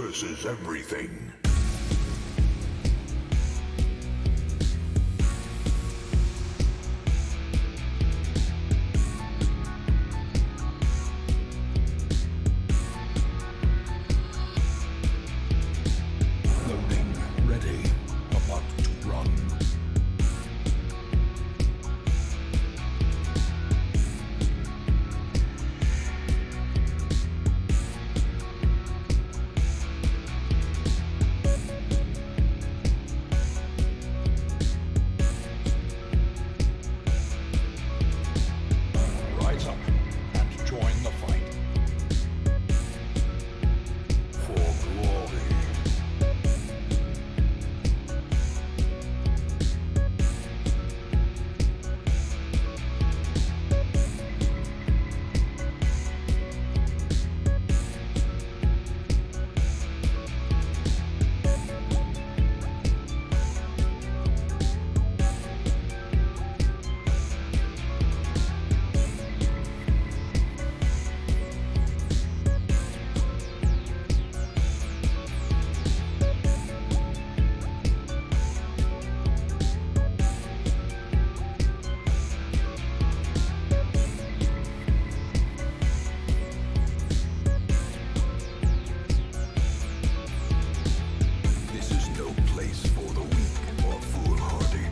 versus everything. Loading, ready, about to run. Rise up and join the fight. For glory. This is no place for the weak or foolhardy.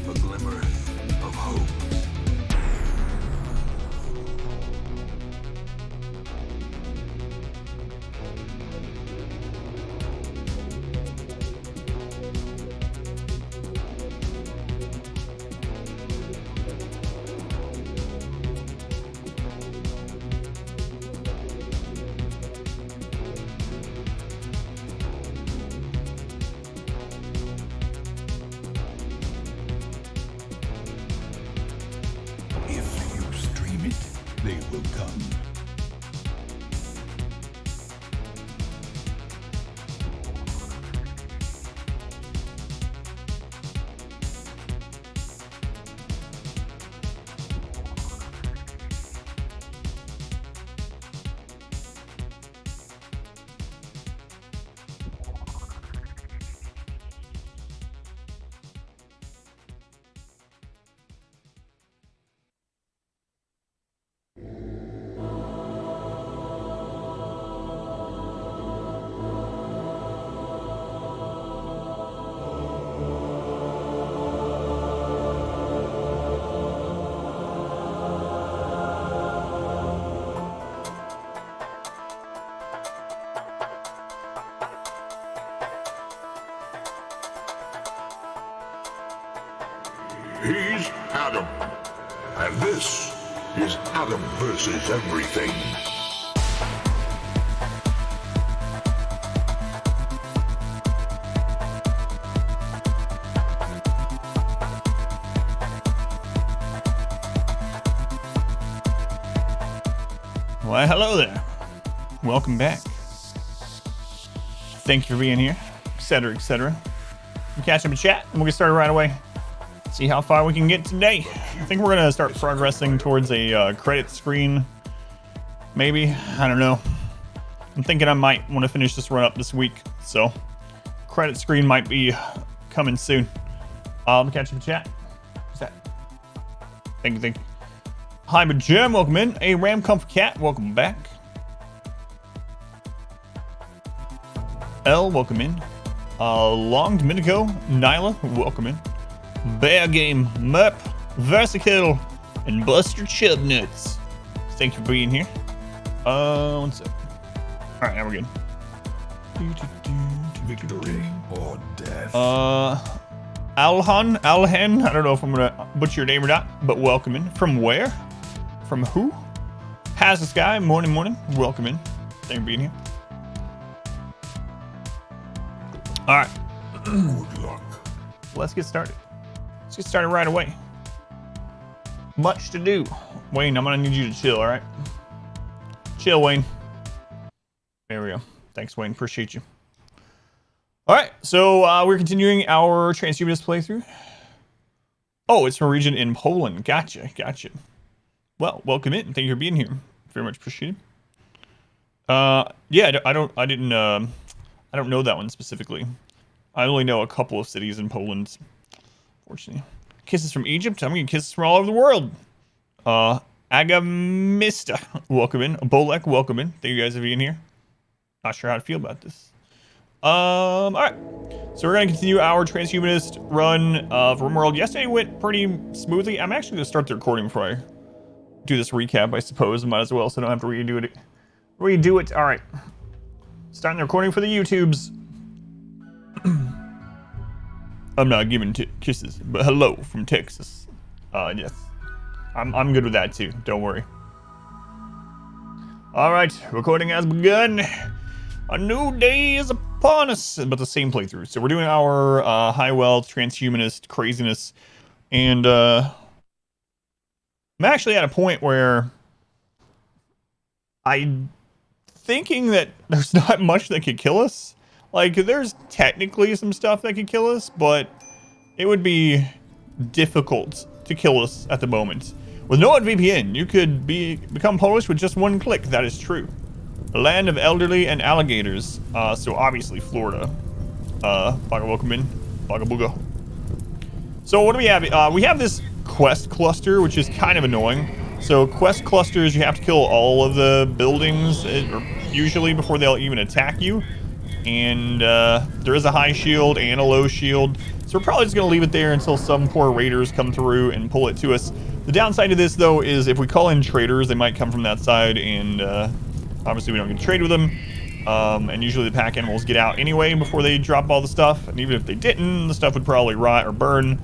A glimmer of hope. If you stream it, they will come. He's Adam, and this is Adam versus everything. Why, hello there. Welcome back. Thank you for being here, etc., etc. We'll catch up and chat, and we'll get started right away. See how far we can get today. I think we're gonna start progressing towards a credit screen. Maybe, I don't know. I'm thinking I might want to finish this run up this week, so credit screen might be coming soon. I'll catch you in chat. What's that? Thank you. Hi, but Jim, welcome in. Hey, Ram Comfort Cat, welcome back. L, welcome in. Long Domenico, Nyla, welcome in. Bear Game, Merp, Versikill, and Buster Chubnuts. Thanks for being here. One sec. Alright, now we're good. Victory or death. Alhan, I don't know if I'm gonna butcher your name or not, but welcome in. From where? From who? Has this guy? Morning. Welcome in. Thanks for being here. Alright. Good luck. Let's get started. Let's get started right away. Much to do. Wayne, I'm gonna need you to chill, alright? Chill, Wayne. There we go. Thanks, Wayne. Appreciate you. Alright, so we're continuing our transhumanist playthrough. Oh, it's from a region in Poland. Gotcha. Well, welcome in. Thank you for being here. Very much appreciated. Yeah, I don't know that one specifically. I only know a couple of cities in Poland, fortunately. Kisses from Egypt. I'm getting kisses from all over the world. Agamista, welcome in. Bolek, welcome in. Thank you guys for being here. Not sure how to feel about this. All right. So we're going to continue our transhumanist run of RimWorld. Yesterday went pretty smoothly. I'm actually going to start the recording before I do this recap, I suppose. Might as well, so I don't have to redo it. All right. Starting the recording for the YouTubes. I'm not giving kisses, but hello from Texas. Yes. I'm good with that too. Don't worry. All right. Recording has begun. A new day is upon us, but the same playthrough. So we're doing our high wealth transhumanist craziness, and I'm actually at a point where I'm thinking that there's not much that could kill us. Like, there's technically some stuff that could kill us, but it would be difficult to kill us at the moment. With NordVPN, you could become Polish with just one click. That is true. The land of elderly and alligators. So obviously Florida. Baga, welcome in. Baga booga. So what do we have? We have this quest cluster, which is kind of annoying. So quest clusters, you have to kill all of the buildings usually before they'll even attack you. And there is a high shield and a low shield. So we're probably just going to leave it there until some poor raiders come through and pull it to us. The downside of this, though, is if we call in traders, they might come from that side, and obviously we don't get to trade with them. And usually the pack animals get out anyway before they drop all the stuff. And even if they didn't, the stuff would probably rot or burn.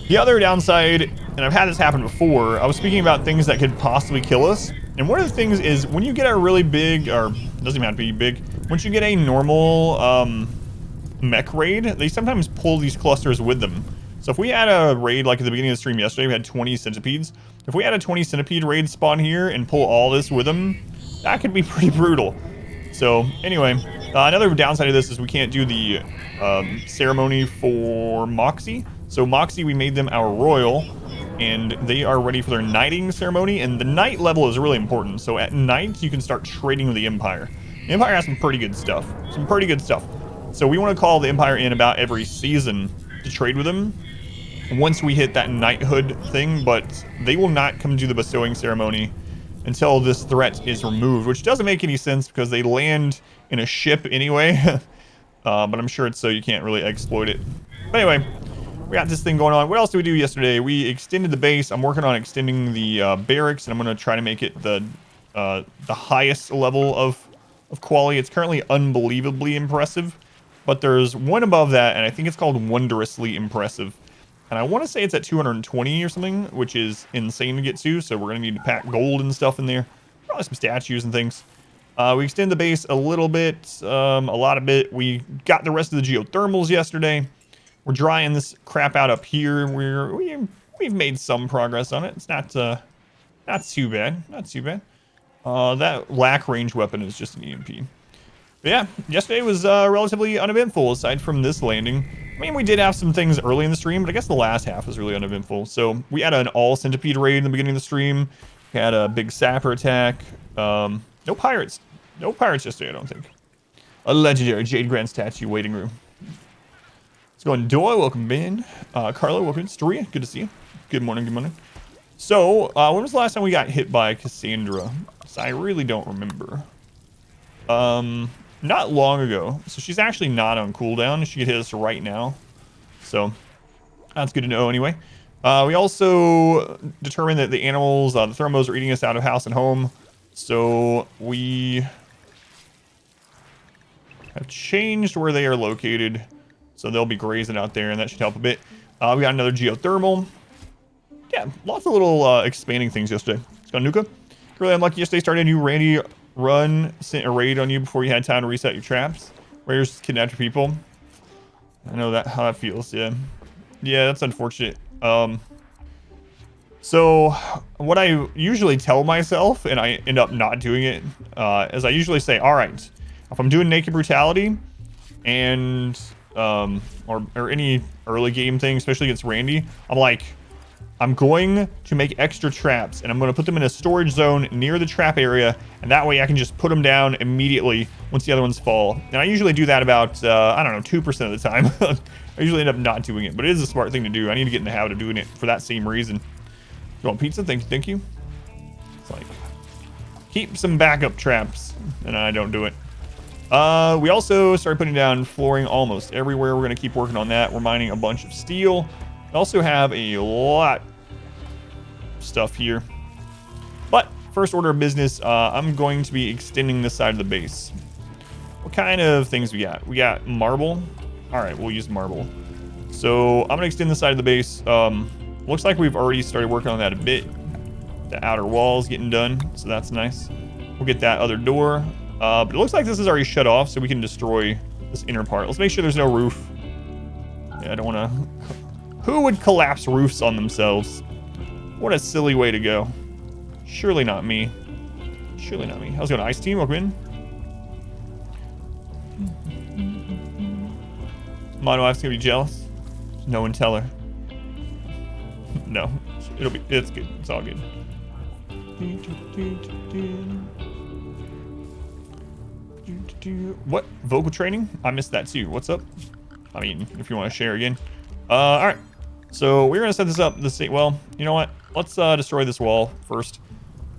The other downside, and I've had this happen before, I was speaking about things that could possibly kill us. And one of the things is when you get a really big, or it doesn't even have to be big, once you get a normal mech raid, they sometimes pull these clusters with them. So if we had a raid like at the beginning of the stream yesterday, we had 20 centipedes. If we had a 20 centipede raid spawn here and pull all this with them, that could be pretty brutal. So anyway, another downside of this is we can't do the ceremony for Moxie. So Moxie, we made them our royal, and they are ready for their knighting ceremony. And the knight level is really important. So at night, you can start trading with the Empire. The Empire has some pretty good stuff. So we want to call the Empire in about every season to trade with them once we hit that knighthood thing, but they will not come to the bestowing ceremony until this threat is removed, which doesn't make any sense because they land in a ship anyway. But I'm sure it's so you can't really exploit it. But anyway, we got this thing going on. What else did we do yesterday? We extended the base. I'm working on extending the barracks, and I'm going to try to make it the highest level of quality. It's currently unbelievably impressive, but there's one above that, and I think it's called wondrously impressive. And I want to say it's at 220 or something, which is insane to get to. So we're going to need to pack gold and stuff in there. Probably some statues and things. We extend the base a little bit, a lot of bit. We got the rest of the geothermals yesterday. We're drying this crap out up here. We've made some progress on it. It's not too bad. That lack range weapon is just an EMP. But yeah, yesterday was relatively uneventful aside from this landing. I mean, we did have some things early in the stream, but I guess the last half was really uneventful. So we had an all centipede raid in the beginning of the stream. We had a big sapper attack. No pirates. No pirates yesterday, I don't think. A legendary Jade Grand statue waiting room. Let's go on Doyle. Welcome in. Carlo, welcome in. Storia, good to see you. Good morning, good morning. So, when was the last time we got hit by Cassandra? So I really don't remember. Not long ago. So she's actually not on cooldown. She could hit us right now. So that's good to know anyway. We also determined that the animals, the thermos, are eating us out of house and home. So we have changed where they are located. So they'll be grazing out there, and that should help a bit. We got another geothermal. Yeah, lots of little expanding things yesterday. Let's go Nuka. Really unlucky yesterday. Started a new Randy run, sent a raid on you before you had time to reset your traps. Raiders kidnapped your people. I know that how that feels. Yeah, that's unfortunate. So what I usually tell myself, and I end up not doing it, is I usually say, all right, if I'm doing naked brutality and or any early game thing, especially against Randy, I'm like, I'm going to make extra traps, and I'm going to put them in a storage zone near the trap area, and that way I can just put them down immediately once the other ones fall. And I usually do that about, I don't know, 2% of the time. I usually end up not doing it, but it is a smart thing to do. I need to get in the habit of doing it for that same reason. You want pizza? Thank you. It's like, keep some backup traps, and I don't do it. We also started putting down flooring almost everywhere. We're going to keep working on that. We're mining a bunch of steel. We also have a lot of stuff here. But first order of business, I'm going to be extending this side of the base. What kind of things we got? We got marble. All right, we'll use marble. So I'm going to extend the side of the base. Looks like we've already started working on that a bit. The outer wall's getting done, so that's nice. We'll get that other door. But it looks like this is already shut off, so we can destroy this inner part. Let's make sure there's no roof. Yeah, I don't want to... Who would collapse roofs on themselves? What a silly way to go. Surely not me. Surely not me. How's it going, Ice Team? Welcome in. Mono F's gonna be jealous. No one tell her. No. It's good. It's all good. What? Vocal training? I missed that too. What's up? I mean, if you want to share again. Alright. So we're going to set this up. Well, you know what? Let's destroy this wall first.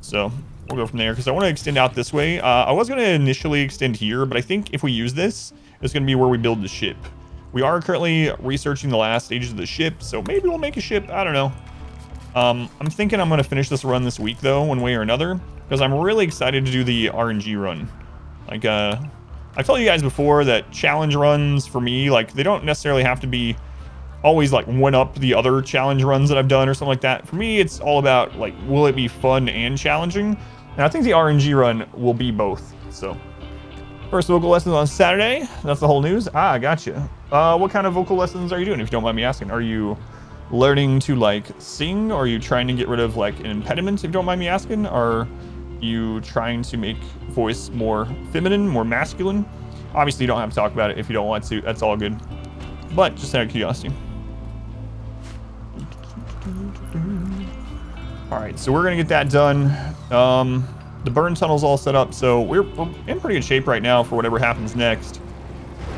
So we'll go from there because I want to extend out this way. I was going to initially extend here, but I think if we use this, it's going to be where we build the ship. We are currently researching the last stages of the ship, so maybe we'll make a ship. I don't know. I'm thinking I'm going to finish this run this week, though, one way or another, because I'm really excited to do the RNG run. Like, I've told you guys before that challenge runs for me, like, they don't necessarily have to be always like one up the other challenge runs that I've done or something like that. For me, it's all about like, will it be fun and challenging? And I think the RNG run will be both. So first vocal lessons on Saturday. That's the whole news. Ah, gotcha. What kind of vocal lessons are you doing, if you don't mind me asking? Are you learning to like sing, or are you trying to get rid of like an impediment, if you don't mind me asking? Are you trying to make voice more feminine, more masculine? Obviously you don't have to talk about it if you don't want to. That's all good. But just out of curiosity. All right, so we're gonna get that done. The burn tunnel's all set up, so we're in pretty good shape right now for whatever happens next.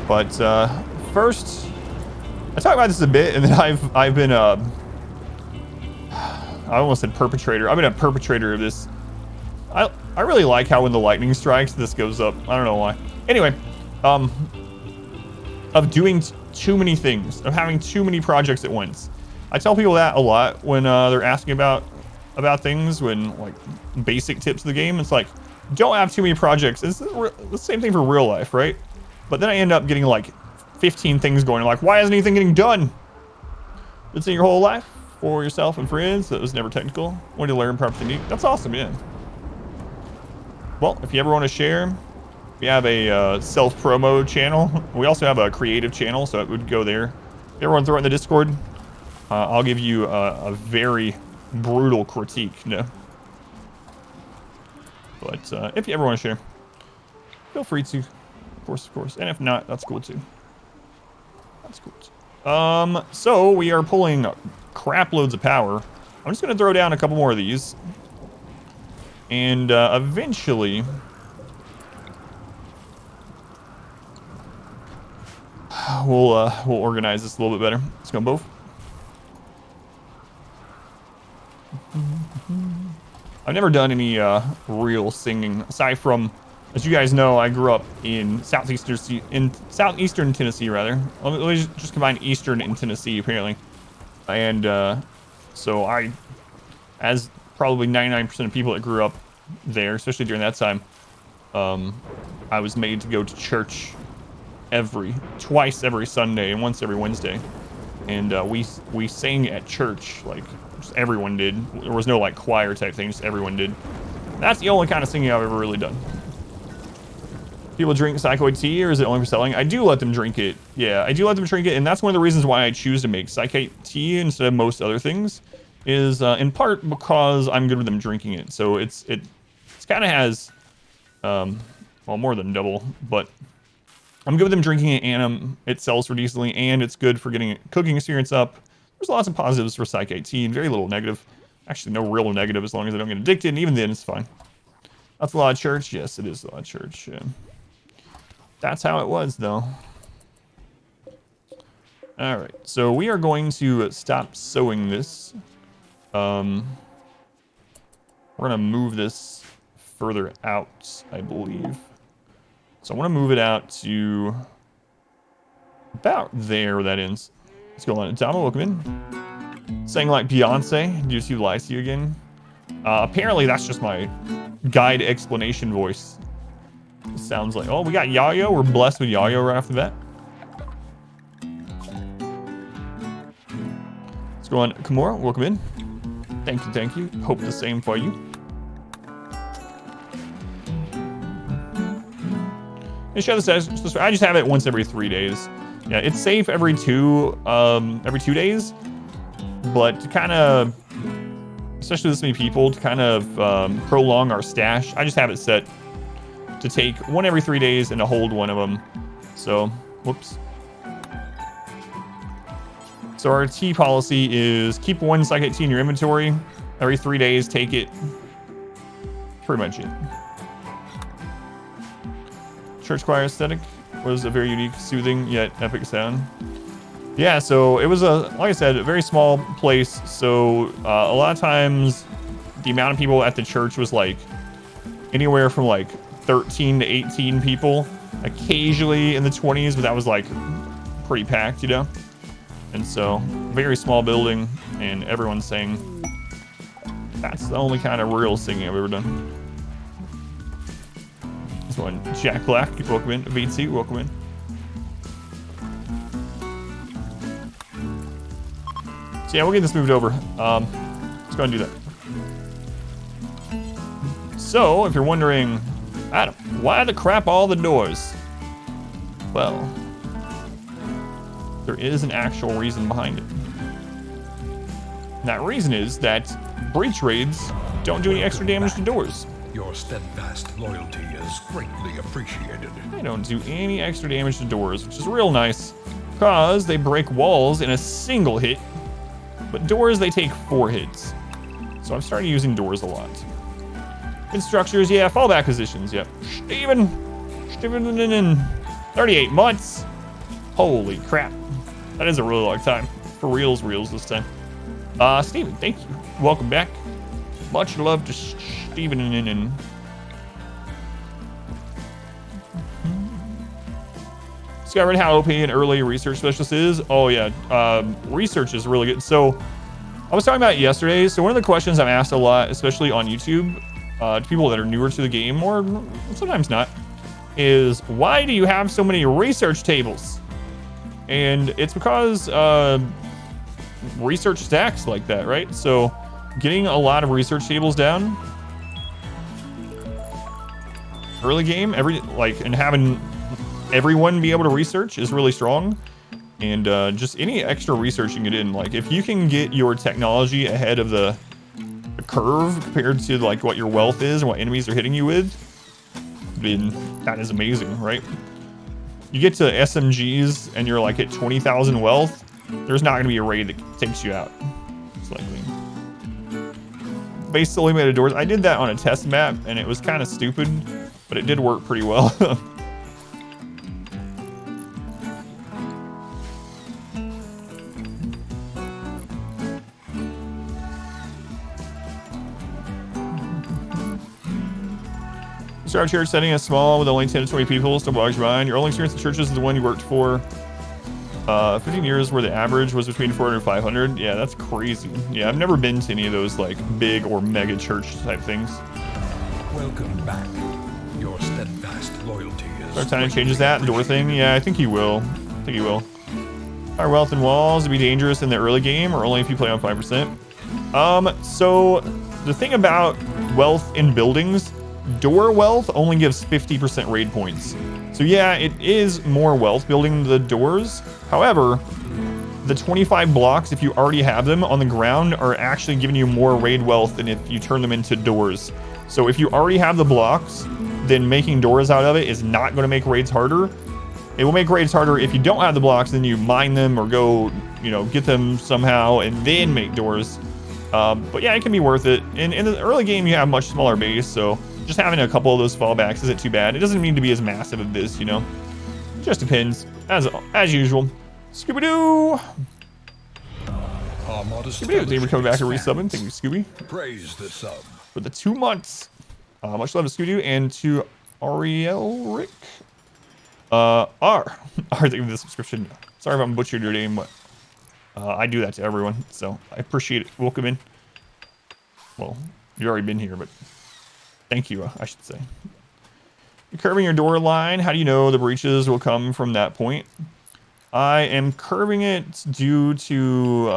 But first, I talked about this a bit, and then I've been I almost said perpetrator. I've been a perpetrator of this. I really like how when the lightning strikes, this goes up. I don't know why. Anyway, of doing too many things, of having too many projects at once. I tell people that a lot when they're asking about things, when like basic tips of the game. It's like, don't have too many projects. It's the same thing for real life, right? But then I end up getting like 15 things going. I'm like, why isn't anything getting done? It's in your whole life for yourself and friends. That was never technical. When to learn proper technique. That's awesome, yeah. Well, if you ever want to share, we have a self-promo channel. We also have a creative channel, so it would go there. If everyone throw it in the Discord, I'll give you a very brutal critique. No. But if you ever want to share, feel free to. Of course, of course. And if not, that's cool too. That's cool too. So we are pulling crap loads of power. I'm just gonna throw down a couple more of these. And eventually we'll organize this a little bit better. Let's go both. I've never done any real singing aside from, as you guys know, I grew up in southeastern Tennessee rather. Let me just combine Eastern and Tennessee apparently, and so I, as probably 99% of people that grew up there, especially during that time, I was made to go to church twice every Sunday and once every Wednesday, and we sang at church, like just everyone did. There was no like choir type thing, just everyone did. That's the only kind of singing I've ever really done. People drink psychoid tea, or is it only for selling? I do let them drink it. Yeah, I do let them drink it, and that's one of the reasons why I choose to make psychoid tea instead of most other things, is in part because I'm good with them drinking it. So it kind of has, well, more than double, but I'm good with them drinking it, and it sells for decently, and it's good for getting cooking experience up. There's lots of positives for psychoid tea, and very little negative. Actually, no real negative as long as I don't get addicted, and even then, it's fine. That's a lot of church. Yes, it is a lot of church. Yeah. That's how it was, though. All right, so we are going to stop sewing this. We're gonna move this further out, I believe. So I want to move it out to about there where that ends. Let's go on. Dama, welcome in. Saying like Beyonce. Do you see Lycia again? Apparently that's just my guide explanation voice. It sounds like, oh, we got Yayo. We're blessed with Yayo right after that. Let's go on. Kimura, welcome in. Thank you, thank you. Hope the same for you. I just have it once every 3 days. Yeah, it's safe every two days, but to kind of, especially this many people, to kind of prolong our stash, I just have it set to take one every 3 days and to hold one of them. So, whoops. So our tea policy is keep one psychic tea in your inventory. Every 3 days, take it. Pretty much it. Church choir aesthetic was a very unique, soothing, yet epic sound. Yeah, so it was like I said, a very small place. So a lot of times the amount of people at the church was like anywhere from like 13 to 18 people, occasionally in the 20s, but that was like pretty packed, you know? And so very small building, and everyone's saying that's the only kind of real singing I've ever done. This one, Jack Black, welcome in. VC, welcome in. So yeah, we'll get this moved over. Let's go and do that. So, if you're wondering, Adam, why the crap all the doors? Well, there is an actual reason behind it. And that reason is that breach raids don't do any extra damage to doors. Your steadfast loyalty is greatly appreciated. They don't do any extra damage to doors, which is real nice, because they break walls in a single hit, but doors, they take 4 hits. So I've started using doors a lot. In structures, yeah, fallback positions, yep. Steven, 38 months. Holy crap. That is a really long time. For reals this time. Steven, thank you. Welcome back. Much love to Steven. Discovered how OP an early research specialist is. Oh yeah, research is really good. So I was talking about it yesterday. So one of the questions I'm asked a lot, especially on YouTube, to people that are newer to the game, or sometimes not, is why do you have so many research tables? And it's because research stacks like that, right? So getting a lot of research tables down early game, and having everyone be able to research is really strong. And just any extra research you can get in, like if you can get your technology ahead of the curve compared to like what your wealth is and what enemies are hitting you with, then that is amazing, right? you get to SMGs and you're like at 20,000 wealth, there's not going to be a raid that takes you out. It's likely. Base illuminated doors. I did that on a test map and it was kind of stupid, but it did work pretty well. Start church setting is small with only 10 to 20 people. Still bogs your mind. Your only experience in churches is the one you worked for. 15 years where the average was between 400 and 500. Yeah, that's crazy. Yeah, I've never been to any of those like big or mega church type things. Welcome back. Your steadfast loyalty is... Sartani changes that door thing. Yeah, I think he will. I think he will. Our wealth and walls would be dangerous in the early game or only if you play on 5%. So the thing about wealth in buildings, door wealth only gives 50% raid points. So yeah, it is more wealth building the doors. However, the 25 blocks, if you already have them on the ground, are actually giving you more raid wealth than if you turn them into doors. So if you already have the blocks, then making doors out of it is not going to make raids harder. It will make raids harder if you don't have the blocks, then you mine them or go, you know, get them somehow and then make doors. But yeah, it can be worth it. In the early game, you have a much smaller base, so just having a couple of those fallbacks isn't too bad. It doesn't need to be as massive as this, you know. It just depends, as usual. Scooby-Doo! Scooby-Doo, thank you for coming back to resubbing. Thank you, Scooby. Praise the sub. For the 2 months. Much love to Scooby-Doo and to Ariel Rick. thank you for the subscription. Sorry if I'm butchering your name, but I do that to everyone, so I appreciate it. Welcome in. Well, you've already been here, but thank you, I should say. You're curving your door line. How do you know the breaches will come from that point? I am curving it due to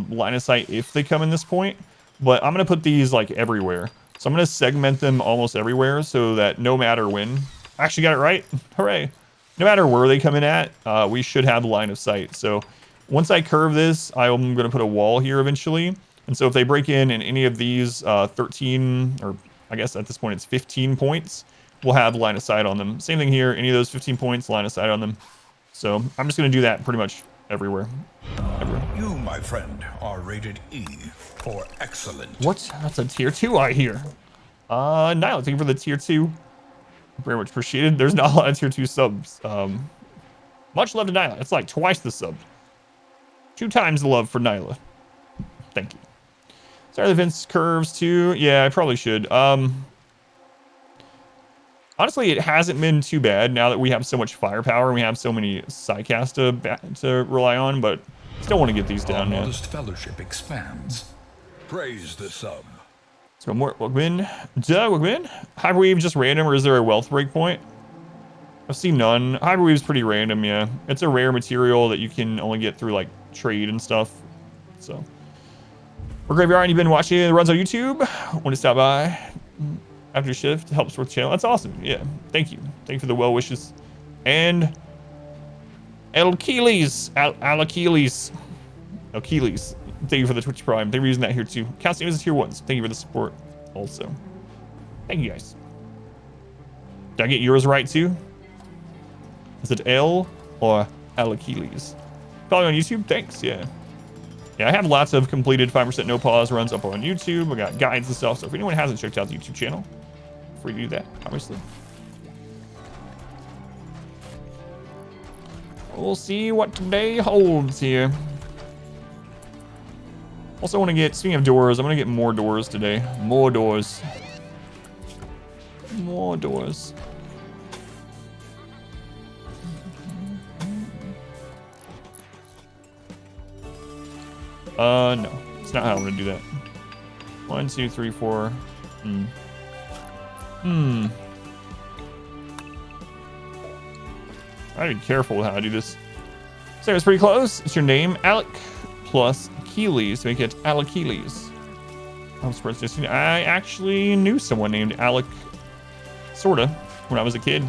line of sight if they come in this point, but I'm going to put these like everywhere. So I'm going to segment them almost everywhere so that no matter when, I actually got it right. Hooray. No matter where they come in at, we should have line of sight. So once I curve this, I'm going to put a wall here eventually. And so if they break in any of these 13, or I guess at this point it's 15 points, we'll have line of sight on them. Same thing here, any of those 15 points, line of sight on them. So I'm just going to do that pretty much everywhere. You, my friend, are rated E for excellent. What? That's a tier 2 I hear. Nyla, thank you for the tier 2. Very much appreciated. There's not a lot of tier 2 subs. Much love to Nyla. It's like twice the sub. 2 times the love for Nyla. Thank you. Sorry, the fence curves too. Yeah, I probably should. Honestly, it hasn't been too bad now that we have so much firepower and we have so many psycast to rely on, but still want to get these down. Our modest fellowship expands. Praise the sub. So more welcome in. Welcome in. Hyperweave just random, or is there a wealth break point? I've seen none. Hyperweave's pretty random, yeah. It's a rare material that you can only get through like trade and stuff. So we're Graveyard, you've been watching the runs on YouTube. Want to stop by after shift, helps with the channel. That's awesome. Yeah, thank you. Thank you for the well wishes. And Alkeles, thank you for the Twitch Prime. Thank you for using that here too. Counts as a tier 1. Thank you for the support also. Thank you guys. Did I get yours right too? Is it L or Alkeles? Probably on YouTube. Thanks. Yeah. Yeah, I have lots of completed 5% no pause runs up on YouTube. I got guides and stuff. So if anyone hasn't checked out the YouTube channel, free to do that, obviously. We'll see what today holds here. Also want to get, speaking of doors, I'm going to get more doors today. More doors. More doors. No. It's not how I'm going to do that. 1, 2, 3, 4. I gotta be careful with how I do this. So it's pretty close. It's your name, Alec plus Keelys, to make it Alekeles. I'm surprised to see. I actually knew someone named Alec, sorta, when I was a kid.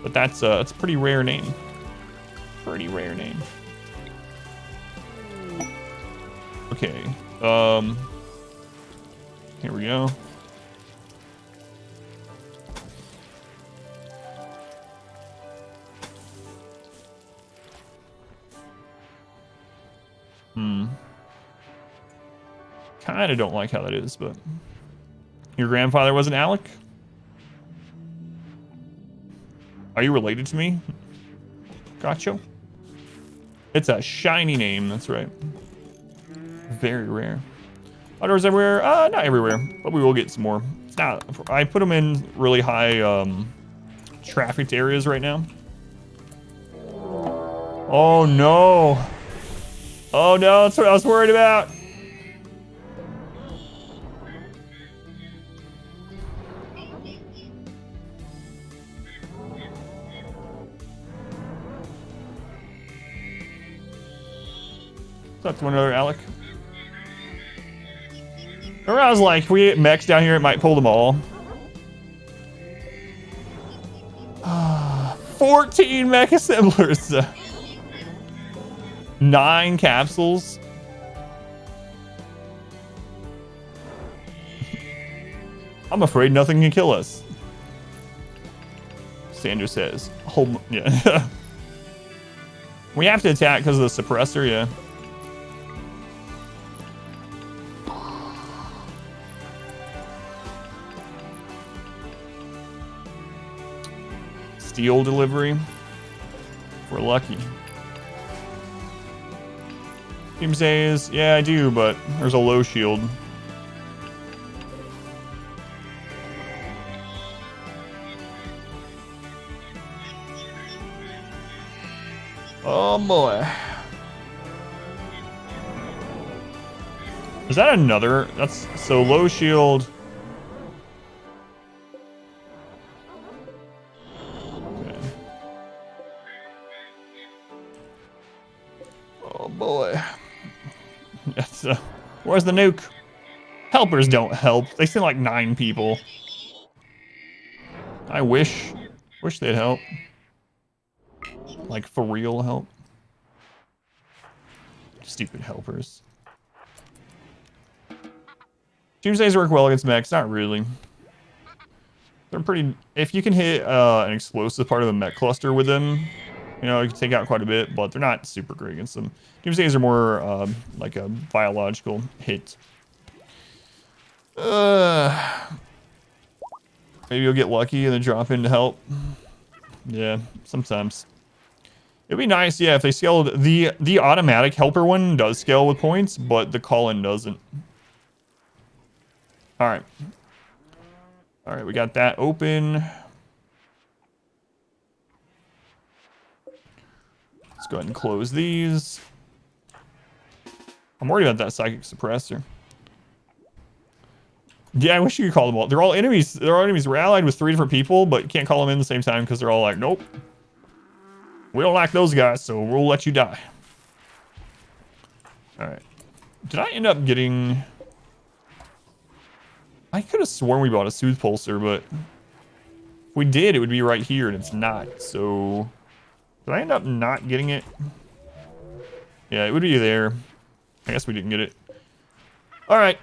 But that's it's a pretty rare name. Pretty rare name. Okay. Here we go. Kinda don't like how that is, but... Your grandfather was an Alec? Are you related to me? Gotcha. It's a shiny name, that's right. Very rare. Outdoors everywhere? Not everywhere, but we will get some more. It's not... I put them in really high, trafficked areas right now. Oh, no. Oh, no, that's what I was worried about. That's one other Alec. Remember I was like, if we get mechs down here, it might pull them all. 14 mech assemblers. 9 capsules. I'm afraid nothing can kill us. Sandra says. Hold, yeah. We have to attack because of the suppressor, yeah. Steel delivery. We're lucky. Team says, yeah, I do, but there's a low shield. Oh boy. Is that another? That's so low shield. Okay. Oh boy. That's where's the nuke? Helpers don't help. They send like 9 people. I wish they'd help. Like for real help. Stupid helpers. Tuesdays work well against mechs, not really. They're pretty, if you can hit an explosive part of the mech cluster with them, you know, you can take out quite a bit, but they're not super great against them. Doomsdays are more like a biological hit. Maybe you'll get lucky and then drop in to help. Yeah, sometimes. It'd be nice, yeah, if they scaled the automatic helper one does scale with points, but the call-in doesn't. Alright. Alright, we got that open. Let's go ahead and close these. I'm worried about that psychic suppressor. Yeah, I wish you could call them all. They're all enemies. They're all enemies. We're allied with 3 different people, but you can't call them in at the same time because they're all like, nope. We don't like those guys, so we'll let you die. Alright. Did I end up getting... I could have sworn we bought a Soothe Pulsar, but... if we did, it would be right here, and it's not, so... did I end up not getting it? Yeah, it would be there. I guess we didn't get it. Alright.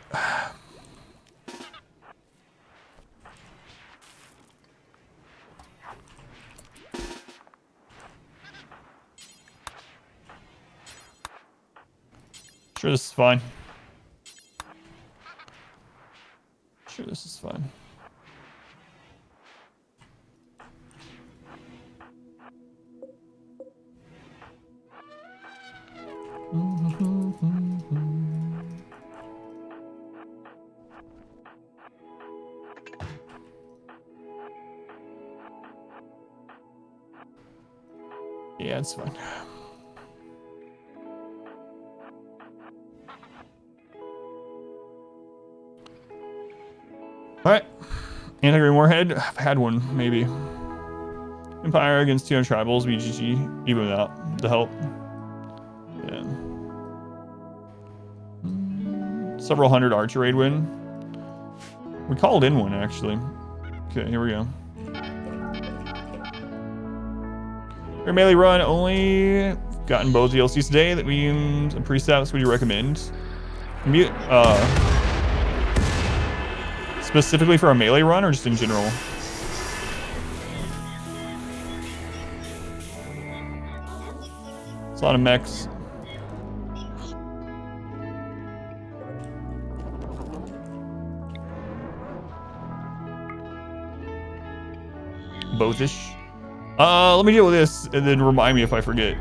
Sure, this is fine. Sure, this is fine. Yeah, it's fine. Alright. Anti-Green Warhead. I've had one, maybe. Empire against 200 tribals, BGG, even without the help. Yeah. Several hundred archer raid win. We called in one, actually. Okay, here we go. Your melee run only gotten both DLCs today. That means a pre-stats would you recommend? Specifically for a melee run or just in general? It's a lot of mechs. Both-ish. Let me deal with this and then remind me if I forget.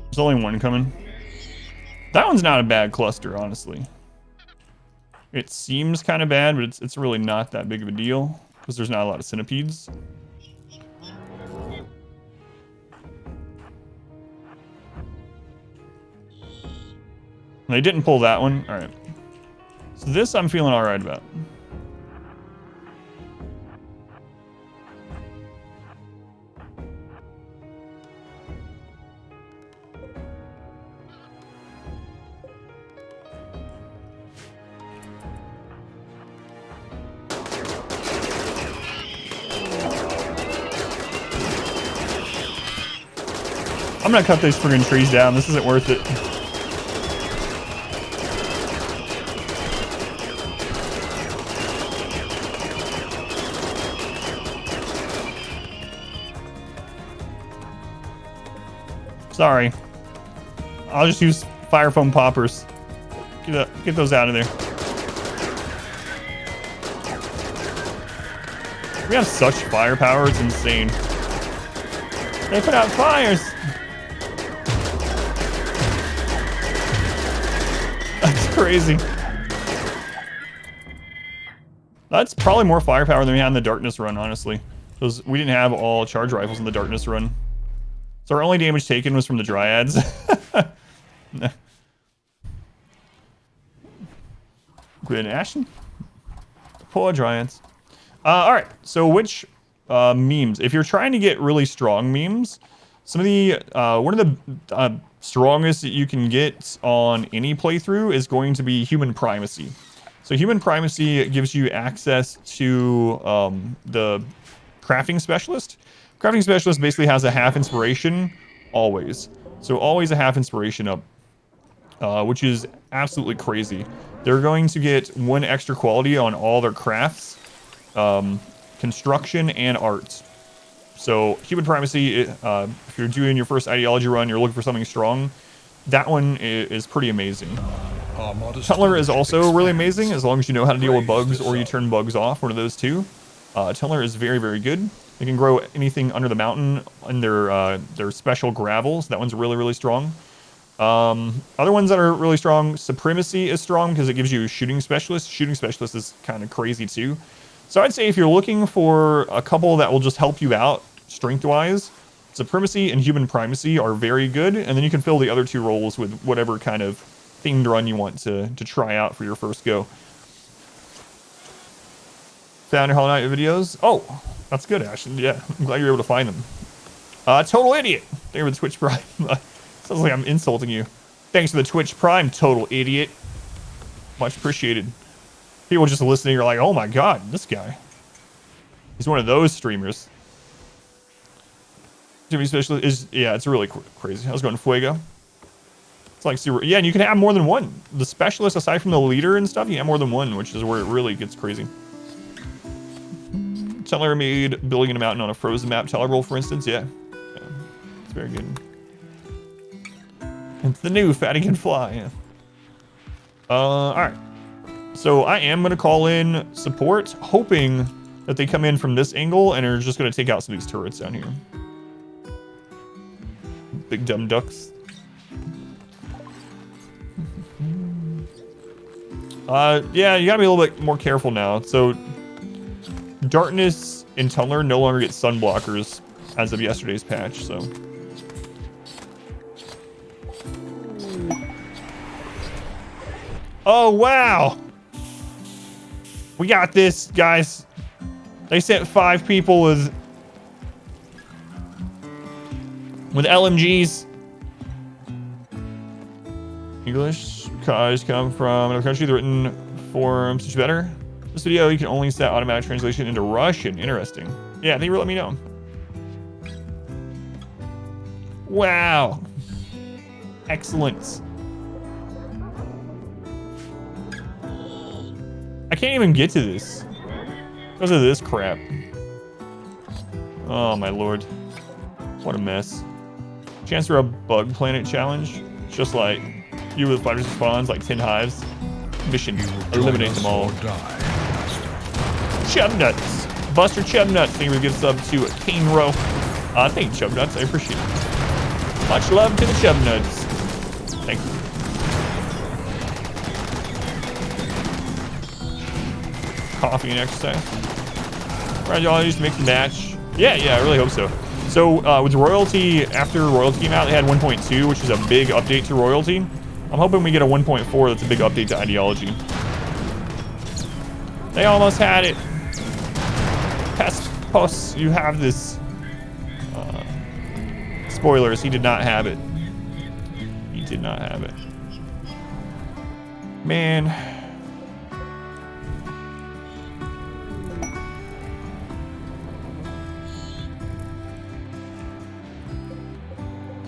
There's only one coming. That one's not a bad cluster, honestly. It seems kind of bad, but it's really not that big of a deal because there's not a lot of centipedes. They didn't pull that one. All right. So this I'm feeling all right about. I'm gonna cut these friggin' trees down. This isn't worth it. Sorry. I'll just use fire foam poppers. Get those out of there. We have such firepower, it's insane. They put out fires. That's crazy. That's probably more firepower than we had in the darkness run, honestly. Because we didn't have all charge rifles in the darkness run. So our only damage taken was from the dryads. Good action. Poor dryads. All right. So which memes? If you're trying to get really strong memes, some of the one of the strongest that you can get on any playthrough is going to be human primacy. So human primacy gives you access to the crafting specialist. Crafting specialist basically has a half inspiration always. So always a half inspiration up, which is absolutely crazy. They're going to get 1 extra quality on all their crafts, construction, and art. So human primacy, if you're doing your first ideology run, you're looking for something strong, that one is pretty amazing. Tunnler is also really amazing as long as you know how to deal with bugs or you turn bugs off, one of those two. Tunnler is very, very good. They can grow anything under the mountain in their special gravels. That one's really, really strong. Other ones that are really strong, Supremacy is strong because it gives you a shooting specialist. Shooting specialist is kind of crazy too. So I'd say if you're looking for a couple that will just help you out strength-wise, Supremacy and Human Primacy are very good, and then you can fill the other 2 roles with whatever kind of themed run you want to try out for your first go. Found your Hollow Knight videos? Oh, that's good, Ashton. Yeah, I'm glad you're able to find them. Total idiot. Thank you for the Twitch Prime. Sounds like I'm insulting you. Thanks for the Twitch Prime, total idiot. Much appreciated. People just listening are like, oh my god, this guy. He's one of those streamers. Jimmy Specialist is, yeah, it's really crazy. I was going Fuego. It's like super, yeah, and you can have more than one. The specialist, aside from the leader and stuff, you have more than one, which is where it really gets crazy. Teller made building a mountain on a frozen map tolerable, for instance. Yeah, it's very good. It's the new Fatty Can Fly. Yeah. All right. So I am going to call in support, hoping that they come in from this angle and are just going to take out some of these turrets down here. Big dumb ducks. Yeah, you gotta be a little bit more careful now. So Darkness and Tunnler no longer get sun blockers as of yesterday's patch, so. Oh, wow. We got this, guys. They sent 5 people with LMGs. English guys come from another country. The written forms much better. This video, you can only set automatic translation into Russian. Interesting. Yeah, they let me know. Wow. Excellent. I can't even get to this because of this crap. Oh, my lord. What a mess. Chance for a bug planet challenge. Just like you with 5 spawns, like 10 hives. Mission, eliminate them all. Chubnuts. Buster Chubnuts. Thank you for giving sub to Kane Row. Thank you, Chubnuts. I appreciate it. Much love to the Chubnuts. Thank you. Coffee and exercise. Right, y'all used to make the match. Yeah, I really hope so. So with Royalty, after Royalty came out, they had 1.2, which is a big update to Royalty. I'm hoping we get a 1.4 that's a big update to Ideology. They almost had it. Pespos, you have this. Spoilers, he did not have it. He did not have it. Man.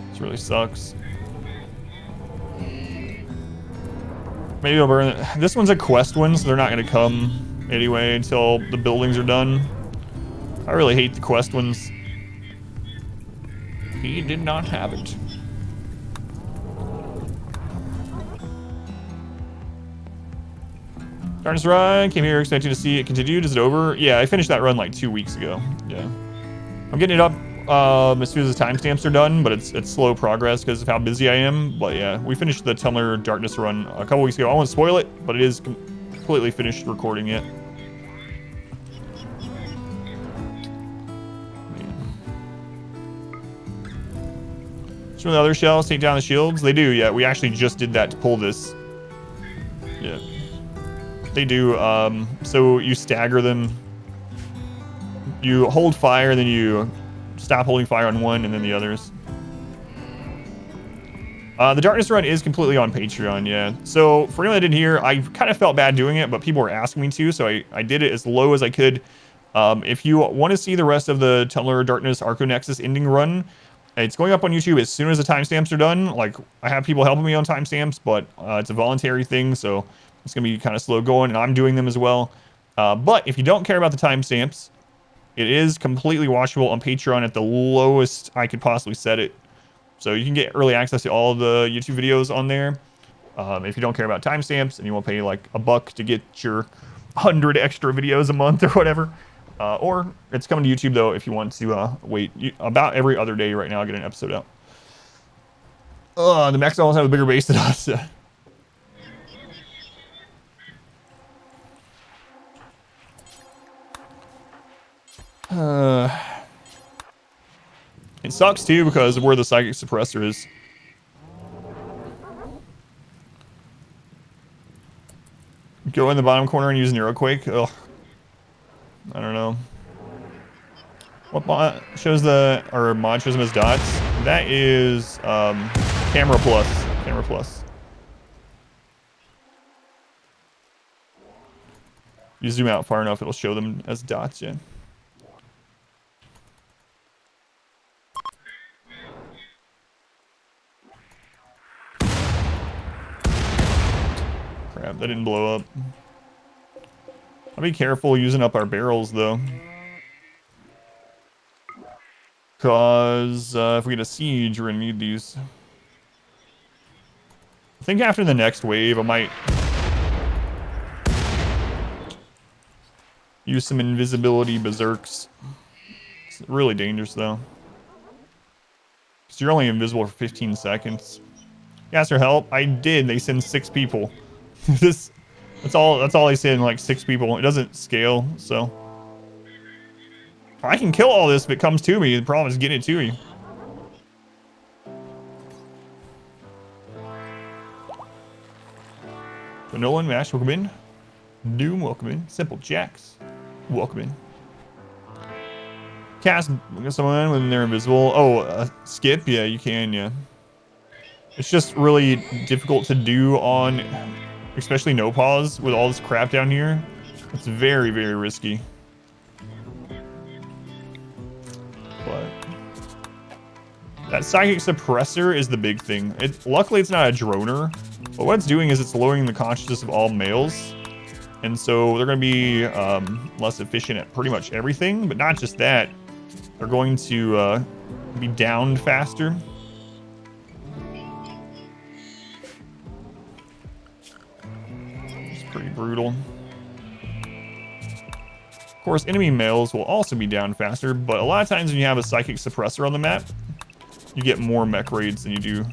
This really sucks. Maybe I'll burn it. This one's a quest one, so they're not going to come anyway until the buildings are done. I really hate the quest ones. He did not have it. Darkness Run, came here expecting to see it continued. Is it over? Yeah, I finished that run like 2 weeks ago. Yeah. I'm getting it up as soon as the timestamps are done, but it's slow progress because of how busy I am. But yeah, we finished the Tunnel Darkness run a couple weeks ago. I won't spoil it, but it is completely finished recording it. Some of the other shells take down the shields. They do, yeah. We actually just did that to pull this. Yeah. They do. So you stagger them. You hold fire, then you stop holding fire on one, and then the others. The Darkness run is completely on Patreon, yeah. So for anyone that didn't hear, I kind of felt bad doing it, but people were asking me to, so I did it as low as I could. If you want to see the rest of the Tunnel Darkness Arco Nexus ending run, it's going up on YouTube as soon as the timestamps are done. Like, I have people helping me on timestamps, but it's a voluntary thing, so it's going to be kind of slow going, and I'm doing them as well. But if you don't care about the timestamps, it is completely watchable on Patreon at the lowest I could possibly set it. So you can get early access to all of the YouTube videos on there. If you don't care about timestamps and you won't pay like $1 to get your 100 extra videos a month or whatever. Or it's coming to YouTube though if you want to wait. About every other day right now I'll get an episode out. The Mechs almost have a bigger base than us. It sucks too because of where the psychic suppressor is. Go in the bottom corner and use Neuroquake. Ugh. I don't know. What mod shows mod shows them as dots? That is Camera Plus. Camera Plus. You zoom out far enough, it'll show them as dots, yeah. Crap, that didn't blow up. I'll be careful using up our barrels, though. Because if we get a siege, we're going to need these. I think after the next wave, I might use some invisibility berserks. It's really dangerous, though. Because you're only invisible for 15 seconds. You asked for help? I did. They send 6 people. That's all they send, like 6 people. It doesn't scale, so. I can kill all this if it comes to me. The problem is getting it to me. So Nolan, Mash, welcome in. Doom, welcome in. Simple Jacks, welcome in. Cast someone when they're invisible. Oh, skip? Yeah, you can, yeah. It's just really difficult to do on, especially no pause with all this crap down here. It's very, very risky. But that psychic suppressor is the big thing. Luckily it's not a droner, but what it's doing is it's lowering the consciousness of all males, and so they're going to be less efficient at pretty much everything. But not just that, they're going to be downed faster. It's pretty brutal. Of course, enemy males will also be down faster, but a lot of times when you have a psychic suppressor on the map, you get more mech raids than you do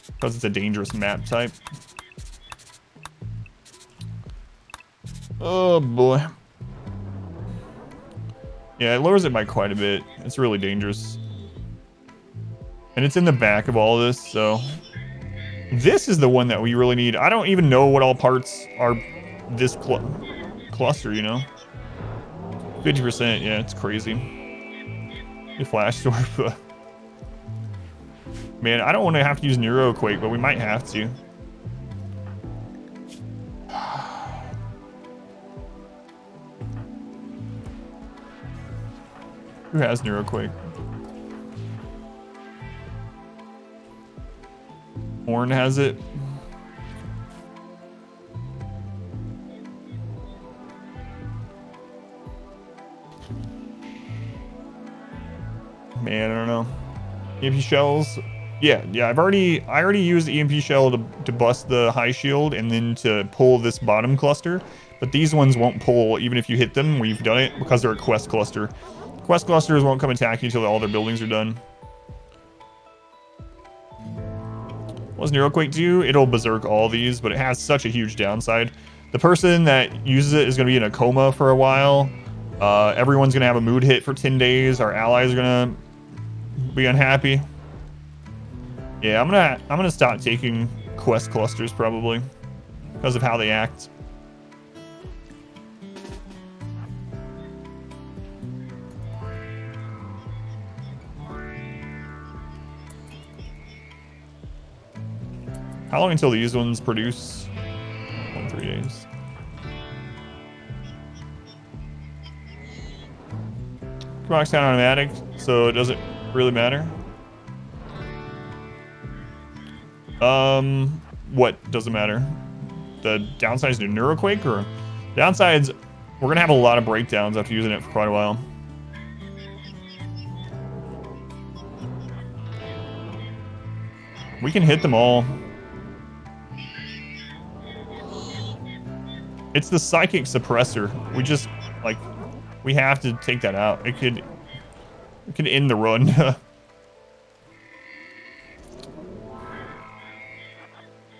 because it's a dangerous map type. Oh boy. Yeah, it lowers it by quite a bit. It's really dangerous. And it's in the back of all of this, so... This is the one that we really need. I don't even know what all parts are this cluster, you know? 50%, yeah, it's crazy. The flash storm. Man, I don't want to have to use Neuroquake, but we might have to. Who has Neuroquake? Horn has it. Man, I don't know. EMP shells. Yeah. I already used the EMP shell to bust the high shield and then to pull this bottom cluster. But these ones won't pull even if you hit them where you've done it because they're a quest cluster. Quest clusters won't come attack you until all their buildings are done. What does Neuroquake do? It'll berserk all these, but it has such a huge downside. The person that uses it is going to be in a coma for a while. Everyone's going to have a mood hit for 10 days. Our allies are going to be unhappy. Yeah, I'm gonna stop taking quest clusters probably because of how they act. How long until these ones produce? 3 days. Box count automatic, so it doesn't really matter. What doesn't matter? The downsides to Neuroquake or downsides? We're gonna have a lot of breakdowns after using it for quite a while. We can hit them all. It's the psychic suppressor. We just like we have to take that out. It could end the run.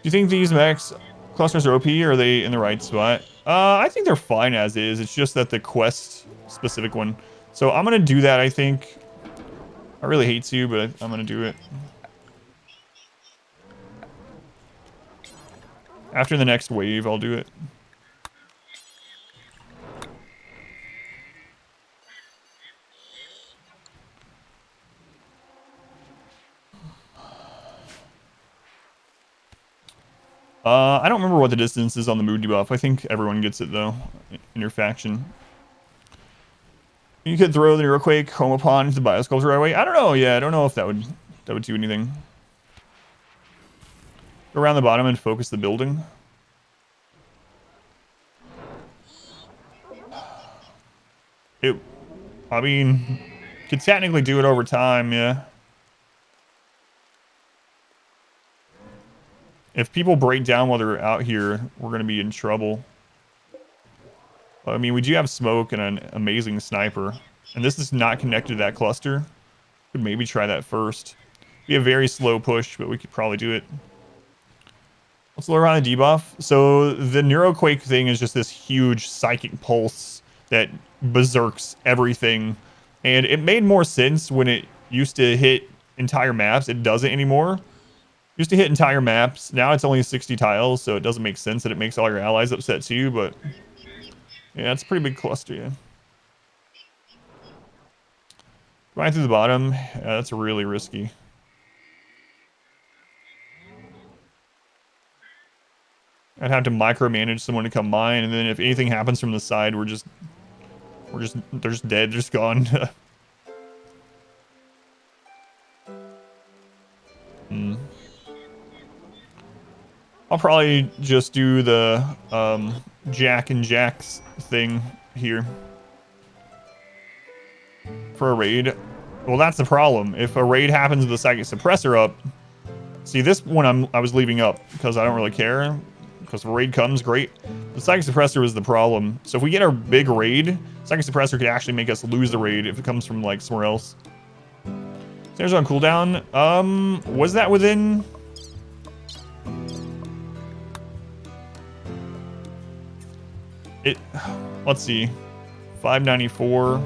Do you think these mechs clusters are OP or are they in the right spot? I think they're fine as is. It's just that the quest specific one. So I'm gonna do that, I think. I really hate to, but I'm gonna do it. After the next wave, I'll do it. I don't remember what the distance is on the mood debuff. I think everyone gets it, though, in your faction. You could throw the Neuroquake home upon into the Biosculpture right away. I don't know. Yeah, I don't know if that would do anything. Go around the bottom and focus the building. I mean, could technically do it over time, yeah. If people break down while they're out here, we're going to be in trouble. I mean, we do have smoke and an amazing sniper. And this is not connected to that cluster. Could maybe try that first. Be a very slow push, but we could probably do it. Let's lower on the debuff. So the Neuroquake thing is just this huge psychic pulse that berserks everything. And it made more sense when it used to hit entire maps. It doesn't anymore. Used to hit entire maps. Now it's only 60 tiles, so it doesn't make sense that it makes all your allies upset too, but yeah, it's a pretty big cluster, yeah. Going through the bottom, that's really risky. I'd have to micromanage someone to come mine, and then if anything happens from the side, they're just dead, just gone. I'll probably just do the Jack and Jax thing here for a raid. Well, that's the problem. If a raid happens with the psychic suppressor up, see this one I was leaving up because I don't really care. Because the raid comes, great. The psychic suppressor was the problem. So if we get our big raid, psychic suppressor could actually make us lose the raid if it comes from like somewhere else. There's on cooldown. Was that within? It. Let's see. 594.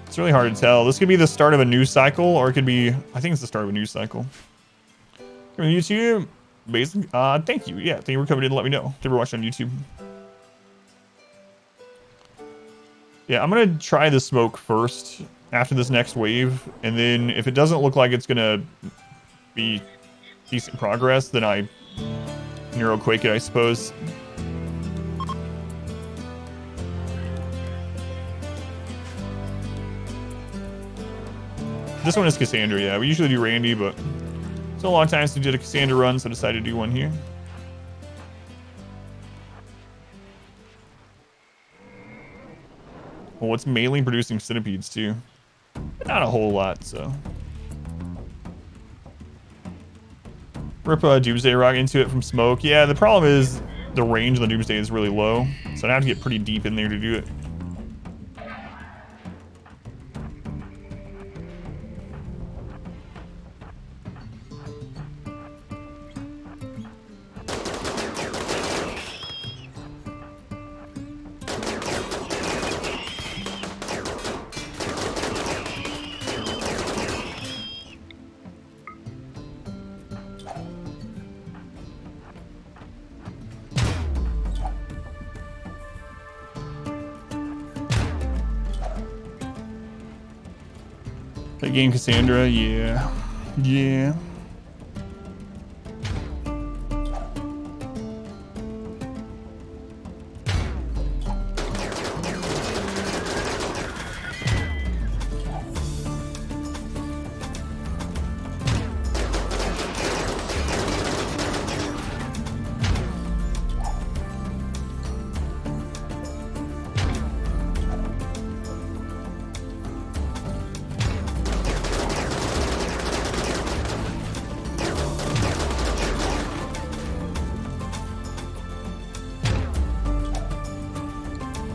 It's really hard to tell. This could be the start of a news cycle, or it could be, I think it's the start of a news cycle. YouTube, basic, thank you. Yeah, thank you for coming in to let me know. If you ever watched on YouTube. Yeah, I'm gonna try the smoke first after this next wave, and then if it doesn't look like it's gonna be decent progress, then I neuroquake it, I suppose. This one is Cassandra, yeah. We usually do Randy, but it's a long time since we did a Cassandra run, so I decided to do one here. Well, it's mainly producing centipedes, too. But not a whole lot, so. Rip a Doomsday Rock into it from smoke. Yeah, the problem is the range of the Doomsday is really low, so I'd have to get pretty deep in there to do it. That game Cassandra, yeah. Yeah.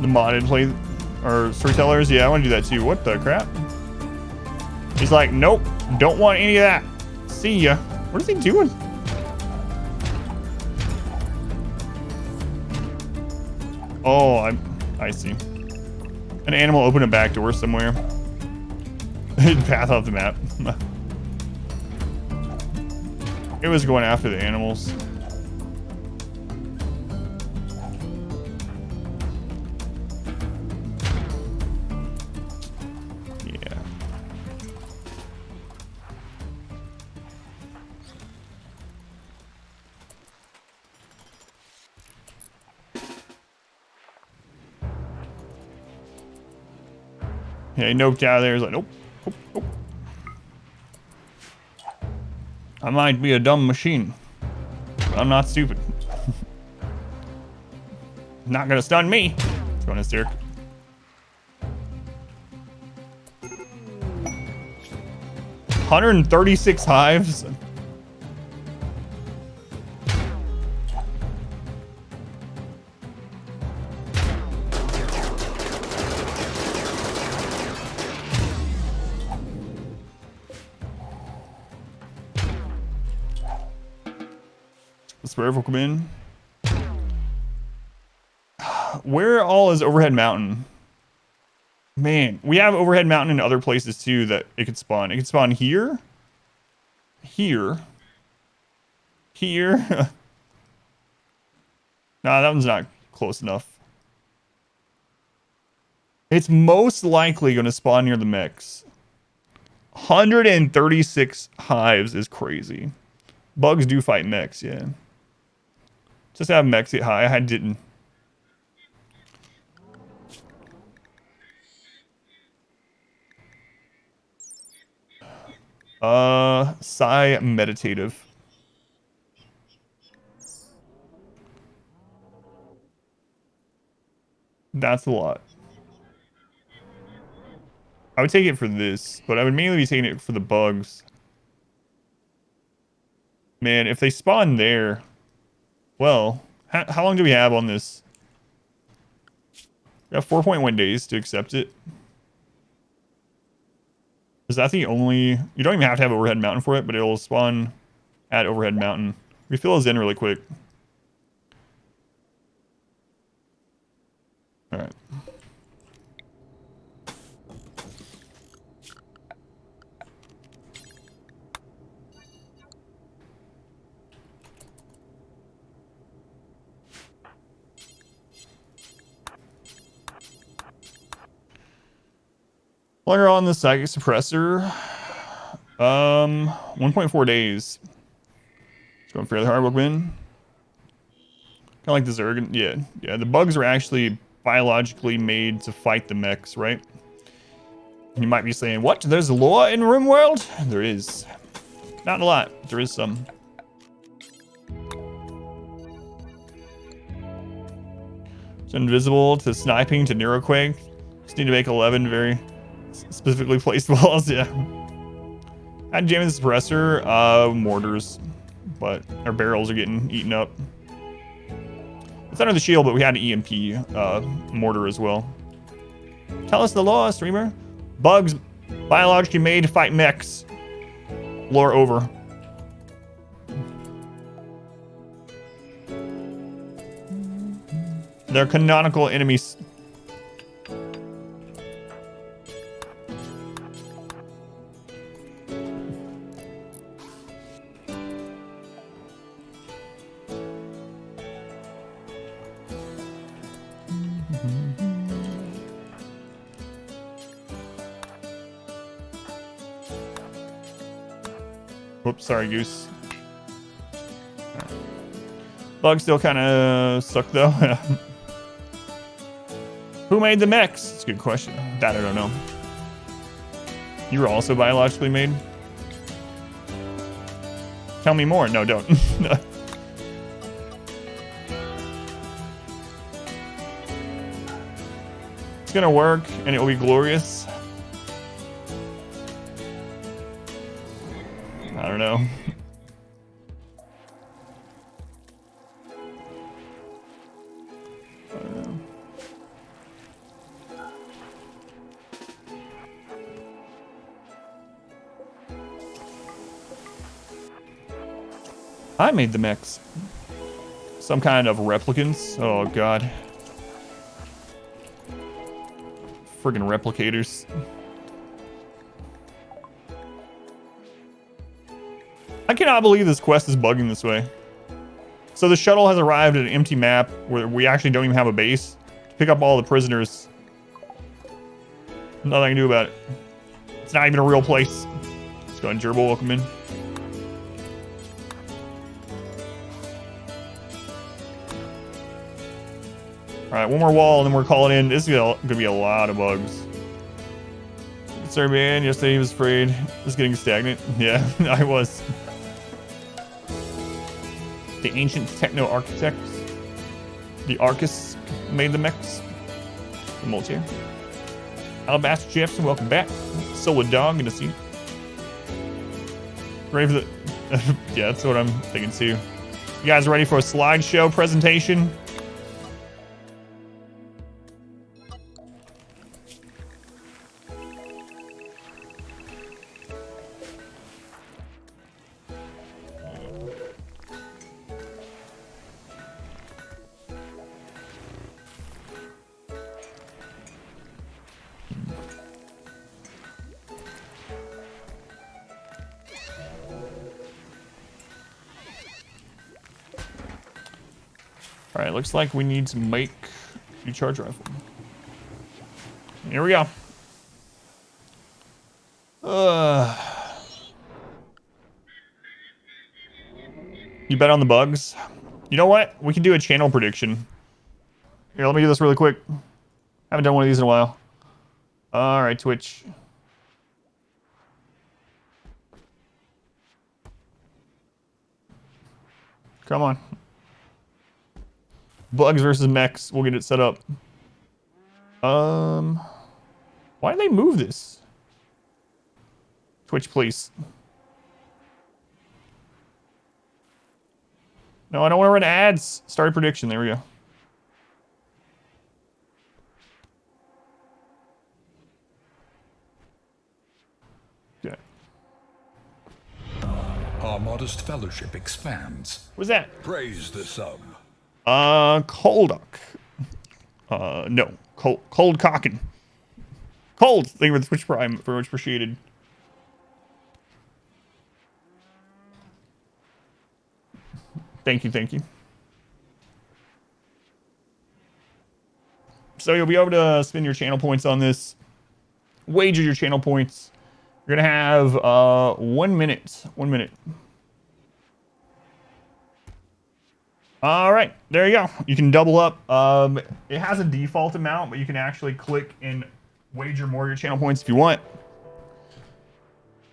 The modded play or storytellers, yeah, I want to do that too. What the crap? He's like, nope, don't want any of that. See ya. What is he doing? Oh, I see. An animal opened a back door somewhere. Path off the map. It was going after the animals. Yeah, he noped out of there. He's like, nope, nope, nope. I might be a dumb machine, but I'm not stupid. Not gonna stun me. Let's go on hysteric. $136 hives. Wherever come in. Where all is Overhead Mountain? Man, we have Overhead Mountain in other places too that it could spawn. It could spawn here. Here. Here. Nah, that one's not close enough. It's most likely going to spawn near the mechs. 136 hives is crazy. Bugs do fight mechs, yeah. Just have mechs get high. I didn't. Psi meditative. That's a lot. I would take it for this, but I would mainly be taking it for the bugs. Man, if they spawn there, well, how long do we have on this? We have 4.1 days to accept it. Is that the only... You don't even have to have Overhead Mountain for it, but it'll spawn at Overhead Mountain. Refill us in really quick. Alright. While you're on the Psychic Suppressor, 1.4 days. It's going fairly hard, Bookman. Kind of like the Zerg. Yeah, the bugs are actually biologically made to fight the mechs, right? And you might be saying, what? There's lore in RimWorld? There is. Not a lot. There is some. It's invisible to sniping to Neuroquake. Just need to make 11 very specifically placed walls, yeah. I'd jam the suppressor, mortars, but our barrels are getting eaten up. It's under the shield, but we had an EMP mortar as well. Tell us the lore, streamer. Bugs biologically made to fight mechs. Lore over. They're canonical enemies. Whoops, sorry, Goose. Bugs still kind of suck, though. Who made the mechs? That's a good question. That I don't know. You were also biologically made? Tell me more. No, don't. It's gonna work, and it will be glorious. I don't know. I made the mechs. Some kind of replicants. Oh god. Friggin' replicators. I cannot believe this quest is bugging this way. So the shuttle has arrived at an empty map where we actually don't even have a base to pick up all the prisoners. Nothing I can do about it. It's not even a real place. Let's go ahead and Gerbil, welcome in. Alright, one more wall and then we're calling in. This is gonna be a lot of bugs. Sorry, man. Yesterday he was afraid. It was getting stagnant. Yeah, I was. The ancient techno architects. The Arcus made the mechs. The multi. Alabaster Jefferson, welcome back. Solar Dog, good to see you. Ready for the... yeah, that's what I'm thinking too. You guys ready for a slideshow presentation? Alright, looks like we need to make a charge rifle. Here we go. You bet on the bugs? You know what? We can do a channel prediction. Here, let me do this really quick. Haven't done one of these in a while. Alright, Twitch. Come on. Bugs versus mechs. We'll get it set up. Why did they move this? Twitch, please. No, I don't want to run ads. Start prediction. There we go. Okay. Our modest fellowship expands. What's that? Praise the sub. Colduck. No. Cold cocking. Cold. Thank you for the Twitch Prime. Very much appreciated. Thank you, thank you. So you'll be able to spend your channel points on this. Wager your channel points. You're gonna have 1 minute. 1 minute. All right, there you go. You can double up. It has a default amount, but you can actually click and wager more of your channel points if you want.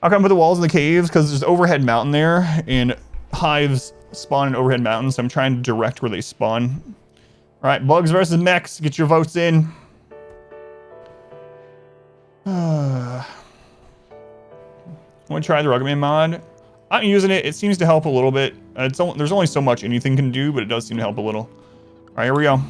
I'll come put the walls in the caves because there's overhead mountain there, and hives spawn in overhead mountains. So I'm trying to direct where they spawn. All right, bugs versus mechs. Get your votes in. I'm gonna try the Ruggedman mod. I'm using it. It seems to help a little bit. There's only so much anything can do, but it does seem to help a little. All right, here we go.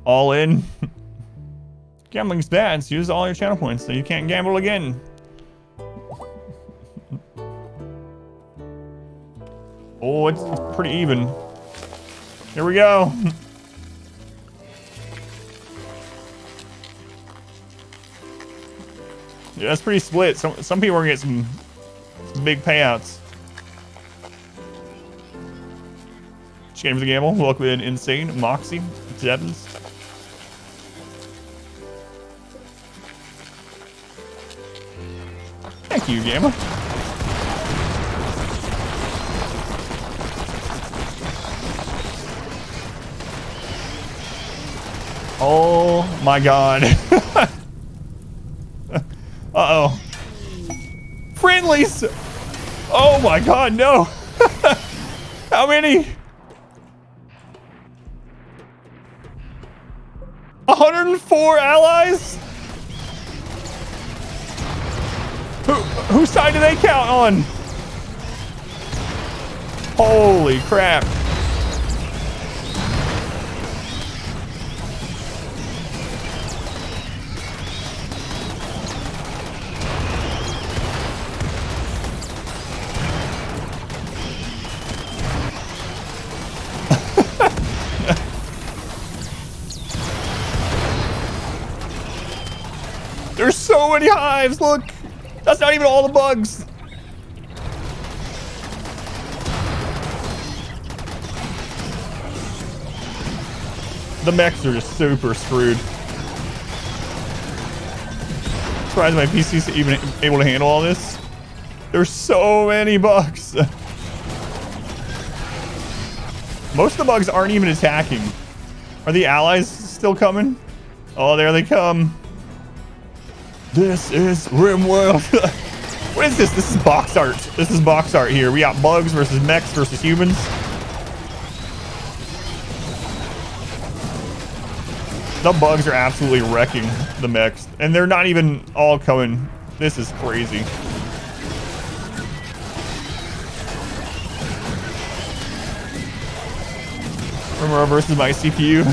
All in. Gambling's bad, so use all your channel points so you can't gamble again. Oh, it's pretty even. Here we go. Yeah, that's pretty split. Some people are gonna get some big payouts. Shame for the gamble. Welcome in, Insane, Moxie, Zebs. Thank you, Gamma. Oh my god. Uh-oh. Friendlies! Oh my god, no! How many? 104 allies? Whose side do they count on? Holy crap. There's so many hives, look! That's not even all the bugs! The mechs are just super screwed. Surprised my PC's even able to handle all this. There's so many bugs. Most of the bugs aren't even attacking. Are the allies still coming? Oh, there they come. This is RimWorld. What is this? This is box art. This is box art here. We got bugs versus mechs versus humans. The bugs are absolutely wrecking the mechs. And they're not even all coming. This is crazy. RimWorld versus my CPU.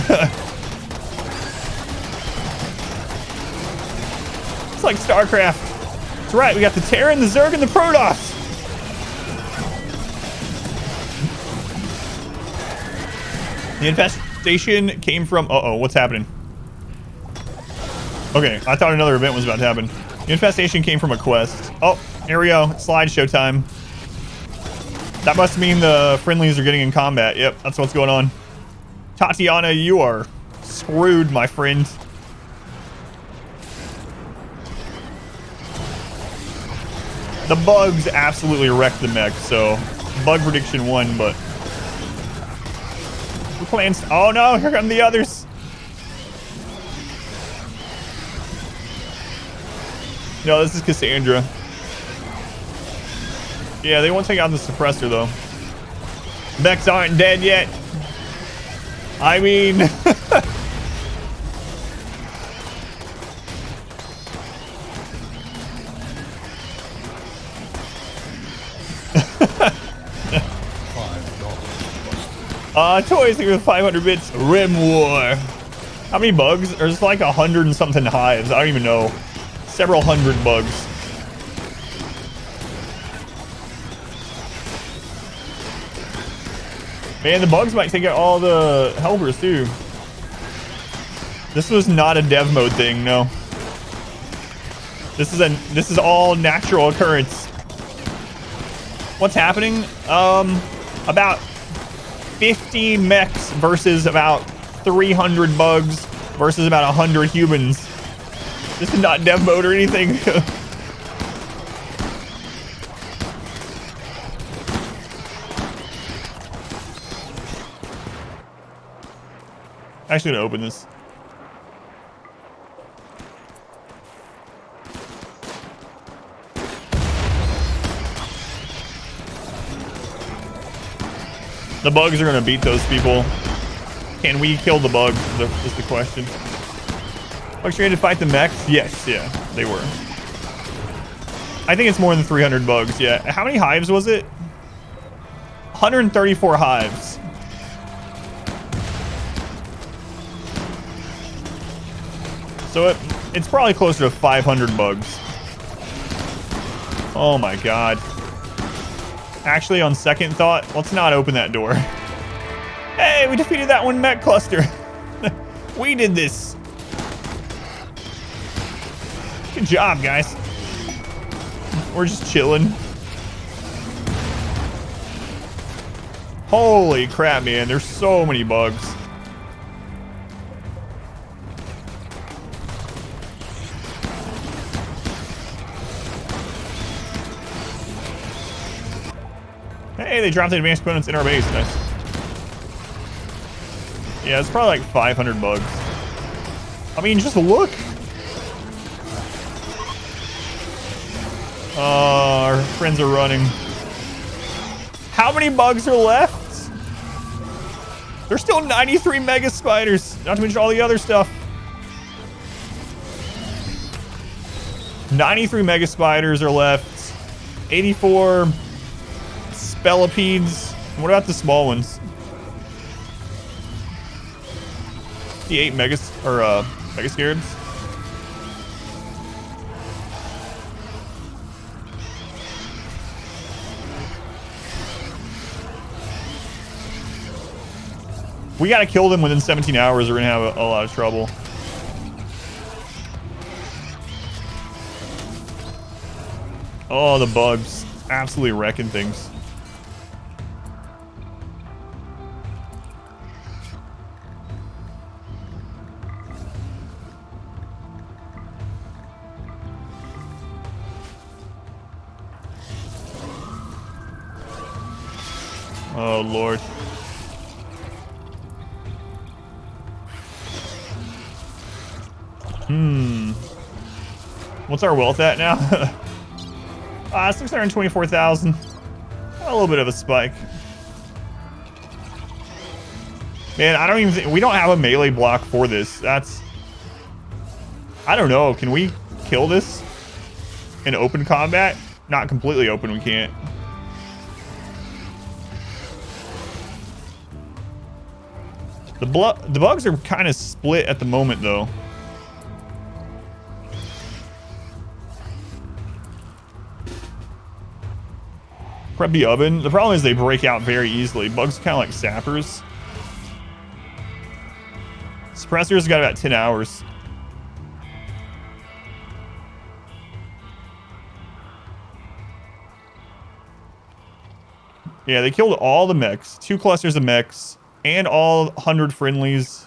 It's like StarCraft. That's right, we got the Terran, the Zerg, and the Protoss. The infestation came from... Uh-oh, what's happening? Okay, I thought another event was about to happen. The infestation came from a quest. Oh, here we go. Slideshow time. That must mean the friendlies are getting in combat. Yep, that's what's going on. Tatiana, you are screwed, my friend. The bugs absolutely wrecked the mech, so bug prediction 1, but we're playing. Oh no, here come the others. No, this is Cassandra. Yeah, they won't take out the suppressor though. Mechs aren't dead yet. I mean, toys here with 500 bits. Rim War. How many bugs? There's like 100 and something hives. I don't even know. Several hundred bugs. Man, the bugs might take out all the helpers too. This was not a dev mode thing, no. This is all natural occurrence. What's happening? About 50 mechs versus about 300 bugs versus about 100 humans. This is not dev mode or anything. Actually gonna open this. The bugs are gonna beat those people. Can we kill the bugs? Is the question. Bugs ready to fight the mechs? Yes, yeah, they were. I think it's more than 300 bugs. Yeah. How many hives was it? 134 hives. So it's probably closer to 500 bugs. Oh my god. Actually, on second thought, let's not open that door. Hey, we defeated that one mech cluster. We did this. Good job, guys. We're just chilling. Holy crap, man. There's so many bugs. Hey, they dropped the advanced components in our base. Nice. Yeah, it's probably like 500 bugs. I mean, just look. Oh, our friends are running. How many bugs are left? There's still 93 mega spiders. Not to mention all the other stuff. 93 mega spiders are left. 84 spellipedes. What about the small ones? The 8 mega scarabs. We gotta kill them within 17 hours or we're gonna have a lot of trouble. Oh, the bugs. Absolutely wrecking things. Oh, Lord. What's our wealth at now? 624,000. A little bit of a spike. Man, I don't even think... We don't have a melee block for this. That's... I don't know. Can we kill this in open combat? Not completely open, we can't. The bugs are kind of split at the moment, though. Prep the oven. The problem is they break out very easily. Bugs are kind of like sappers. Suppressor's got about 10 hours. Yeah, they killed all the mechs. 2 clusters of mechs. And all 100 friendlies.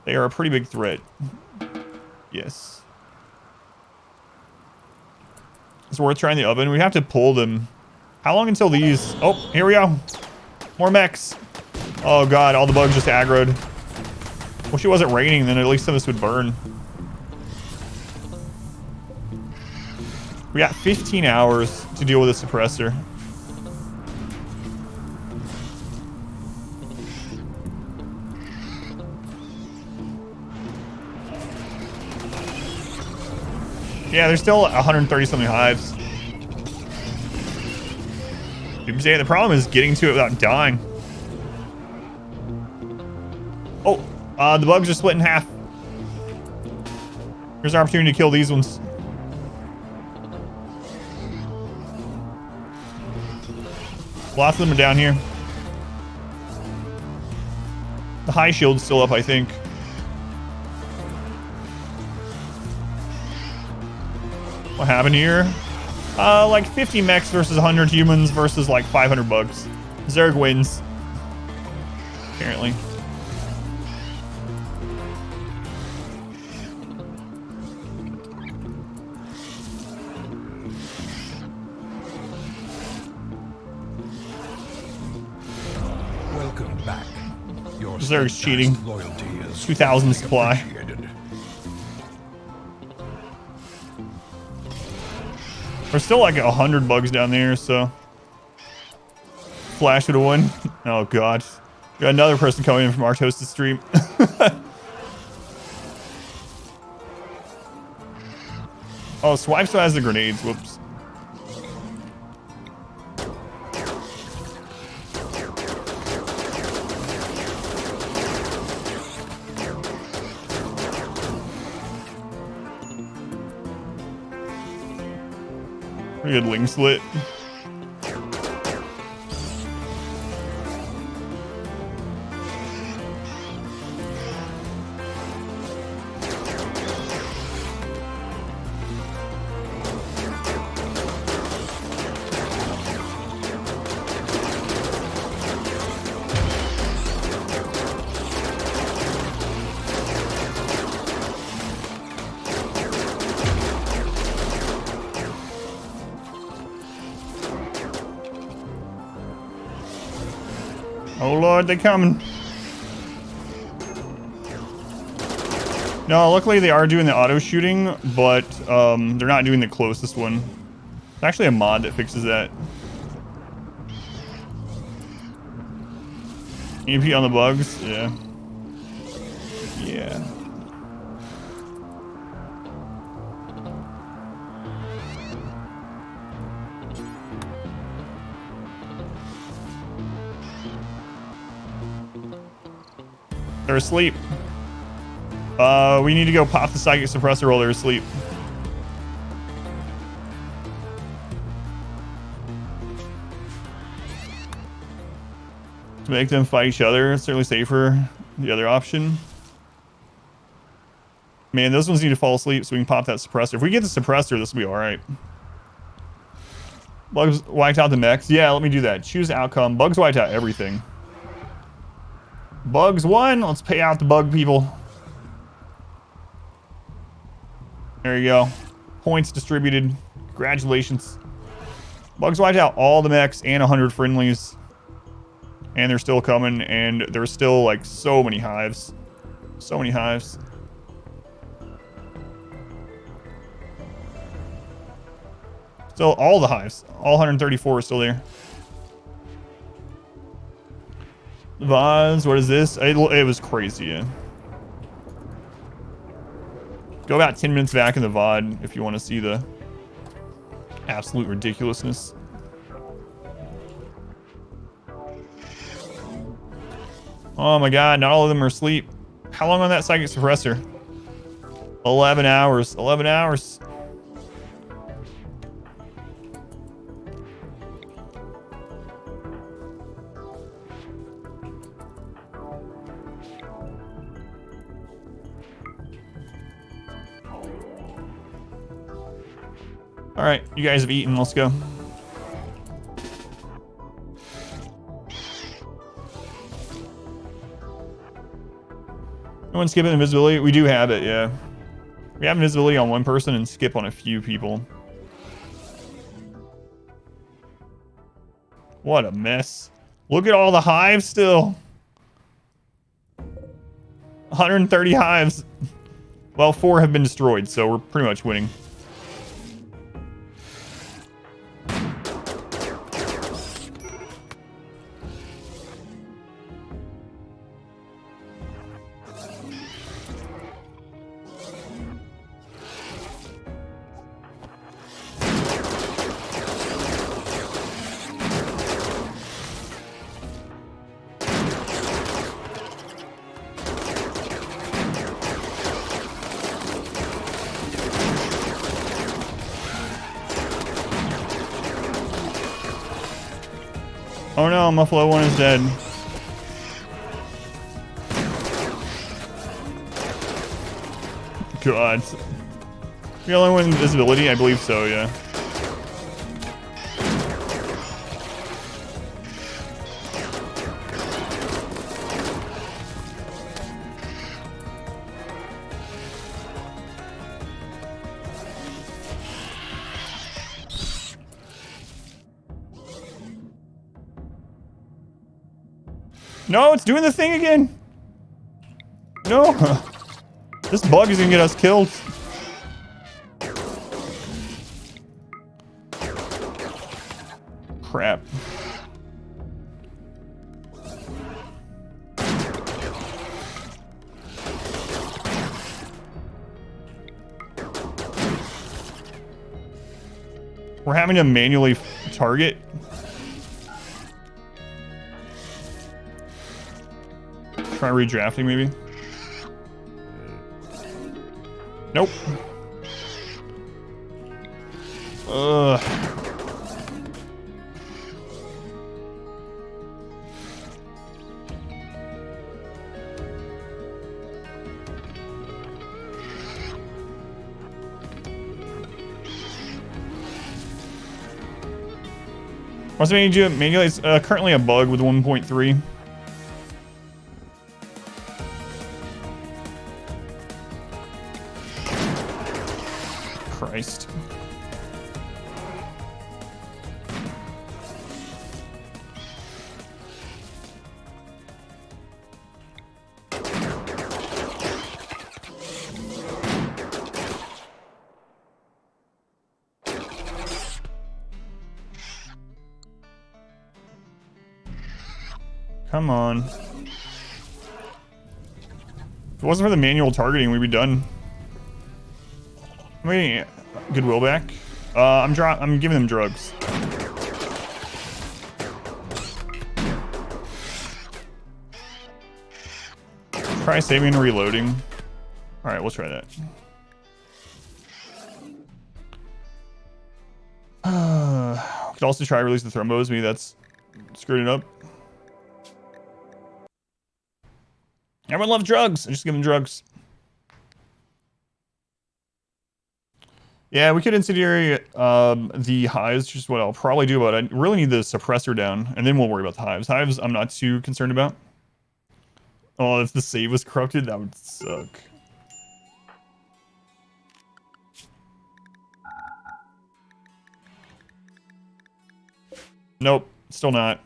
They are a pretty big threat. Yes. It's worth trying the oven. We have to pull them. How long until these... Oh, here we go. More mechs. Oh, God. All the bugs just aggroed. Wish it wasn't raining, then at least some of this would burn. We got 15 hours to deal with a suppressor. Yeah, there's still 130 something hives. The problem is getting to it without dying. Oh, the bugs are split in half. Here's our opportunity to kill these ones. Lots of them are down here. The high shield's still up, I think. What happened here? Like 50 mechs versus 100 humans versus like 500 bugs. Zerg wins. Apparently. Welcome back. Your Zerg's cheating. loyalty is 2,000 supply. appreciated. There's still like 100 bugs down there, so. Flash would have won. Oh, God. We got another person coming in from our toasted stream. Oh, Swipe still has the grenades. Whoops. Pretty good wing slit. Oh Lord, they're coming. No, luckily they are doing the auto shooting, but they're not doing the closest one. There's actually a mod that fixes that. EP on the bugs? Yeah. Yeah. They're asleep. We need to go pop the psychic suppressor while they're asleep. To make them fight each other, it's certainly safer. The other option. Man, those ones need to fall asleep so we can pop that suppressor. If we get the suppressor, this will be alright. Bugs wiped out the mechs. Yeah, let me do that. Choose outcome. Bugs wiped out everything. Bugs won. Let's pay out the bug people. There you go. Points distributed. Congratulations. Bugs wiped out all the mechs and 100 friendlies. And they're still coming. And there's still like so many hives. So many hives. Still all the hives. All 134 are still there. VODs, what is this? It was crazy, yeah. Go about 10 minutes back in the VOD if you want to see the absolute ridiculousness. Oh my god, not all of them are asleep. How long on that psychic suppressor? 11 hours. 11 hours. All right, you guys have eaten. Let's go. No one skipping invisibility? We do have it, yeah. We have invisibility on one person and skip on a few people. What a mess. Look at all the hives still. 130 hives. Well, 4 have been destroyed, so we're pretty much winning. Oh no, Muffalo 1 is dead. God. The only one with invisibility? I believe so, yeah. No, it's doing the thing again. No. This bug is gonna get us killed. Crap. We're having to manually target. Try redrafting maybe. Nope. Ugh. What's manually? It's currently a bug with 1.3. Christ. Come on. If it wasn't for the manual targeting, we'd be done. Wait, Goodwill back. I'm giving them drugs. Try saving and reloading. All right, we'll try that. Could also try release the thrombos. Maybe that's screwed it up. Everyone loves drugs. I just give them drugs. Yeah, we could incendiary the hives, which is what I'll probably do, but I really need the suppressor down, and then we'll worry about the hives. Hives, I'm not too concerned about. Oh, if the save was corrupted, that would suck. Nope, still not.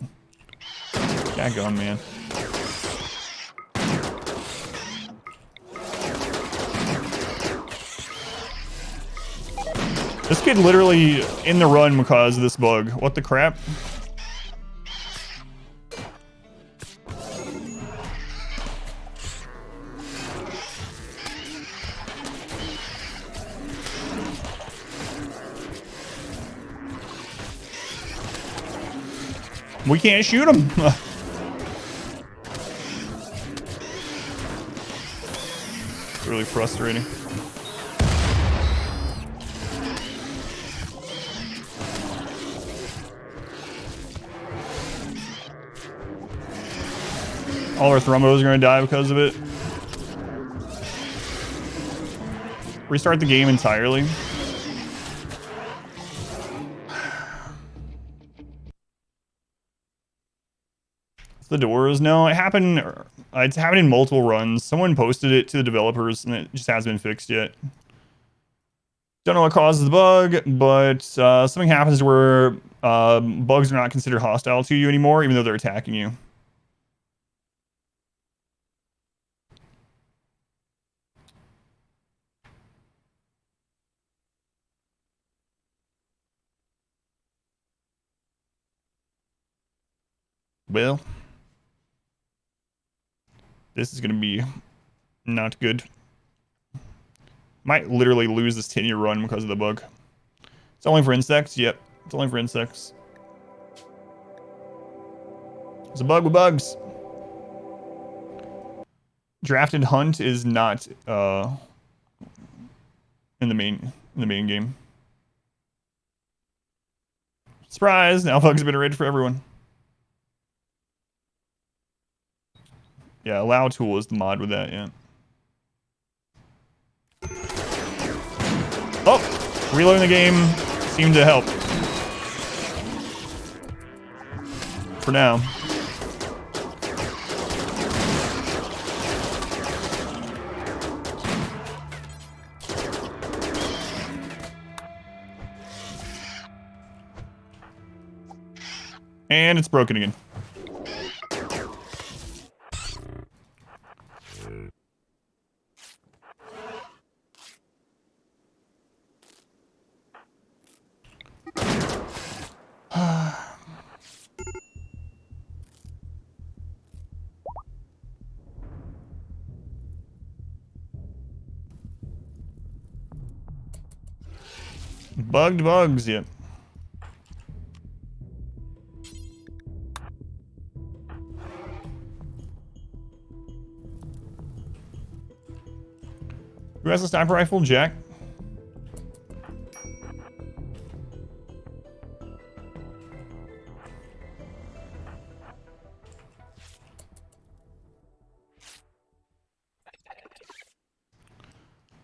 Daggone, man. This kid literally in the run because of this bug. What the crap? We can't shoot him. It's really frustrating. All our thrombos are gonna die because of it. Restart the game entirely. The doors. No, it happened. It's happened in multiple runs. Someone posted it to the developers, and it just hasn't been fixed yet. Don't know what causes the bug, but something happens where bugs are not considered hostile to you anymore, even though they're attacking you. Well, this is gonna be not good. Might literally lose this 10-year run because of the bug. It's only for insects? Yep, it's only for insects. It's a bug with bugs. Drafted hunt is not in the main game. Surprise! Now bugs have been raided for everyone. Yeah, allow tool is the mod with that, yeah. Oh, reloading the game seemed to help. For now. And it's broken again. Bugged bugs, yep. Who has a sniper rifle? Jack?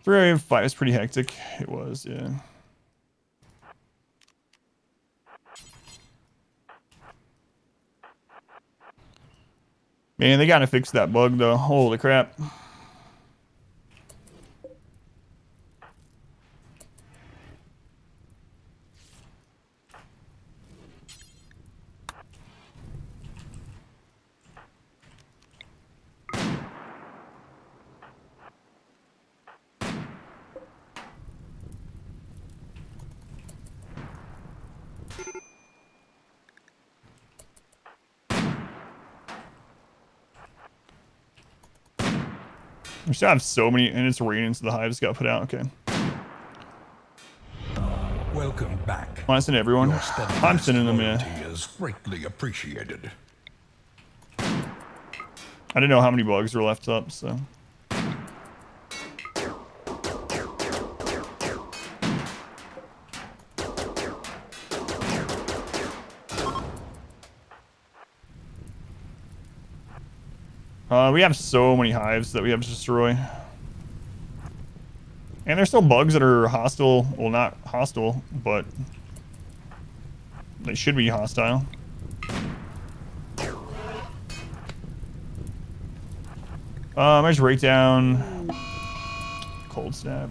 Three-area fight was pretty hectic. It was, yeah. Man, they gotta fix that bug though. Holy crap. We still have so many, and it's raining, so the hives got put out. Okay. Welcome back. Want to send everyone? Your I'm sending them, loyalty yeah. is greatly appreciated. I didn't know how many bugs were left up, so. We have so many hives that we have to destroy. And there's still bugs that are hostile. Well, not hostile, but they should be hostile. I just write down cold snap.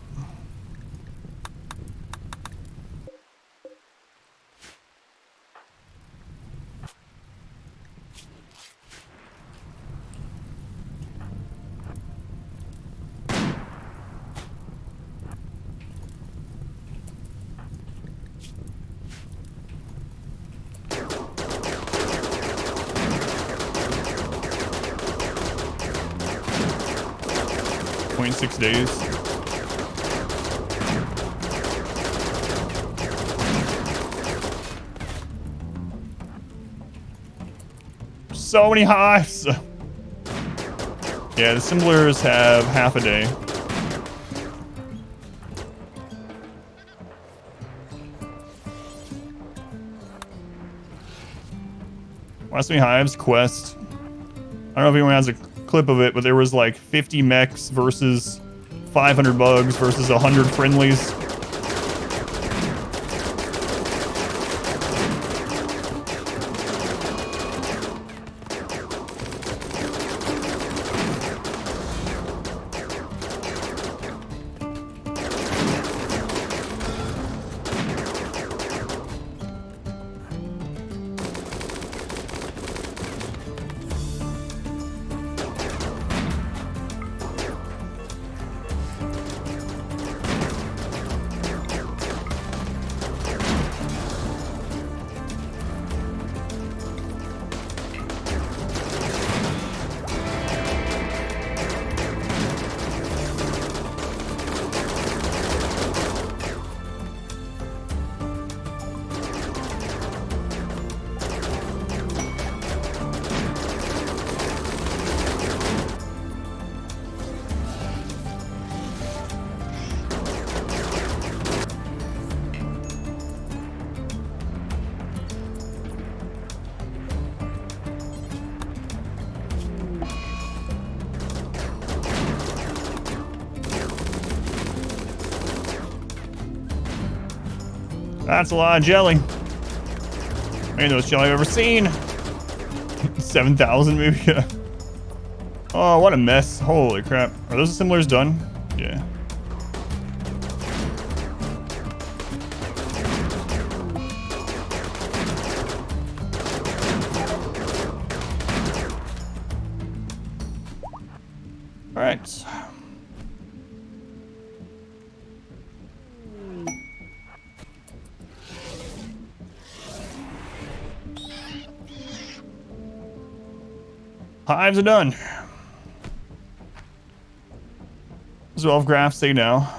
.6 days. So many hives. Yeah, the assemblers have half a day. Last many hives quest. I don't know if anyone has a clip of it, but there was like 50 mechs versus 500 bugs versus 100 friendlies. That's a lot of jelly. Maybe the most jelly I've ever seen. 7,000 maybe. Oh, what a mess. Holy crap. Are those assemblers done? Yeah. All right. Hives are done. 12 graphs say now.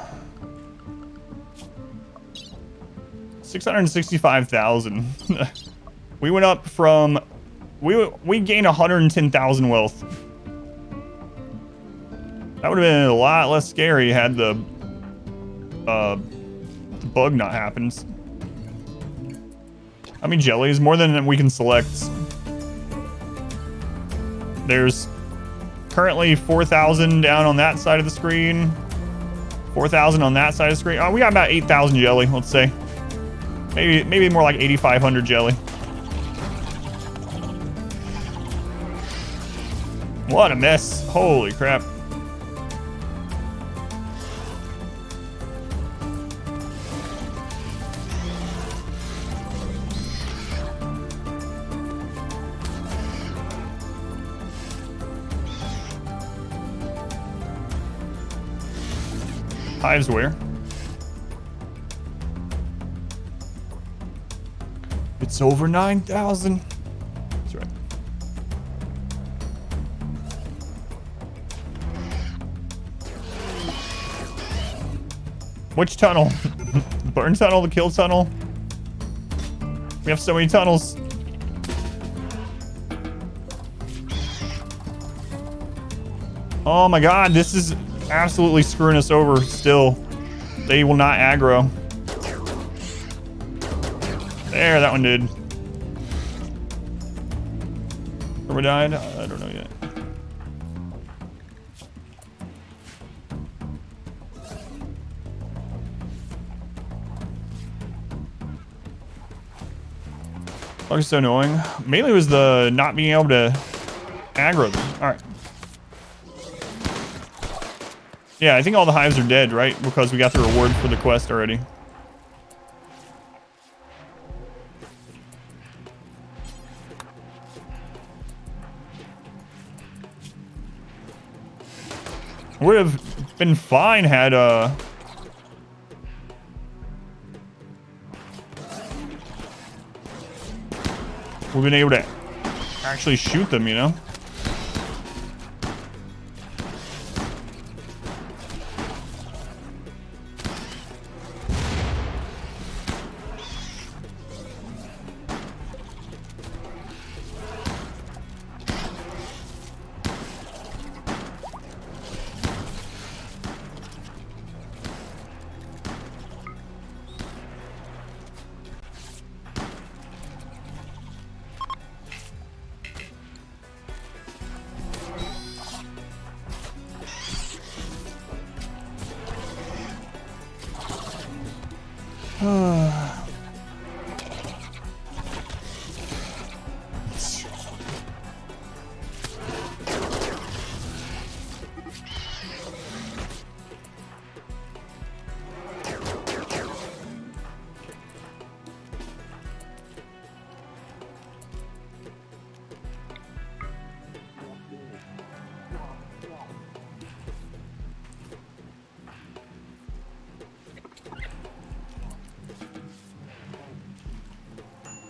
665,000. We went up from... We gained 110,000 wealth. That would have been a lot less scary had the bug not happened. How many jellies? More than we can select. There's currently 4,000 down on that side of the screen. 4,000 on that side of the screen. Oh, we got about 8,000 jelly, let's say. Maybe more like 8,500 jelly. What a mess. Holy crap. Hives where? It's over 9,000. That's right. Which tunnel? The burn tunnel, the kill tunnel? We have so many tunnels. Oh my god, this is absolutely screwing us over still. They will not aggro. There, that one did. Whoever died? I don't know yet. Oh, it's so annoying. Mainly was the not being able to aggro them. Alright. Yeah, I think all the hives are dead, right? Because we got the reward for the quest already. Would have been fine had we've been able to actually shoot them, you know?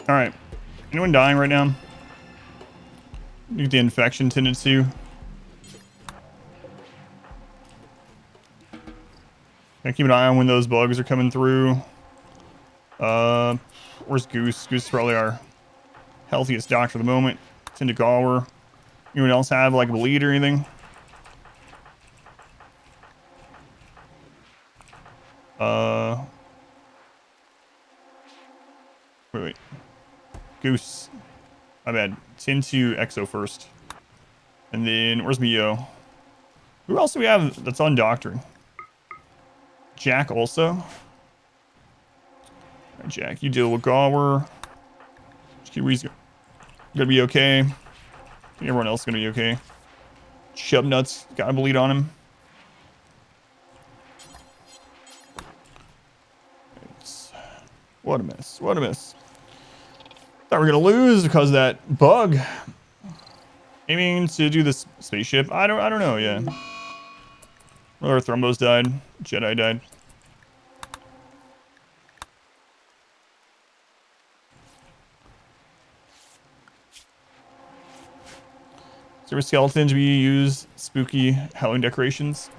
All right. Anyone dying right now? Look at the infection tendency. Gotta keep an eye on when those bugs are coming through. Where's Goose? Goose is probably our healthiest doctor at the moment. Tindagawa. Anyone else have like a bleed or anything? Wait. Goose. My bad. Send to Exo first. And then, where's Mio? Who else do we have that's on doctoring? Jack also. Right, Jack, you deal with Gower. Kiwi's gonna be okay. I think everyone else is gonna be okay. Chubnuts, gotta bleed on him. What a mess. What a mess. Thought we were gonna lose because of that bug. Aiming to do this spaceship. I don't know, yeah. Or Thrumbos died. Jedi died. Is there a skeleton to be used? Spooky Halloween decorations.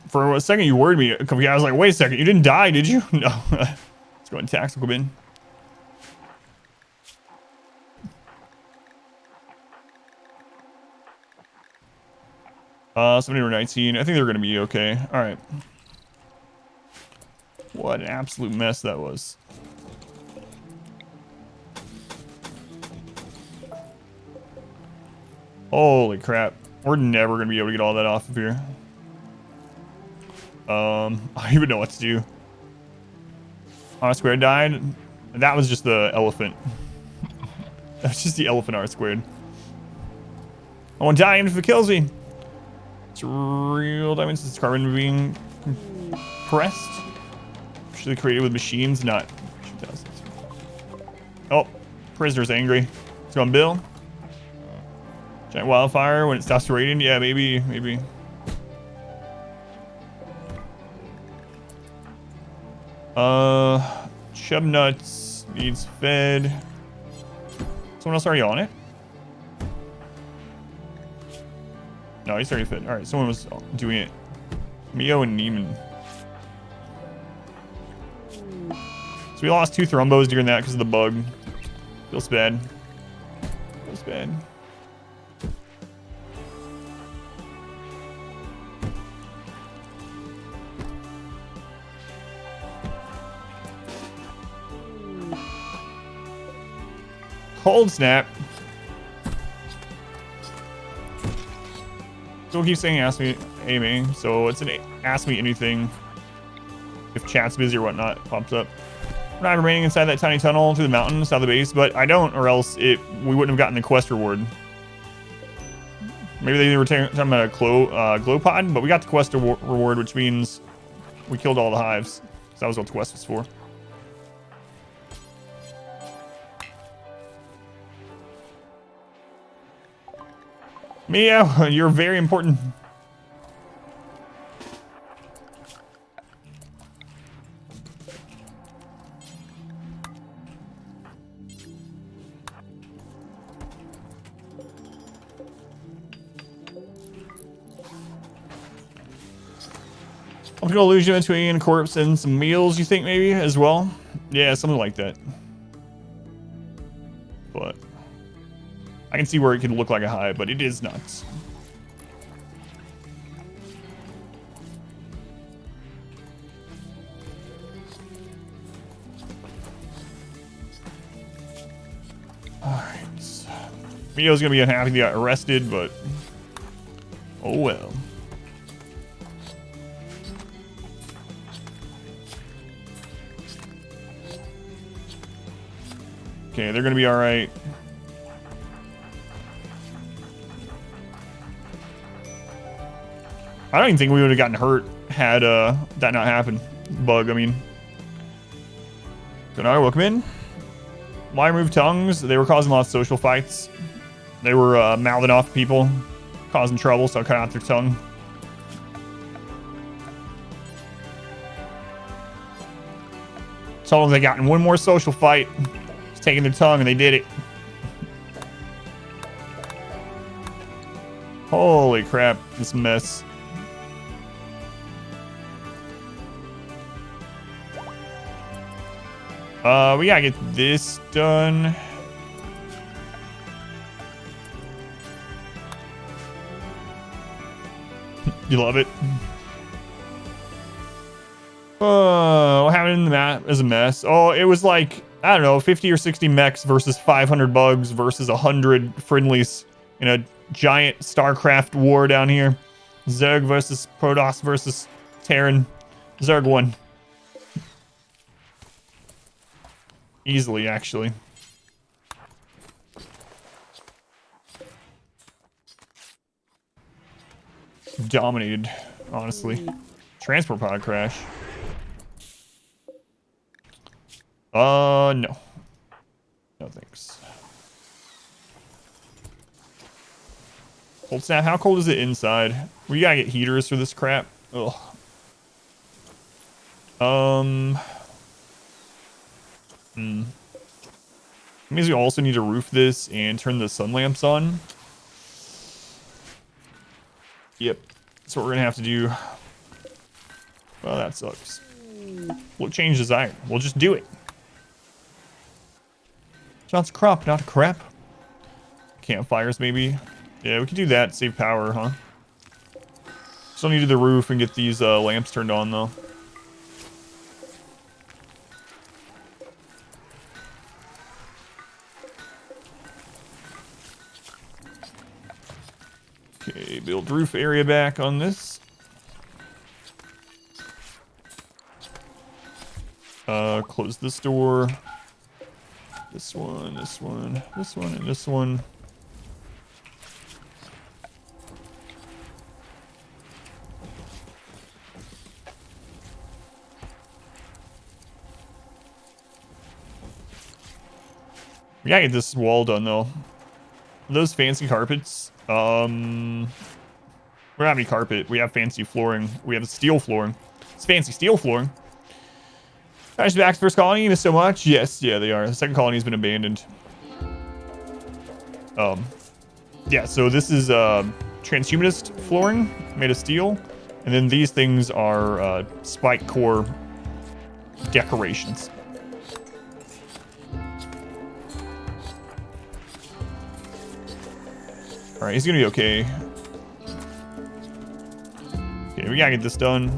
For a second, you worried me. I was like, wait a second, you didn't die, did you? No. Let's go in tactical bin. Somebody were 19. I think they're gonna be okay. All right. What an absolute mess that was. Holy crap. We're never gonna be able to get all that off of here. I don't even know what to do. R-squared died. That was just the elephant. That's just the elephant R-squared. I won't die even if it kills me. It's real diamonds. It's carbon being compressed. Actually created with machines, not 2000s. Oh, prisoner's angry. It's going Bill. Giant wildfire when it stops raining. Yeah, maybe. Chubnuts needs fed. Someone else already on it? No, he's already fed. Alright, someone was doing it. Mio and Neiman. So we lost 2 Thrumbos during that because of the bug. Feels bad. Feels bad. Cold snap. So keep saying ask me Amy. So it's an ask me anything. If chat's busy or whatnot pops up. We're not remaining inside that tiny tunnel through the mountains out of the base, but I don't, or else we wouldn't have gotten the quest reward. Maybe they were talking about a glow pod, but we got the quest reward, which means we killed all the hives. So that was what the quest was for. Mia, you're very important. Optical illusion between corpse and some meals, you think maybe as well? Yeah, something like that. But I can see where it could look like a hive, but it is nuts. Alright. Mio's gonna be unhappy he got arrested, but oh well. Okay, they're gonna be alright. I don't even think we would have gotten hurt had that not happened. Bug, I mean. Gunnar, welcome in. Why remove tongues? They were causing lots of social fights. They were mouthing off people, causing trouble, so I cut out their tongue. Told them they got in one more social fight. Just taking their tongue, and they did it. Holy crap, this mess. We gotta get this done. You love it. What happened in the map is a mess. Oh, it was like, I don't know, 50 or 60 mechs versus 500 bugs versus 100 friendlies in a giant StarCraft war down here. Zerg versus Protoss versus Terran. Zerg won. Easily, actually. Dominated, honestly. Transport pod crash. No. No thanks. Cold snap, how cold is it inside? We gotta get heaters for this crap. Ugh. It means we also need to roof this and turn the sun lamps on. Yep. That's what we're gonna have to do. Well, that sucks. We'll change design. We'll just do it. Not crop, not crap. Campfires, maybe. Yeah, we could do that. Save power, huh? Still need to do the roof and get these lamps turned on, though. Okay, build roof area back on this. Close this door. This one, this one, this one, and this one. We gotta get this wall done, though. Those fancy carpets, we don't have any carpet. We have fancy flooring. We have steel flooring. It's fancy steel flooring. Guys, back to first colony. Miss so much. Yes, yeah, they are. The second colony has been abandoned. Yeah, so this is transhumanist flooring made of steel, and then these things are spike core decorations. All right, he's gonna be okay. Okay, we gotta get this done.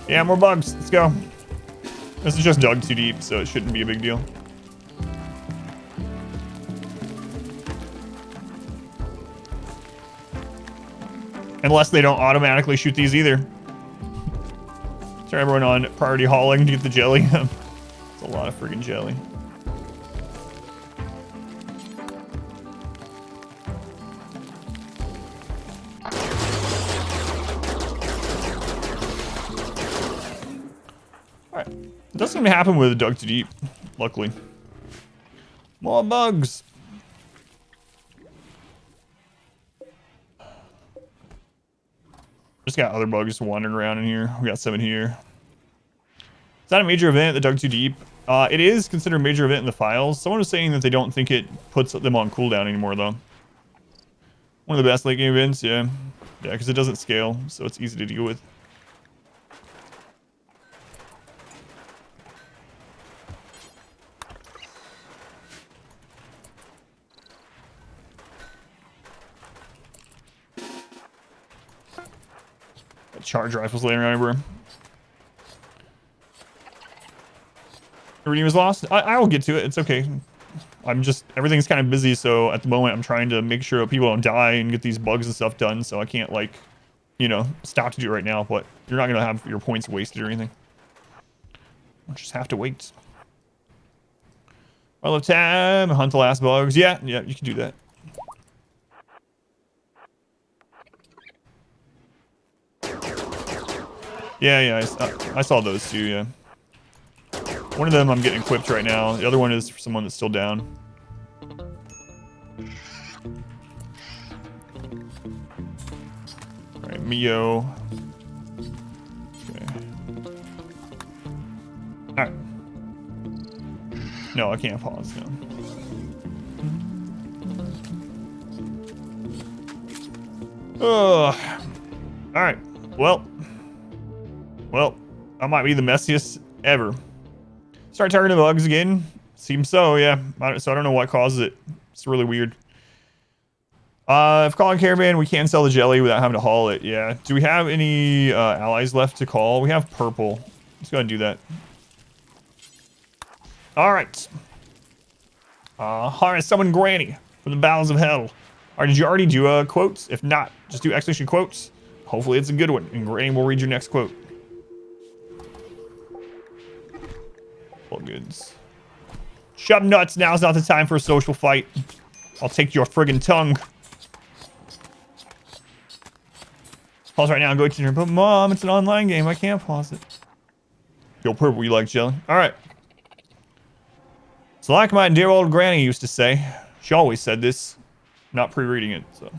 Yeah, more bugs. Let's go. This is just dug too deep, so it shouldn't be a big deal. Unless they don't automatically shoot these either. Sorry, everyone on priority hauling to get the jelly. It's a lot of friggin' jelly. Alright. It doesn't seem to happen with dug too deep, luckily. More bugs. Just got other bugs wandering around in here. We got 7 here. Is that a major event that dug too deep? It is considered a major event in the files. Someone was saying that they don't think it puts them on cooldown anymore, though. One of the best late game events, yeah. Yeah, because it doesn't scale, so it's easy to deal with. Charge rifles laying around everywhere. Everything was lost. I will get to it. It's okay. I'm just, everything's kind of busy, so at the moment I'm trying to make sure people don't die and get these bugs and stuff done, so I can't, like, you know, stop to do it right now, but you're not going to have your points wasted or anything. I'll just have to wait. I love tab, hunt the last bugs. Yeah, you can do that. Yeah, I saw those two, yeah. One of them I'm getting equipped right now. The other one is for someone that's still down. Alright, Mio. Okay. Alright. No, I can't pause now. Ugh. Alright, well, I might be the messiest ever. Start targeting the bugs again. Seems so, yeah. So I don't know what causes it. It's really weird. If calling caravan, we can sell the jelly without having to haul it. Yeah. Do we have any allies left to call? We have purple. Let's go ahead and do that. All right. All right, summon Granny from the bowels of hell. All right, did you already do quotes? If not, just do exclamation quotes. Hopefully it's a good one, and Granny will read your next quote. All goods. Shove nuts, now's not the time for a social fight. I'll take your friggin' tongue. Pause right now and go to your, but Mom, it's an online game. I can't pause it. Yo, purple, you like jelly? All right. So like my dear old granny used to say, she always said this, not pre-reading it, so.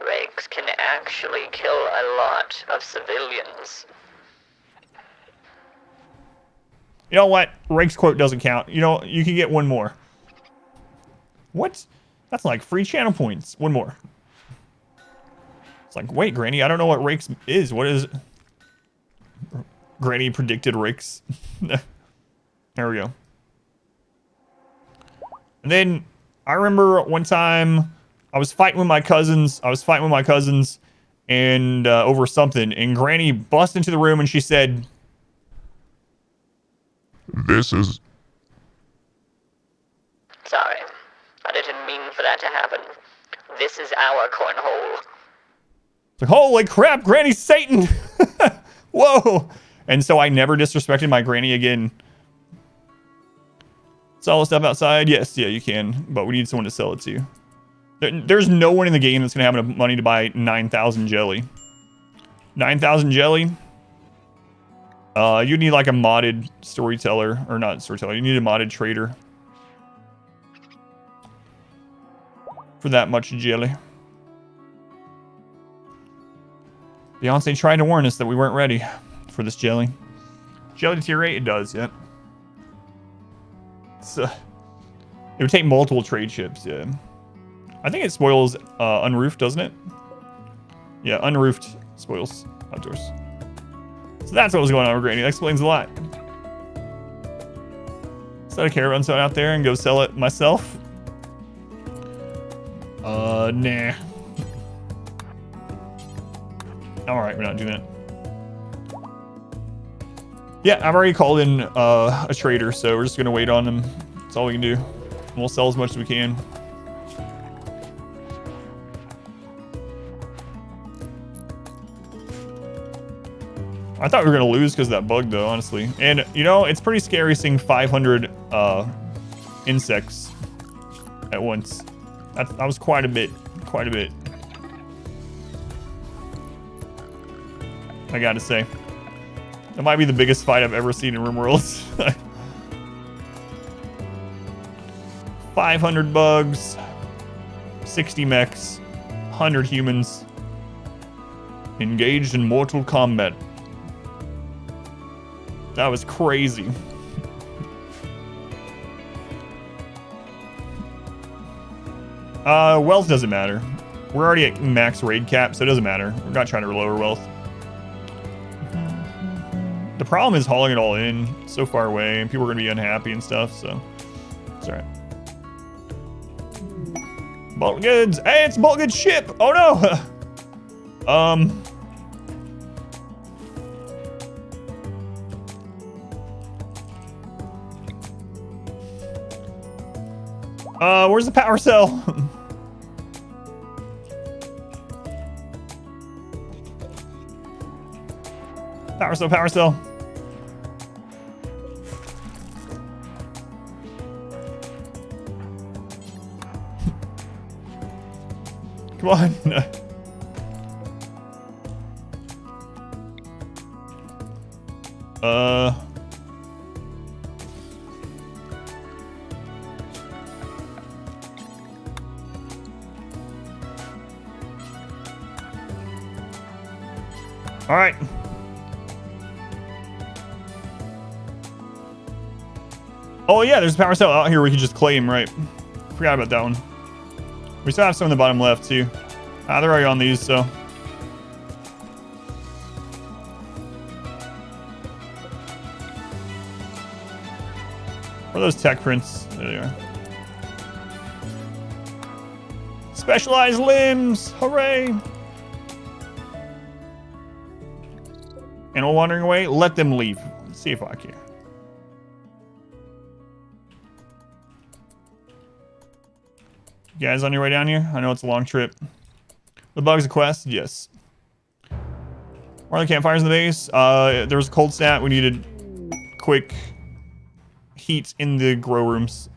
Rakes can actually kill a lot of civilians. You know what? Rake's quote doesn't count. You know, you can get one more. What? That's like free channel points. One more. It's like, wait, Granny, I don't know what Rakes is. What is it? Granny predicted Rakes. There we go. And then I remember one time I was fighting with my cousins. And over something. And Granny busted into the room and she said, This is... Sorry, I didn't mean for that to happen. This is our cornhole. Like, holy crap, Granny's Satan! Whoa! And so I never disrespected my granny again. Sell the stuff outside? Yes, yeah, you can. But we need someone to sell it to. There's no one in the game that's going to have enough money to buy 9,000 jelly. 9,000 jelly? You need like a modded storyteller. Or not storyteller, you need a modded trader. For that much jelly. Beyonce tried to warn us that we weren't ready for this jelly. Jelly deteriorate? It does, yeah. It's, it would take multiple trade ships, yeah. I think it spoils unroofed, doesn't it? Yeah, unroofed spoils outdoors. So that's what was going on with Granny. That explains a lot. Set a caravan zone out there and go sell it myself. Nah. Alright, we're not doing that. Yeah, I've already called in a trader, so we're just gonna wait on them. That's all we can do. And we'll sell as much as we can. I thought we were gonna lose because of that bug though, honestly. And you know, it's pretty scary seeing 500 insects at once. That was quite a bit. Quite a bit. I gotta say. That might be the biggest fight I've ever seen in RimWorlds. 500 bugs, 60 mechs, 100 humans, engaged in mortal combat. That was crazy. Wealth doesn't matter. We're already at max raid cap, so it doesn't matter. We're not trying to lower wealth. The problem is hauling it all in so far away, and people are going to be unhappy and stuff, so it's alright. Bulk goods. Hey, it's bulk goods ship. Oh no. Where's the power cell? Power cell, power cell. Come on. All right. Oh yeah, there's a power cell out here we can just claim, right? Forgot about that one. We still have some in the bottom left too. They're already on these, so. Where are those tech prints? There they are. Specialized limbs! Hooray! animal wandering away, let them leave. Let's see if I care. You guys on your way down here? I know it's a long trip. The bug's a quest? Yes. Where are the campfires in the base? There was a cold snap. We needed quick heat in the grow rooms.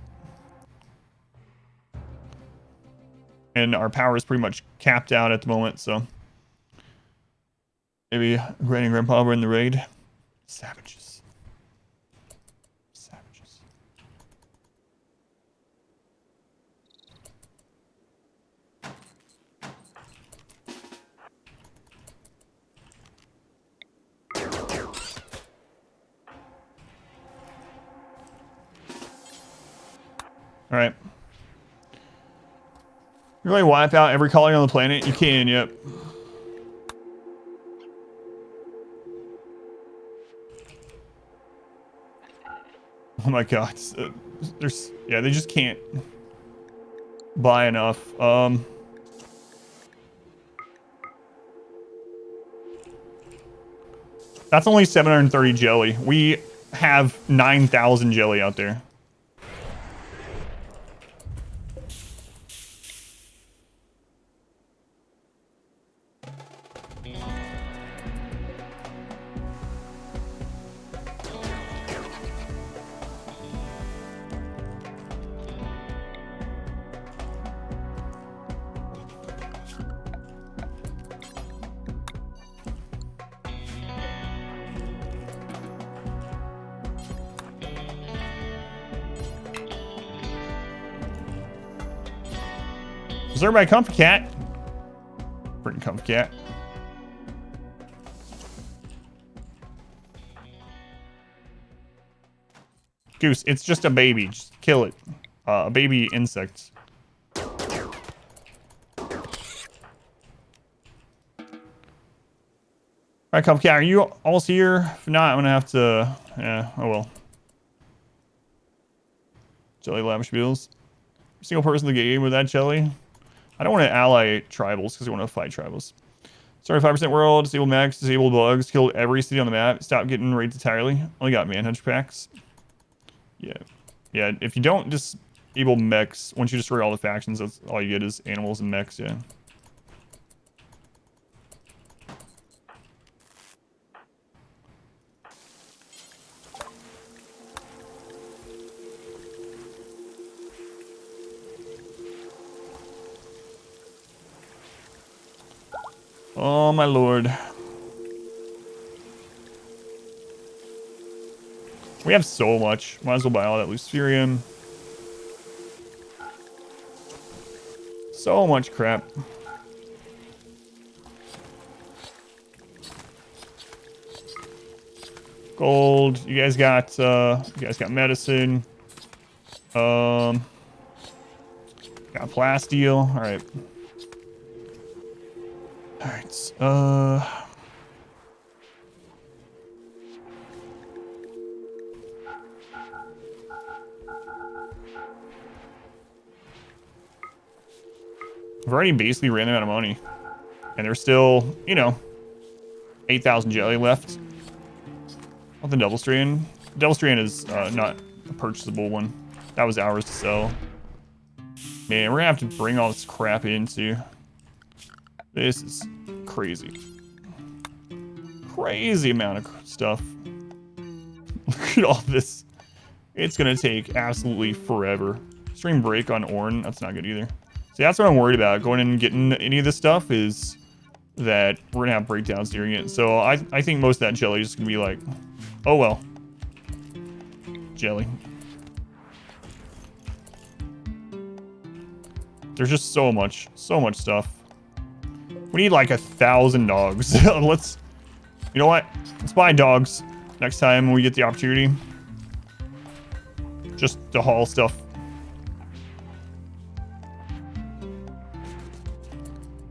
And our power is pretty much capped out at the moment, so. Maybe Granny and Grandpa were in the raid. Savages. Savages. Alright. You really wipe out every colony on the planet? You can, yep. Oh my god. There's yeah, they just can't buy enough. That's only 730 jelly. We have 9,000 jelly out there. Is everybody comfy cat? Freaking comfy cat. Goose, it's just a baby. Just kill it. A baby insect. Alright, comfy cat, are you all here? If not, I'm gonna have to. Yeah, oh well. Jelly lavish bills. Single person in the game with that jelly. I don't want to ally tribals because we want to fight tribals. Sorry, 5% world, disable mechs, disable bugs, killed every city on the map, stop getting raids entirely. Only got manhunter packs. Yeah. Yeah, if you don't disable mechs, once you destroy all the factions, that's all you get is animals and mechs, yeah. Oh my lord. We have so much. Might as well buy all that Luciferium. So much crap. Gold. You guys got medicine. Got plasteel. Alright. Alright, I've already basically ran out of money. And there's still, you know, 8,000 jelly left. Oh, the double strand. Double strand is not a purchasable one. That was ours to sell. Man, we're gonna have to bring all this crap into. This is crazy. Crazy amount of stuff. Look at all this. It's gonna take absolutely forever. Stream break on Orn, that's not good either. See, that's what I'm worried about. Going in and getting any of this stuff is that we're gonna have breakdowns during it. So I think most of that jelly is gonna be like, oh well. Jelly. There's just so much stuff. We need like 1,000 dogs. Let's, you know what? Let's buy dogs next time when we get the opportunity. Just to haul stuff.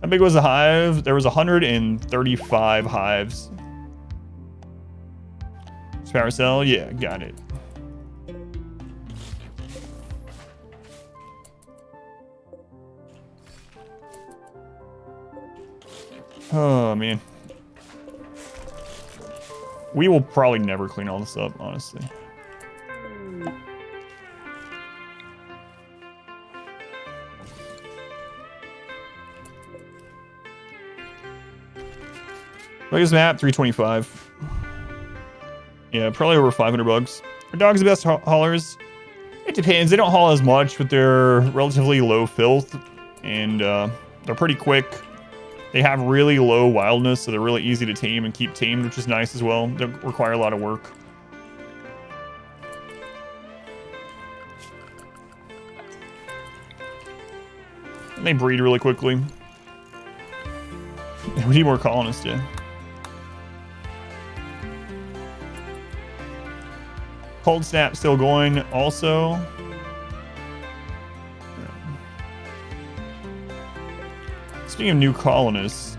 How big was the hive? There was 135 hives. Spare cell? Yeah, got it. Oh, man. We will probably never clean all this up, honestly. Biggest map, 325. Yeah, probably over 500 bugs. Our dogs are the best haulers. It depends. They don't haul as much, but they're relatively low filth, and they're pretty quick. They have really low wildness, so they're really easy to tame and keep tamed, which is nice as well. They require a lot of work. And they breed really quickly. We need more colonists, yeah. Cold snap still going also. Speaking of new colonists.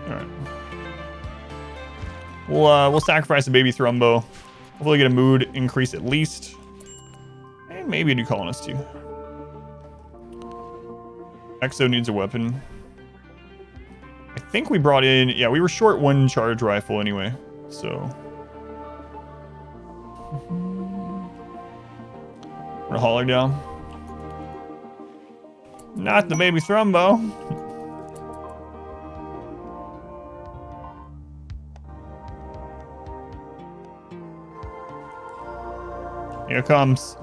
Alright. We'll sacrifice a baby Thrumbo. Hopefully get a mood increase at least. And maybe a new colonist too. Exo needs a weapon. I think we brought in... Yeah, we were short one charge rifle anyway, so... Gonna haul her down. Not the baby Thrumbo. Here it comes.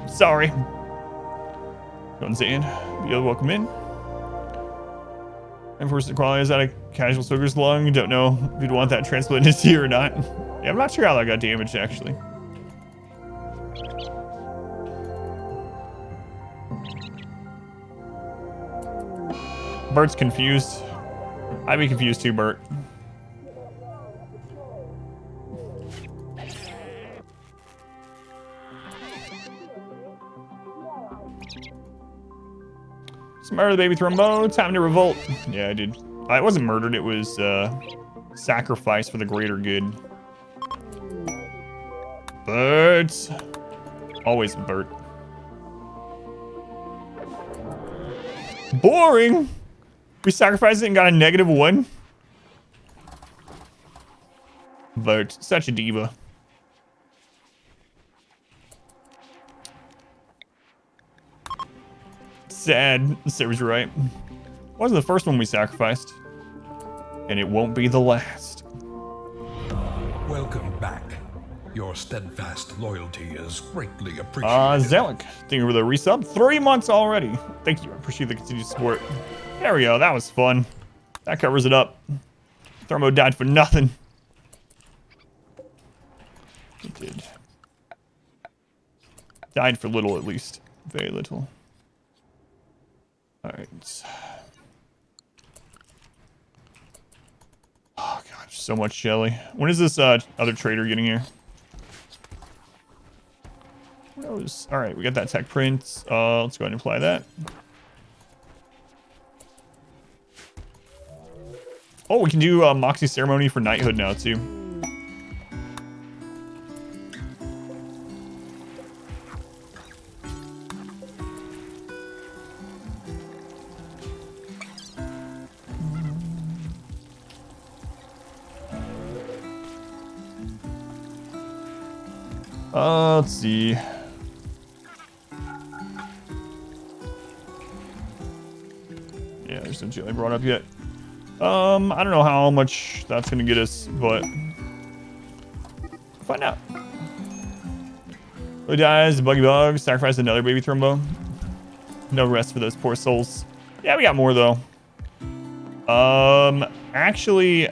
Sorry. Guns in. You're welcome in. Enforcement quality is that a casual soaker's lung? Don't know if you'd want that transplanted into you or not. Yeah, I'm not sure how that got damaged actually. Bert's confused. I'd be confused too, Bert. Murder the baby Thrumbo. Time to revolt. Yeah, I did. It wasn't murdered. It was sacrificed for the greater good. Birds. Always Bert. Boring. We sacrificed it and got a -1. Bert, such a diva. Sad. The server's right. Wasn't the first one we sacrificed. And it won't be the last. Welcome back. Your steadfast loyalty is greatly appreciated. Zelik, thank you for the resub. 3 months already. Thank you. I appreciate the continued support. There we go. That was fun. That covers it up. Thermo died for nothing. It did. Died for little, at least. Very little. Alright. Oh god, so much jelly. When is this other trader getting here? Who knows? Alright, we got that tech print. Let's go ahead and apply that. Oh, we can do Moxie Ceremony for Knighthood now too. Let's see. Yeah, there's no jelly brought up yet. I don't know how much that's gonna get us, but find out. Who dies? Buggy Bug. Sacrifice another baby Thrumbo. No rest for those poor souls. Yeah, we got more though. Actually,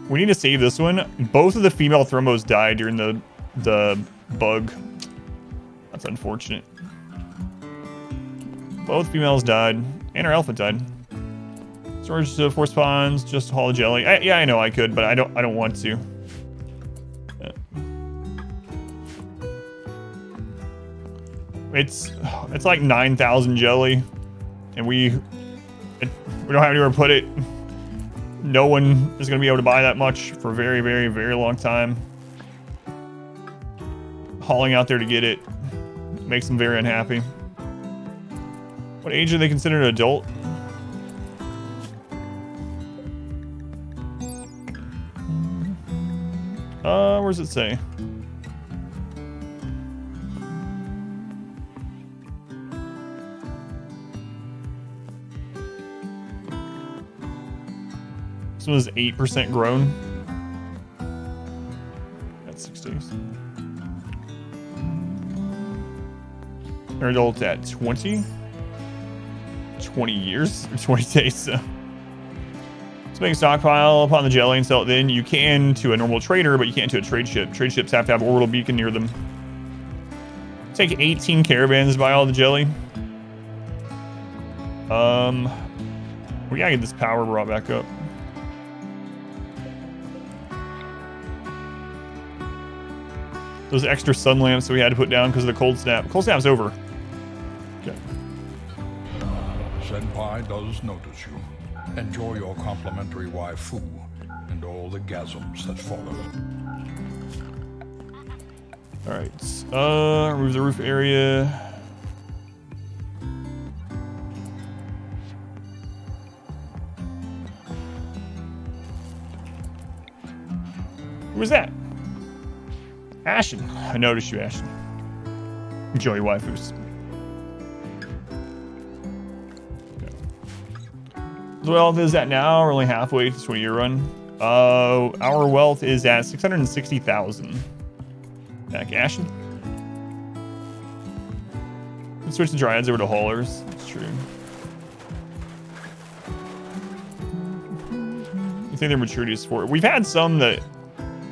we need to save this one. Both of the female Thrumbos died during the bug. That's unfortunate. Both females died, and our elephant died. Storage to force ponds, just to haul jelly. Yeah, I know I could, but I don't want to. It's like 9,000 jelly, and we don't have anywhere to put it. No one is gonna be able to buy that much for a very, very, very long time. Hauling out there to get it makes them very unhappy. What age are they considered an adult? Where does it say? This one was 8% grown. That's 6 days. They're adults at 20 years or 20 days. So. Let's make a stockpile upon the jelly and sell it. Then you can to a normal trader, but you can't to a trade ship. Trade ships have to have orbital beacon near them. Take 18 caravans to buy all the jelly. We gotta get this power brought back up. Those extra sun lamps that we had to put down because of the cold snap. Cold snap's over. Okay. Senpai does notice you. Enjoy your complimentary waifu and all the gasms that follow. Alright. Remove the roof area. Who was that? Ashen. I noticed you, Ashen. Enjoy your waifus. The wealth is at now. We're only halfway to the 20-year run. Our wealth is at 660,000. Back, Ashen. Let's switch the dryads over to haulers. That's true. I think their maturity is 4. We've had some that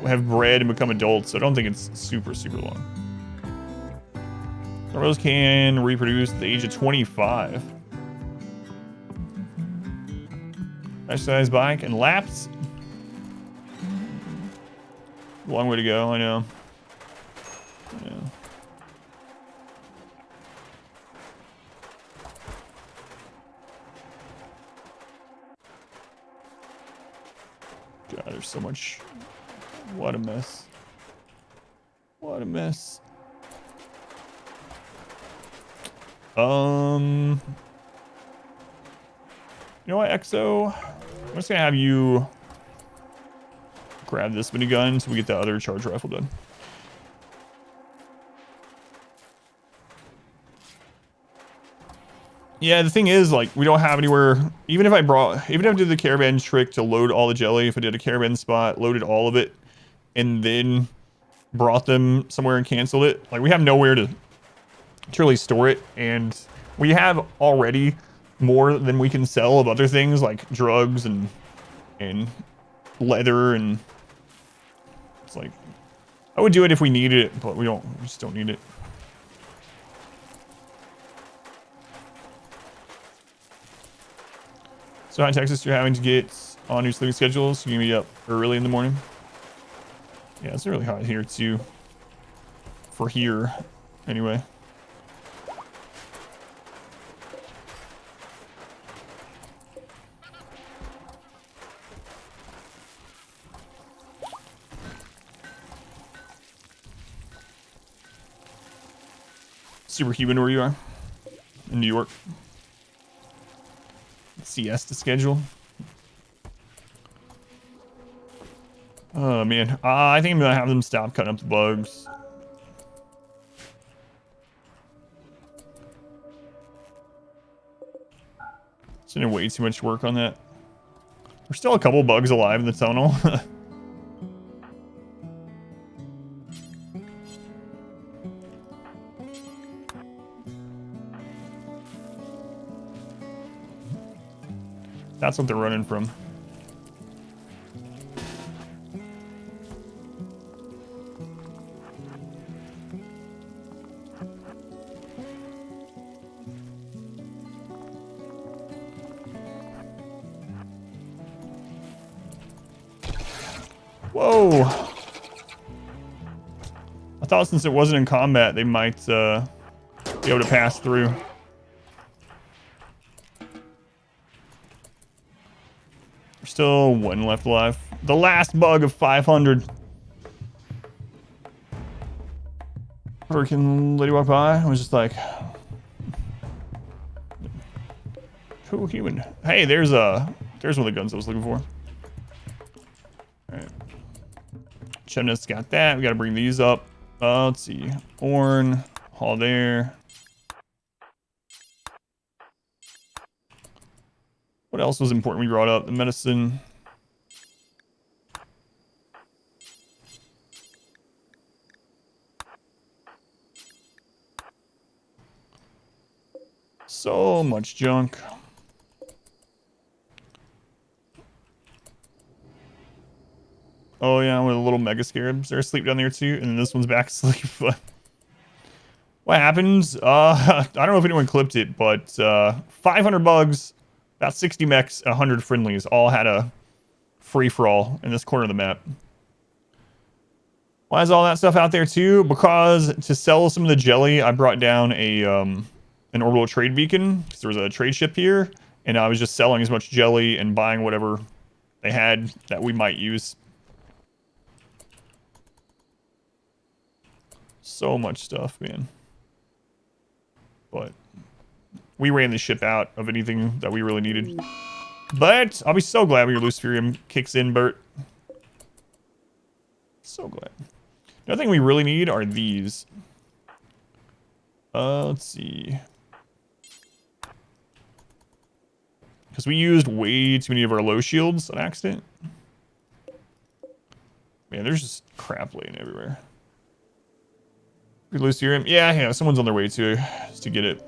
have bred and become adults, so I don't think it's super long. Those can reproduce at the age of 25. Exercise bike and laps. Long way to go, I know. God, there's so much. What a mess. What a mess. You know what, Exo? I'm just gonna have you grab this minigun so we get the other charge rifle done. Yeah, the thing is, like, we don't have anywhere. Even if I did the caravan trick to load all the jelly, if I did a caravan spot, loaded all of it, and then brought them somewhere and canceled it, like, we have nowhere to really store it, and we have already more than we can sell of other things like drugs and leather, and it's like, I would do it if we needed it, but we just don't need it. So in Texas, you're having to get on your sleeping schedules. So you're gonna be up early in the morning. Yeah, it's really hot here too. For here, anyway. Superhuman where you are in New York. Siesta schedule. Oh man, I think I'm gonna have them stop cutting up the bugs. Spending way too much work on that. There's still a couple bugs alive in the tunnel. That's what they're running from. Whoa! I thought since it wasn't in combat, they might be able to pass through. Still one left alive. The last bug of 500. Freaking lady walked by and was just like, cool human. Hey, there's one of the guns I was looking for. Alright. Chemnitz got that. We gotta bring these up. Let's see. Orn, haul there. What else was important we brought up? The medicine. So much junk. Oh yeah, with a little mega scarabs. They're asleep down there too, and then this one's back asleep. But what happens? I don't know if anyone clipped it, but 500 bugs, about 60 mechs, 100 friendlies all had a free-for-all in this corner of the map. Why is all that stuff out there too? Because to sell some of the jelly, I brought down a an orbital trade beacon because there was a trade ship here, and I was just selling as much jelly and buying whatever they had that we might use. So much stuff, man. But we ran the ship out of anything that we really needed. But I'll be so glad when your Luciferium kicks in, Bert. So glad. Another thing we really need are these. Let's see. Because we used way too many of our low shields on accident. Man, there's just crap laying everywhere. We lose serum. Yeah, someone's on their way to get it.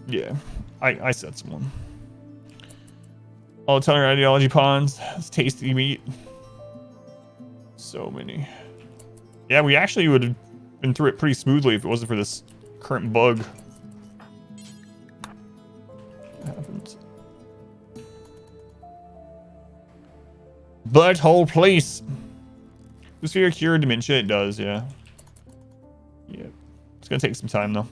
Yeah, I said someone. All the tunnel ideology pawns. It's tasty meat. So many. Yeah, we actually would have been through it pretty smoothly if it wasn't for this current bug. What happens? Butthole place. Does fear cure dementia? It does, yeah. Yeah. It's gonna take some time though.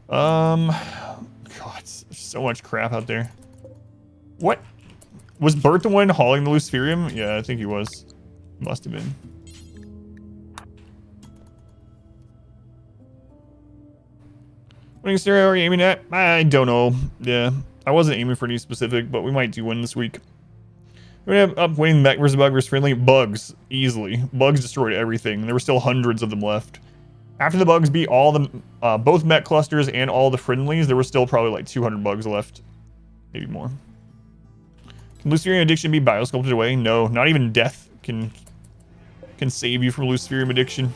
God, there's so much crap out there. What? Was Bert the one hauling the Luciferium? Yeah, I think he was. Must have been. What stereo are you aiming at? I don't know. Yeah, I wasn't aiming for any specific, but we might do one this week. We have up winning mech versus bug versus friendly. Bugs, easily. Bugs destroyed everything. There were still hundreds of them left. After the bugs beat all the, both mech clusters and all the friendlies, there were still probably like 200 bugs left. Maybe more. Can Luciferium addiction be biosculpted away? No, not even death can save you from Luciferium addiction.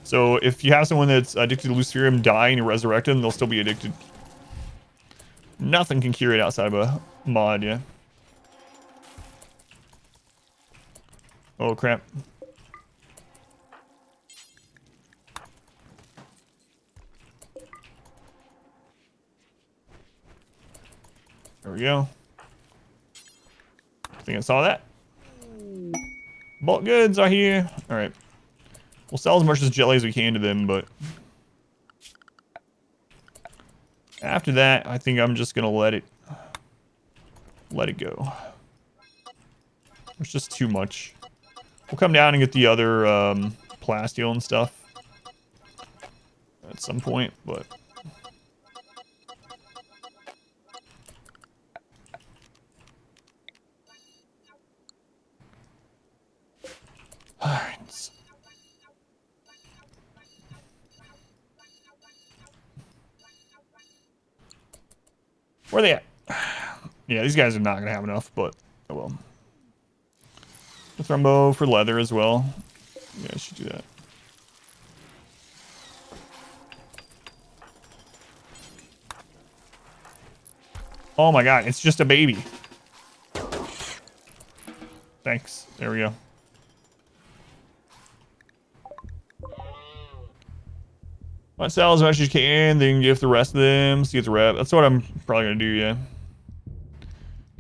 So if you have someone that's addicted to Luciferium dying and resurrect them, they'll still be addicted. Nothing can cure it outside of a mod, yeah. Oh crap. There we go. I think I saw that. Bulk goods are here. Alright. We'll sell as much as jelly as we can to them, but after that, I think I'm just gonna let it go. There's just too much. We'll come down and get the other plasteel and stuff at some point, but alright. Where are they at? Yeah, these guys are not gonna have enough, but oh well. The thrombo for leather as well. Yeah, I should do that. Oh my god, it's just a baby. Thanks. There we go. Let's sell as much as you can, then give the rest of them, see if the rep. That's what I'm probably gonna do, yeah.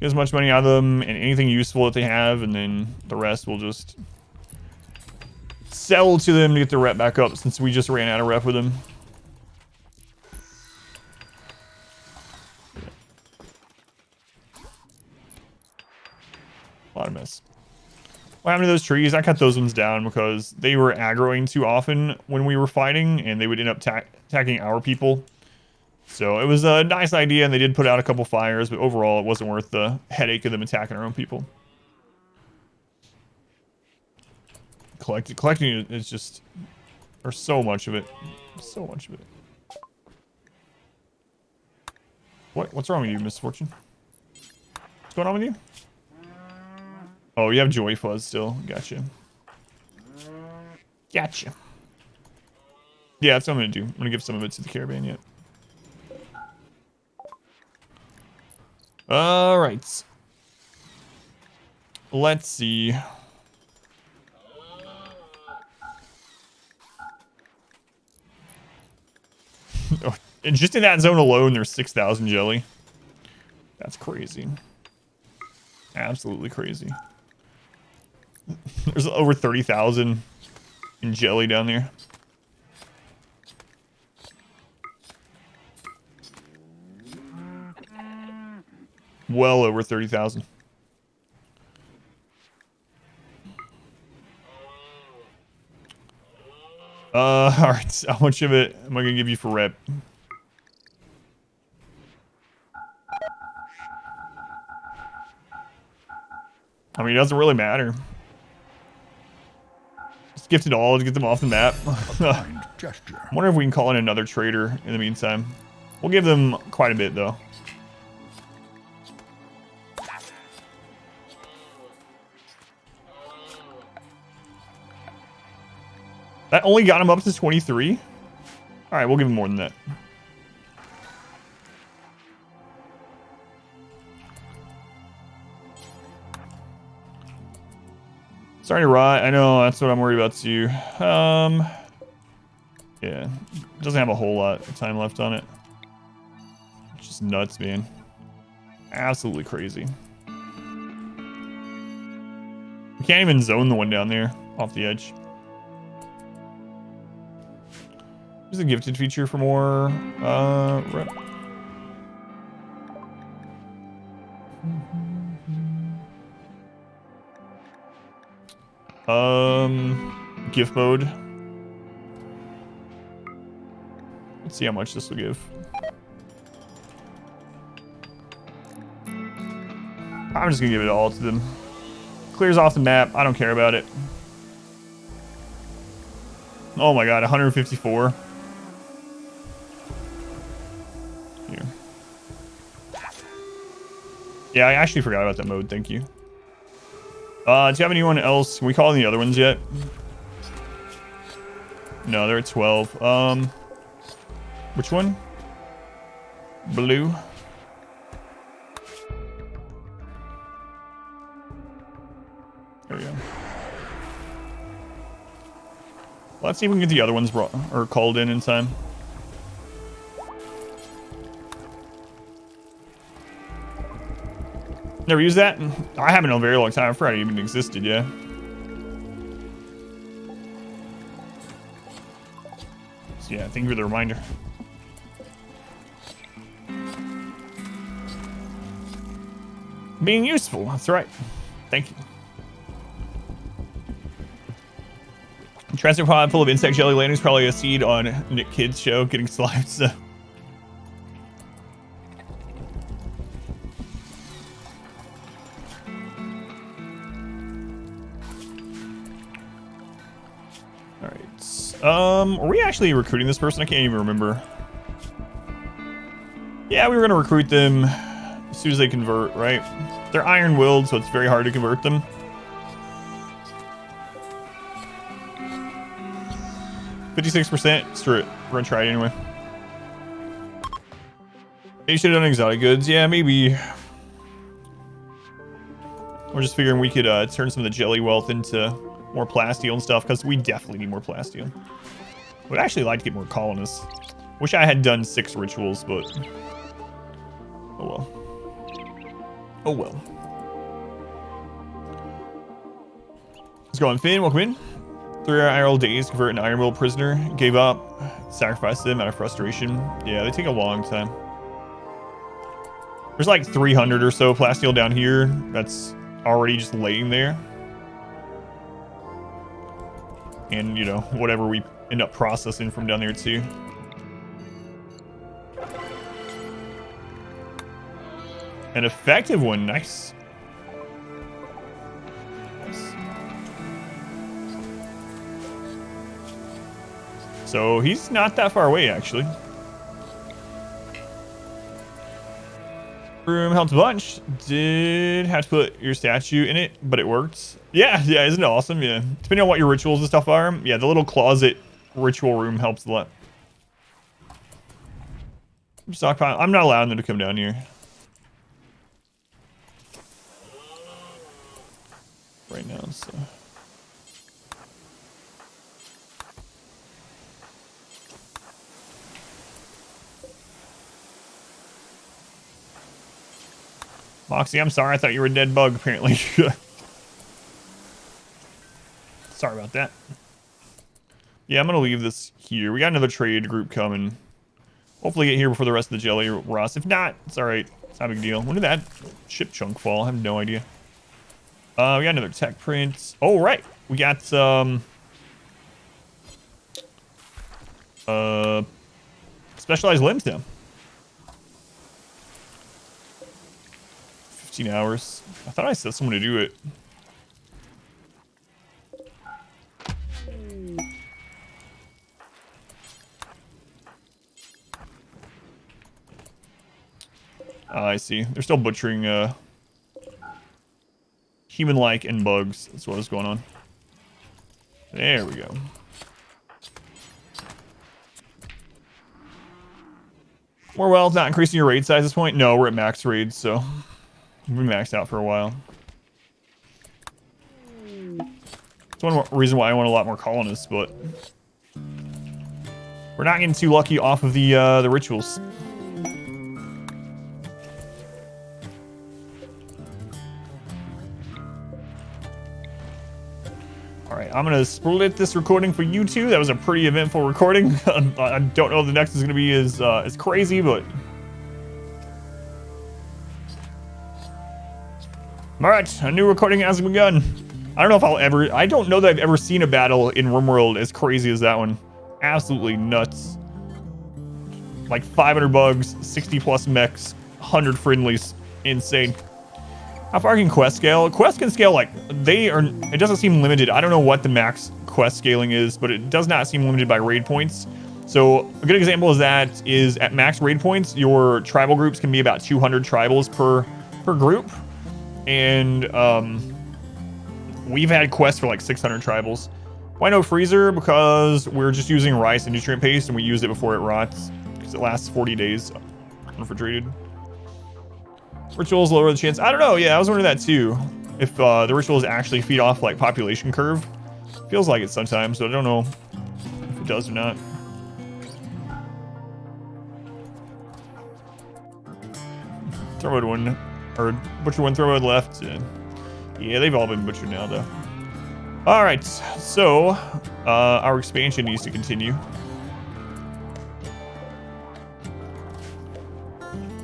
Get as much money out of them and anything useful that they have, and then the rest will just sell to them to get the rep back up since we just ran out of rep with them. lot of mess. What happened to those trees? I cut those ones down because they were aggroing too often when we were fighting, and they would end up attacking our people. So it was a nice idea, and they did put out a couple fires, but overall it wasn't worth the headache of them attacking our own people. Collecting is just... There's so much of it. So much of it. What's wrong with you, Misfortune? What's going on with you? Oh, you have Joy Fuzz still. Gotcha. Gotcha. Yeah, that's what I'm gonna do. I'm gonna give some of it to the caravan yet. Alright. Let's see. Oh, and just in that zone alone, there's 6,000 jelly. That's crazy. Absolutely crazy. There's over 30,000 in jelly down there. Well over 30,000. Alright, how much of it am I gonna give you for rep? I mean, it doesn't really matter. Just gift it all to get them off the map. I wonder if we can call in another trader in the meantime. We'll give them quite a bit, though. That only got him up to 23? Alright, we'll give him more than that. Sorry to rot. I know, that's what I'm worried about too. Yeah. Doesn't have a whole lot of time left on it. It's just nuts, man. Absolutely crazy. We can't even zone the one down there off the edge. There's a gifted feature for more rep. Gift mode. Let's see how much this will give. I'm just gonna give it all to them. Clears off the map. I don't care about it. Oh my god, 154. Here. Yeah, I actually forgot about that mode. Thank you. Do you have anyone else? Can we call in the other ones yet? No, they're at 12. Which one? Blue. There we go. Let's see if we can get the other ones brought or called in time. Never used that? I haven't in a very long time. I forgot it even existed, yeah. So yeah, thank you for the reminder. Being useful, that's right. Thank you. Transfer pod full of insect jelly landing is probably a seed on Nick Kid's show getting slimed, so. Are we actually recruiting this person? I can't even remember. Yeah, we were gonna recruit them as soon as they convert, right? They're iron-willed, so it's very hard to convert them. %. Screw it. We're gonna try it anyway. Maybe should have done exotic goods. Yeah, maybe. We're just figuring we could turn some of the jelly wealth into more plasteel and stuff, because we definitely need more plasteel. Would actually like to get more colonists. Wish I had done 6 rituals, but oh well. Oh well. Let's go on. Finn, welcome in. 3 IRL days to convert an Iron Will prisoner. Gave up. Sacrificed them out of frustration. Yeah, they take a long time. There's like 300 or so plasteel down here. That's already just laying there. And, you know, whatever we end up processing from down there too. An effective one, nice. So he's not that far away, actually. Room helps a bunch. Did have to put your statue in it, but it worked. Yeah, isn't it awesome? Yeah. Depending on what your rituals and stuff are, yeah, the little closet ritual room helps a lot. Stockpile. I'm not allowing them to come down here. Right now, so. Moxie, I'm sorry. I thought you were a dead bug, apparently. Sorry about that. Yeah, I'm going to leave this here. We got another trade group coming. Hopefully get here before the rest of the jelly rots. If not, it's all right. It's not a big deal. When did that ship chunk fall? I have no idea. We got another tech print. Oh, right. We got specialized limbs now. 15 hours. I thought I said someone to do it. I see. They're still butchering human-like and bugs. That's what was going on. There we go. More wealth, not increasing your raid size at this point? No, we're at max raids, so we've been maxed out for a while. It's one more reason why I want a lot more colonists, but we're not getting too lucky off of the rituals. Alright, I'm gonna split this recording for you two. That was a pretty eventful recording. I don't know if the next is gonna be as crazy, but alright, a new recording has begun. I don't know if I don't know that I've ever seen a battle in RimWorld as crazy as that one. Absolutely nuts. Like 500 bugs, 60 plus mechs, 100 friendlies. Insane. How far can quest scale? Quest can scale like, it doesn't seem limited. I don't know what the max quest scaling is, but it does not seem limited by raid points. So a good example of that is at max raid points, your tribal groups can be about 200 tribals per group. And we've had quests for like 600 tribals. Why no freezer? Because we're just using rice and nutrient paste and we use it before it rots. Because it lasts 40 days unrefrigerated. Rituals lower the chance. I don't know. Yeah, I was wondering that too. If the rituals actually feed off like population curve. Feels like it sometimes, so I don't know if it does or not. Throw one, or butcher one, throw left. Yeah, they've all been butchered now though. All right, so our expansion needs to continue.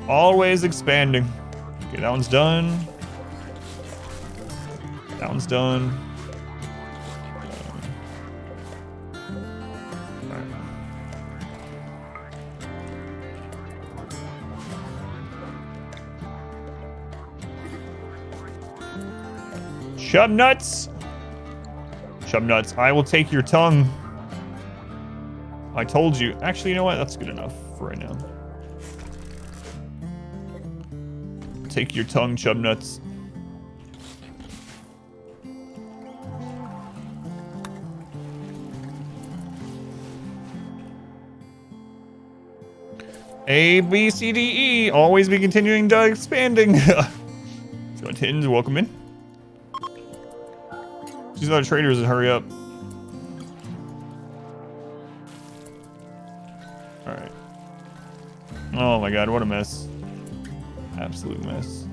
Always expanding. Okay, that one's done. That one's done. Chub nuts. Chub nuts. I will take your tongue. I told you. Actually, you know what? That's good enough for right now. Take your tongue, chub nuts. A, B, C, D, E. Always be continuing to expanding. Let's go Tins, welcome in. These other traders, hurry up. Alright. Oh my god, what a mess. Absolute mess.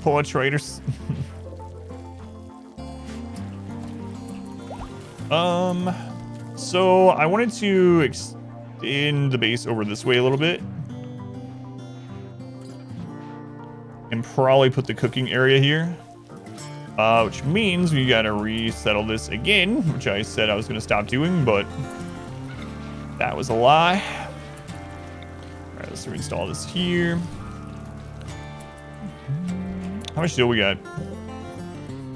Poor traders. So I wanted to extend the base over this way a little bit. And probably put the cooking area here. Which means we gotta resettle this again, which I said I was gonna stop doing, but that was a lie. All right, let's reinstall this here. How much steel we got?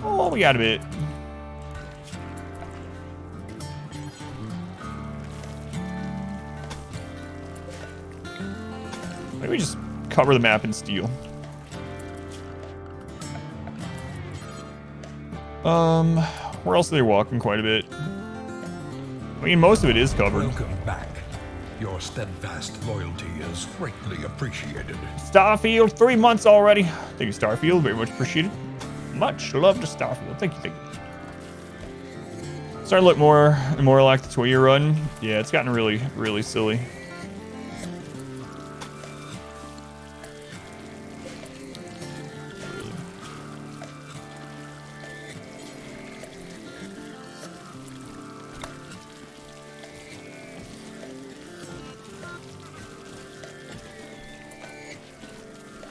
Oh, we got a bit. Maybe we just cover the map in steel. Where else are they walking quite a bit? I mean, most of it is covered. Welcome back. Your steadfast loyalty is greatly appreciated. Starfield, 3 months already. Thank you, Starfield. Very much appreciated. Much love to Starfield. Thank you, thank you. Starting to look more and more like the Toy run. Yeah, it's gotten really, really silly.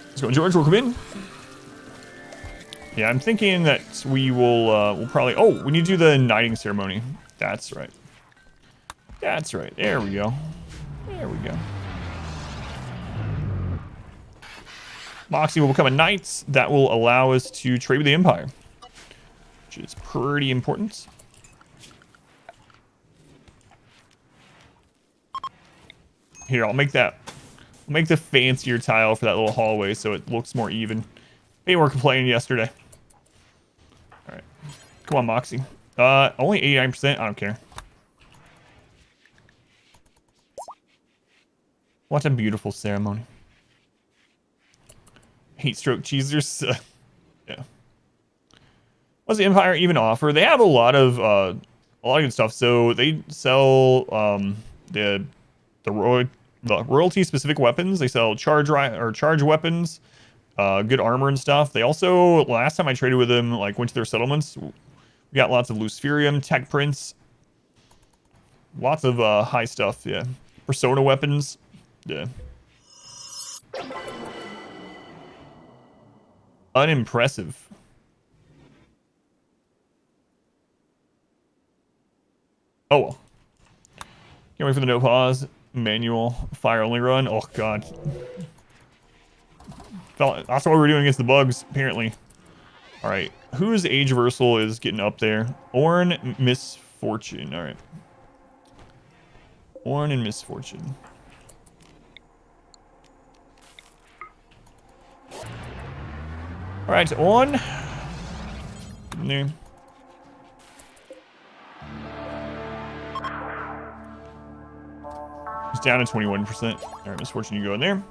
Let's go, George. Welcome in. Yeah, I'm thinking that we'll probably... Oh, we need to do the knighting ceremony. That's right. That's right. There we go. There we go. Moxie will become a knight. That will allow us to trade with the Empire, which is pretty important. Here, I'll make that... I'll make the fancier tile for that little hallway so it looks more even. They were complaining yesterday. Alright. Come on, Moxie. Only 89%. I don't care. What a beautiful ceremony. Heat stroke cheesers. Yeah. What's the Empire even offer? They have a lot of good stuff. So they sell the royalty specific weapons. They sell charge weapons, good armor and stuff. They also, last time I traded with them, like went to their settlements, we got lots of Luciferium, tech prints, lots of high stuff. Yeah, persona weapons. Yeah. Unimpressive. Oh well. Can't wait for the no pause. Manual fire only run. Oh god. That's what we're doing against the bugs, apparently. Alright. Whose age reversal is getting up there? Orn Misfortune. Alright. Orn and Misfortune. Alright, Orn. Name. It's down to 21%. Alright, Misfortune, you go in there.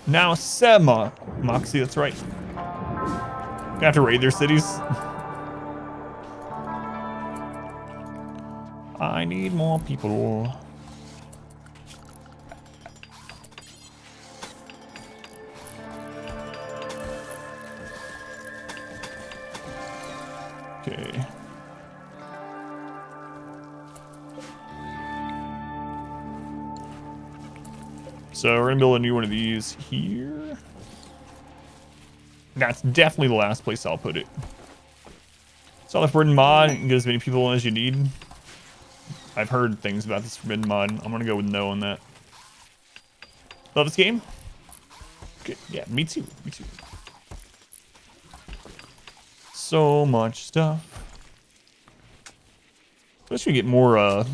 Now, Sema. Moxie, that's right. You have to raid their cities. I need more people. Okay. So we're gonna build a new one of these here. That's definitely the last place I'll put it. So if Forbidden mod, you can get as many people as you need. I've heard things about this Forbidden mod. I'm gonna go with no on that. Love this game? Okay, yeah, me too. Me too. So much stuff. Wish we get more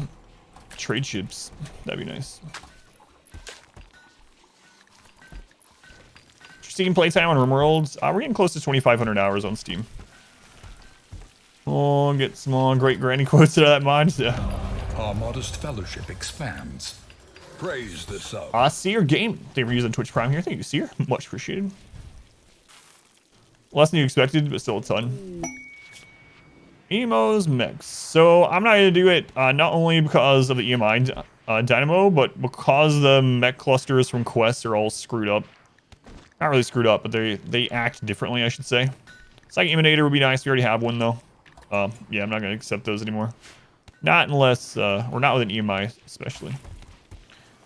trade ships. That'd be nice. Steam playtime on RimWorlds. We're getting close to 2,500 hours on Steam. Oh, get some more great granny quotes out of that mod. Yeah. Our modest fellowship expands. Praise the sub. Seer Game. They were using Twitch Prime here. Thank you, Seer. Much appreciated. Less than you expected, but still a ton. Emo's Mechs. So I'm not going to do it not only because of the EMI dynamo, but because the mech clusters from quests are all screwed up. Not really screwed up, but they act differently, I should say. Psychic Emanator would be nice. We already have one, though. Yeah, I'm not going to accept those anymore. Not unless, or not with an EMI, especially.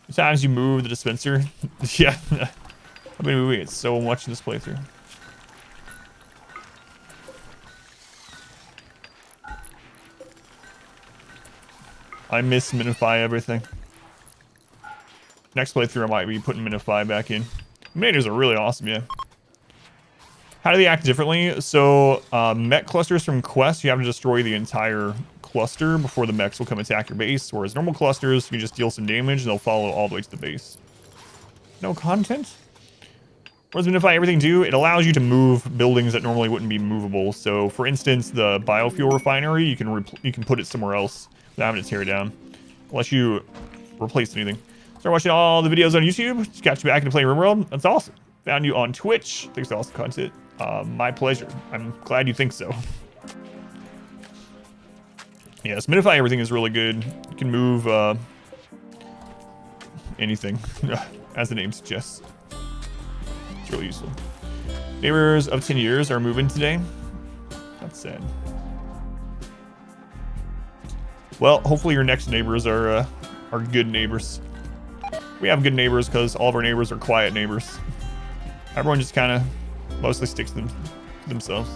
Sometimes you move the dispenser. Yeah. I've been moving it so much in this playthrough. I miss minify everything. Next playthrough, I might be putting minify back in. Minify are really awesome, yeah. How do they act differently? So, mech clusters from quests, you have to destroy the entire cluster before the mechs will come attack your base. Whereas normal clusters, you just deal some damage and they'll follow all the way to the base. No content? What does Minify everything do? It allows you to move buildings that normally wouldn't be movable. So, for instance, the biofuel refinery, you can put it somewhere else without having to tear it down, unless you replace anything. Start watching all the videos on YouTube. Just got you back into Playing RimWorld. That's awesome. Found you on Twitch. Thanks for awesome content. My pleasure. I'm glad you think so. Yes, Minify everything is really good. You can move anything, as the name suggests. It's really useful. Neighbors of 10 years are moving today. That's sad. Well, hopefully your next neighbors are good neighbors. We have good neighbors because all of our neighbors are quiet neighbors. Everyone just kind of mostly sticks to themselves.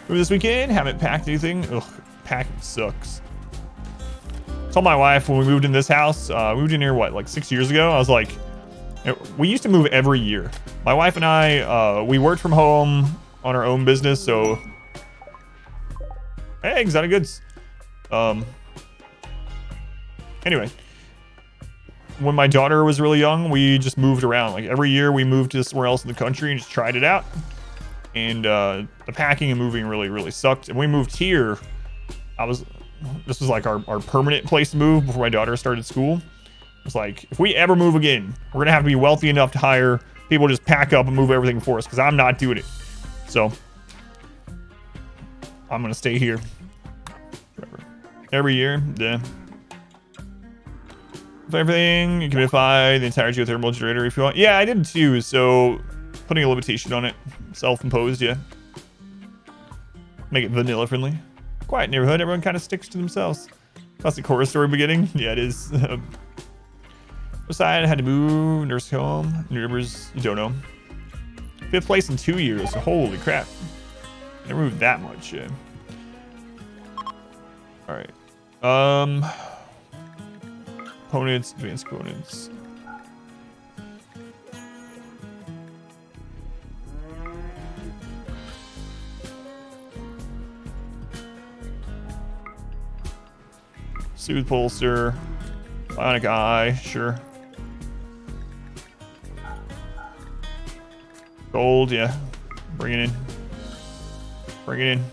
Moved this weekend, haven't packed anything. Ugh, packing sucks. Told my wife when we moved in this house, we moved in here, what, like 6 years ago? I was like, we used to move every year. My wife and I, we worked from home on our own business, so... Hey, exotic goods. Anyway. When my daughter was really young, we just moved around. Like every year we moved to somewhere else in the country and just tried it out. And the packing and moving really, really sucked. And we moved here. This was like our permanent place to move before my daughter started school. It's like, if we ever move again, we're gonna have to be wealthy enough to hire people to just pack up and move everything for us, because I'm not doing it. So I'm gonna stay here. Whatever. Every year, yeah. Everything, you can modify the entire geothermal generator if you want. Yeah, I did too, so putting a limitation on it. Self-imposed, yeah. Make it vanilla friendly. Quiet neighborhood, everyone kind of sticks to themselves. Classic horror story beginning. Yeah, it is. Side, had to move, nurse home, new neighbors, you don't know. 5th place in 2 years, holy crap. Never moved that much, yeah. Alright. Components, advanced components. Soothe Pulsar. Bionic Eye, sure. Gold, yeah. Bring it in. Bring it in.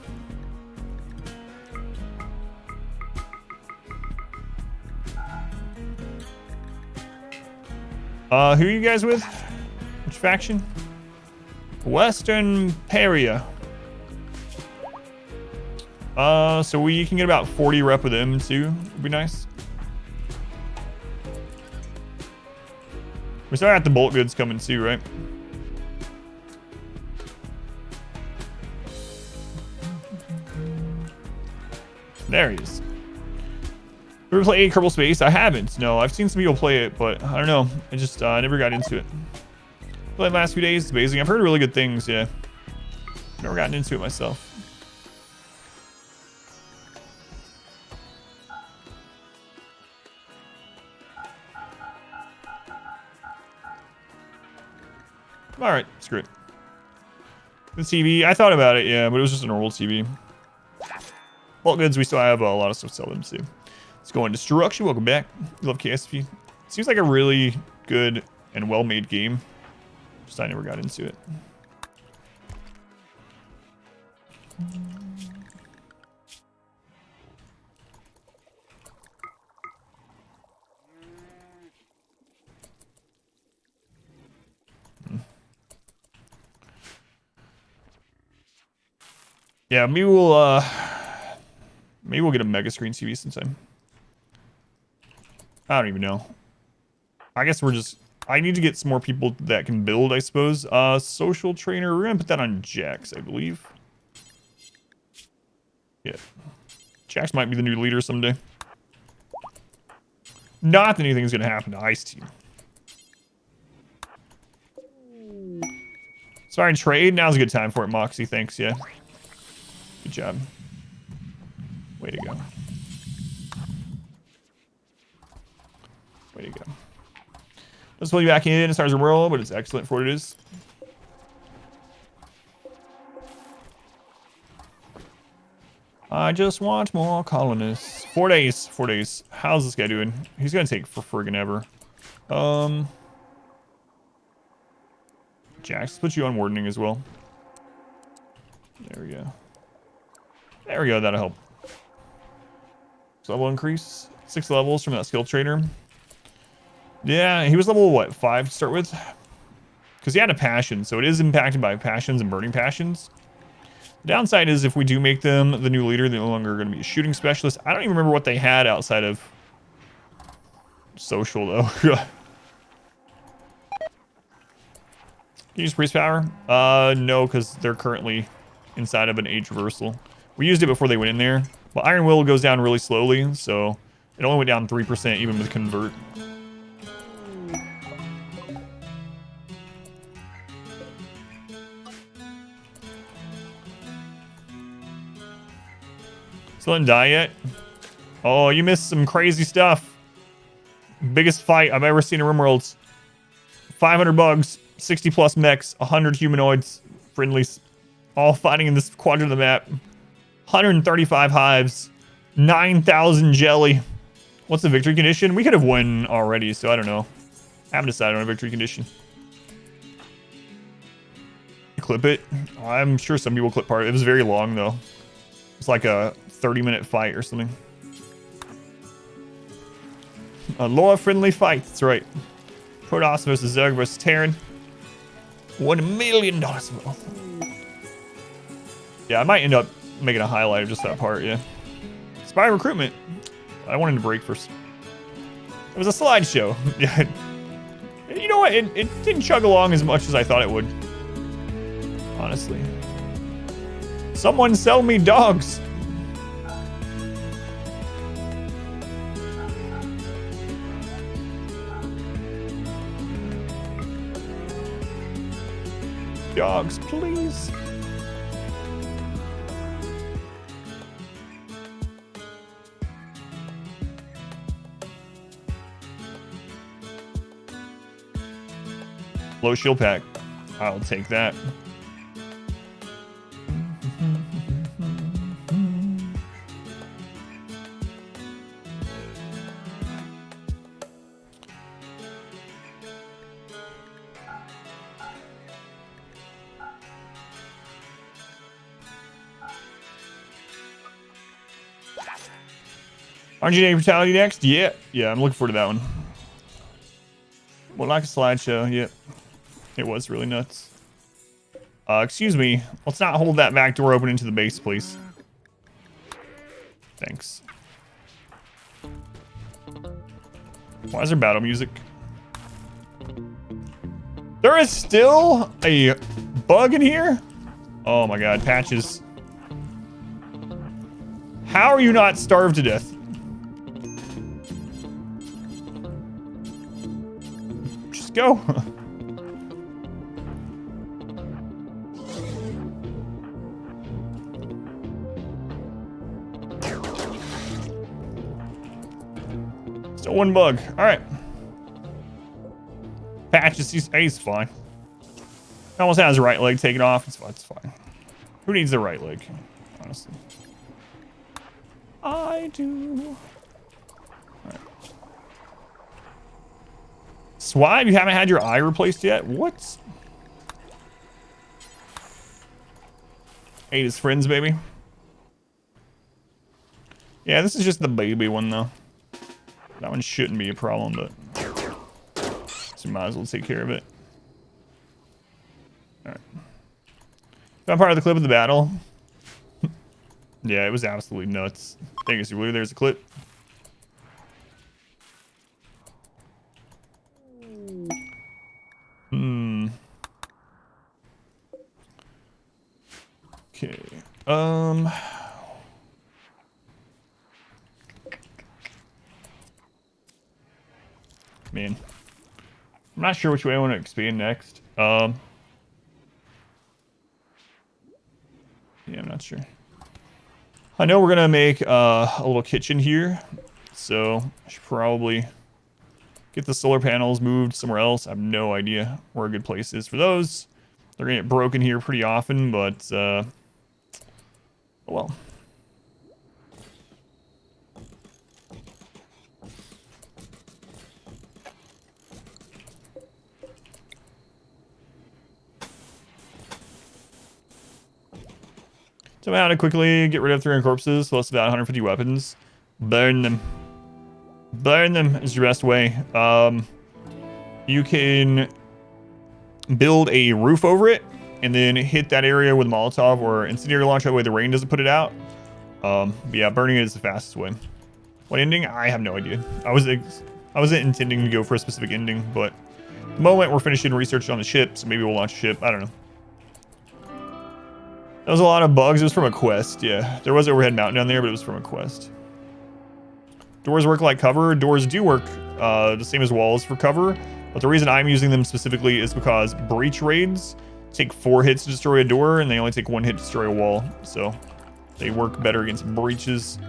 Who are you guys with? Which faction? Western Peria. So we can get about 40 rep with them too. Would be nice. We still got the bulk goods coming too, right? There he is. Ever play Kerbal Space? I haven't. No, I've seen some people play it, but I don't know. I just never got into it. Played the last few days. It's amazing. I've heard really good things. Yeah. Never gotten into it myself. All right, screw it. The TV, I thought about it, yeah, but it was just a normal TV. Bulk goods, we still have a lot of stuff to sell them too. Let's go on Destruction. Welcome back. Love KSP. Seems like a really good and well-made game. Just I never got into it. Yeah, maybe we'll get a mega screen TV sometime. I don't even know. I guess I need to get some more people that can build, I suppose. Social trainer, we're gonna put that on Jax, I believe. Yeah. Jax might be the new leader someday. Not that anything's gonna happen to Ice Team. Sorry, trade. Now's a good time for it, Moxie. Thanks, yeah. Good job. Way to go. Way to go. Let's pull you back in as far as the world, but it's excellent for what it is. I just want more colonists. 4 days. 4 days. How's this guy doing? He's gonna take for friggin' ever. Jax, put you on wardening as well. There we go. There we go, that'll help. Level increase. 6 levels from that skill trader. Yeah, he was level, what, 5 to start with? Because he had a passion, so it is impacted by passions and burning passions. The downside is if we do make them the new leader, they're no longer going to be a shooting specialist. I don't even remember what they had outside of social, though. Can you use priest power? No, because they're currently inside of an age reversal. We used it before they went in there. But Iron Will goes down really slowly, so it only went down 3% even with convert. Still didn't die yet? Oh, you missed some crazy stuff. Biggest fight I've ever seen in RimWorlds. 500 bugs, 60 plus mechs, 100 humanoids, friendlies, all fighting in this quadrant of the map. 135 hives, 9,000 jelly. What's the victory condition? We could have won already, so I don't know. I haven't decided on a victory condition. Clip it. I'm sure some people clip part of it. It was very long, though. It's like a 30-minute fight or something. A lore-friendly fight. That's right. Protoss versus Zerg versus Terran. $1 million worth. Yeah, I might end up making a highlight of just that part, yeah. Spy recruitment. I wanted to break first. It was a slideshow. Yeah. You know what? It didn't chug along as much as I thought it would. Honestly. Someone sell me dogs. Dogs, please. Low shield pack. I'll take that. RGA Brutality next? Yeah. Yeah, I'm looking forward to that one. Well, like a slideshow, yep. It was really nuts. Excuse me. Let's not hold that back door open into the base, please. Thanks. Why is there battle music? There is still a bug in here? Oh my god, patches. How are you not starved to death? Just go. Still one bug. All right. Patches, he's fine. He almost has his right leg taken off. It's fine. It's fine. Who needs the right leg? Honestly. I do. All right. Swab, you haven't had your eye replaced yet? What? Ate his friends, baby. Yeah, this is just the baby one, though. That one shouldn't be a problem, but so might as well take care of it. Alright. Found part of the clip of the battle. Yeah, it was absolutely nuts. Thank you, Sir. There's a clip. Okay. man. I'm not sure which way I want to expand next. Yeah, I'm not sure. I know we're gonna make a little kitchen here, so I should probably get the solar panels moved somewhere else. I have no idea where a good place is for those. They're gonna get broken here pretty often, but oh well. So I'm out to quickly get rid of 300 corpses, plus about 150 weapons. Burn them. Burn them is your best way. You can build a roof over it, and then hit that area with Molotov or incendiary launch. That way the rain doesn't put it out. But yeah, burning it is the fastest way. What ending? I have no idea. I wasn't intending to go for a specific ending, but at the moment we're finishing research on the ship, so maybe we'll launch a ship. I don't know. That was a lot of bugs. It was from a quest, yeah. There was overhead mountain down there, but it was from a quest. Doors work like cover. Doors do work the same as walls for cover, but the reason I'm using them specifically is because breach raids take 4 hits to destroy a door, and they only take 1 hit to destroy a wall, so they work better against breaches.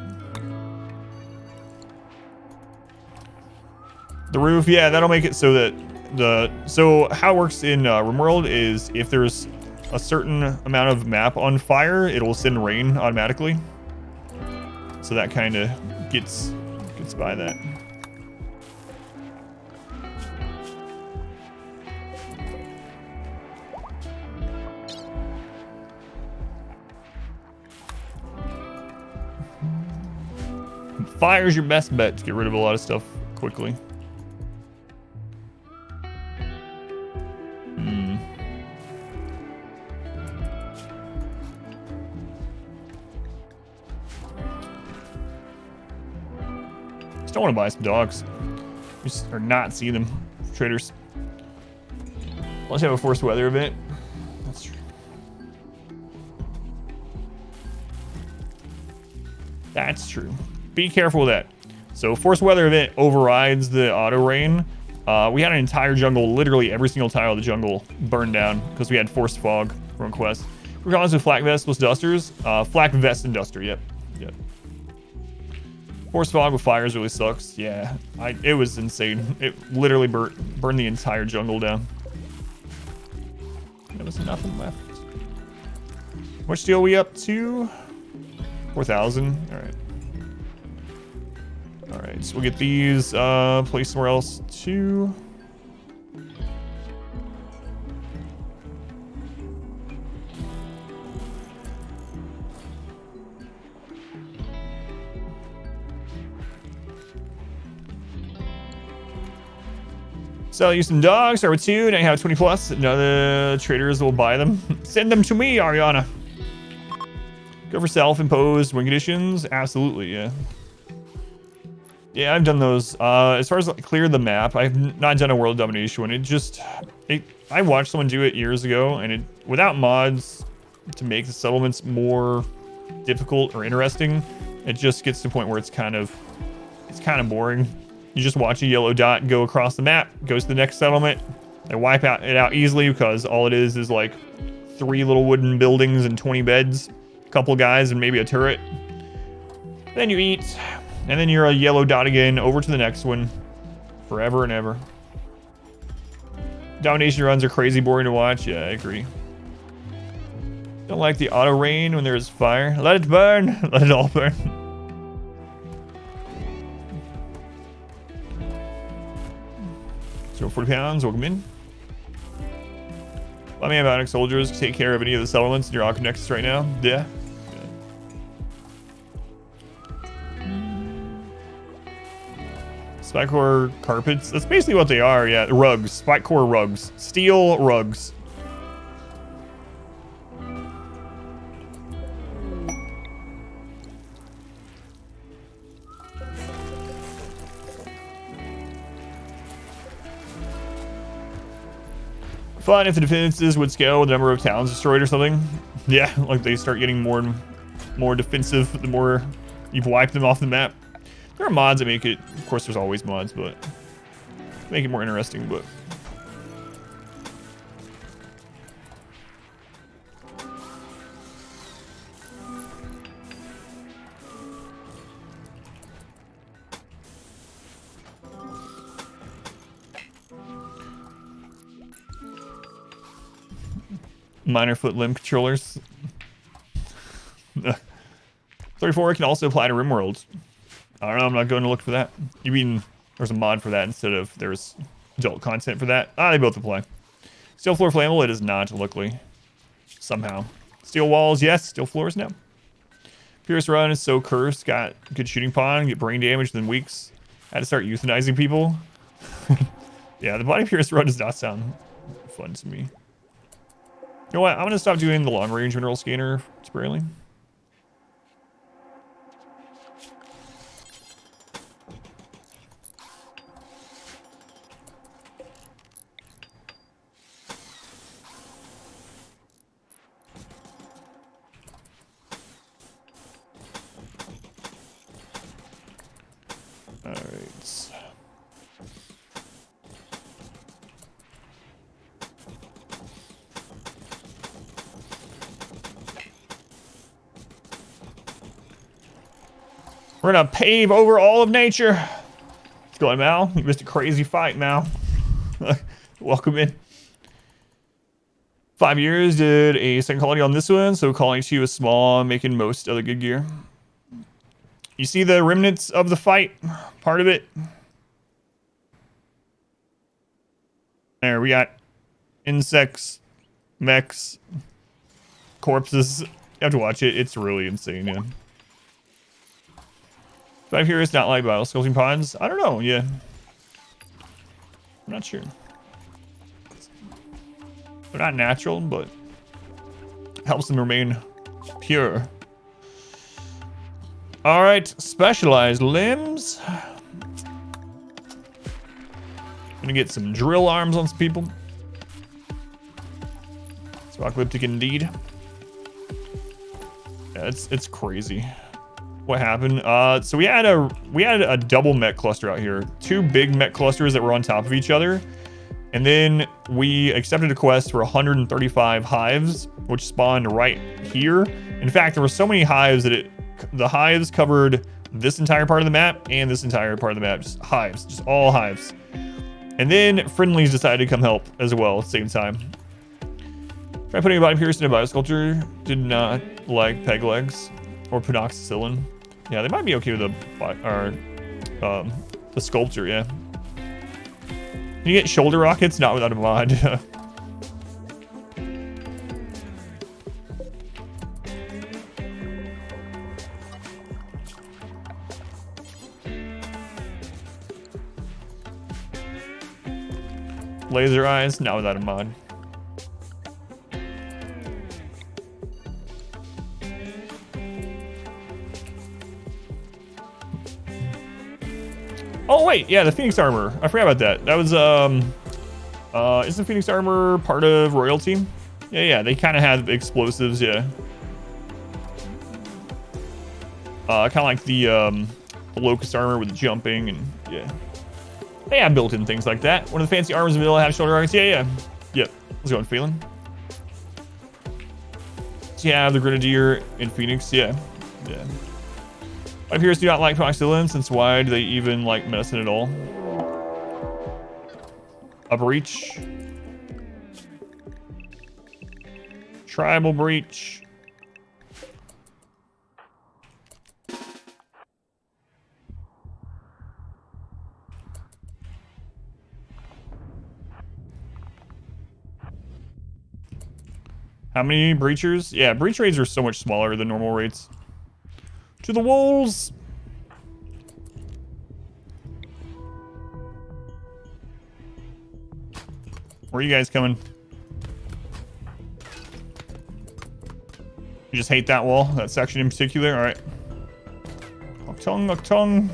The roof, yeah, that'll make it so that so how it works in RimWorld is if there's a certain amount of map on fire, it'll send rain automatically. So that kind of gets by that. Fire's your best bet to get rid of a lot of stuff quickly. Don't want to buy some dogs. Or not see them. Traders. Let's have a forced weather event. That's true. That's true. Be careful with that. So forced weather event overrides the auto rain. We had an entire jungle, literally every single tile of the jungle burned down because we had forced fog from a quest. We're calling this with flak vest plus dusters. Flak vest and duster, yep. Force fog with fires really sucks. Yeah, it was insane. It literally burned the entire jungle down. There was nothing left. What steel are we up to? 4,000. All right. All right. So we'll get these placed somewhere else too. Sell you some dogs, start with 2, now you have 20 plus. None of the traders will buy them. Send them to me, Ariana. Go for self-imposed win conditions. Absolutely, yeah. Yeah, I've done those. As far as like, clear the map, I've not done a world domination one. I watched someone do it years ago, and without mods to make the settlements more difficult or interesting, it just gets to the point where it's kind of boring. You just watch a yellow dot go across the map, goes to the next settlement. They wipe it out easily because all it is like 3 little wooden buildings and 20 beds, a couple guys, and maybe a turret. Then you eat, and then you're a yellow dot again, over to the next one, forever and ever. Domination runs are crazy boring to watch. Yeah, I agree. Don't like the auto rain when there's fire. Let it burn. Let it all burn. So 40 pounds, welcome in. Let me have Bionic soldiers take care of any of the settlements in your Aqua Nexus right now. Yeah. Spike core carpets. That's basically what they are, yeah. Rugs. Spike core rugs. Steel rugs. Fun if the defenses would scale with the number of towns destroyed or something. Yeah, like they start getting more and more defensive the more you've wiped them off the map. There are mods that make it. Of course, there's always mods, but make it more interesting, but. Minor foot limb controllers. 34 can also apply to RimWorld. I don't know, I'm not going to look for that. You mean there's a mod for that instead of there's adult content for that? Ah, they both apply. Steel floor flammable, it is not, luckily. Somehow. Steel walls, yes. Steel floors, no. Pierce Run is so cursed. Got good shooting pawn, get brain damage within weeks. Had to start euthanizing people. Yeah, the body Pierce Run does not sound fun to me. You know what? I'm going to stop doing the long range mineral scanner temporarily. All right. We're gonna pave over all of nature. What's going, Mal? You missed a crazy fight, Mal. Welcome in. 5 years, did a second quality on this one, so quality 2 is small, making most of the good gear. You see the remnants of the fight? Part of it. There, we got insects, mechs, corpses. You have to watch it. It's really insane, yeah. 5 here is not like biosculpting ponds. I don't know, yeah. I'm not sure. They're not natural, but helps them remain pure. All right, specialized limbs. Gonna get some drill arms on some people. It's apocalyptic indeed. Yeah, it's crazy. What happened? So we had a double mech cluster out here. 2 big mech clusters that were on top of each other. And then we accepted a quest for 135 hives, which spawned right here. In fact, there were so many hives that the hives covered this entire part of the map and this entire part of the map. Just hives, just all hives. And then friendlies decided to come help as well at the same time. Try putting a body pierce in a biosculpture. Did not like peg legs or penoxycillin. Yeah, they might be okay with the sculpture, yeah. Can you get shoulder rockets? Not without a mod. Laser eyes? Not without a mod. Oh wait, yeah, the Phoenix armor. I forgot about that. That was isn't Phoenix armor part of royalty? Yeah, they kind of have explosives, yeah. Kind of like the locust armor with the jumping and yeah. They have built-in things like that. One of the fancy armors in the middle have shoulder rockets. Yeah. Yep. Let's go and feeling. So yeah, the Grenadier in Phoenix. Yeah. My peers do not like Proxylin, since why do they even like medicine at all? A breach. Tribal breach. How many breachers? Yeah, breach rates are so much smaller than normal rates. To the walls! Where are you guys coming? You just hate that wall? That section in particular? Alright. Octung.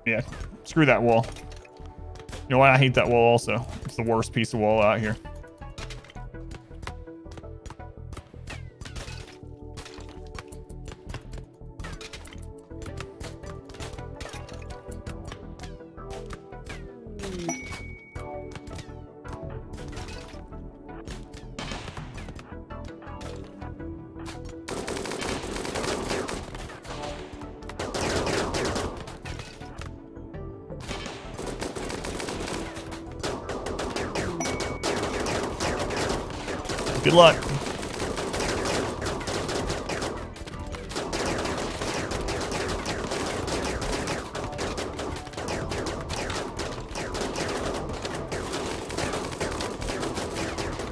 Yeah, screw that wall. You know why I hate that wall also? It's the worst piece of wall out here. Good luck.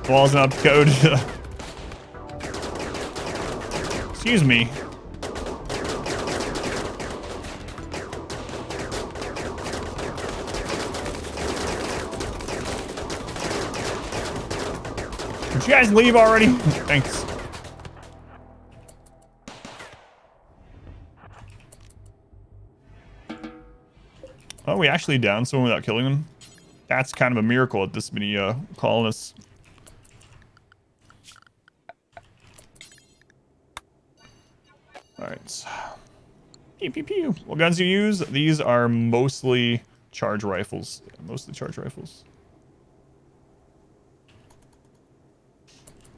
Wall's not code. Excuse me. Did you guys leave already? Thanks. Oh, we actually downed someone without killing them. That's kind of a miracle at this many colonists. Alright. Pew pew pew. What guns do you use? These are mostly charge rifles. Yeah, mostly charge rifles.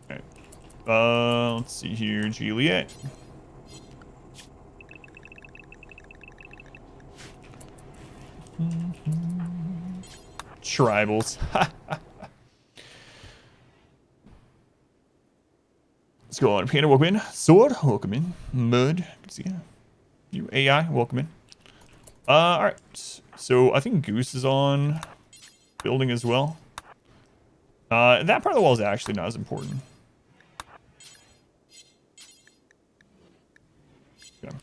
Alright. Let's see here. Juliet. Tribals. Let's go on. Panda, welcome in. Sword, welcome in. Mud, good to see you. You AI, welcome in. Alright. So I think Goose is on building as well. That part of the wall is actually not as important. Okay.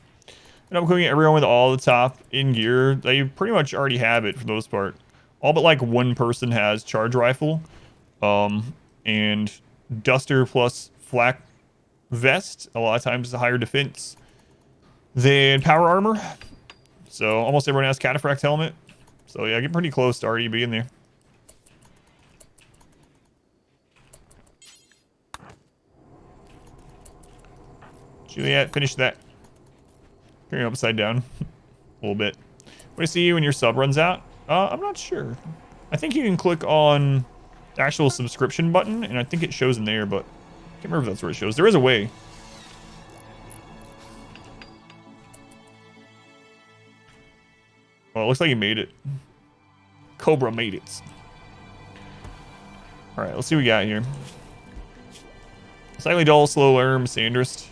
And I'm cooking everyone with all the top in gear. They pretty much already have it for the most part. All but like one person has charge rifle. And duster plus flak vest. A lot of times is a higher defense than power armor. So almost everyone has cataphract helmet. So yeah, get pretty close to already being there. Juliet, finish that. Turn it upside down a little bit. What do you see when your sub runs out? I'm not sure. I think you can click on the actual subscription button, and I think it shows in there, but I can't remember if that's where it shows. There is a way. Oh, it looks like he made it. Cobra made it. Alright, let's see what we got here. Slightly dull, slow learn, Sandrist.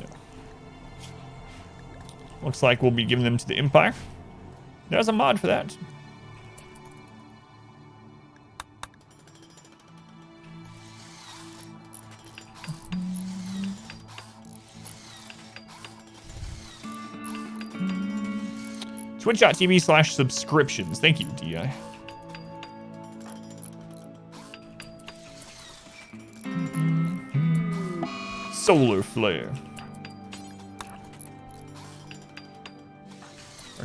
Yeah. Looks like we'll be giving them to the Empire. There's a mod for that. Twitch.tv/subscriptions. Thank you, DI. Solar flare.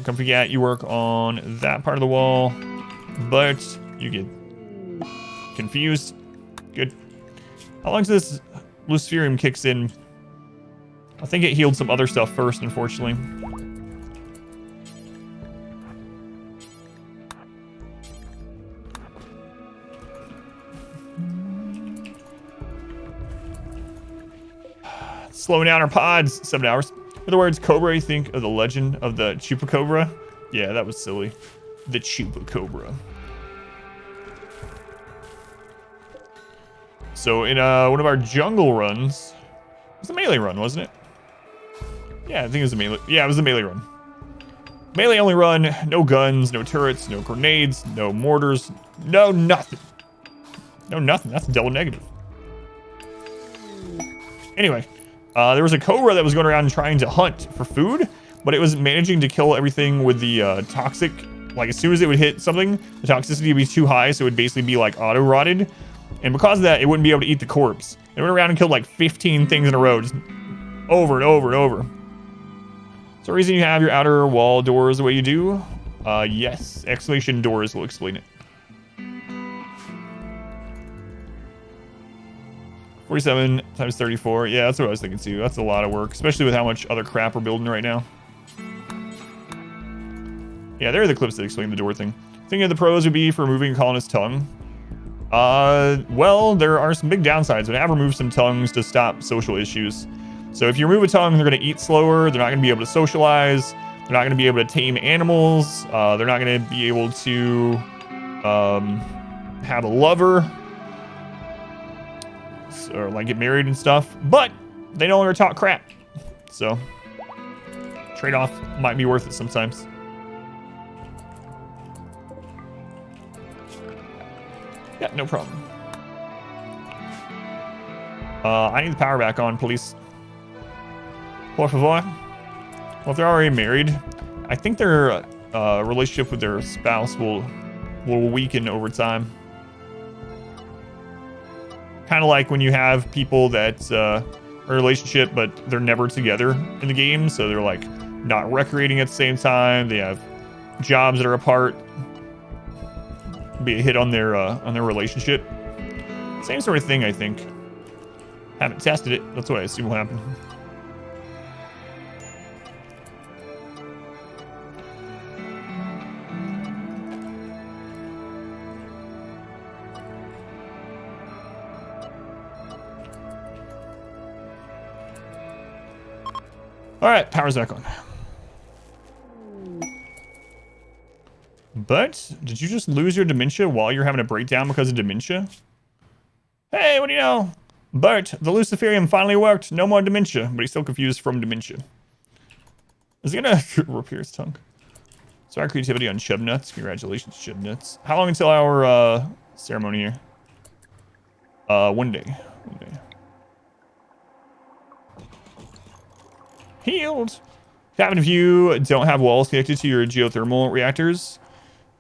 Comfy Gat, you work on that part of the wall, but you get confused. Good. How long does this Luciferium kicks in? I think it healed some other stuff first, unfortunately. Slowing down our pods, 7 hours. In other words, Cobra, you think of the legend of the Chupacabra? Yeah, that was silly. The Chupacabra. So in one of our jungle runs, it was a melee run, wasn't it? Yeah, I think it was a melee. Yeah, it was a melee run. Melee only run, no guns, no turrets, no grenades, no mortars, no nothing. No nothing, that's a double negative. Anyway. There was a Cobra that was going around trying to hunt for food, but it was managing to kill everything with the toxic. Like, as soon as it would hit something, the toxicity would be too high, so it would basically be, like, auto-rotted. And because of that, it wouldn't be able to eat the corpse. It went around and killed, like, 15 things in a row, just over and over and over. So the reason you have your outer wall doors the way you do? Yes. Exclamation doors will explain it. 47 times 34. Yeah, that's what I was thinking too. That's a lot of work, especially with how much other crap we're building right now. Yeah, there are the clips that explain the door thing. Thinking of the pros would be for removing a colonist's tongue. Well, there are some big downsides. We have removed some tongues to stop social issues. So if you remove a tongue, they're going to eat slower. They're not going to be able to socialize. They're not going to be able to tame animals. They're not going to be able to have a lover. or like get married and stuff, but they no longer talk crap. So trade-off might be worth it sometimes. Yeah, no problem. I need the power back on, please. Por favor. Well, if they're already married, I think their relationship with their spouse will weaken over time. Kind of like when you have people that are in a relationship, but they're never together in the game, so they're like not recreating at the same time. They have jobs that are apart. Be a hit on their relationship. Same sort of thing, I think. Haven't tested it. That's what I assume will happen. All right, power's back on. But did you just lose your dementia while you're having a breakdown because of dementia? Hey, what do you know? Bert, the Luciferium finally worked. No more dementia, but he's still confused from dementia. Is he gonna repair his tongue? So our creativity on Chubnuts. Congratulations, Chubnuts. How long until our ceremony here? 1 day. 1 day. Healed. Happen if you don't have walls connected to your geothermal reactors.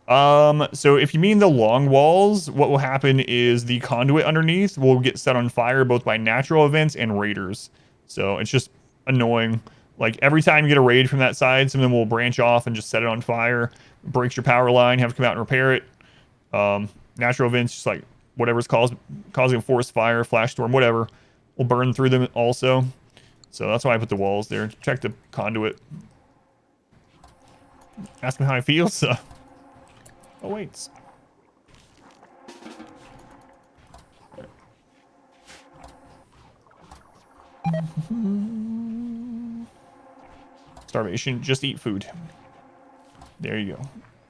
So if you mean the long walls, what will happen is the conduit underneath will get set on fire both by natural events and raiders. So it's just annoying. Like every time you get a raid from that side, some of them will branch off and just set it on fire, breaks your power line, have to come out and repair it. Natural events, just like whatever's causing a forest fire, flash storm, whatever, will burn through them also. So that's why I put the walls there. Check the conduit. Ask him how he feels. Oh, wait. Starvation. Just eat food. There you go.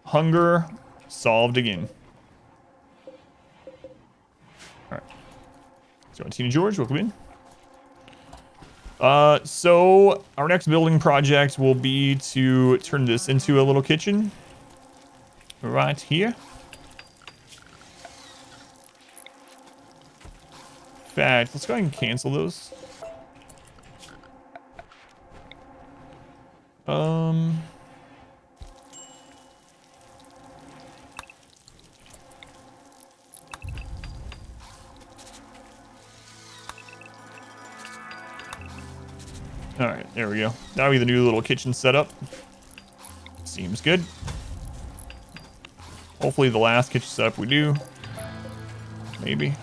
Hunger solved again. All right. So, Tina George, welcome in. So our next building project will be to turn this into a little kitchen. Right here. In fact, let's go ahead and cancel those. All right, there we go. That'll be the new little kitchen setup. Seems good. Hopefully the last kitchen setup we do. Maybe.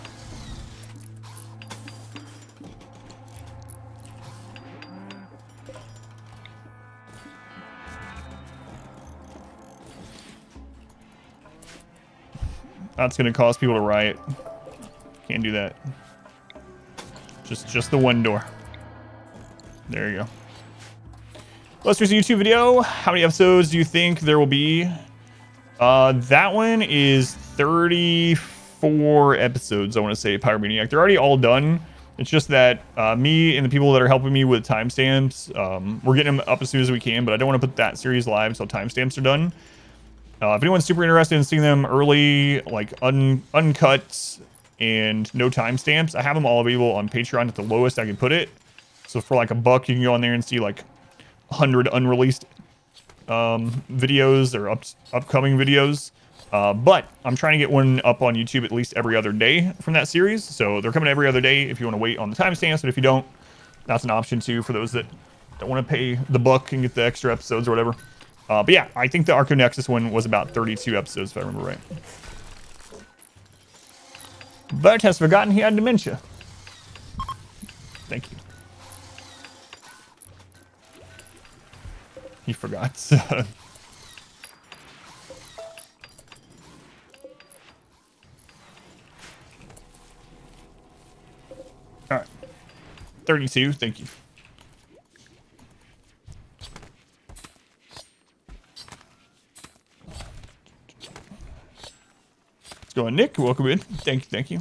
That's gonna cause people to riot. Can't do that. Just the one door. There you go. Let's do a YouTube video. How many episodes do you think there will be? That one is 34 episodes, I want to say, Pyromaniac. They're already all done. It's just that me and the people that are helping me with timestamps, we're getting them up as soon as we can, but I don't want to put that series live until timestamps are done. If anyone's super interested in seeing them early, like uncut and no timestamps, I have them all available on Patreon at the lowest I can put it. So for like $1, you can go on there and see like 100 unreleased videos or upcoming videos. But I'm trying to get one up on YouTube at least every other day from that series. So they're coming every other day if you want to wait on the timestamps. But if you don't, that's an option too for those that don't want to pay the buck and get the extra episodes or whatever. But yeah, I think the Arco Nexus one was about 32 episodes if I remember right. Bert has forgotten he had dementia. Thank you. He forgot. All right. 32, thank you. Let's go on, Nick. Welcome in. Thank you.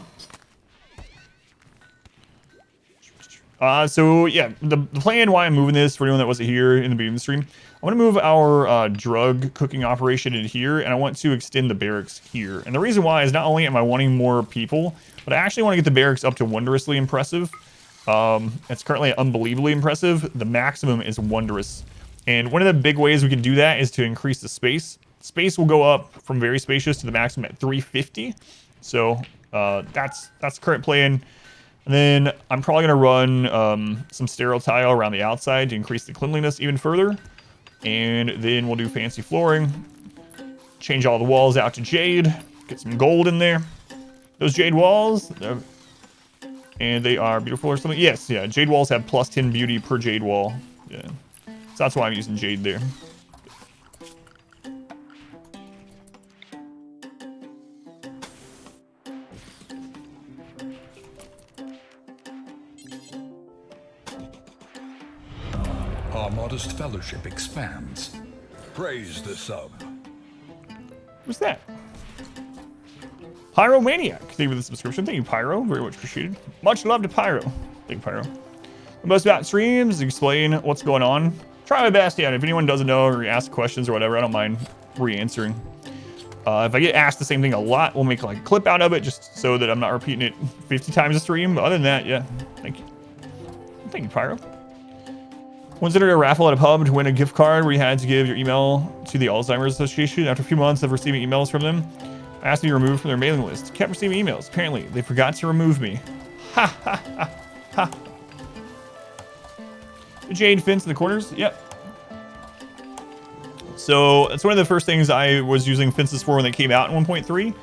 So yeah, the plan why I'm moving this for anyone that wasn't here in the beginning of the stream, I want to move our drug cooking operation in here, and I want to extend the barracks here. And the reason why is not only am I wanting more people, but I actually want to get the barracks up to wondrously impressive. It's currently unbelievably impressive. The maximum is wondrous. And one of the big ways we can do that is to increase the space. Space will go up from very spacious to the maximum at 350. So that's the current plan. And then I'm probably going to run some sterile tile around the outside to increase the cleanliness even further. And then we'll do fancy flooring. Change all the walls out to jade. Get some gold in there. Those jade walls, and they are beautiful or something. Yes, yeah, jade walls have plus 10 beauty per jade wall. Yeah, so that's why I'm using jade there. Our modest fellowship expands. Praise the sub. Who's that? Pyromaniac. Thank you for the subscription. Thank you, Pyro. Very much appreciated. Much love to Pyro. Thank you, Pyro. The most about streams, explain what's going on. Try my best, yeah. If anyone doesn't know or ask questions or whatever, I don't mind re-answering. If I get asked the same thing a lot, we'll make like a clip out of it just so that I'm not repeating it 50 times a stream. But other than that, yeah. Thank you. Thank you, Pyro. Once entered a raffle at a pub to win a gift card where you had to give your email to the Alzheimer's Association. After a few months of receiving emails from them, I asked to be removed from their mailing list. Kept receiving emails. Apparently, they forgot to remove me. Ha ha ha ha. The jade fence in the corners. Yep. So that's one of the first things I was using fences for when they came out in 1.3.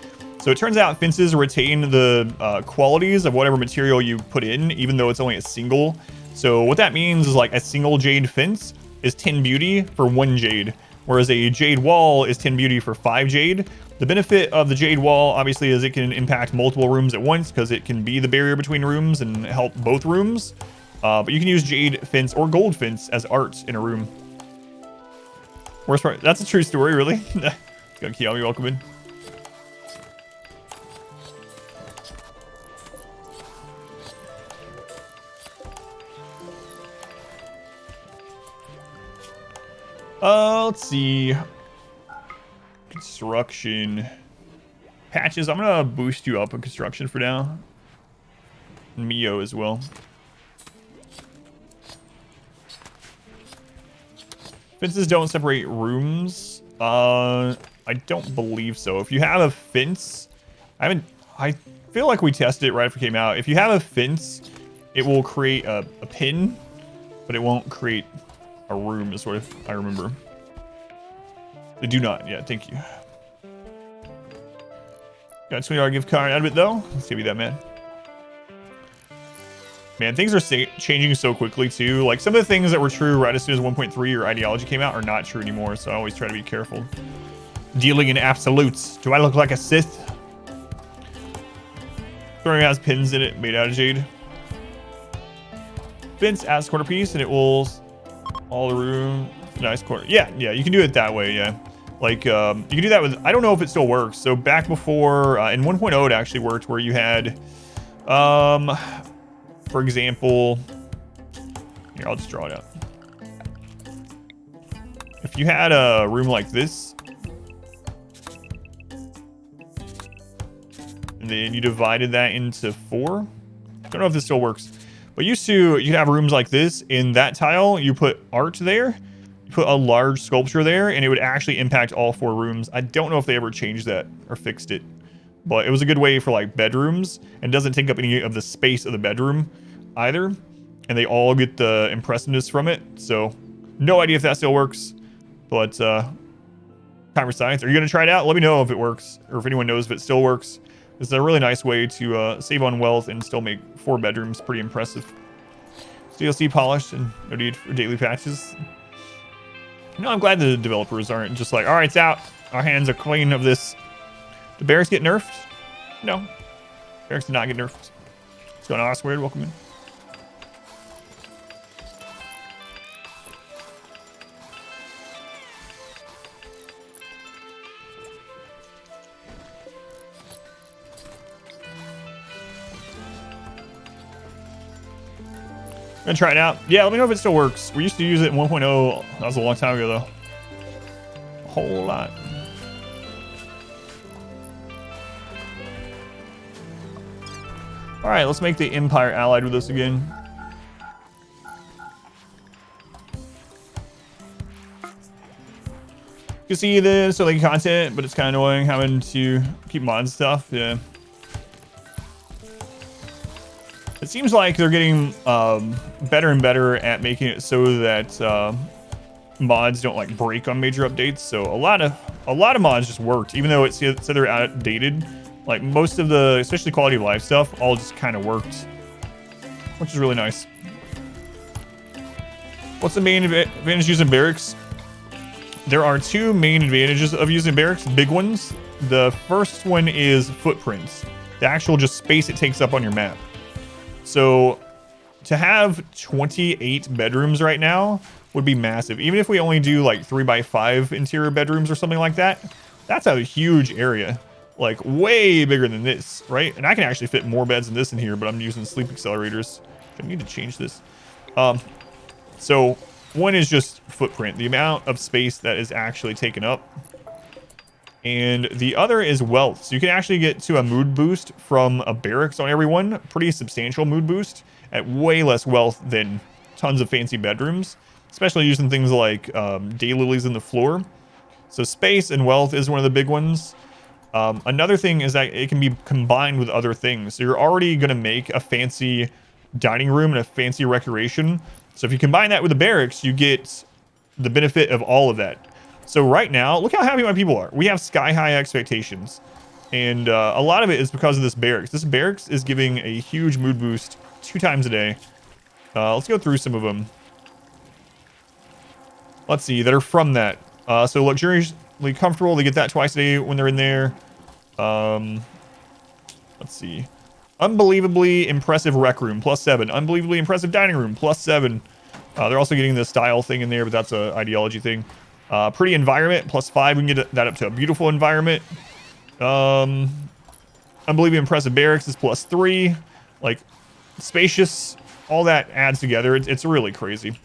So it turns out fences retain the qualities of whatever material you put in, even though it's only a single. So what that means is like a single jade fence is 10 beauty for 1 jade, whereas a jade wall is 10 beauty for 5 jade. The benefit of the jade wall, obviously, is it can impact multiple rooms at once because it can be the barrier between rooms and help both rooms. But you can use jade fence or gold fence as art in a room. Worst part, that's a true story, really. Got Kiyomi, welcome in. Let's see. Construction. Patches, I'm gonna boost you up in construction for now. Mio as well. Fences don't separate rooms. I don't believe so. If you have a fence, I feel like we tested it right after it came out. If you have a fence, it will create a pin, but it won't create a room is what I remember. They do not. Yeah, thank you. Got a $20 gift card out of it though. Let's give you that, man. Man, things are changing so quickly too. Like some of the things that were true right as soon as 1.3 or ideology came out are not true anymore. So I always try to be careful. Dealing in absolutes. Do I look like a Sith? Throwing has pins in it made out of jade. Fence adds quarter piece and it will all the room. Nice corner. Yeah, you can do it that way. Yeah. Like, you can do that with, I don't know if it still works. So back before, in 1.0, it actually worked where you had, for example, here, I'll just draw it out. If you had a room like this, and then you divided that into 4, I don't know if this still works, but used to, you'd have rooms like this. In that tile, you put art there, you put a large sculpture there, and it would actually impact all 4 rooms. I don't know if they ever changed that or fixed it, but it was a good way for like bedrooms and doesn't take up any of the space of the bedroom either. And they all get the impressiveness from it. So no idea if that still works, but time for science. Are you going to try it out? Let me know if it works or if anyone knows if it still works. It's a really nice way to save on wealth and still make 4 bedrooms pretty impressive. DLC polished and no need for daily patches. No, I'm glad the developers aren't just like, all right, it's out. Our hands are clean of this. Did barracks get nerfed? No. Barracks did not get nerfed. What's going on, Oswald? Welcome in. Gonna try it out. Yeah, let me know if it still works. We used to use it in 1.0. That was a long time ago, though. A whole lot. All right, let's make the Empire allied with us again. You can see this, so like content, but it's kind of annoying having to keep mod stuff. Yeah. It seems like they're getting better and better at making it so that mods don't like break on major updates. So a lot of mods just worked, even though it said they're outdated. Like most of the, especially quality of life stuff, all just kind of worked, which is really nice. What's the main advantage using barracks? There are two main advantages of using barracks, big ones. The first one is footprints, the actual just space it takes up on your map. So to have 28 bedrooms right now would be massive. Even if we only do like 3x5 interior bedrooms or something like that, that's a huge area. Like way bigger than this, right? And I can actually fit more beds than this in here, but I'm using sleep accelerators. I need to change this. So one is just footprint, the amount of space that is actually taken up. And the other is wealth. So you can actually get to a mood boost from a barracks on everyone, pretty substantial mood boost at way less wealth than tons of fancy bedrooms, especially using things like daylilies in the floor. So space and wealth is one of the big ones. Another thing is that it can be combined with other things. So you're already going to make a fancy dining room and a fancy recreation. So if you combine that with the barracks, you get the benefit of all of that. So right now, look how happy my people are. We have sky high expectations. And a lot of it is because of this barracks. This barracks is giving a huge mood boost 2 times a day. Let's go through some of them. Let's see, that are from that. So luxuriously comfortable, they get that twice a day when they're in there. Let's see. Unbelievably impressive rec room, +7. Unbelievably impressive dining room, +7. They're also getting the style thing in there, but that's an ideology thing. Pretty environment, +5. We can get that up to a beautiful environment. Unbelievably impressive barracks is +3. Like, spacious, all that adds together. It's really crazy.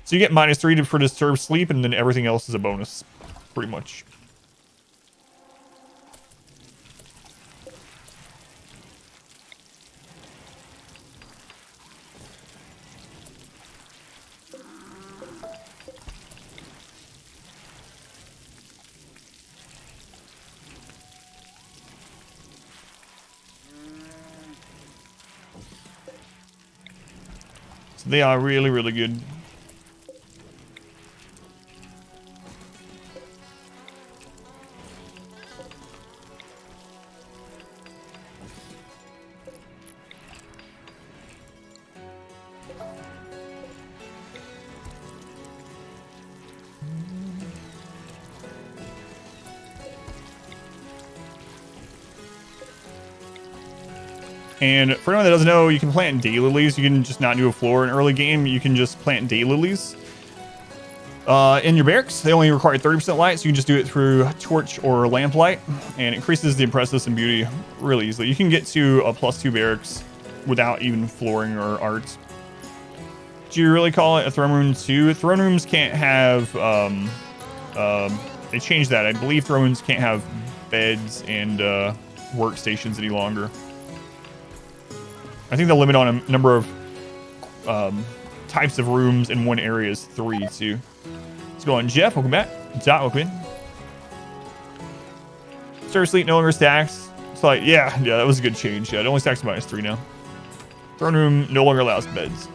So you get -3 for disturbed sleep, and then everything else is a bonus, pretty much. So they are really, really good. And for anyone that doesn't know, you can plant daylilies. You can just not do a floor in early game. You can just plant daylilies. In your barracks, they only require 30% light, so you can just do it through torch or lamplight, and it increases the impressiveness and beauty really easily. You can get to a +2 barracks without even flooring or art. Do you really call it a throne room too? Throne rooms can't have, they changed that. I believe throne rooms can't have beds and workstations any longer. I think the limit on a number of types of rooms in one area is 3 too. Let's go on. Jeff, welcome back. Dot, welcome in. Server sleep no longer stacks. It's like, yeah, that was a good change. Yeah, it only stacks to -3 now. Throne room no longer allows beds.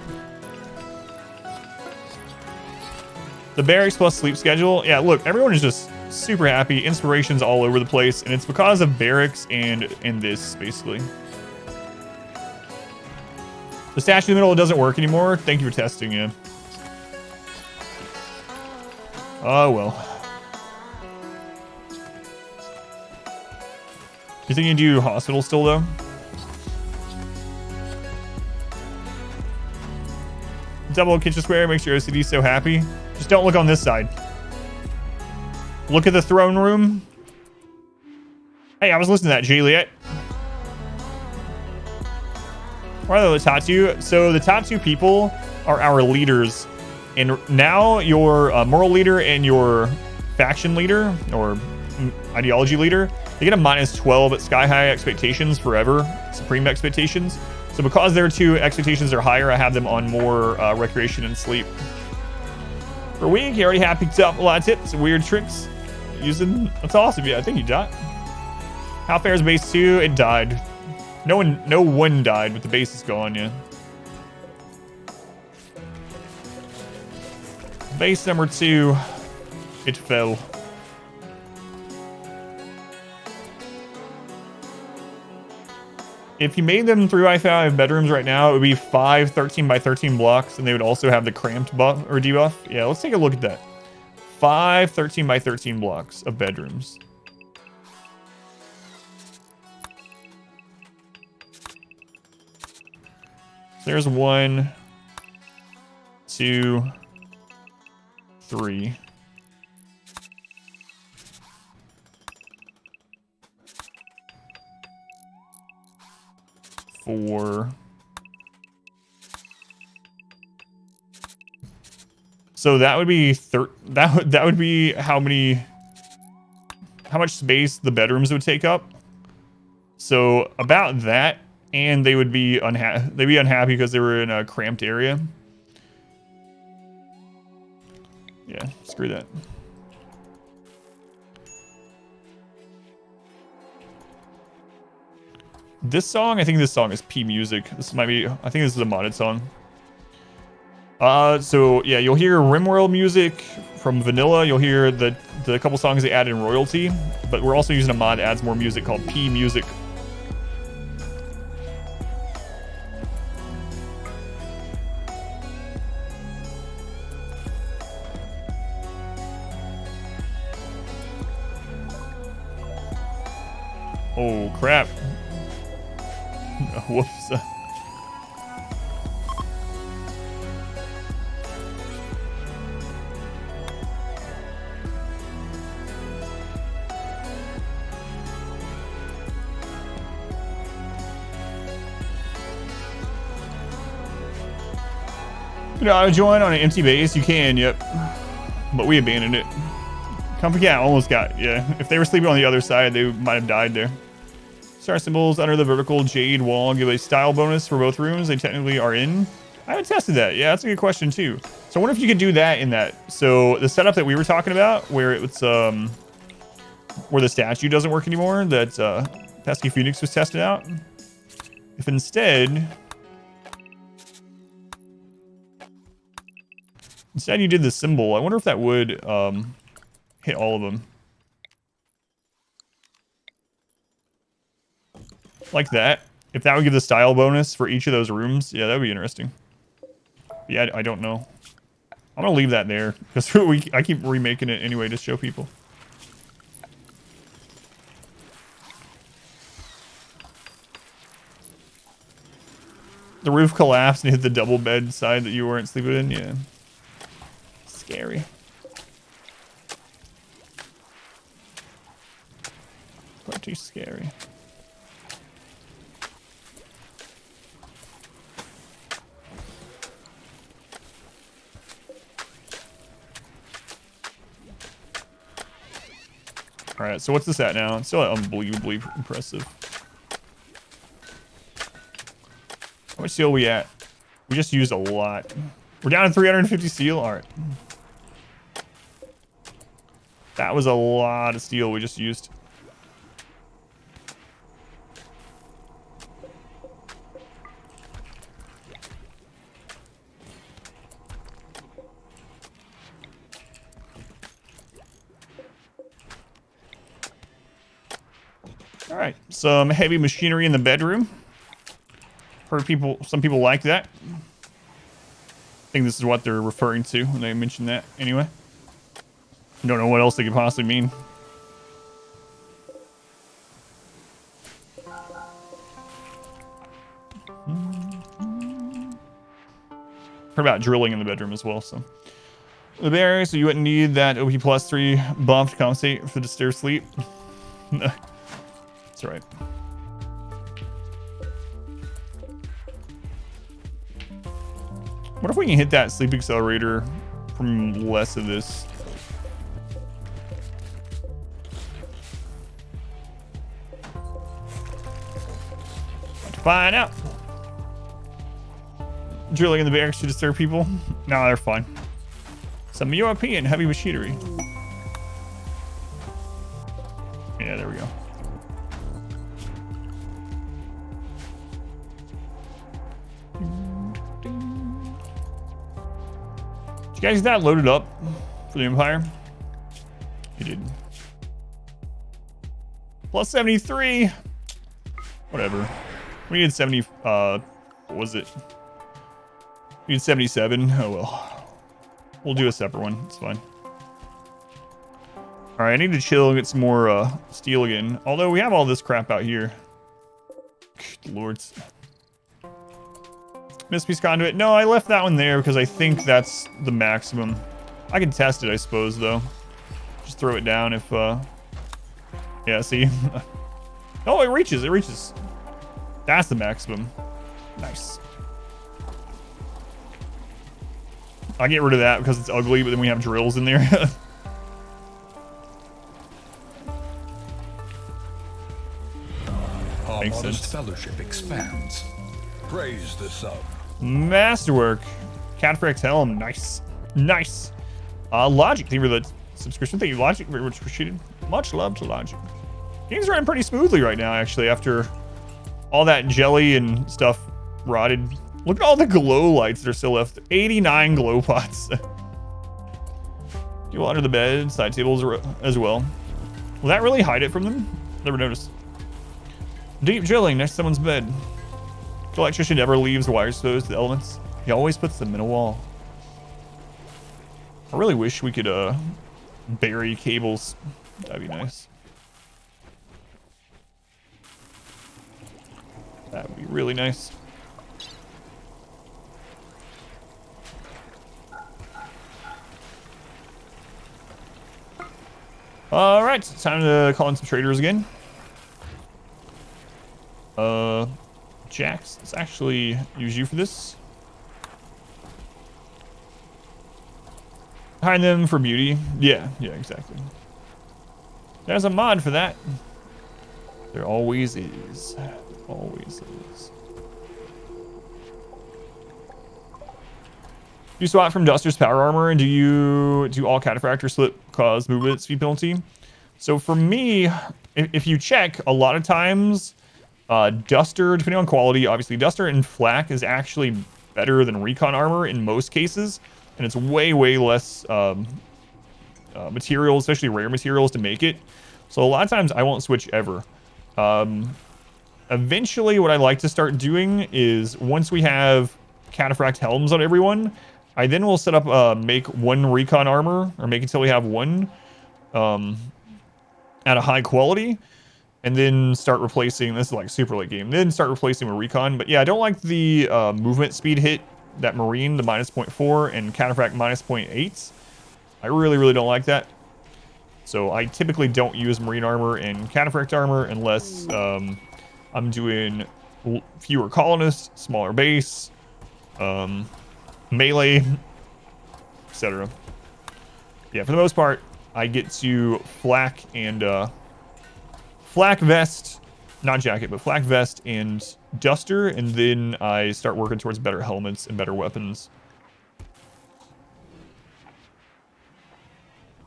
The barracks plus sleep schedule. Yeah, look, everyone is just super happy. Inspirations all over the place, and it's because of barracks and this, basically. The statue in the middle doesn't work anymore. Thank you for testing, yeah. Oh, well. You think you do hospital still, though? Double kitchen square makes your OCD so happy. Just don't look on this side. Look at the throne room. Hey, I was listening to that, Juliet. Why are the top two? So the top two people are our leaders. And now your moral leader and your faction leader or ideology leader, they get a -12 at sky high expectations forever, supreme expectations. So because their two expectations are higher, I have them on more recreation and sleep. For a week, you already have picked up a lot of tips and weird tricks using. That's awesome. Yeah, I think you died. How fair is base 2? It died. No one died, but the base is gone, yeah. Base number 2, it fell. If you made them 3x5 bedrooms right now, it would be 5 13 by 13 blocks, and they would also have the cramped buff or debuff. Yeah, let's take a look at that. 5 13 by 13 blocks of bedrooms. There's 1, 2, 3. 4. So that would be that would be how much space the bedrooms would take up. So about that, and they would be unhappy. They'd be unhappy because they were in a cramped area. Yeah, screw that. This song, I think this song is P music. This might be, I think this is a modded song. So yeah, you'll hear RimWorld music from vanilla. You'll hear the couple songs they add in royalty, but we're also using a mod that adds more music called P music. Oh crap. Whoops. You know, join on an empty base. You can, yep. But we abandoned it. Comfort Cat almost got, yeah. If they were sleeping on the other side, they might have died there. Star symbols under the vertical jade wall give a style bonus for both rooms. They technically are in. I haven't tested that. Yeah, that's a good question too. So I wonder if you could do that in that. So the setup that we were talking about, where it's where the statue doesn't work anymore, that Pesky Phoenix was tested out. If instead you did the symbol, I wonder if that would hit all of them. Like that. If that would give the style bonus for each of those rooms, yeah, that would be interesting. Yeah, I don't know. I'm gonna leave that there because I keep remaking it anyway to show people. The roof collapsed and hit the double bed side that you weren't sleeping in. Yeah, scary. Quite too scary. All right, so what's this at now? It's still unbelievably impressive. How much steel are we at? We just used a lot. We're down to 350 steel. All right. That was a lot of steel we just used. All right, some heavy machinery in the bedroom. Heard some people like that. I think this is what they're referring to when they mention that anyway. Don't know what else they could possibly mean. Heard about drilling in the bedroom as well, so. The barrier, so you wouldn't need that OP plus 3 buff to compensate for the stair sleep. That's right. What if we can hit that sleep accelerator from less of this? Let's find out. Drilling in the barracks to disturb people? No, they're fine. Some European heavy machinery. Yeah, there we go. Did you guys get that loaded up for the Empire? You did. Plus 73. Whatever. We needed 70. What was it? We need 77. Oh well. We'll do a separate one. It's fine. All right, I need to chill and get some more steel again. Although we have all this crap out here. Good lords. Mispiece conduit. No, I left that one there because I think that's the maximum. I can test it, I suppose, though. Just throw it down if... Yeah, see? Oh, it reaches. It reaches. That's the maximum. Nice. I get rid of that because it's ugly, but then we have drills in there. Our Makes modest sense. fellowship expands. Praise the sub. Masterwork. Cataphract's helm. Nice. Nice. Logic. Thank you for the subscription. Thank you, Logic. Very much appreciated. Much love to Logic. Game's running pretty smoothly right now, actually, after all that jelly and stuff rotted. Look at all the glow lights that are still left. 89 glow pots. You under the bed, side tables as well. Will that really hide it from them? Never noticed. Deep drilling next to someone's bed. The electrician never leaves wires exposed to the elements. He always puts them in a wall. I really wish we could bury cables. That'd be nice. That would be really nice. All right, it's time to call in some traders again. Jax, let's actually use you for this. Hide them for beauty. Yeah, exactly. There's a mod for that. There always is. Always is. You swap from Duster's power armor, and do all Cataphractor slip cause movement speed penalty? So for me, if you check, a lot of times, Duster, depending on quality, obviously Duster and Flak is actually better than Recon armor in most cases, and it's way less materials, especially rare materials, to make it. So a lot of times I won't switch ever. Eventually, what I like to start doing is once we have Cataphract helms on everyone, I then will set up make one Recon armor, or make until we have one at a high quality, and then start replacing. This is like super late game. Then start replacing with Recon. But yeah, I don't like the movement speed hit that Marine, the -0.4, and Cataphract -0.8. I really don't like that. So I typically don't use Marine armor and Cataphract armor unless I'm doing fewer colonists, smaller base, melee, etc. Yeah, for the most part, I get to Flak and Flak vest, not jacket, but Flak vest and Duster, and then I start working towards better helmets and better weapons.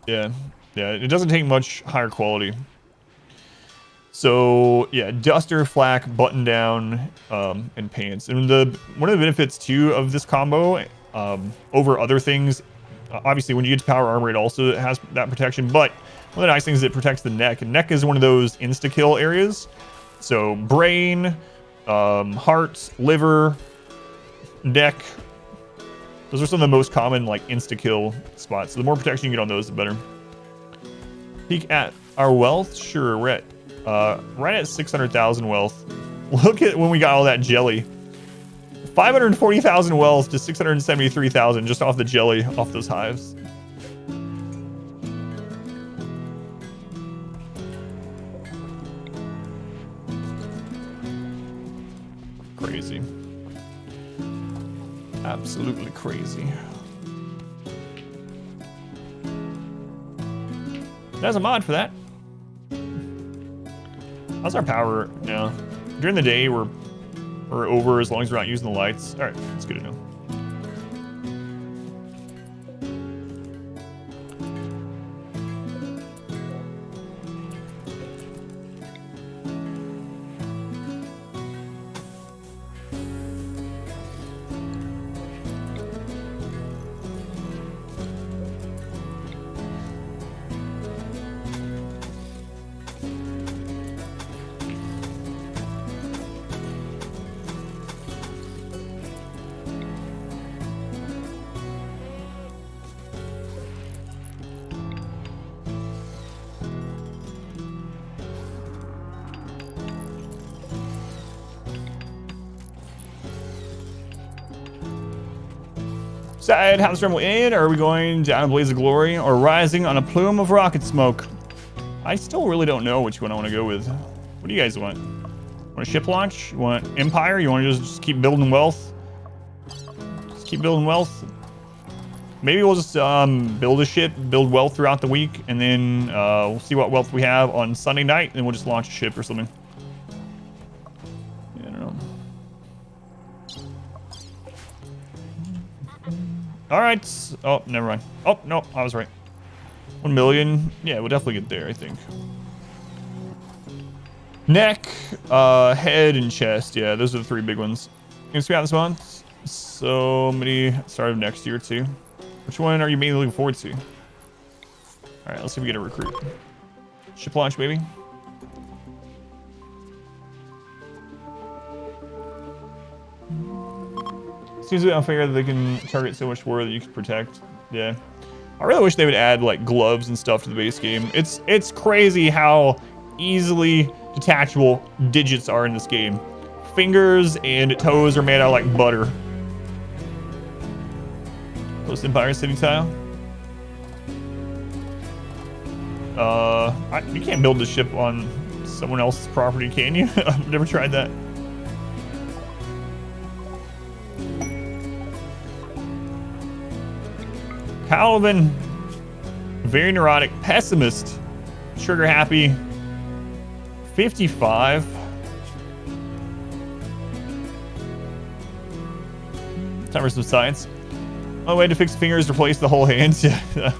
Yeah, it doesn't take much higher quality. So yeah, Duster, Flak, button down, and pants. And one of the benefits too of this combo over other things, obviously when you get to power armor, it also has that protection. But one of the nice things is it protects the neck. And neck is one of those insta kill areas. So brain, heart, liver, neck. Those are some of the most common like insta kill spots. So the more protection you get on those, the better. Peek at our wealth. Sure, we're at right at 600,000 wealth. Look at when we got all that jelly. 540,000 wealth to 673,000 just off the jelly off those hives. Crazy. Absolutely crazy. There's a mod for that. How's our power now? During the day, we're over as long as we're not using the lights. All right, that's good to know. Decide how the storm will end. Are we going down a blaze of glory or rising on a plume of rocket smoke? I still really don't know which one I want to go with. What do you guys want? Want a ship launch? You want Empire? You want to just keep building wealth? Just keep building wealth? Maybe we'll just build a ship, build wealth throughout the week, and then we'll see what wealth we have on Sunday night, and then we'll just launch a ship or something. Yeah, I don't know. All right. Oh, never mind. Oh, no, I was right. 1 million. Yeah, we'll definitely get there, I think. Neck, head, and chest. Yeah, those are the 3 big ones. Gonna be out this month. So many start of next year, too. Which one are you mainly looking forward to? All right, let's see if we get a recruit. Ship launch, baby. Seems a bit unfair that they can target so much more that you can protect. Yeah. I really wish they would add like gloves and stuff to the base game. It's crazy how easily detachable digits are in this game. Fingers and toes are made out of like butter. Post Empire City tile. You can't build a ship on someone else's property, can you? I've never tried that. Calvin, very neurotic, pessimist, trigger happy, 55. Time for some science. Only way to fix fingers is replace the whole hand. Yeah.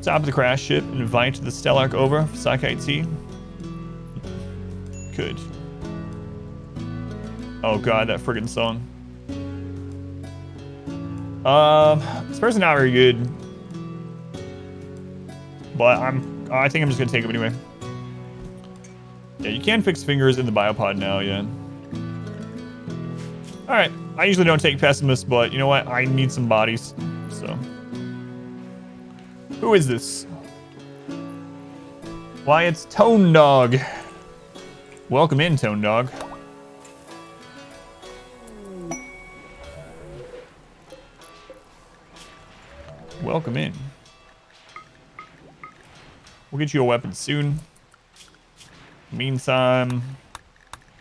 Top of the crash ship, invite the Stellark over for Psych IT. Good. Oh god, that friggin' song. This person not very good, but I think I'm just gonna take him anyway. Yeah, you can fix fingers in the biopod now, yeah. All right, I usually don't take pessimists, but you know what? I need some bodies, so. Who is this? Why, it's Tone Dog. Welcome in, Tone Dog. Welcome in. We'll get you a weapon soon. Meantime,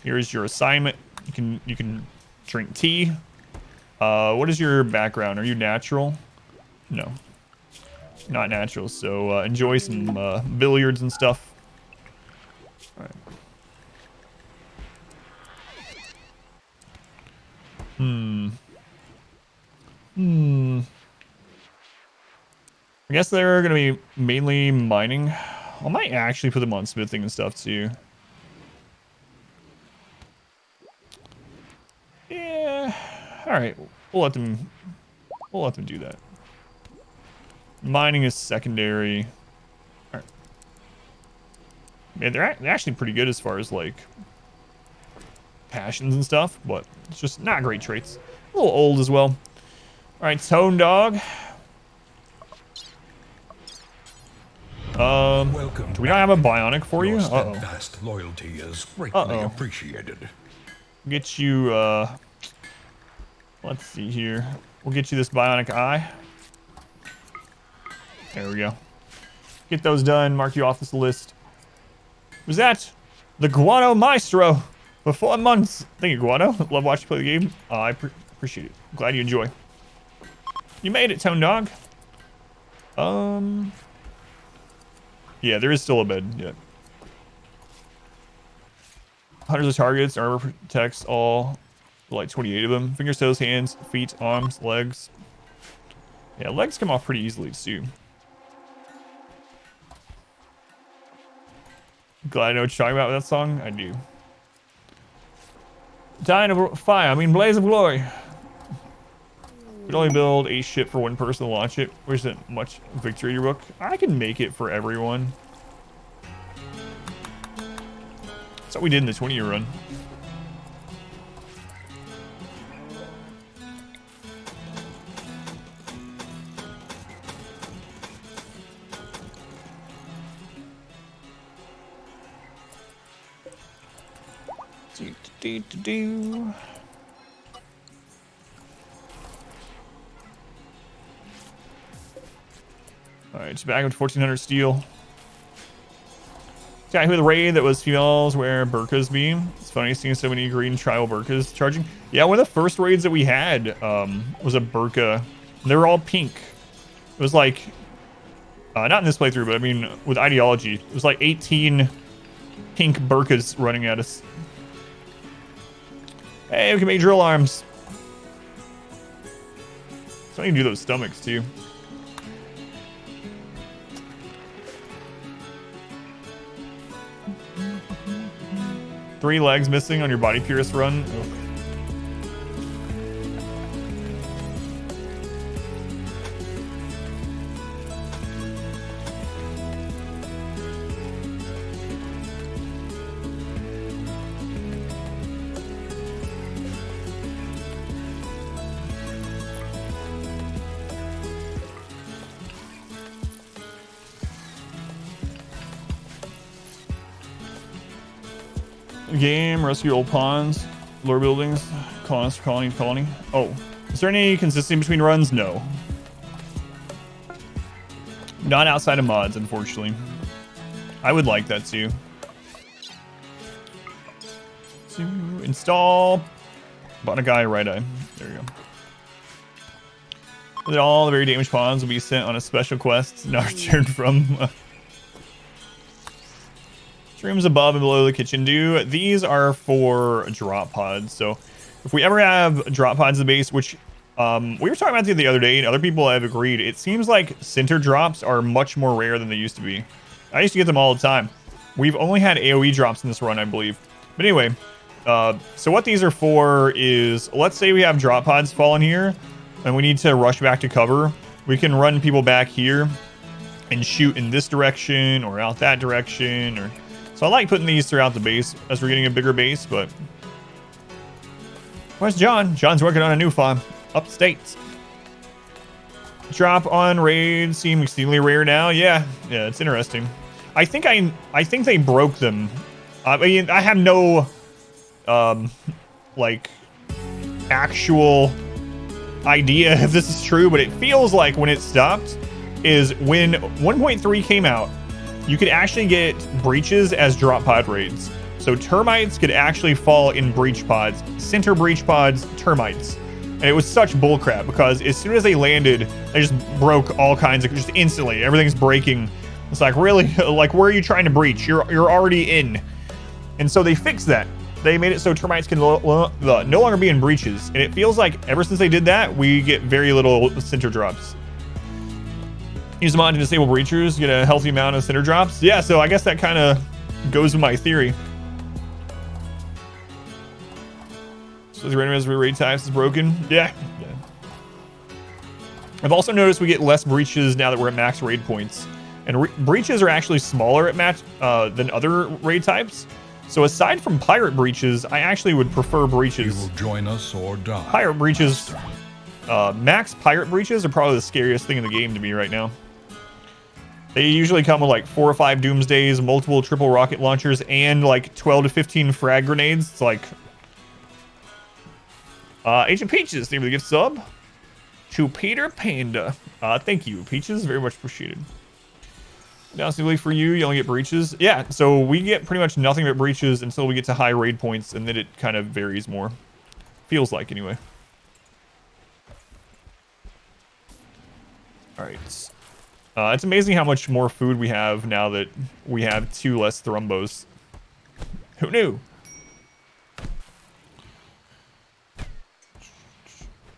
here's your assignment. You can drink tea. What is your background? Are you natural? No, not natural. So enjoy some billiards and stuff. All right. I guess they're gonna be mainly mining. I might actually put them on smithing and stuff too. Yeah. All right. We'll let them do that. Mining is secondary. All right. Yeah, they're actually pretty good as far as like passions and stuff, but it's just not great traits. A little old as well. All right, Tone Dog. Welcome. Do we not have a bionic for you? Your Uh-oh. steadfast loyalty is greatly appreciated. Get you, let's see here. We'll get you this bionic eye. There we go. Get those done. Mark you off this list. Who's that? The Guano Maestro. For 4 months. Thank you, Guano. Love watching you play the game. I appreciate Appreciate it. Glad you enjoy. You made it, Tone Dog. Yeah, there is still a bed. Yeah. Hundreds of targets. Armor protects all, like 28 of them. Fingers, toes, hands, feet, arms, legs. Yeah, legs come off pretty easily too. Glad I know what you're talking about with that song. I do. Dying of fire. I mean, blaze of glory. We'd only build a ship for one person to launch it. Where's that much victory in your book? I can make it for everyone. That's what we did in the 20-year run. Alright, it's back with 1400 steel. Guy with a raid that was females where burkas be. It's funny seeing so many green tribal burkas charging. Yeah, one of the first raids that we had was a burka. They were all pink. It was like, not in this playthrough, but I mean with ideology. It was like 18 pink burkas running at us. Hey, we can make drill arms. So I can do those stomachs too. Three legs missing on your body pierce run. Ugh. Game, rescue old ponds, lure buildings, colonists for colony to colony. Oh, is there any consistency between runs? No. Not outside of mods, unfortunately. I would like that too. To install. Bought a guy right eye. There you go. Then all the very damaged pawns will be sent on a special quest, not returned from. Rooms above and below the kitchen do. These are for drop pods. So if we ever have drop pods in the base, which we were talking about the other day, and other people have agreed, it seems like center drops are much more rare than they used to be. I used to get them all the time. We've only had AoE drops in this run, I believe. But anyway, so what these are for is, let's say we have drop pods fall in here and we need to rush back to cover. We can run people back here and shoot in this direction or out that direction. Or so I like putting these throughout the base as we're getting a bigger base. But where's John? John's working on a new farm upstate. Drop on raid seem exceedingly rare now. Yeah, it's interesting. I think they broke them. I mean, I have no like actual idea if this is true, but it feels like when it stopped is when 1.3 came out, you could actually get breaches as drop pod raids. So termites could actually fall in breach pods, center breach pods, termites. And it was such bullcrap because as soon as they landed, they just broke all kinds of, just instantly, everything's breaking. It's like, really? Like, where are you trying to breach? You're already in. And so they fixed that. They made it so termites can no longer be in breaches. And it feels like ever since they did that, we get very little center drops. Use the mod to disable breachers, get a healthy amount of center drops. Yeah, so I guess that kind of goes with my theory. So the random raid types is broken. Yeah. I've also noticed we get less breaches now that we're at max raid points. And breaches are actually smaller at max than other raid types. So aside from pirate breaches, I actually would prefer breaches. You will join us or die. Pirate breaches, max pirate breaches are probably the scariest thing in the game to me right now. They usually come with like 4 or 5 doomsdays, multiple triple rocket launchers, and like 12 to 15 frag grenades. It's like, Agent Peaches, thank you for the gift sub. To Peter Panda. Thank you, Peaches, very much appreciated. Now, simply for you, you only get breaches. Yeah, so we get pretty much nothing but breaches until we get to high raid points, and then it kind of varies more. Feels like, anyway. All right. It's amazing how much more food we have now that we have 2 less thrumbos. Who knew?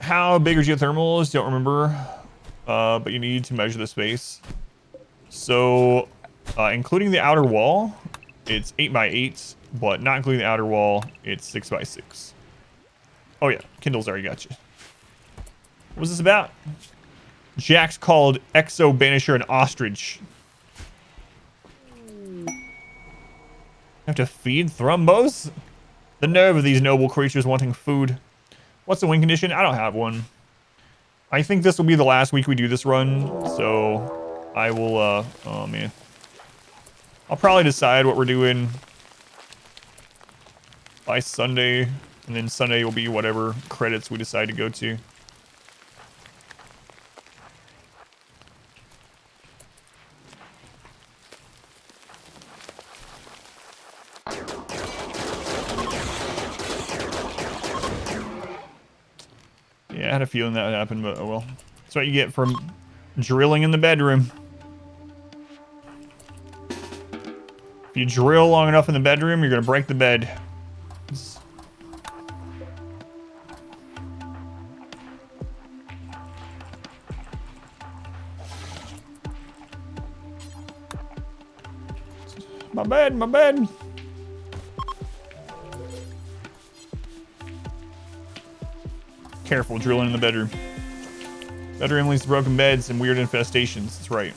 How big are geothermals? Don't remember. But you need to measure the space. So, including the outer wall, it's 8 by 8, but not including the outer wall, it's 6 by 6. Oh yeah, Kindle's already got you. What was this about? Jax called Exo Banisher an ostrich. Have to feed thrumbos? The nerve of these noble creatures wanting food. What's the win condition? I don't have one. I think this will be the last week we do this run, so I will, oh man. I'll probably decide what we're doing by Sunday, and then Sunday will be whatever credits we decide to go to. Yeah, I had a feeling that would happen, but oh well. That's what you get from drilling in the bedroom. If you drill long enough in the bedroom, you're gonna break the bed. My bed, my bed. Careful drilling in the bedroom. Bedroom leads to broken beds and weird infestations. That's right.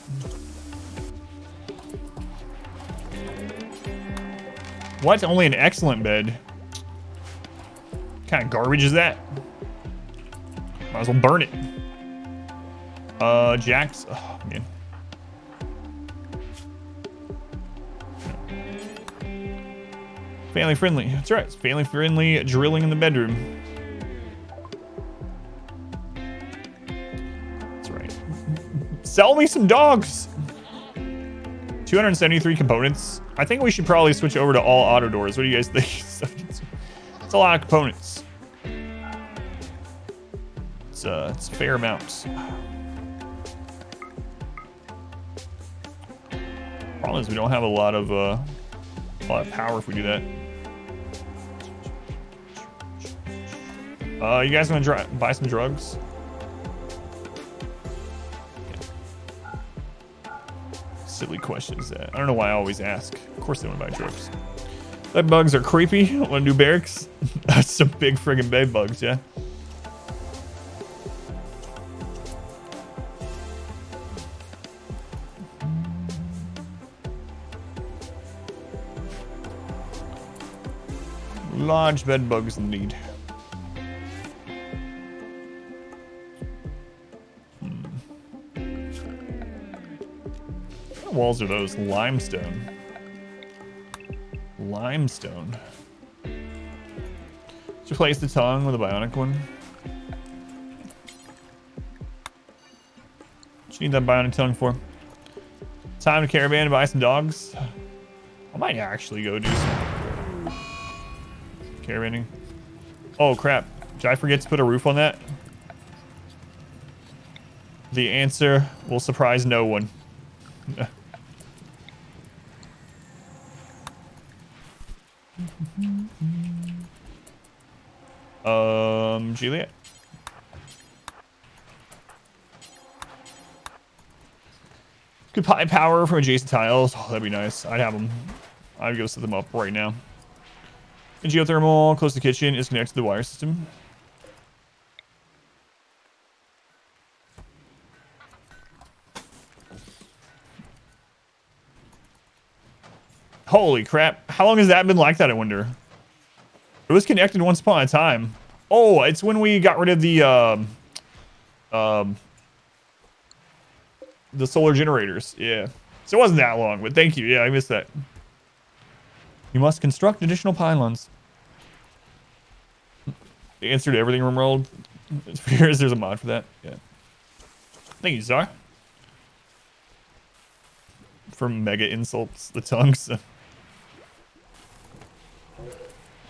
What? Only an excellent bed? What kind of garbage is that? Might as well burn it. Jax. Oh, man. Family friendly. That's right. It's family friendly drilling in the bedroom. That's right. Sell me some dogs. 273 components. I think we should probably switch over to all auto doors. What do you guys think? It's a lot of components. It's a fair amount. Problem is we don't have a lot of power if we do that. You guys want to buy some drugs? Silly question is that? I don't know why I always ask. Of course they want to buy drugs. Bed bugs are creepy. Want to do barracks? That's some big friggin' bed bugs, yeah. Large bed bugs indeed. What walls are those? Limestone. Limestone. Just replace the tongue with a bionic one. What you need that bionic tongue for? Time to caravan and buy some dogs. I might actually go do some caravanning. Oh crap. Did I forget to put a roof on that? The answer will surprise no one. Juliet. Could buy power from adjacent tiles. Oh, that'd be nice. I'd have them. I'd go set them up right now. A geothermal close to the kitchen is connected to the wire system. Holy crap. How long has that been like that, I wonder? It was connected once upon a time. Oh, it's when we got rid of the solar generators. Yeah. So it wasn't that long, but thank you. Yeah, I missed that. You must construct additional pylons. The answer to everything RimWorld. There's a mod for that. Yeah. Thank you, Czar. For mega insults, the tongues.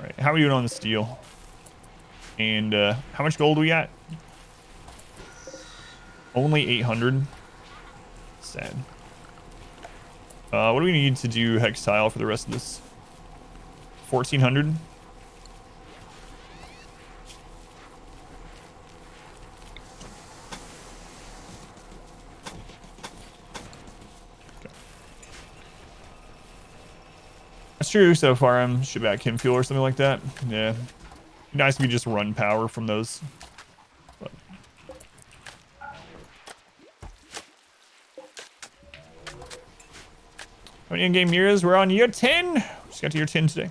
Alright, how are we doing on the steel? And how much gold we got? Only 800. sad. What do we need to do hex tile for the rest of this? 1400. That's true. So far, I'm ship back Kim fuel or something like that. Yeah, nice if you just run power from those. But. How many in-game years? We're on year 10. Just got to year 10 today.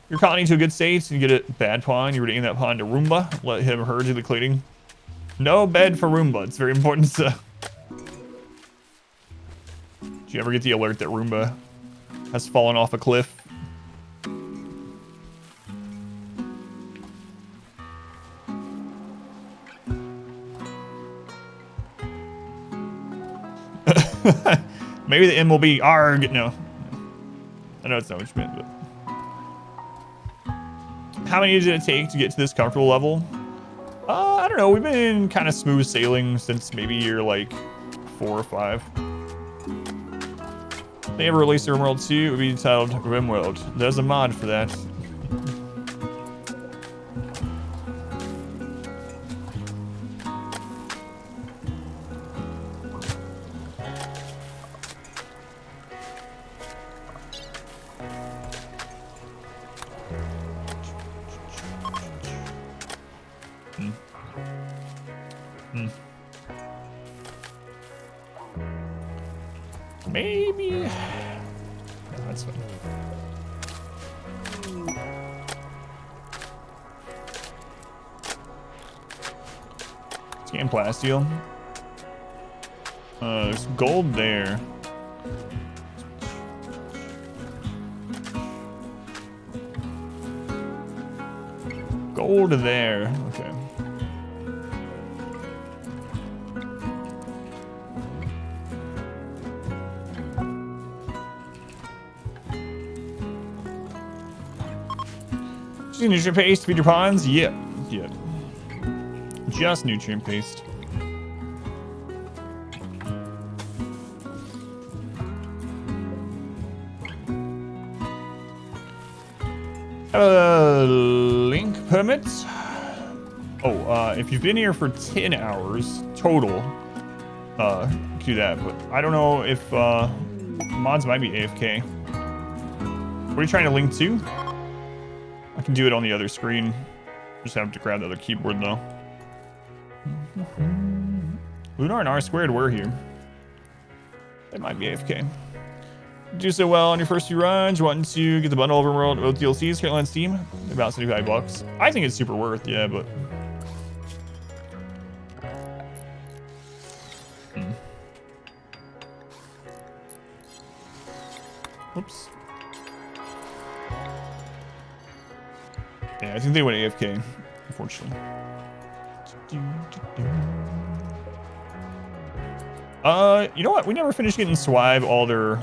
Your colony to a good state. You get a bad pawn. You're reading that pawn to Roomba. Let him herd do the cleaning. No bed for Roomba. It's very important to. Did you ever get the alert that Roomba has fallen off a cliff? Maybe the M will be ARG. No. I know it's not what you meant, but. How many did it take to get to this comfortable level? I don't know. We've been kind of smooth sailing since maybe year like 4 or 5. If they ever release a RimWorld 2, it would be titled RimWorld. There's a mod for that. Maybe. That's fine. Scan plasteel. There's gold there. Gold there. Okay. Nutrient paste, feed your pawns? Yep. Yep. Just nutrient paste. Link permits. Oh, if you've been here for 10 hours total, do that. But I don't know if mods might be AFK. What are you trying to link to? I can do it on the other screen. Just have to grab the other keyboard though. Lunar and R squared were here. They might be AFK. Do so well on your first few runs. You're wanting to get the bundle overworld with DLCs currently on Steam. About $75. I think it's super worth, yeah, but. Oops. Yeah, I think they went AFK, unfortunately. You know what? We never finished getting Swive all their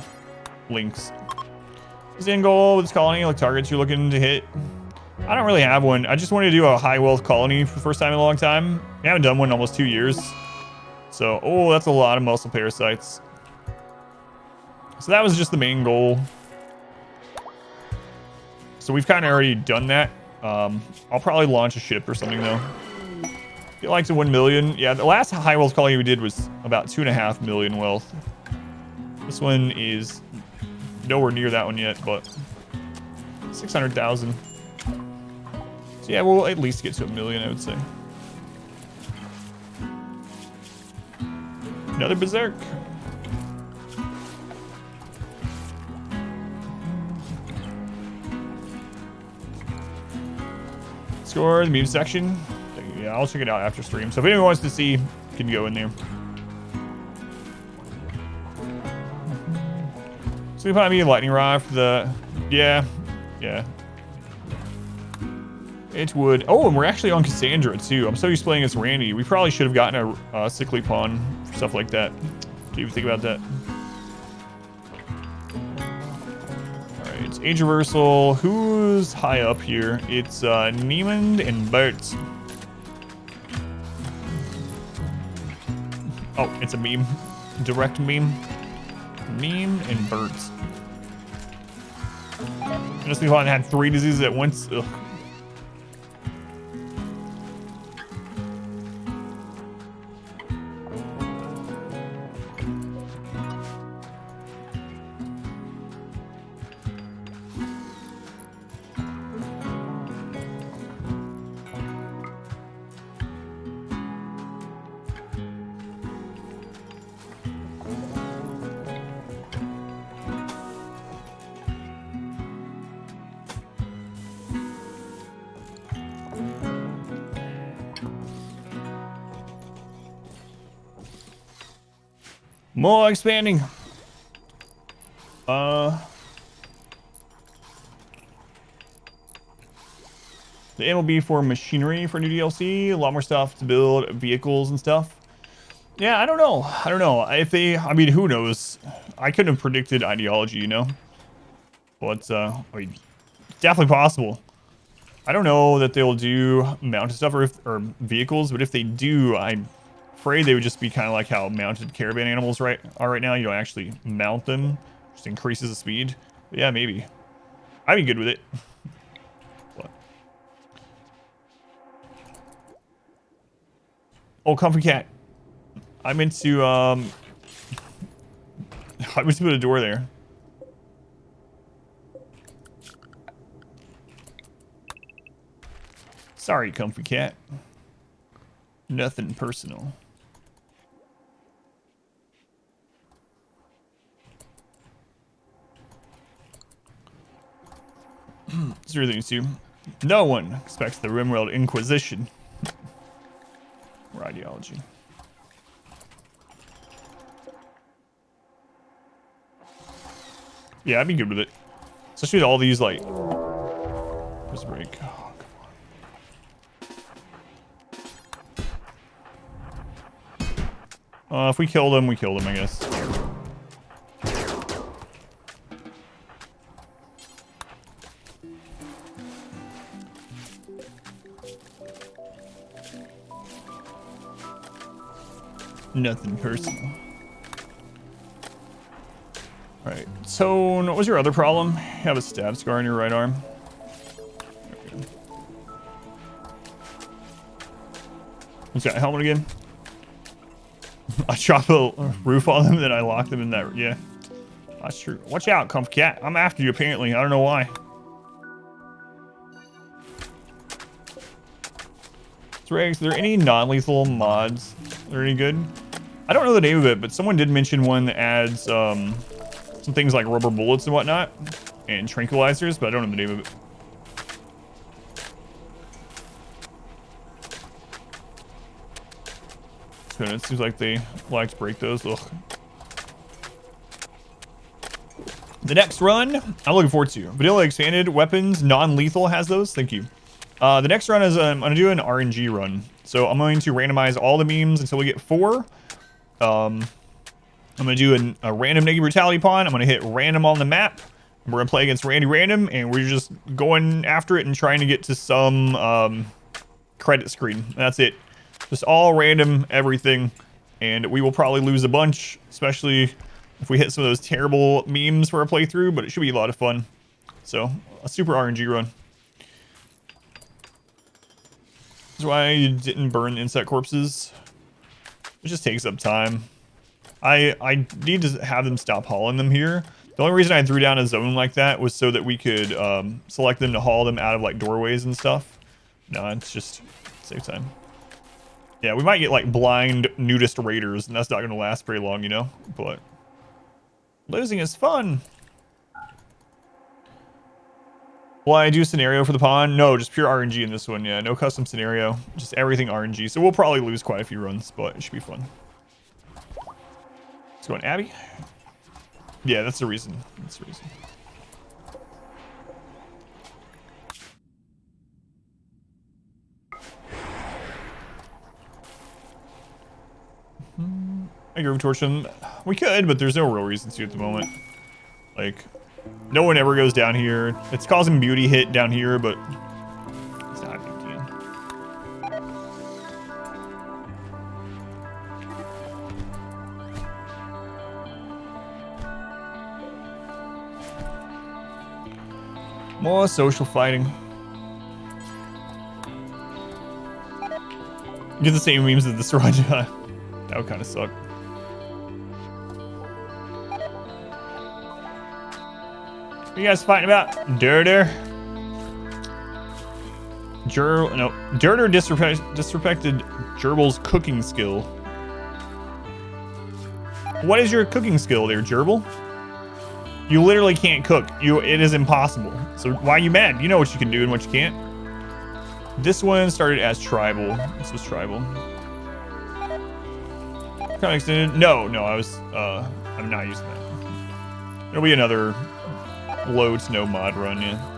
links. Is end goal with this colony, like targets you're looking to hit? I don't really have one. I just wanted to do a high wealth colony for the first time in a long time. We haven't done one in almost 2 years. So, oh, that's a lot of muscle parasites. So that was just the main goal. So we've kind of already done that. I'll probably launch a ship or something though. Get like to 1 million. Yeah, the last high wealth colony we did was about 2.5 million wealth. This one is nowhere near that one yet, but 600,000. So yeah, we'll at least get to 1 million, I would say. Another berserk. Score the meme section. Yeah, I'll check it out after stream. So if anyone wants to see, you can go in there. So we probably be a lightning rod for the. Yeah. It would. Oh, and we're actually on Cassandra too. I'm so used to playing as Randy. We probably should have gotten a sickly pawn for stuff like that. What do you think about that? It's age reversal. Who's high up here? It's Niemand and Bert. Oh, it's a meme. direct meme. Meme and birds. Just because I had 3 diseases at once. Ugh. More expanding. The aim will be for machinery for new DLC. A lot more stuff to build vehicles and stuff. Yeah, I don't know. I don't know. If they, I mean, who knows? I couldn't have predicted ideology, you know? But, I mean, definitely possible. I don't know that they'll do mounted stuff or vehicles, but if they do, I'm afraid they would just be kind of like how mounted caravan animals are right now. You don't actually mount them, just increases the speed. But yeah, maybe. I'd be good with it. What? Oh, comfy cat. I meant to put a door there. Sorry, comfy cat. Nothing personal. Zero things too. No one expects the Rimworld Inquisition. Or ideology. Yeah, I'd be good with it. Especially with all these, like... Where's the break? Oh, come on. If we kill them, we kill them, I guess. Nothing personal. Alright, so what was your other problem? You have a stab scar on your right arm. Okay. What's that helmet again? I chop a roof on them, then I lock them in that. Yeah, that's true. Watch out, comfy cat. I'm after you, apparently. I don't know why. So, Regs, are there any non-lethal mods that are any good? I don't know the name of it, but someone did mention one that adds some things like rubber bullets and whatnot, and tranquilizers, but I don't know the name of it. So it seems like they like to break those. Ugh. The next run, I'm looking forward to. Vanilla expanded weapons, non-lethal has those. Thank you. The next run is I'm gonna do an RNG run. So I'm going to randomize all the memes until we get 4. I'm gonna do a random negative brutality pawn. I'm gonna hit random on the map. We're gonna play against Randy Random, and we're just going after it and trying to get to some credit screen. That's it. Just all random everything, and we will probably lose a bunch, especially if we hit some of those terrible memes for our playthrough, but it should be a lot of fun. So, a super RNG run. That's why you didn't burn insect corpses. It just takes up time. I need to have them stop hauling them here. The only reason I threw down a zone like that was so that we could select them to haul them out of like doorways and stuff. No, it's just save time. Yeah, we might get like blind nudist raiders, and that's not going to last very long, you know? But losing is fun. Will I do a scenario for the pawn? No, just pure RNG in this one. Yeah, no custom scenario. Just everything RNG. So we'll probably lose quite a few runs, but it should be fun. Let's go on Abby. Yeah, that's the reason. That's the reason. I groove torch them. We could, but there's no real reason to at the moment. Like, no one ever goes down here. It's causing beauty hit down here, but it's not a big deal. More social fighting. Get the same memes as the Sriracha. That would kind of suck. What are you guys fighting about? Durder? Durder disrespected Gerbil's cooking skill. What is your cooking skill there, Gerbil? You literally can't cook. It is impossible. So why are you mad? You know what you can do and what you can't. This one started as tribal. This was tribal. Kind of extended. No, I'm not using that. It'll be another low to no mod run, yeah.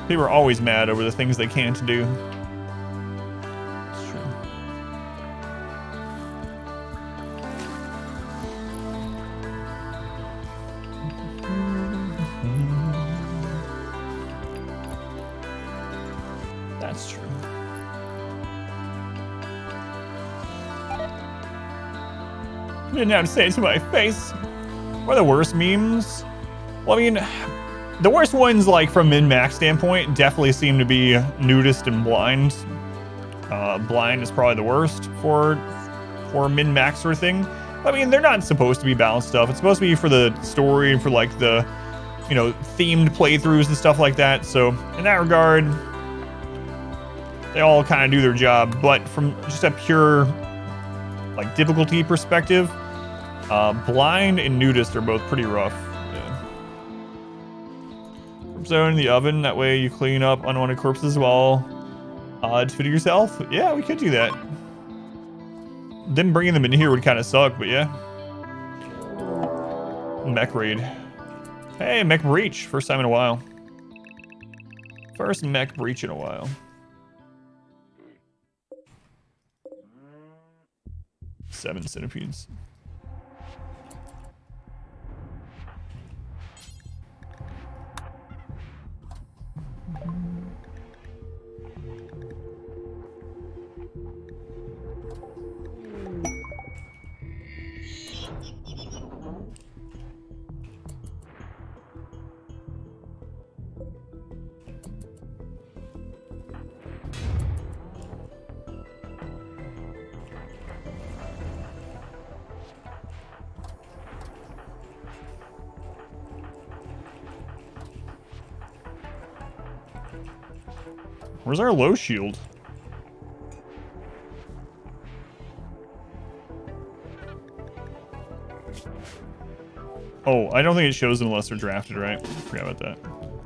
People are always mad over the things they can't do. It's true. That's true. You didn't have to say it to my face. What are the worst memes? Well, I mean, the worst ones, like from min-max standpoint, definitely seem to be nudist and blind. Blind is probably the worst for min-max sort of thing. I mean, they're not supposed to be balanced stuff. It's supposed to be for the story and for like the, you know, themed playthroughs and stuff like that. So in that regard, they all kind of do their job. But from just a pure like difficulty perspective, blind and nudist are both pretty rough. Zone in the oven, that way you clean up unwanted corpses while defending yourself. Yeah, we could do that. Them bringing them in here would kind of suck, but yeah. Mech raid. Hey, mech breach. First time in a while. First mech breach in a while. 7 centipedes. Where's our low shield? Oh, I don't think it shows unless they're drafted, right? Forgot about that.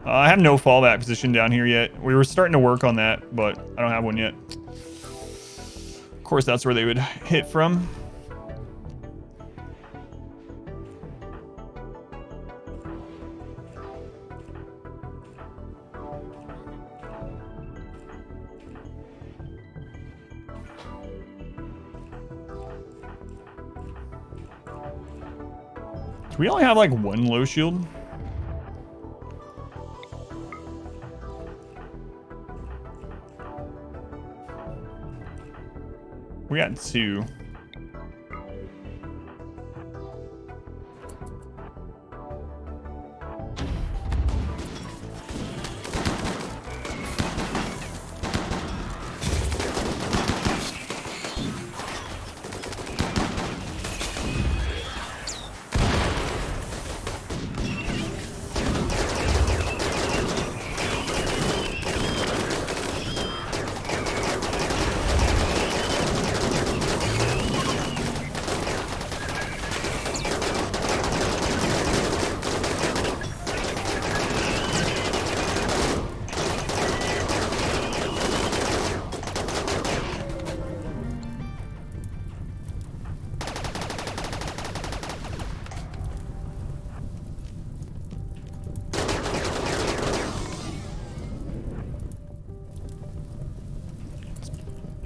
I have no fallback position down here yet. We were starting to work on that, but I don't have one yet. Of course, that's where they would hit from. We only have like one low shield. We got 2.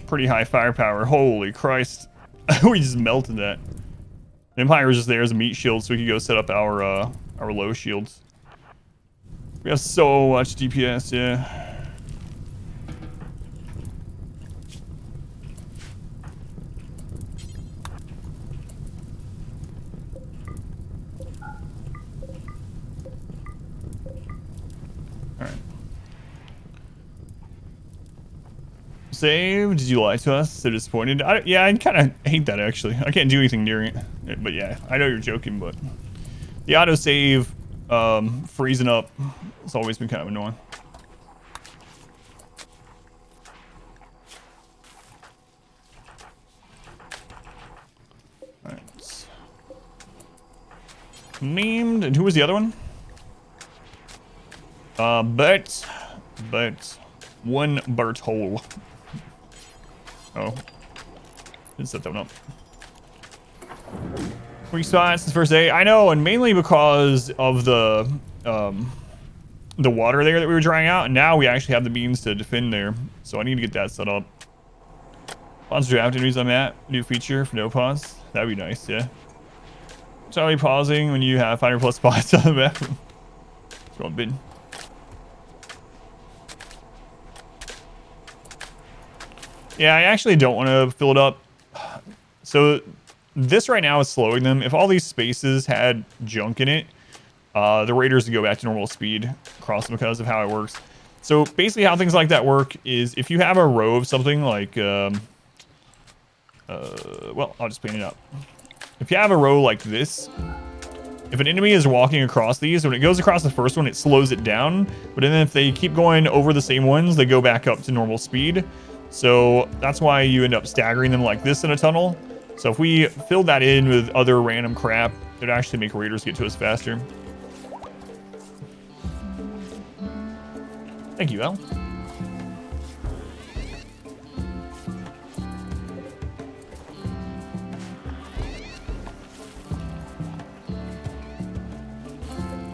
Pretty high firepower. Holy Christ. We just melted that. The Empire was just there as a meat shield so we could go set up our low shields. We have so much DPS, yeah. Save. Did you lie to us? So disappointed. Yeah, I kind of hate that actually. I can't do anything during it. But yeah, I know you're joking, but the autosave freezing up has always been kind of annoying. Alright. Named, and who was the other one? Bert. One Bert hole. Oh. Didn't set that one up. Weak spots this first day. I know, and mainly because of the water there that we were drying out, and now we actually have the means to defend there. So I need to get that set up. Pause draft interviews I'm at. New feature for no pause. That'd be nice, yeah. So I'll be pausing when you have 500 plus spots on the map. It's going bin. Yeah, I actually don't want to fill it up. So this right now is slowing them. If all these spaces had junk in it, the raiders would go back to normal speed across them because of how it works. So basically how things like that work is if you have a row of something like, well, I'll just paint it up. If you have a row like this, if an enemy is walking across these, when it goes across the first one, it slows it down. But then if they keep going over the same ones, they go back up to normal speed. So that's why you end up staggering them like this in a tunnel. So if we filled that in with other random crap, it'd actually make raiders get to us faster. Thank you, Al.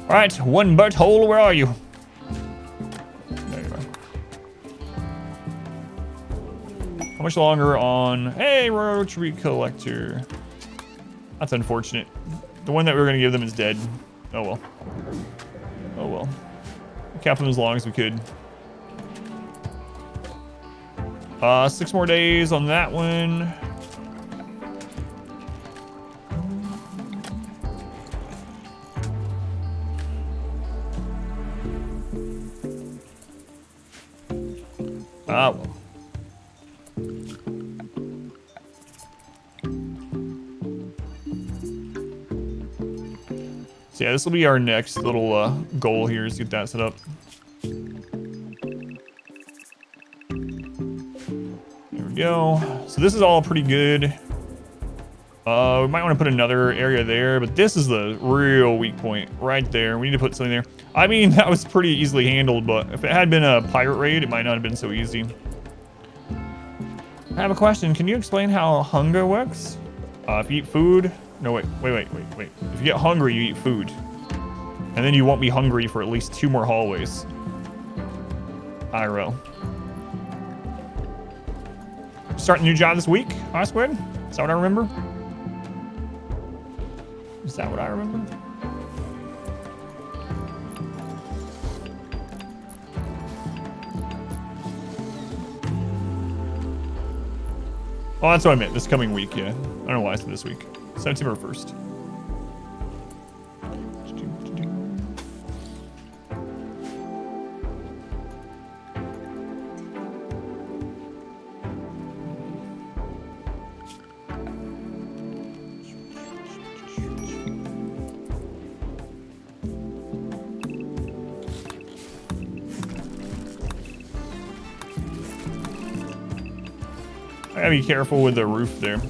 All right, one Bert hole, where are you? There you are. How much longer on... Hey, roach recollector. That's unfortunate. The one that we were going to give them is dead. Oh, well. Oh, well. We kept them as long as we could. 6 more days on that one. Ah, well. So yeah, this will be our next little goal here is to get that set up. There we go. So this is all pretty good. We might want to put another area there, but this is the real weak point right there. We need to put something there. I mean, that was pretty easily handled, but if it had been a pirate raid, it might not have been so easy. I have a question. Can you explain how hunger works? If you eat food... No, wait. If you get hungry, you eat food. And then you won't be hungry for at least 2 more hallways. IRL. Starting a new job this week, Squid? Is that what I remember? Is that what I remember? Oh, that's what I meant. This coming week, yeah. I don't know why I said this week. September 1st. I gotta be careful with the roof there.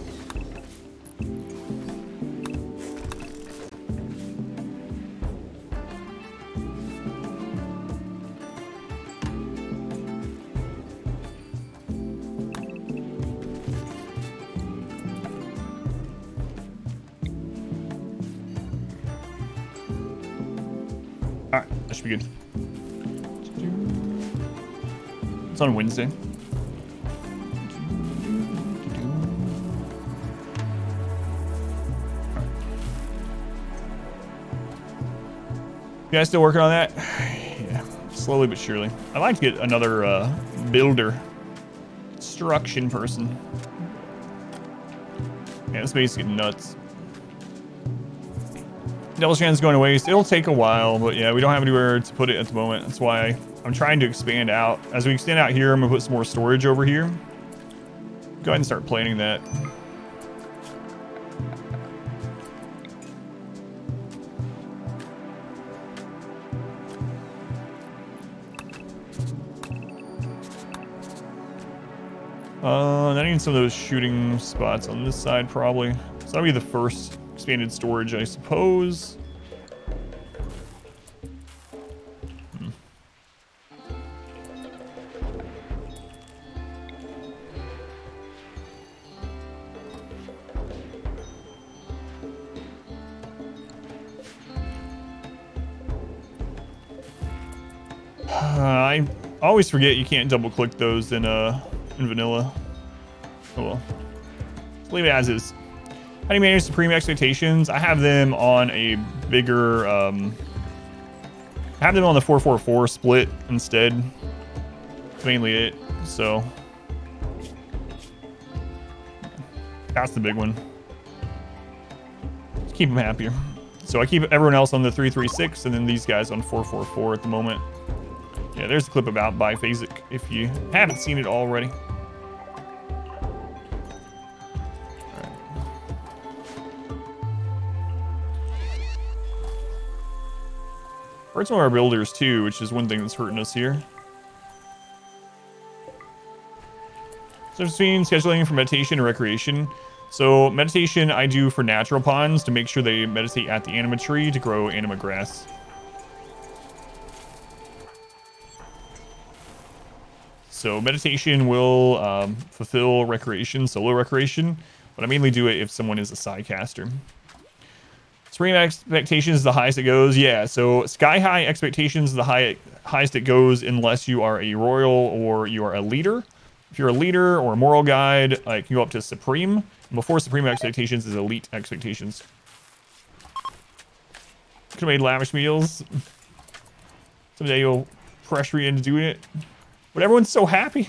Alright, that should be good. It's on Wednesday. You guys still working on that? Yeah, slowly but surely. I'd like to get another builder, construction person. Yeah, this base is getting nuts. Devil Strand's going to waste. It'll take a while, but yeah, we don't have anywhere to put it at the moment. That's why I'm I'm trying to expand out. As we extend out here, I'm gonna put some more storage over here. Go ahead and start planning that. I need some of those shooting spots on this side, probably. So that'll be the first expanded storage, I suppose. I always forget you can't double click those in vanilla. Oh well. Let's leave it as is. How do you manage supreme expectations? I have them on a bigger I have them on the 444 split instead. That's mainly it. So that's the big one. Just keep them happier. So I keep everyone else on the 336 and then these guys on 444 at the moment. Yeah, there's a clip about biphasic if you haven't seen it already. Hurt some of our builders too, which is one thing that's hurting us here. So between scheduling for meditation and recreation. So meditation I do for natural pawns to make sure they meditate at the anima tree to grow anima grass. So meditation will fulfill recreation, solo recreation, but I mainly do it if someone is a psi caster. Supreme expectations is the highest it goes. Yeah, so sky high expectations is the highest it goes unless you are a royal or you are a leader. If you're a leader or a moral guide, you can go up to supreme. And before supreme expectations is elite expectations. Could have made lavish meals. Someday you'll pressure you into doing it. But everyone's so happy.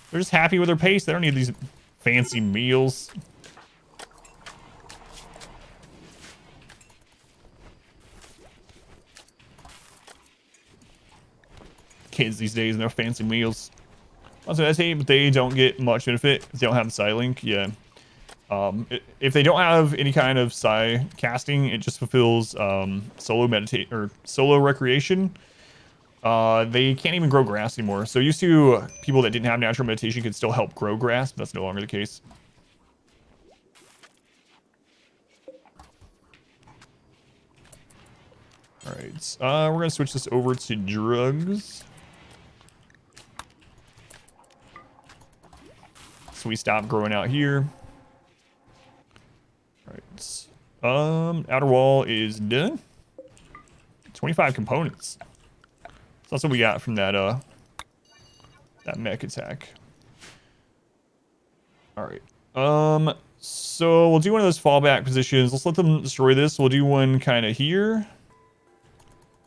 They're just happy with their pace. They don't need these fancy meals. Kids these days and their fancy meals. Also, I say, but they don't get much benefit if they don't have the psi link. Yeah. If they don't have any kind of psi casting, it just fulfills solo meditate or solo recreation. They can't even grow grass anymore. So used to people that didn't have natural meditation could still help grow grass, but that's no longer the case. All right, we're gonna switch this over to drugs. So we stop growing out here. All right, outer wall is done. 25 components. So that's what we got from that that mech attack. All right. So we'll do one of those fallback positions. Let's let them destroy this. We'll do one kind of here,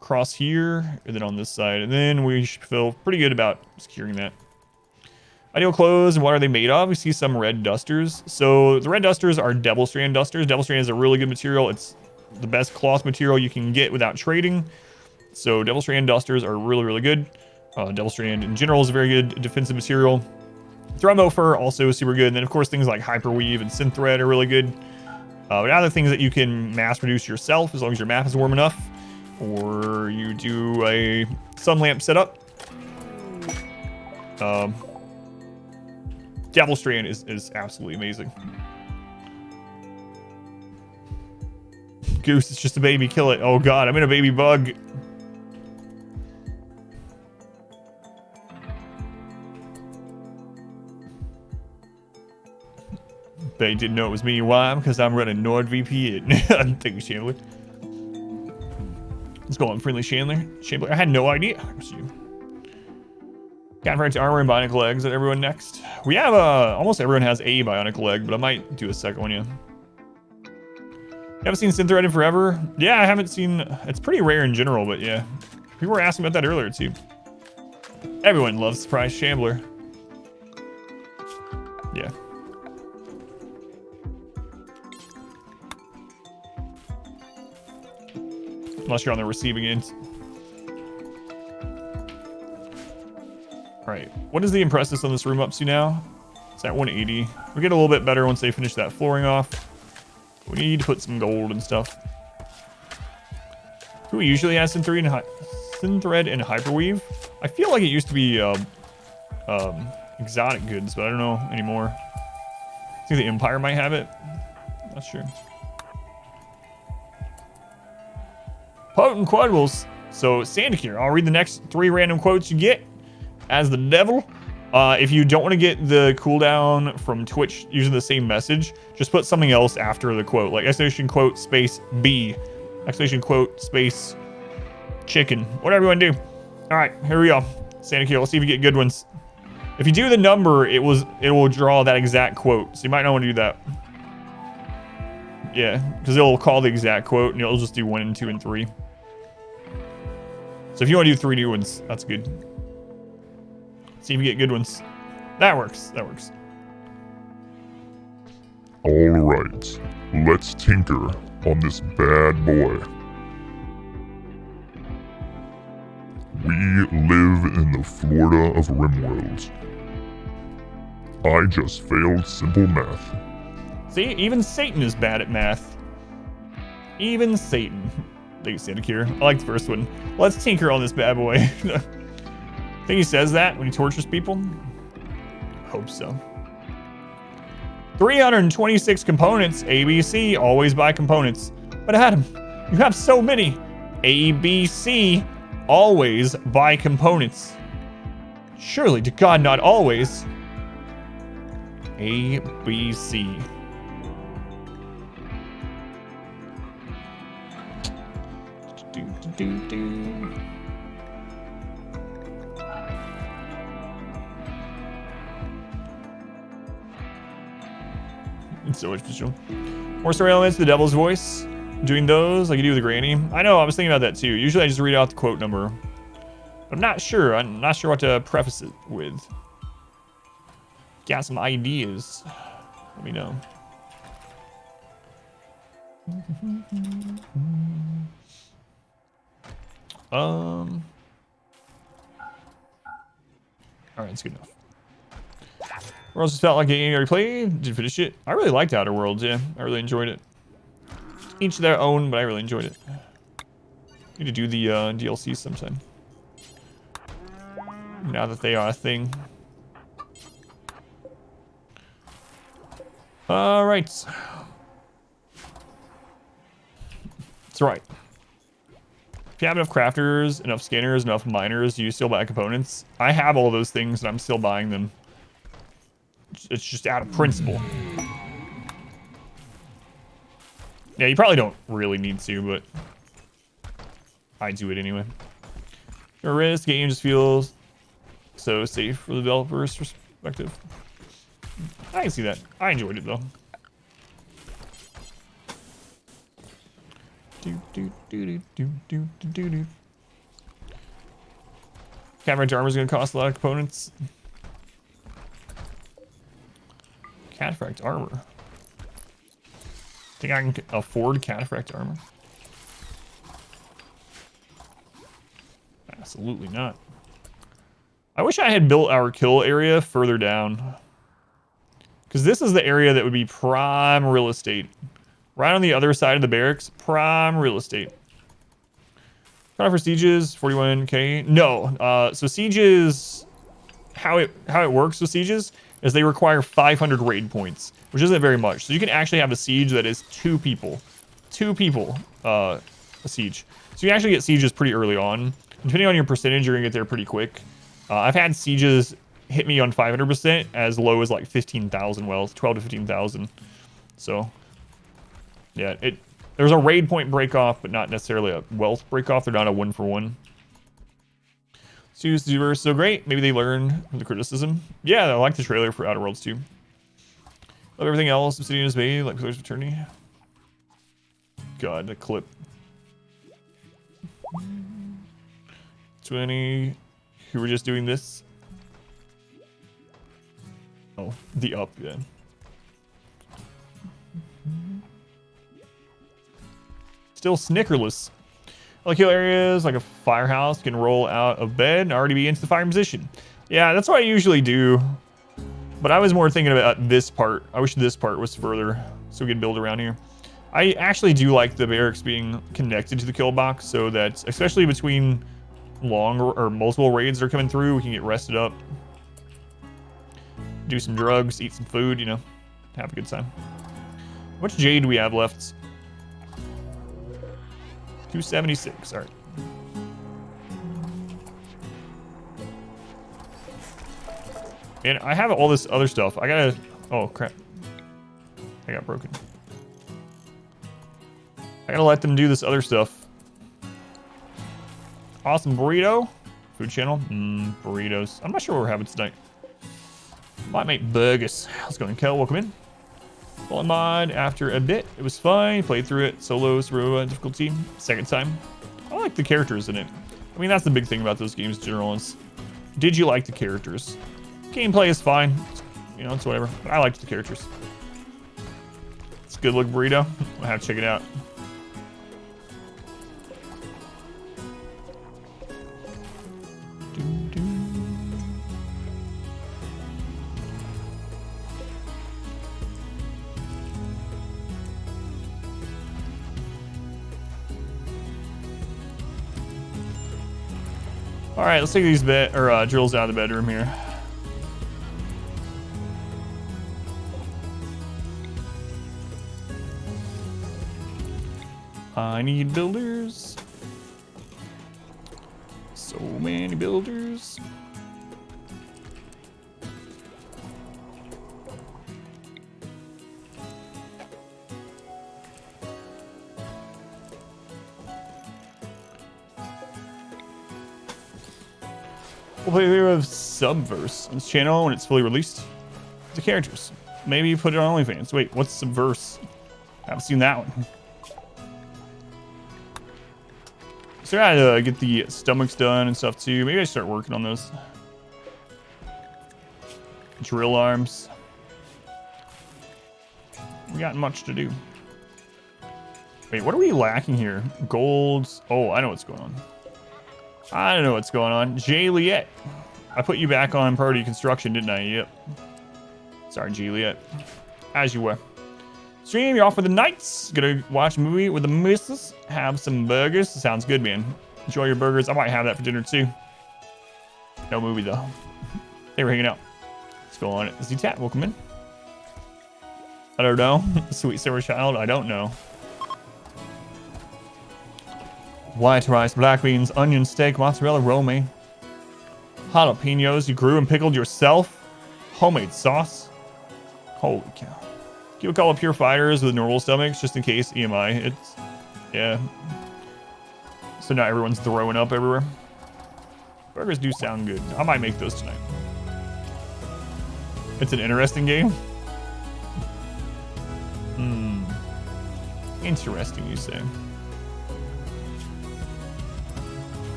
cross here, and then on this side. And then we should feel pretty good about securing that. Ideal clothes, and what are they made of? We see some red dusters. So the red dusters are Devil Strand dusters. Devil Strand is a really good material. It's the best cloth material you can get without trading. So Devil Strand dusters are really, really good. Devil Strand in general is a very good defensive material. Thrumbo fur also is super good. And then of course things like Hyperweave and Synth Thread are really good. But other things that you can mass produce yourself as long as your map is warm enough, or you do a sun lamp setup. Devil Strand is absolutely amazing. Goose, it's just a baby, kill it. Oh god, I'm in a baby bug. They didn't know it was me. Why? Because I'm running NordVPN. Thank you, Chandler. Let's go on, friendly Chandler. I had no idea. Conference armor and bionic legs. Is everyone next? We have almost everyone has a bionic leg, but I might do a second one. Yeah. You haven't seen Synth Thread in forever? Yeah, I haven't seen. It's pretty rare in general, but yeah, people were asking about that earlier too. Everyone loves Surprise Shambler. Yeah. Unless you're on the receiving end. right. What is the impressiveness on this room up to now? It's at 180. We get a little bit better once they finish that flooring off. We need to put some gold and stuff. Who usually has synthread and hyperweave? I feel like it used to be exotic goods, but I don't know anymore. I think the Empire might have it. Not sure. Potent quotables. So Sandakir, I'll read the next 3 random quotes you get as the devil. If you don't want to get the cooldown from Twitch using the same message, just put something else after the quote, like exclamation quote space B, exclamation quote space chicken, whatever you want to do. All right, here we go. Sandakir, let's see if you get good ones. If you do the number, it will draw that exact quote. So you might not want to do that. Yeah, because it'll call the exact quote and it'll just do 1 and 2 and 3. So if you want to do 3 new ones, that's good. See if you get good ones. That works. That works. All right, let's tinker on this bad boy. We live in the Florida of RimWorld. I just failed simple math. See, even Satan is bad at math. Even Satan. Thanks, Sandakir. I like the first one. Let's tinker on this bad boy. I think he says that when he tortures people. Hope so. 326 components. ABC, always buy components. But Adam, you have so many. ABC, always buy components. Surely to God, not always. ABC. It's so much visual. More story elements, the devil's voice. Doing those like you do with the granny. I know, I was thinking about that too. Usually I just read out the quote number. But I'm not sure. I'm not sure what to preface it with. Got some ideas. Let me know. Alright, that's good enough. Worlds just felt like a game I already played. Did finish it. I really liked Outer Worlds, yeah. I really enjoyed it. Each their own, but I really enjoyed it. Need to do the DLC sometime. Now that they are a thing. Alright. That's right. If you have enough crafters, enough scanners, enough miners, you still buy components. I have all those things and I'm still buying them. It's just out of principle. Yeah, you probably don't really need to, but I do it anyway. The risk game just feels so safe for the developer's perspective. I can see that. I enjoyed it though. Cataphract armor is going to cost a lot of components. Cataphract armor. Think I can afford cataphract armor? Absolutely not. I wish I had built our kill area further down. Because this is the area that would be prime real estate. Right on the other side of the barracks, prime real estate. Cut off for sieges, 41k. No, so sieges, how it works with sieges is they require 500 raid points, which isn't very much. So you can actually have a siege that is 2 people. 2 people, a siege. So you can actually get sieges pretty early on. Depending on your percentage, you're gonna get there pretty quick. I've had sieges hit me on 500% as low as like 15,000 wealth, 12 to 15,000. So yeah, there's a raid point break off, but not necessarily a wealth break off. They're not a 1-for-1. Studios are so great. Maybe they learn from the criticism. Yeah, I like the trailer for Outer Worlds too. Love everything else Obsidian has made, like Pillars of Eternity. God, the clip. 20. Who were just doing this? Oh, the up, yeah. Still snickerless. Other kill areas like a firehouse can roll out of bed and already be into the firing position. Yeah, that's what I usually do. But I was more thinking about this part. I wish this part was further so we could build around here. I actually do like the barracks being connected to the kill box so that, especially between long or multiple raids that are coming through, we can get rested up. Do some drugs, eat some food, you know, have a good time. How much jade do we have left? 276, all right. And I have all this other stuff. I gotta, oh crap. I got broken. I gotta let them do this other stuff. Awesome burrito. Food channel. Burritos. I'm not sure what we're having tonight. Might make burgers. Let's go and Kel, welcome in. Fallen mod after a bit. It was fun. Played through it. Solo, through difficulty. Second time. I like the characters in it. I mean, that's the big thing about those games in general is, did you like the characters? Gameplay is fine. You know, it's whatever. But I liked the characters. It's a good look burrito. I'll have to check it out. All right, let's take these drills out of the bedroom here. I need builders. So many builders. We'll play through of Subverse on this channel when it's fully released. The characters. Maybe you put it on OnlyFans. Wait, what's Subverse? I haven't seen that one. So I gotta get the stomachs done and stuff too. Maybe I start working on those. Drill arms. We got much to do. Wait, what are we lacking here? Golds. Oh, I know what's going on. I don't know what's going on. Juliet. I put you back on priority construction, didn't I? Yep. Sorry, Juliet. As you were. Stream, you're off for the nights. Gonna watch a movie with the missus. Have some burgers. Sounds good, man. Enjoy your burgers. I might have that for dinner, too. No movie, though. They were hanging out. Let's go on it. Z-Tat, welcome in. I don't know. Sweet Silver Child, I don't know. White rice, black beans, onion steak, mozzarella romaine. Jalapenos you grew and pickled yourself. Homemade sauce. Holy cow. Keep a couple of pure fighters with normal stomachs just in case EMI. It's, yeah. So now everyone's throwing up everywhere. Burgers do sound good. I might make those tonight. It's an interesting game. Interesting, you say.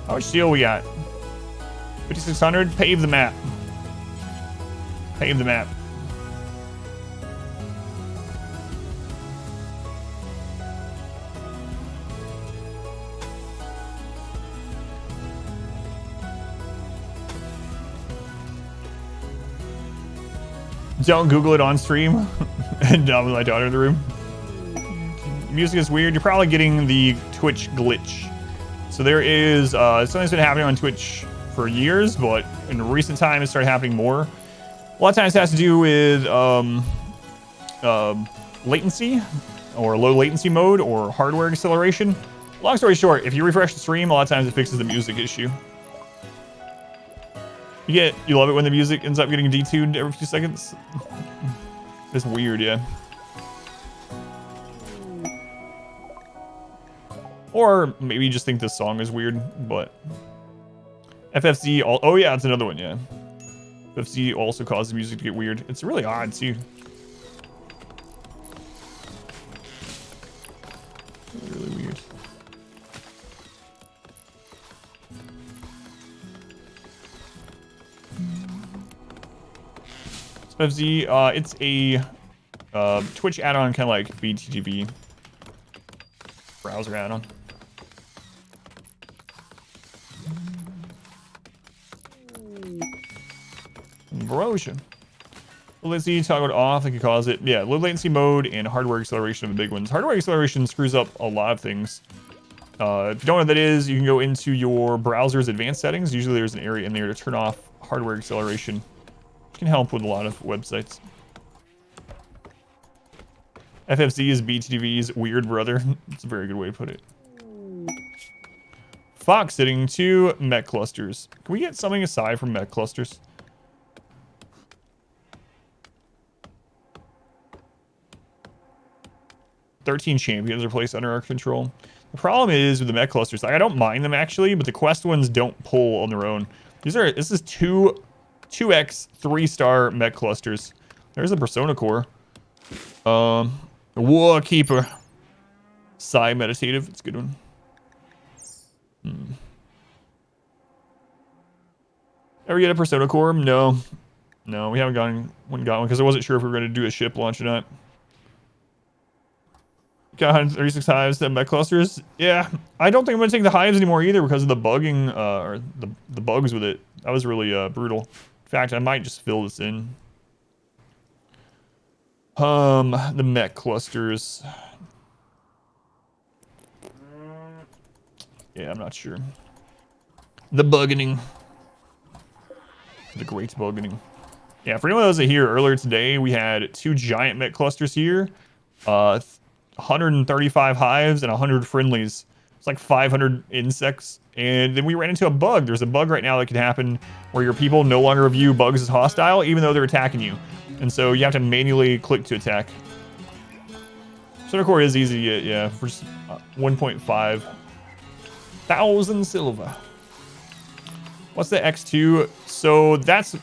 How much steel we got? 5,600. Pave the map. Pave the map. Don't Google it on stream. And with my daughter in the room. Music is weird. You're probably getting the Twitch glitch. So there is something that's been happening on Twitch for years, but in recent time it started happening more. A lot of times it has to do with latency or low latency mode or hardware acceleration. Long story short, if you refresh the stream, a lot of times it fixes the music issue. You love it when the music ends up getting detuned every few seconds. It's weird, yeah. Or maybe you just think this song is weird, but FFC, oh yeah, it's another one, yeah. FFC also causes music to get weird. It's really odd too. Really weird. FFC, it's a Twitch add-on, kind of like BTGV browser add-on. promotion. Low latency, toggled off, I could cause it. Yeah, low latency mode and hardware acceleration are the big ones. Hardware acceleration screws up a lot of things. If you don't know what that is, you can go into your browser's advanced settings. Usually there's an area in there to turn off hardware acceleration. It can help with a lot of websites. FFC is BTTV's weird brother. It's a very good way to put it. Fox sitting 2 mech clusters. Can we get something aside from mech clusters? "13 champions are placed under our control." The problem is with the mech clusters, like, I don't mind them actually, but the quest ones don't pull on their own. This is 2x 3-star mech clusters. There's a Persona core. War Keeper. Psy Meditative. It's a good one. Ever get a Persona core? No. No, we haven't got one because I wasn't sure if we were going to do a ship launch or not. Got 136 hives that mech clusters. Yeah, I don't think I'm going to take the hives anymore either because of the bugging, or the bugs with it. That was really brutal. In fact, I might just fill this in. The mech clusters. Yeah, I'm not sure. The buggening. The great buggening. Yeah, for anyone that wasn't here earlier today, we had 2 giant mech clusters here. 135 hives and 100 friendlies. It's like 500 insects. And then we ran into a bug. There's a bug right now that can happen where your people no longer view bugs as hostile, even though they're attacking you. And so you have to manually click to attack. Sonar core is easy to get, yeah, for 1.5 thousand silver. What's the X2? So that's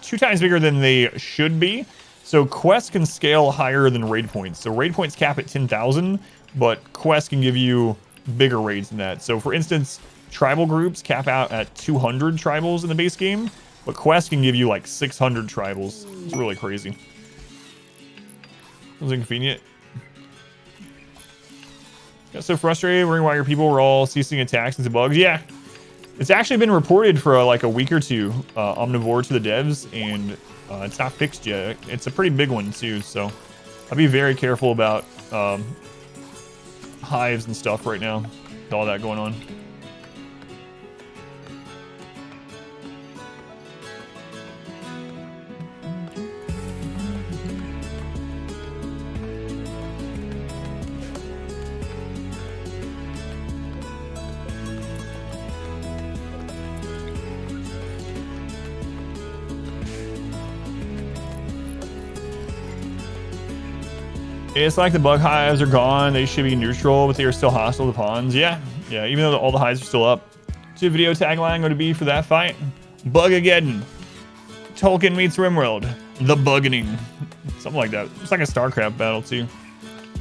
2 times bigger than they should be. So quests can scale higher than raid points. So raid points cap at 10,000, but quests can give you bigger raids than that. So for instance, tribal groups cap out at 200 tribals in the base game, but quests can give you like 600 tribals. It's really crazy. It was inconvenient. Got so frustrated wondering why your people were all ceasing attacks into bugs. Yeah, it's actually been reported for like a week or two, Omnivore to the devs, and it's not fixed yet. It's a pretty big one too, so I'll be very careful about hives and stuff right now with all that going on. It's like the bug hives are gone. They should be neutral, but they are still hostile to pawns. Yeah, even though all the hives are still up. What's your video tagline going to be for that fight? Bug-ageddon. Tolkien meets RimWorld. The buggening. Something like that. It's like a StarCraft battle, too.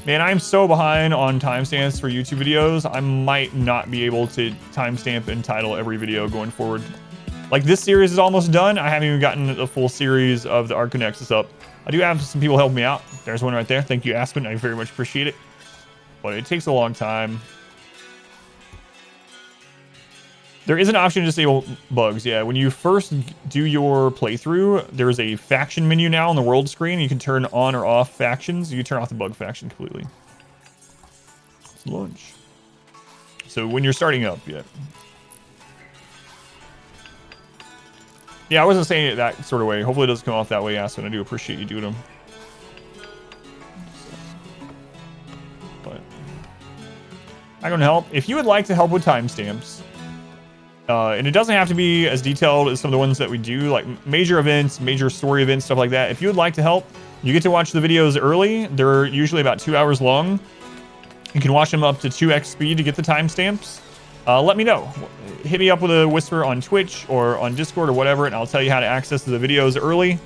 Man, I'm so behind on timestamps for YouTube videos. I might not be able to timestamp and title every video going forward. Like, this series is almost done. I haven't even gotten the full series of the Arconexus up. I do have some people helping me out. There's one right there. Thank you, Aspen. I very much appreciate it. But it takes a long time. There is an option to disable bugs. Yeah, when you first do your playthrough, there's a faction menu now on the world screen. You can turn on or off factions. You can turn off the bug faction completely. Let's launch. So when you're starting up, yeah. Yeah, I wasn't saying it that sort of way. Hopefully it doesn't come off that way, Aspen. I do appreciate you doing them. But I'm going to help. If you would like to help with timestamps, and it doesn't have to be as detailed as some of the ones that we do, like major events, major story events, stuff like that. If you would like to help, you get to watch the videos early. They're usually about 2 hours long. You can watch them up to 2x speed to get the timestamps. Let me know. Hit me up with a whisper on Twitch or on Discord or whatever, and I'll tell you how to access the videos early.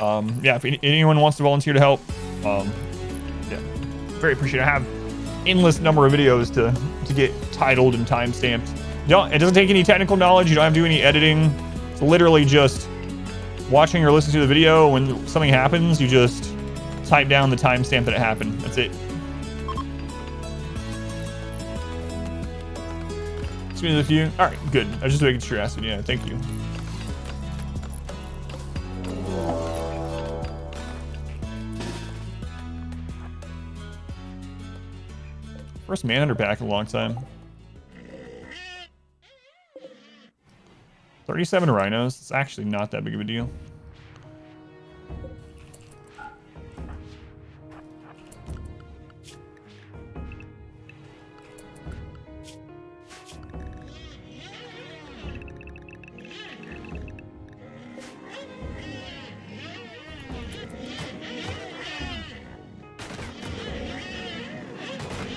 Yeah, if anyone wants to volunteer to help, yeah, very appreciative. I have endless number of videos to get titled and timestamped. It doesn't take any technical knowledge. You don't have to do any editing. It's literally just watching or listening to the video. When something happens, you just type down the timestamp that it happened. That's it. Excuse me, a few. All right, good. I was just making sure, Aspen. Yeah, thank you. First manhunter pack in a long time. 37 rhinos. It's actually not that big of a deal.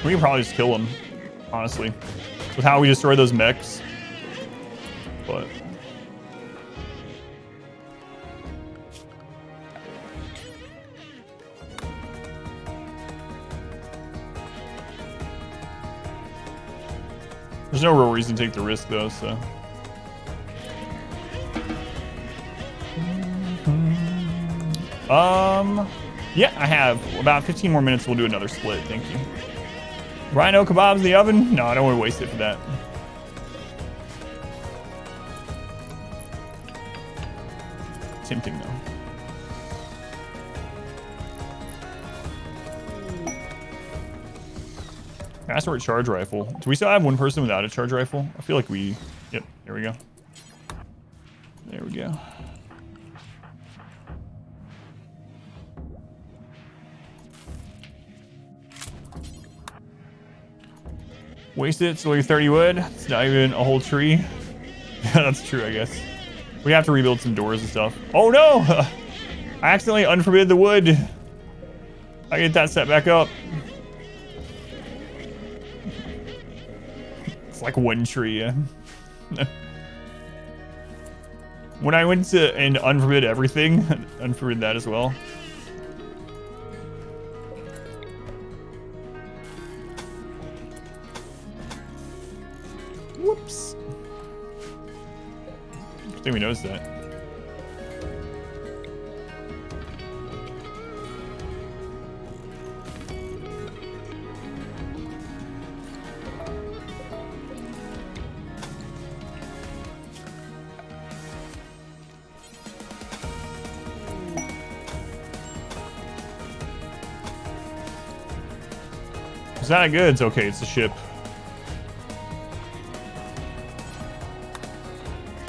We can probably just kill him, honestly, with how we destroy those mechs. But there's no real reason to take the risk, though, so. Yeah, I have about 15 more minutes. We'll do another split. Thank you. Rhino kebabs in the oven? No, I don't want to waste it for that. Tempting, though. Asteroid charge rifle. Do we still have one person without a charge rifle? I feel like we... Yep, there we go. There we go. Wasted, it's only 30 wood. It's not even a whole tree. Yeah, that's true, I guess. We have to rebuild some doors and stuff. Oh no! I accidentally unforbid the wood. I get that set back up. It's like one tree, yeah. When I went to and unforbid everything, unforbid that as well. Whoops. I think we noticed that. Is that good? It's okay. It's a ship.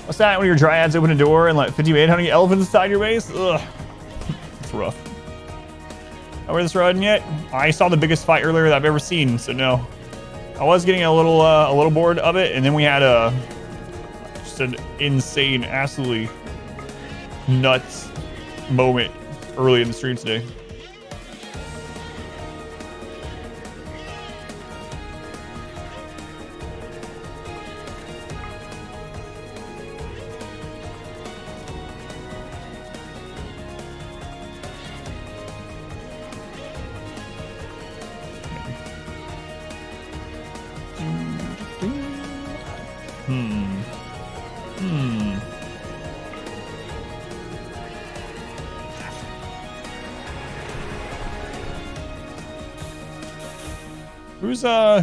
What's that when your dryads open a door and let 5800 elephants inside your base? Ugh. It's rough. Not where this riding yet? I saw the biggest fight earlier that I've ever seen, so no. I was getting a little bored of it, and then we had just an insane, absolutely nuts moment early in the stream today.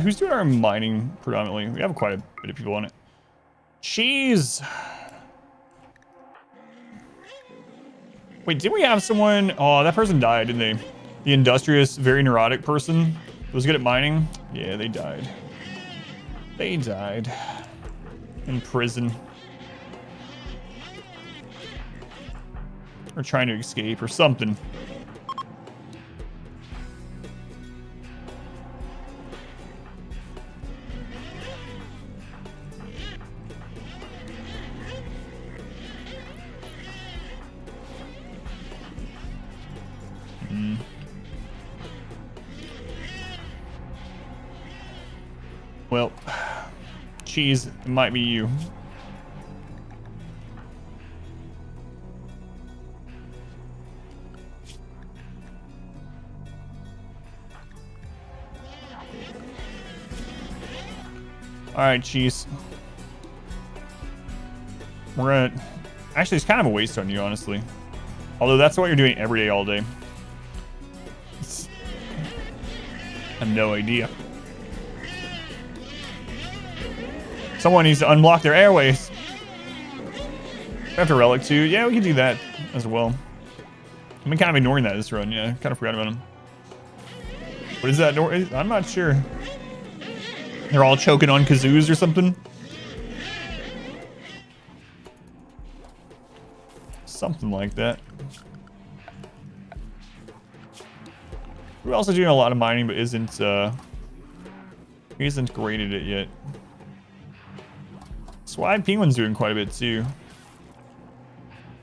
Who's doing our mining predominantly? We have quite a bit of people on it. Cheese. Wait, did we have someone? Oh, that person died, didn't they? The industrious, very neurotic person who was good at mining. Yeah, they died. They died in prison. Or trying to escape or something. Well, cheese, it might be you. All right, cheese. We're gonna... Actually, it's kind of a waste on you, honestly. Although that's what you're doing every day, all day. I have no idea. Someone needs to unblock their airways. After relic too. Yeah, we can do that as well. I've been kind of ignoring that this run. Yeah, kind of forgot about him. What is that door? I'm not sure. They're all choking on kazoos or something. Something like that. We're also doing a lot of mining, but isn't graded it yet. Swag Penguin's doing quite a bit too.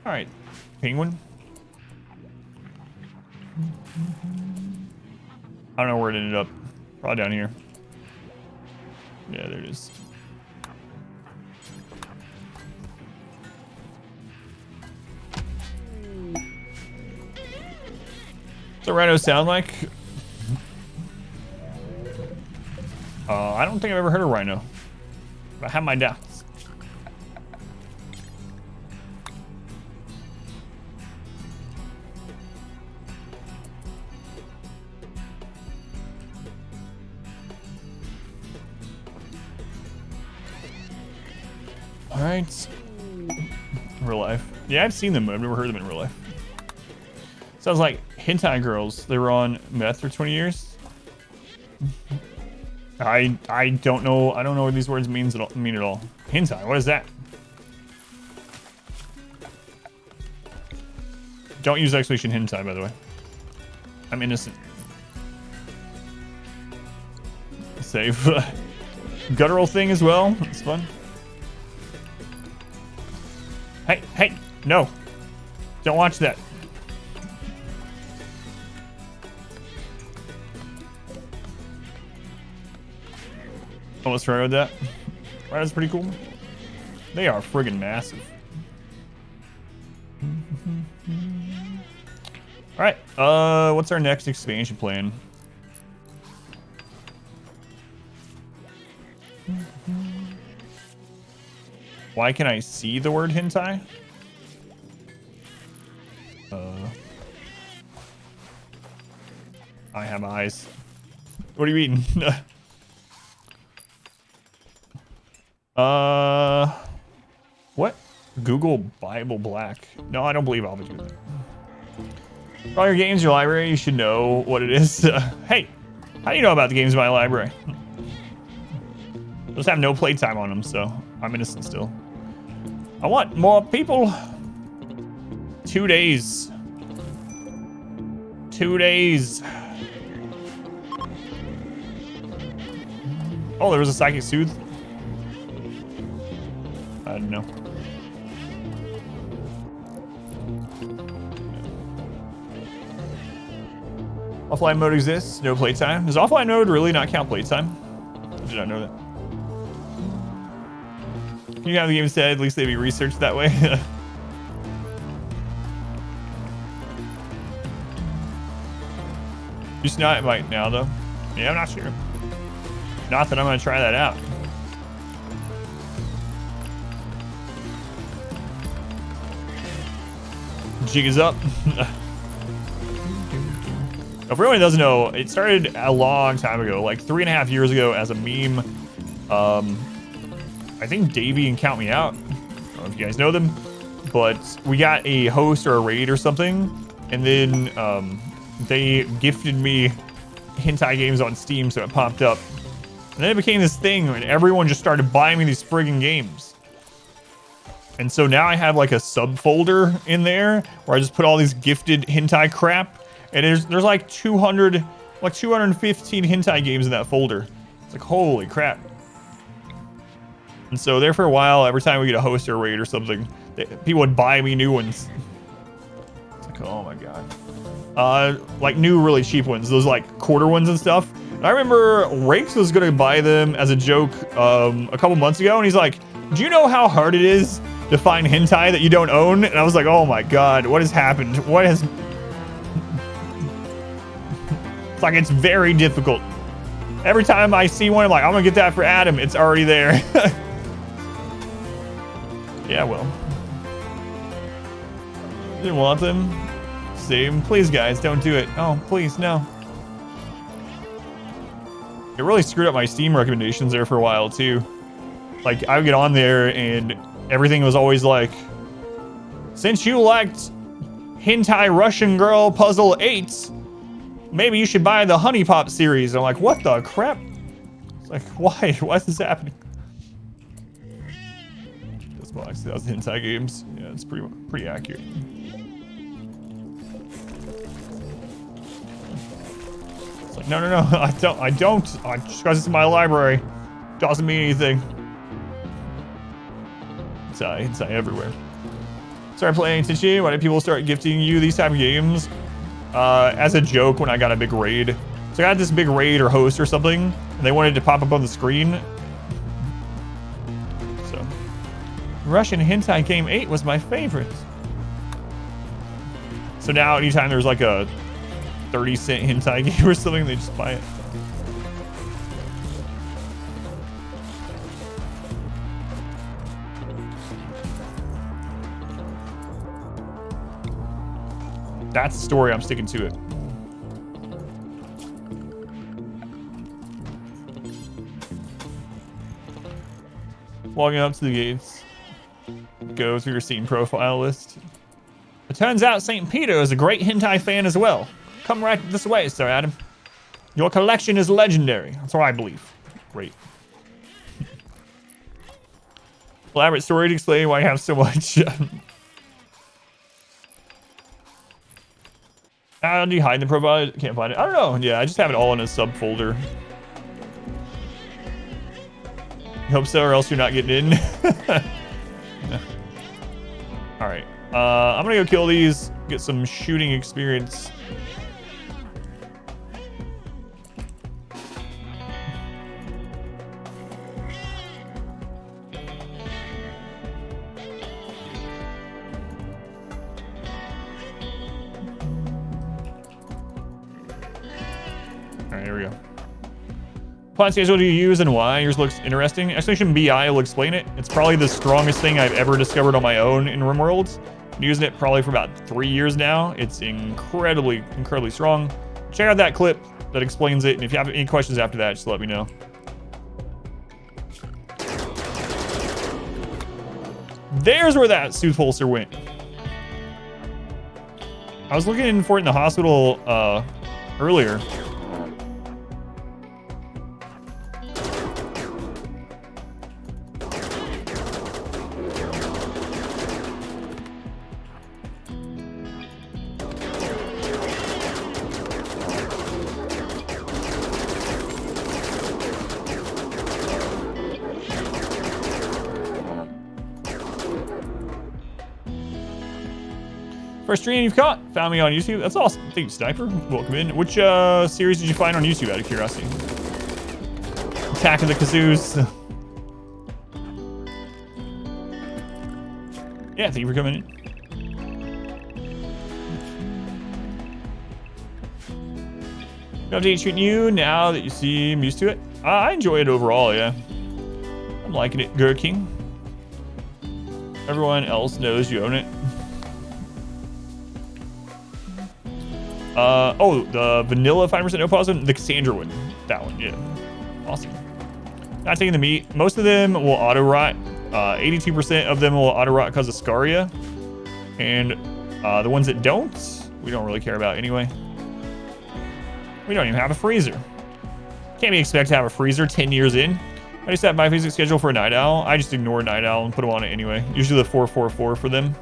All right, Penguin. I don't know where it ended up. Probably down here. Yeah, there it is. What's a rhino sound like? I don't think I've ever heard a rhino. But I have my doubts. All right. Real life. Yeah, I've seen them, but I've never heard them in real life. Sounds like hentai girls. They were on meth for 20 years. I don't know. I don't know what these words mean at all. Hentai. What is that? Don't use exclamation hentai, by the way. I'm innocent. Save. Guttural thing as well. It's fun. Hey, no. Don't watch that. Almost tried that. Right, that's pretty cool. They are friggin' massive. Alright, what's our next expansion plan? Why can I see the word hentai? I have eyes. What are you eating? What? Google Bible Black. No, I don't believe I'll be doing that. For all your games in your library, you should know what it is. Hey, how do you know about the games in my library? Those have no playtime on them, so I'm innocent still. I want more people. 2 days. 2 days. Oh, there was a psychic soothe. I don't know. Offline mode exists, no playtime. Does offline mode really not count playtime? I did not know that. Can you have the game instead? At least they'd be researched that way. Just not right now though. Yeah, I'm not sure. Not that I'm gonna try that out. Jig is up. If everyone doesn't know, it started a long time ago, like 3.5 years ago as a meme. I think Davey and Count Me Out. I don't know if you guys know them, but we got a host or a raid or something, and then they gifted me hentai games on Steam, so it popped up. And then it became this thing, and everyone just started buying me these friggin' games. And so now I have like a subfolder in there where I just put all these gifted hentai crap. And there's like 215 hentai games in that folder. It's like, holy crap. And so there for a while, every time we get a host or a raid or something, people would buy me new ones. It's like, oh my God. Like new really cheap ones, those like quarter ones and stuff. And I remember Rakes was gonna buy them as a joke a couple months ago, and he's like, do you know how hard it is to find hentai that you don't own? And I was like, oh my God, what has happened? What has... It's like, it's very difficult. Every time I see one, I'm like, I'm gonna get that for Adam. It's already there. Yeah, well. Didn't want them. Same. Please, guys, don't do it. Oh, please, no. It really screwed up my Steam recommendations there for a while, too. Like, I would get on there, and everything was always like, since you liked Hentai Russian Girl Puzzle 8, maybe you should buy the Honey Pop series. And I'm like, what the crap? It's like, why? Why is this happening? This box, that was hentai games. Yeah, it's pretty accurate. It's like, no, I don't. Just because it's in my library doesn't mean anything. Hentai everywhere. Start playing Tichi. Why did people start gifting you these type of games? As a joke when I got a big raid. So I got this big raid or host or something, and they wanted to pop up on the screen. So, Russian hentai game 8 was my favorite. So now anytime there's like a 30-cent hentai game or something, they just buy it. That's the story, I'm sticking to it. Logging up to the gates. Go through your Steam profile list. It turns out St. Peter is a great hentai fan as well. Come right this way, Sir Adam. Your collection is legendary. That's what I believe. Great. Elaborate story to explain why you have so much. How do you hide the profile? Can't find it. I don't know. Yeah, I just have it all in a subfolder. I hope so, or else you're not getting in. All right. I'm gonna go kill these, get some shooting experience. All right, here we go. Plot schedule do you use and why? Yours looks interesting. Exclamation BI will explain it. It's probably the strongest thing I've ever discovered on my own in RimWorld. I'm using it probably for about 3 years now. It's incredibly strong. Check out that clip that explains it, and if you have any questions after that, just let me know. There's where that Soothholster went. I was looking for it in the hospital earlier. First stream you've caught. Found me on YouTube. That's awesome. Thank you, Sniper. Welcome in. Which series did you find on YouTube out of curiosity? Attack of the Kazoos. Yeah, thank you for coming in. Update shooting you now that you seem used to it. I enjoy it overall, yeah. I'm liking it, Gurking. Everyone else knows you own it. Oh, the vanilla 5% no pause one, the Cassandra one. That one, yeah. Awesome. Not taking the meat. Most of them will auto rot. 82% of them will auto rot because of scaria. And the ones that don't, we don't really care about anyway. We don't even have a freezer. Can't be expected to have a freezer 10 years in. I just have my physics schedule for a night owl. I just ignore night owl and put them on it anyway. Usually the 444 for them.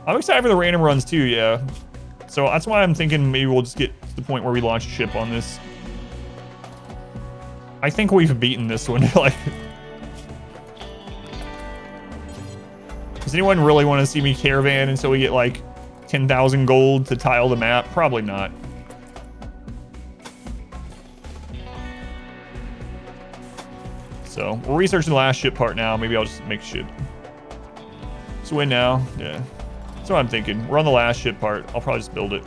I'm excited for the random runs too, yeah. So that's why I'm thinking maybe we'll just get to the point where we launch a ship on this. I think we've beaten this one. Like, does anyone really want to see me caravan until we get like 10,000 gold to tile the map? Probably not. So we're researching the last ship part now. Maybe I'll just make ship. Just win now. Yeah. That's what I'm thinking. We're on the last ship part. I'll probably just build it.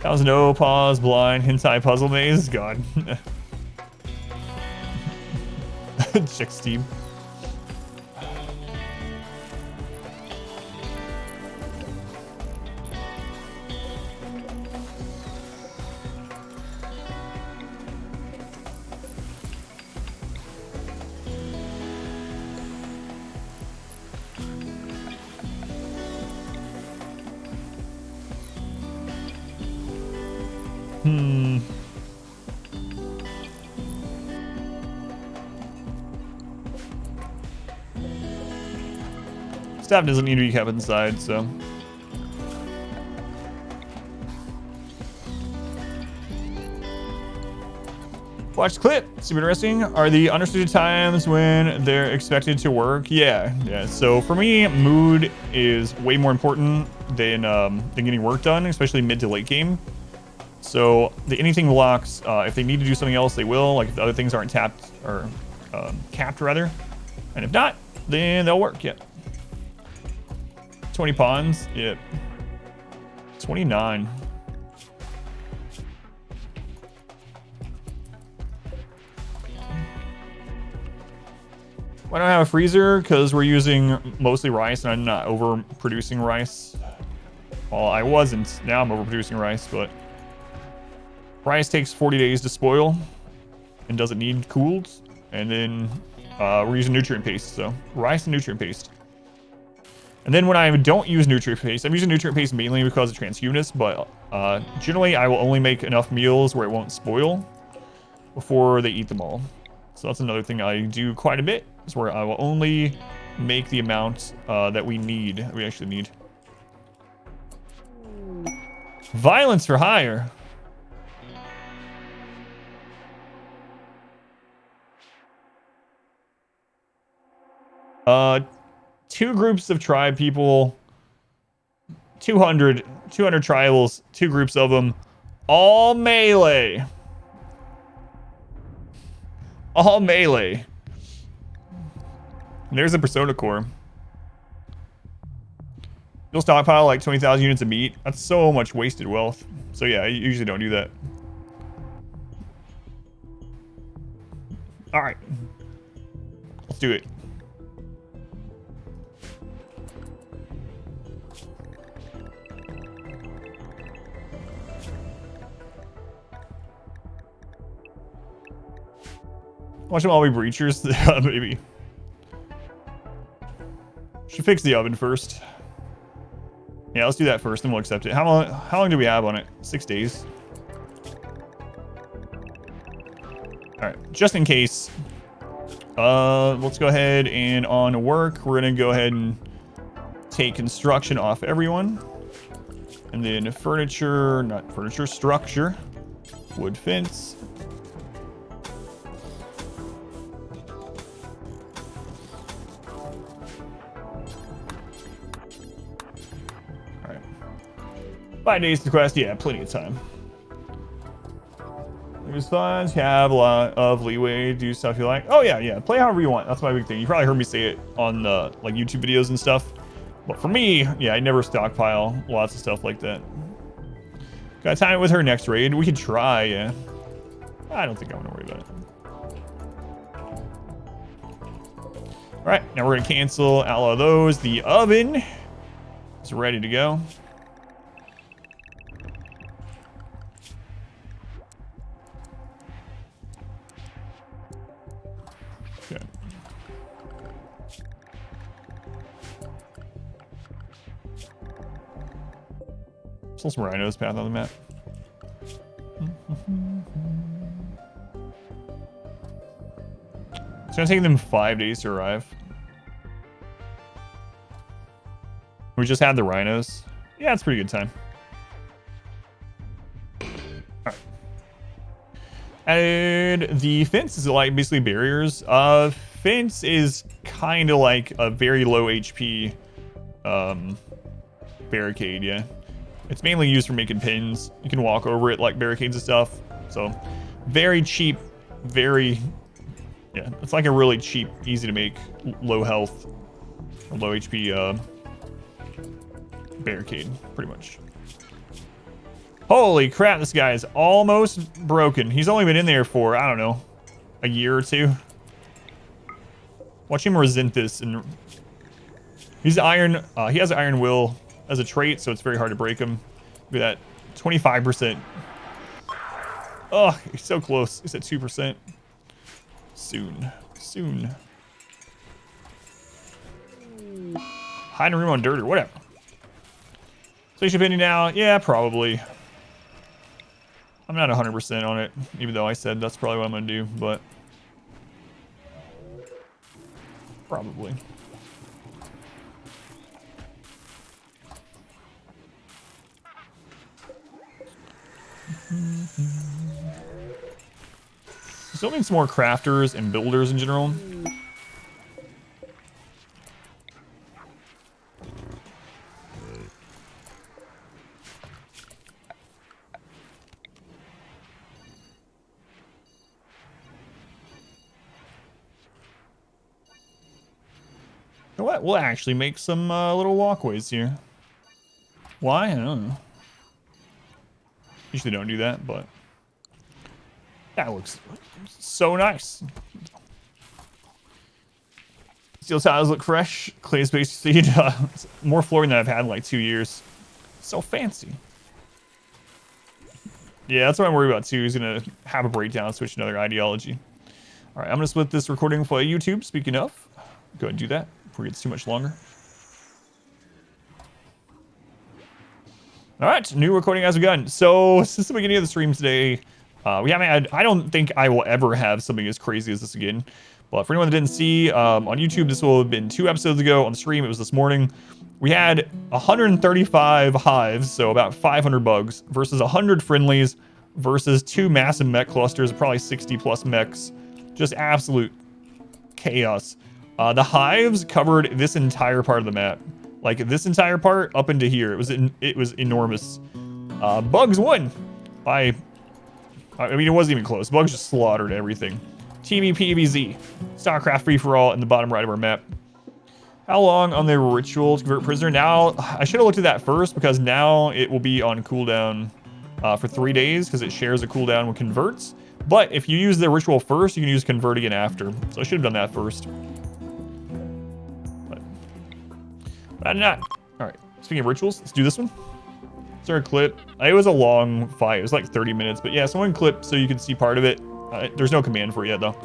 That was no pause, blind, hentai puzzle maze. God. Check Steam. Stuff doesn't need to be kept inside, so. Watch the clip. Super interesting. Are the unrestricted times when they're expected to work? Yeah. So for me, mood is way more important than getting work done, especially mid to late game. So the anything blocks. If they need to do something else, they will. Like if the other things aren't tapped or capped rather, and if not, then they'll work. Yeah. 20 pawns. Yep. 29. I don't have a freezer because we're using mostly rice and I'm not overproducing rice. Well, I wasn't. Now I'm overproducing rice, but rice takes 40 days to spoil and doesn't need cooled. And then we're using nutrient paste, so rice and nutrient paste. And then when I don't use nutrient paste, I'm using nutrient paste mainly because of transhumanist, but generally I will only make enough meals where it won't spoil before they eat them all. So that's another thing I do quite a bit, is where I will only make the amount that we actually need. Violence for hire. Two groups of tribe people, 200 tribals, two groups of them, all melee. All melee. There's a Persona core. You'll stockpile like 20,000 units of meat. That's so much wasted wealth. So yeah, I usually don't do that. All right. Let's do it. Watch them all be breachers. Maybe. Should fix the oven first. Yeah, let's do that first, then we'll accept it. How long do we have on it? 6 days. All right, just in case. Let's go ahead and on work, we're gonna go ahead and take construction off everyone. And then furniture, not furniture, structure, wood fence. All right. 5 days to quest, yeah, plenty of time. Response, you have a lot of leeway, do stuff you like. Oh yeah, play however you want. That's my big thing. You probably heard me say it on like YouTube videos and stuff. But for me, yeah, I never stockpile lots of stuff like that. Got time it with her next raid. We could try, yeah. I don't think I'm gonna worry about it. All right, now we're gonna cancel all of those. The oven is ready to go. Okay. Still some rhinos path on the map. It's gonna take them 5 days to arrive. We just had the rhinos. Yeah, it's pretty good time. All right. And the fence is like basically barriers. Fence is kind of like a very low HP barricade, yeah. It's mainly used for making pins. You can walk over it like barricades and stuff. So very cheap, very, yeah, it's like a really cheap, easy to make, low health, or low HP barricade, pretty much. Holy crap, this guy is almost broken. He's only been in there for, I don't know, a year or two. Watch him resent this. And he's iron, he has iron will as a trait, so it's very hard to break him. Look at that, 25%. Oh, he's so close. He's at 2%. Soon. Hide in a room on dirt or whatever. Station pending now? Yeah, probably. I'm not 100% on it, even though I said that's probably what I'm gonna do, but probably. Still need some more crafters and builders in general. You know what? We'll actually make some little walkways here. Why? I don't know. Usually don't do that, but that looks so nice. Steel tiles look fresh. Clay space seed. More flooring than I've had in like 2 years. So fancy. Yeah, that's what I'm worried about too. He's gonna have a breakdown, switch to another ideology. All right, I'm gonna split this recording for YouTube. Speaking of, go ahead and do that before it gets too much longer. All right, new recording has begun. So since the beginning of the stream today, we haven't had, I don't think I will ever have something as crazy as this again. But for anyone that didn't see, on YouTube, this will have been 2 episodes ago. On the stream, it was this morning. We had 135 hives, so about 500 bugs, versus 100 friendlies, versus 2 massive mech clusters, probably 60 plus mechs. Just absolute chaos. The hives covered this entire part of the map. Like this entire part up into here. It was enormous. Bugs won by, I mean, it wasn't even close. Bugs just slaughtered everything. TVPVZ, StarCraft free-for-all in the bottom right of our map. How long on the ritual to convert prisoner? Now, I should have looked at that first because now it will be on cooldown for 3 days because it shares a cooldown with converts. But if you use the ritual first, you can use convert again after. So I should have done that first. But I did not. All right, speaking of rituals, let's do this one. Start a clip. It was a long fight. It was like 30 minutes. But yeah, someone clip so you can see part of it. There's no command for it yet, though.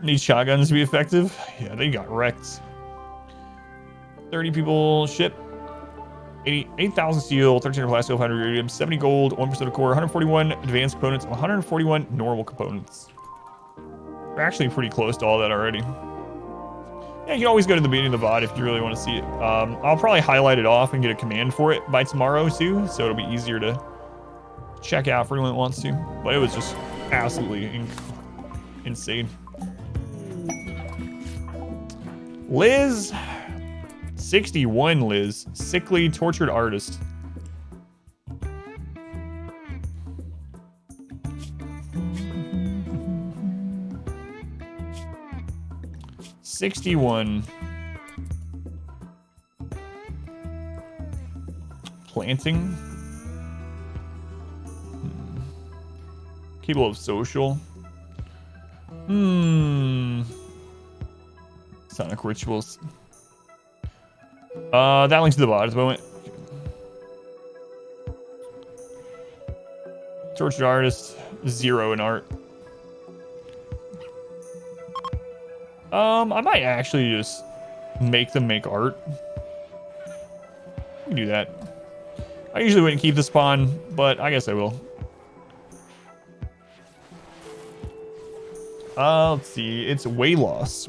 Need shotguns to be effective. Yeah, they got wrecked. 30 people ship. 8,000 steel, 1,300 plastic, 500 iridium, 70 gold, 1% of core, 141 advanced components, 141 normal components. We're actually pretty close to all that already. Yeah, you can always go to the beginning of the VOD if you really want to see it. I'll probably highlight it off and get a command for it by tomorrow, too, so it'll be easier to check out for anyone that wants to. But it was just absolutely insane. Liz, 61 Liz, sickly tortured artist. $61. Planting. Capable of social. Sonic rituals. That links to the bot at the moment. Tortured artist, 0 in art. I might actually just make them make art. We can do that. I usually wouldn't keep the spawn, but I guess I will. Let's see. It's way loss.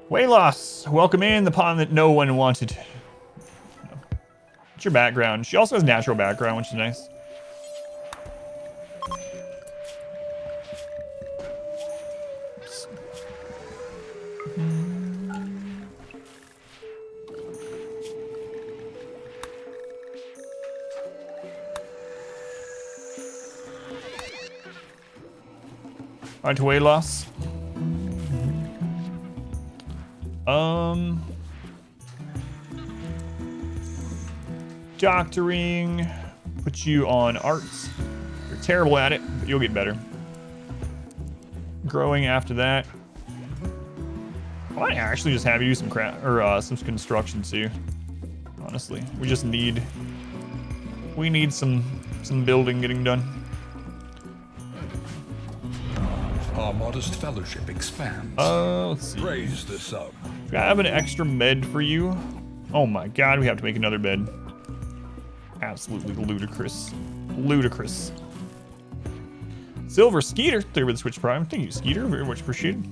Wayloss, welcome in the pond that no one wanted. What's your background? She also has natural background, which is nice. Oops. Alright, to Wayloss. Doctoring, put you on arts. You're terrible at it, but you'll get better. Growing after that. I might actually just have you do some craft or some construction too. Honestly, we need some building getting done. Our modest fellowship expands. Let's see. Raise this up. Do I have an extra bed for you? Oh my god, we have to make another bed. Absolutely ludicrous. Ludicrous. Silver Skeeter, thank you for the Switch Prime. Thank you, Skeeter. Very much appreciated.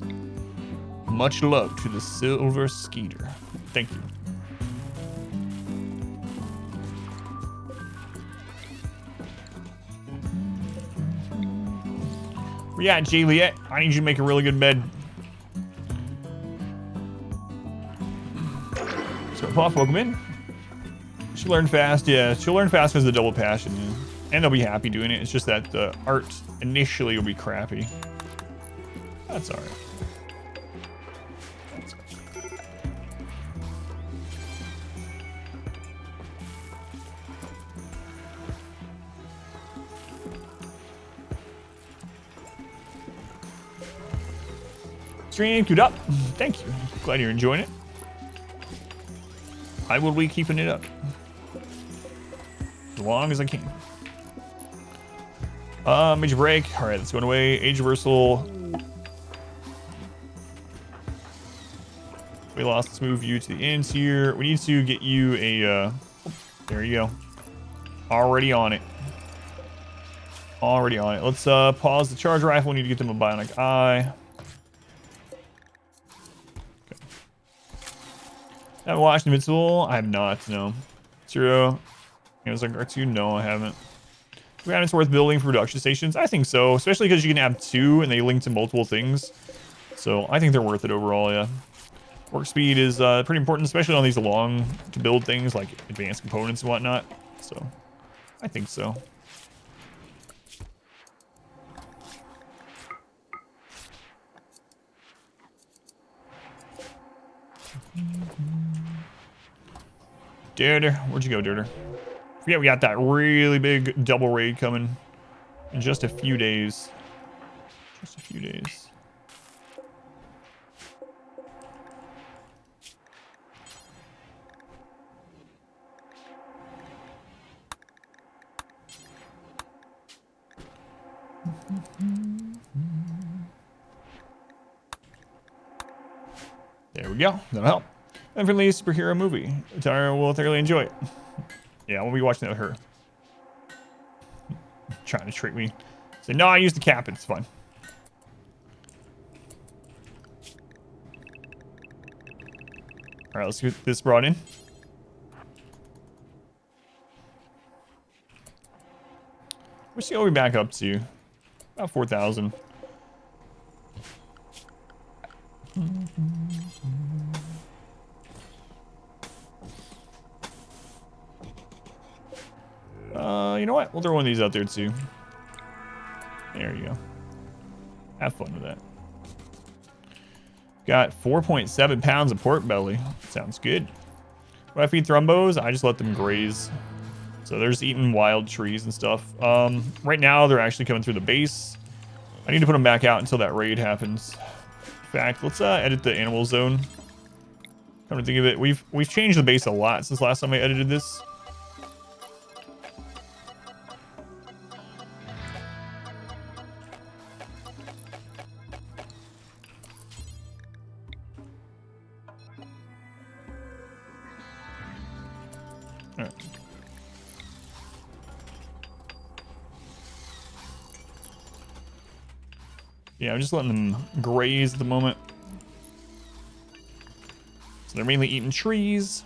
Much love to the Silver Skeeter. Thank you. Where you at, Juliet? I need you to make a really good bed. So, Puff, welcome in. She learned fast, yeah. She'll learn fast because of the double passion, yeah. And they'll be happy doing it. It's just that the art initially will be crappy. That's alright. Stream queued up. Thank you. Glad you're enjoying it. I will be keeping it up as long as I can. Major break. All right, let's go away. Age reversal. We lost. Let's move you to the ends here. We need to get you a. There you go. Already on it. Already on it. Let's pause the charge rifle. We need to get them a bionic eye. Have I watched Invincible? I have not, no. 0. Amazon cartoon? No, I haven't. Do it's worth building for production stations? I think so, especially because you can have 2 and they link to multiple things. So I think they're worth it overall, yeah. Work speed is pretty important, especially on these long to build things like advanced components and whatnot. So I think so. Dirter, where'd you go, Dirter? Yeah, we got that really big double raid coming in just a few days. Just a few days. There we go. That'll help. Definitely a superhero movie. Tara will thoroughly enjoy it. Yeah, we'll be watching that with her. Trying to trick me. Say, no, I used the cap. It's fun. All right, let's get this brought in. What's the OE back up to? About 4,000. You know what? We'll throw one of these out there too. There you go. Have fun with that. Got 4.7 pounds of pork belly. Sounds good. When I feed thrumbos, I just let them graze. So they're just eating wild trees and stuff. Right now, they're actually coming through the base. I need to put them back out until that raid happens. In fact, let's edit the animal zone. Come to think of it, we've changed the base a lot since last time I edited this. Yeah, I'm just letting them graze at the moment. So they're mainly eating trees.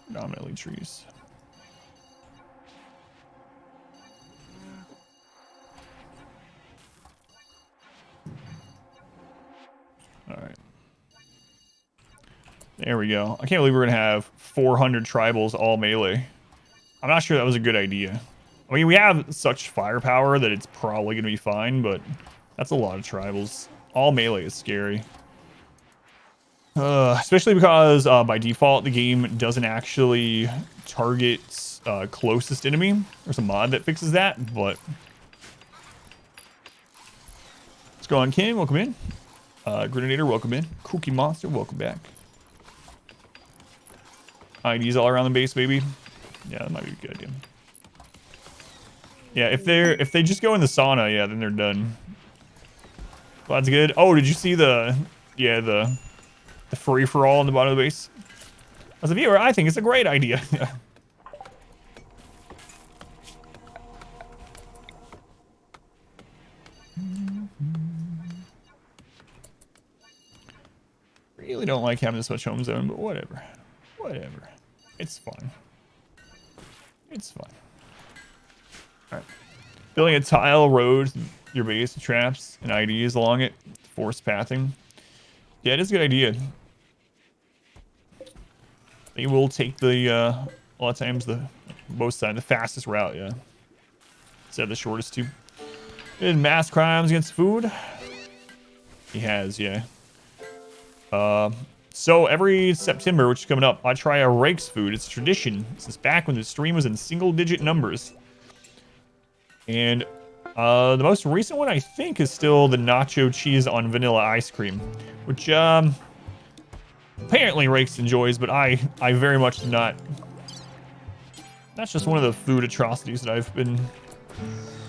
Predominantly trees. All right. There we go. I can't believe we're going to have 400 tribals all melee. I'm not sure that was a good idea. I mean, we have such firepower that it's probably going to be fine, but that's a lot of tribals. All melee is scary. Especially because by default, the game doesn't actually target closest enemy. There's a mod that fixes that, but... What's going on, Ken? Welcome in. Grenadier, welcome in. Cookie Monster, welcome back. IDs all around the base, baby. Yeah, that might be a good idea. Yeah, if they just go in the sauna, yeah, then they're done. Well, that's good. Oh, did you see the free for all on the bottom of the base? As a viewer, I think it's a great idea. Really don't like having this much home zone, but whatever. Whatever. It's fun. It's fun. Alright. Building a tile road, your base, traps, and IDs along it. Forced pathing. Yeah, it is a good idea. They will take the, a lot of times, the most time, the fastest route, yeah. Instead of the shortest, too. Did mass crimes against food? He has, yeah. So every September, which is coming up, I try a Rake's food. It's a tradition since back when the stream was in single-digit numbers. And the most recent one, I think, is still the nacho cheese on vanilla ice cream, which apparently Rakes enjoys, but I very much do not. That's just one of the food atrocities that I've been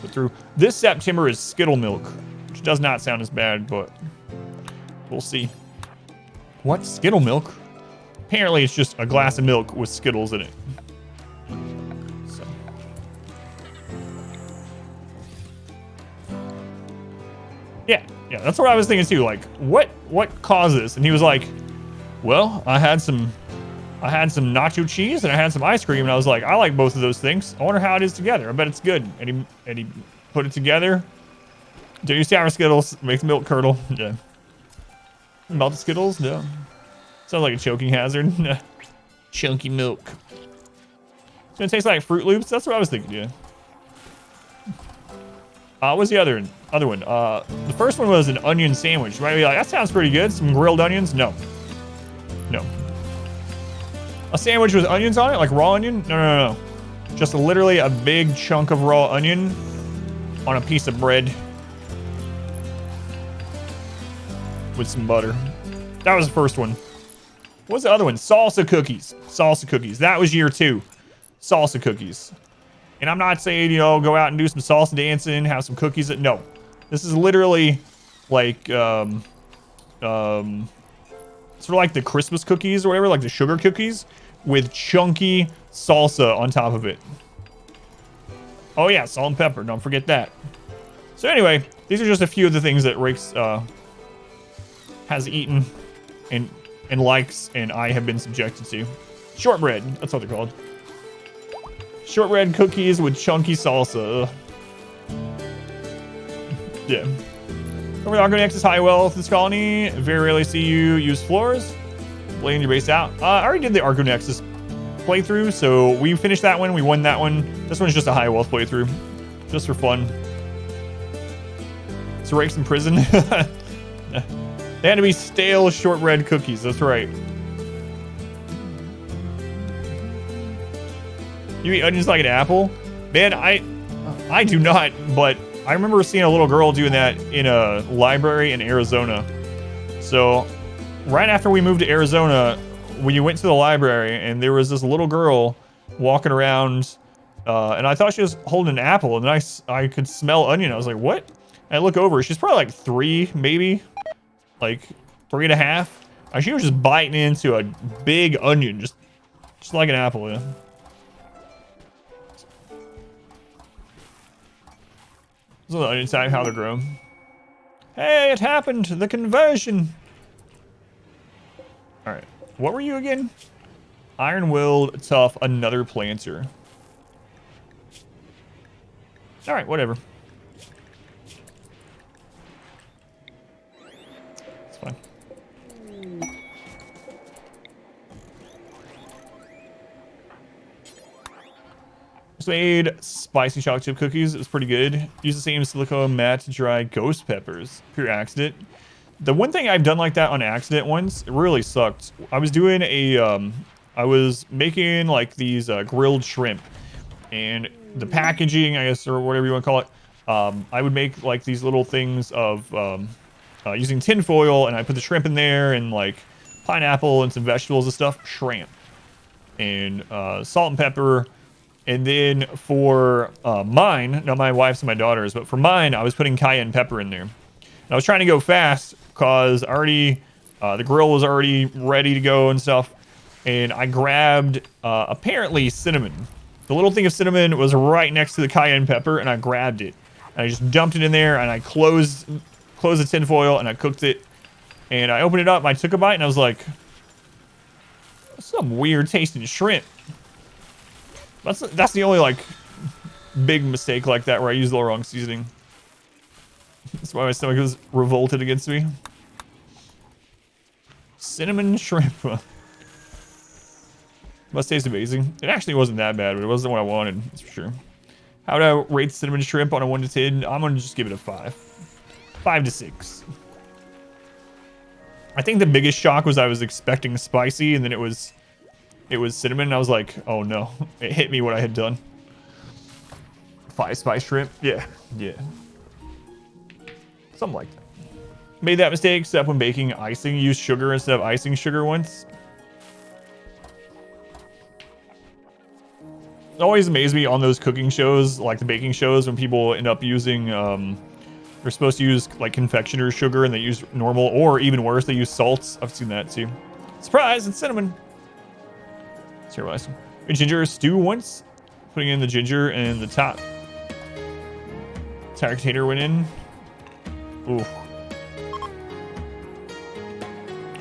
put through. This September is Skittle Milk, which does not sound as bad, but we'll see. What? Skittle Milk? Apparently it's just a glass of milk with Skittles in it. So. Yeah, that's what I was thinking too. Like, what caused this? And he was like, well, I had some nacho cheese and I had some ice cream, and I was like, I like both of those things. I wonder how it is together. I bet it's good. And he put it together. Do you sour Skittles? Make the milk curdle. Yeah. Melt the Skittles? No. Sounds like a choking hazard. Chunky milk. It's gonna taste like Fruit Loops. That's what I was thinking. Yeah. What's the other one? The first one was an onion sandwich. You might be like, that sounds pretty good. Some grilled onions? No. A sandwich with onions on it, like raw onion? No. Just literally a big chunk of raw onion on a piece of bread with some butter. That was the first one. What was the other one? Salsa cookies. That was year 2. Salsa cookies. And I'm not saying, go out and do some salsa dancing, have some cookies. No. This is literally like, sort of like the Christmas cookies or whatever, like the sugar cookies with chunky salsa on top of it. Oh yeah, salt and pepper. Don't forget that. So anyway, these are just a few of the things that Rakes has eaten and likes, and I have been subjected to. Shortbread. That's what they're called. Shortbread cookies with chunky salsa. Yeah. Over the Argo Nexus high wealth this colony. Very rarely see you use floors. Laying your base out. I already did the Argo Nexus playthrough, so we finished that one. We won that one. This one's just a high wealth playthrough. Just for fun. So Rake's in prison. They had to be stale shortbread cookies. That's right. You eat onions like an apple? Man, I do not, but I remember seeing a little girl doing that in a library in Arizona. So right after we moved to Arizona, we went to the library and there was this little girl walking around, and I thought she was holding an apple, and then I could smell onion. I was like, what? And I look over, she's probably like 3, maybe, like 3.5. And she was just biting into a big onion, just like an apple, yeah. This is the onion type, how they're grown. Hey, it happened! The conversion! Alright, what were you again? Iron-willed, tough, another planter. Alright, whatever. It's fine. Just made spicy chocolate chip cookies. It was pretty good. Use the same silicone mat to dry ghost peppers. Pure accident. The one thing I've done like that on accident once, it really sucked. I was doing a, I was making like these grilled shrimp, and the packaging, I guess, or whatever you want to call it, I would make like these little things of using tin foil, and I put the shrimp in there, and like pineapple and some vegetables and stuff, shrimp, and salt and pepper. And then for mine, not my wife's and my daughter's, but for mine, I was putting cayenne pepper in there. And I was trying to go fast because already the grill was already ready to go and stuff. And I grabbed apparently cinnamon. The little thing of cinnamon was right next to the cayenne pepper, and I grabbed it. And I just dumped it in there, and I closed the tin foil, and I cooked it. And I opened it up, and I took a bite, and I was like, that's some weird tasting shrimp. That's the only like big mistake like that where I used the wrong seasoning. That's why my stomach was revolted against me. Cinnamon shrimp. Must taste amazing. It actually wasn't that bad, but it wasn't what I wanted, that's for sure. How would I rate cinnamon shrimp on a 1 to 10? I'm gonna just give it a 5. 5 to 6. I think the biggest shock was I was expecting spicy, and then it was cinnamon, and I was like, oh no. It hit me what I had done. 5 spice shrimp? Yeah. Something like that. Made that mistake, except when baking icing. Used sugar instead of icing sugar once. It always amazed me on those cooking shows, like the baking shows, when people end up using, they're supposed to use like confectioner's sugar and they use normal, or even worse, they use salts. I've seen that too. Surprise, it's cinnamon. Let's hear what I ginger stew once. Putting in the ginger and the top. Entire container went in. Ooh.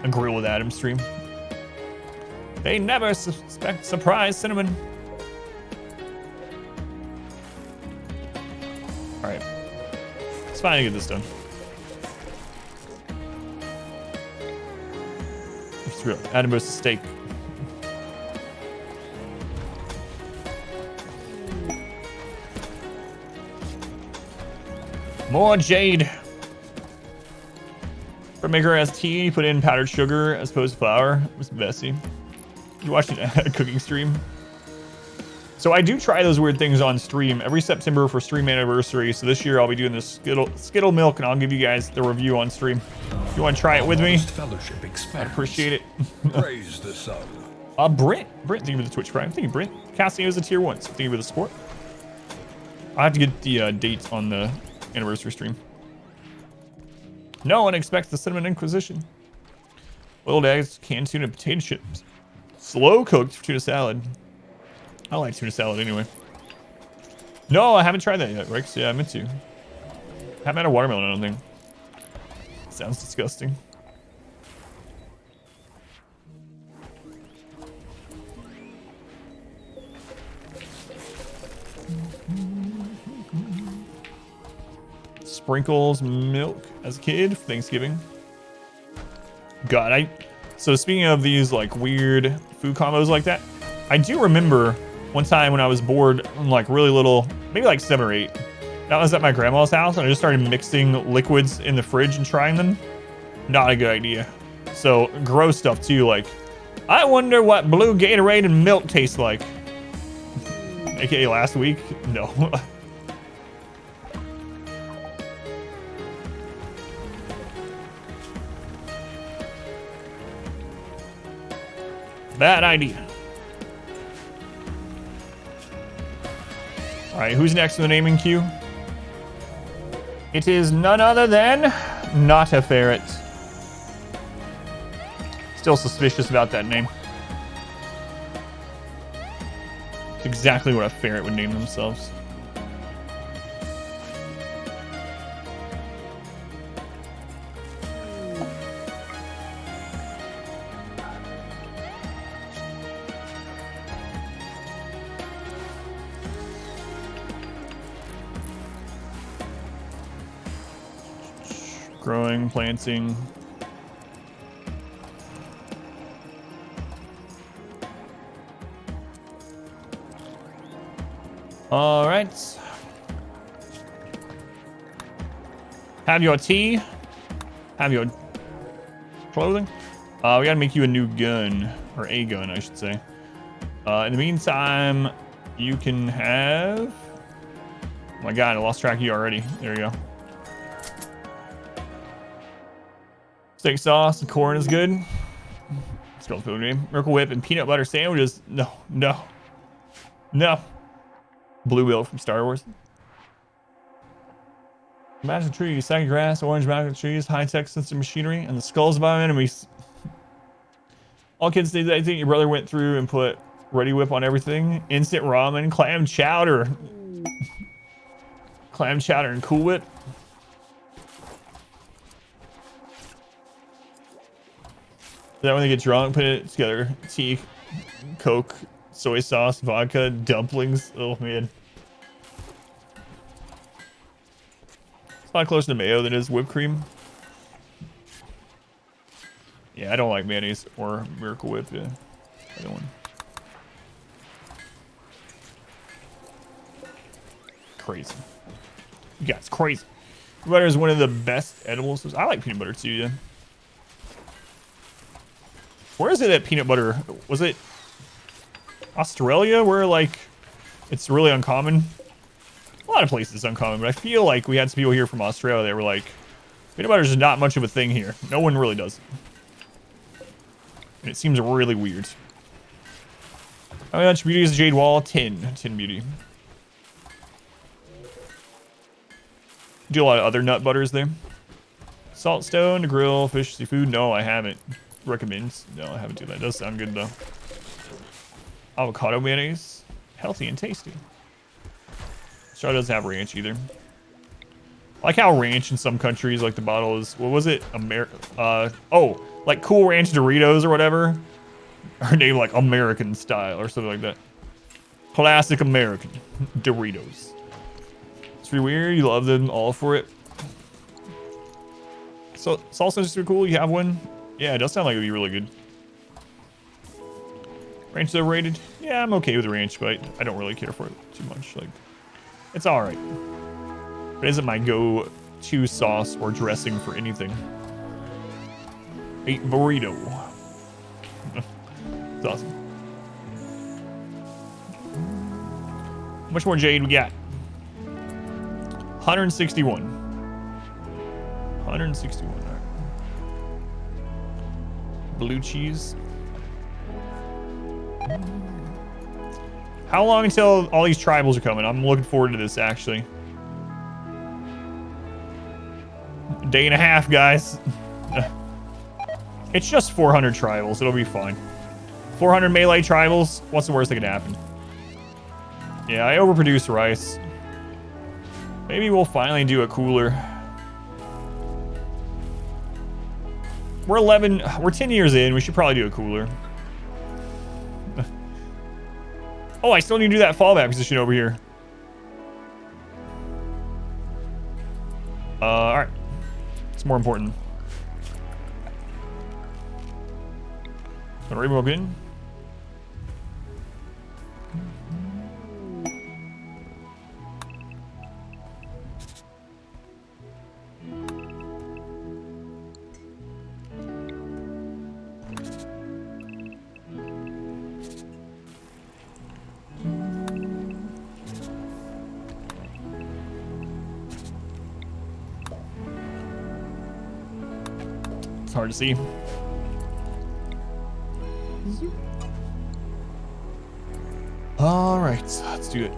A grill with Adam stream. They never suspect surprise cinnamon. Alright. It's fine to get this done. It's real. Adam roast a steak. More jade. For maker as tea, put in powdered sugar as opposed to flour. It was messy. You watching a cooking stream? So I do try those weird things on stream every September for stream anniversary. So this year I'll be doing this Skittle milk, and I'll give you guys the review on stream. If you want to try it with me, I appreciate it. Praise the sun. Brent, thank you for the Twitch Prime. Thank you, Brent. Casting is a tier 1, so thank you for the support. I have to get the dates on the anniversary stream. No one expects the Cinnamon Inquisition. Boiled eggs, canned tuna, potato chips. Slow cooked tuna salad. I like tuna salad anyway. No, I haven't tried that yet, Rex. Yeah, I meant to. Haven't had a watermelon, I don't think. Sounds disgusting. Sprinkles milk as a kid for Thanksgiving. God, so speaking of these like weird food combos like that, I do remember one time when I was bored, like really little, maybe like 7 or 8. That was at my grandma's house, and I just started mixing liquids in the fridge and trying them. Not a good idea. So gross stuff too, like I wonder what blue Gatorade and milk tastes like. AKA last week. No. Bad idea. All right, who's next in the naming queue? It is none other than not a ferret. Still suspicious about that name. It's exactly what a ferret would name themselves. Growing, planting. All right. Have your tea. Have your clothing. We gotta make you a new gun, or a gun, I should say. In the meantime, you can have. Oh my God, I lost track of you already. There you go. Steak sauce and corn is good. Spelled food name. Miracle Whip and peanut butter sandwiches. No. Blue Wheel from Star Wars. Magic trees, saggy grass, orange magic trees, high-tech sensitive machinery, and the skulls of our enemies. All kids say that I think your brother went through and put Ready Whip on everything. Instant ramen, clam chowder. Clam chowder and Cool Whip. That when they get drunk, put it together. Tea, Coke, soy sauce, vodka, dumplings. Oh man. probably closer to mayo than it is whipped cream. Yeah, I don't like mayonnaise or Miracle Whip. Yeah, either one. Crazy. You guys, crazy. Peanut butter is one of the best edibles. I like peanut butter too, yeah. Where is it at peanut butter? Was it Australia where, like, it's really uncommon? A lot of places it's uncommon, but I feel like we had some people here from Australia that were like, peanut butter is not much of a thing here. No one really does it. And it seems really weird. How much beauty is Jade Wall? 10. 10 beauty. Do a lot of other nut butters there. Saltstone to grill, fish, seafood. No, I haven't. Recommends. No, I haven't done that. It does sound good though. Avocado mayonnaise. Healthy and tasty. Sure doesn't have ranch either. I like how ranch in some countries, like the bottle is, what was it? Oh, like Cool Ranch Doritos or whatever. Or named like American style or something like that. Classic American Doritos. It's pretty weird. You love them all for it. So salsa is super cool. You have one? Yeah, it does sound like it'd be really good. Ranch is overrated? Yeah, I'm okay with ranch, but I don't really care for it too much. Like, it's all right. But it isn't my go-to sauce or dressing for anything. 8 burrito. It's awesome. How much more jade we got? 161. 161. All right. Blue cheese. How long until all these tribals are coming? I'm looking forward to this, actually. A day and a half, guys. It's just 400 tribals. It'll be fine. 400 melee tribals. What's the worst that can happen? Yeah, I overproduce rice. Maybe we'll finally do a cooler. We're 10 years in. We should probably do a cooler. Oh, I still need to do that fallback position over here. All right. It's more important. Gonna remove in. It's hard to see. All right, let's do it.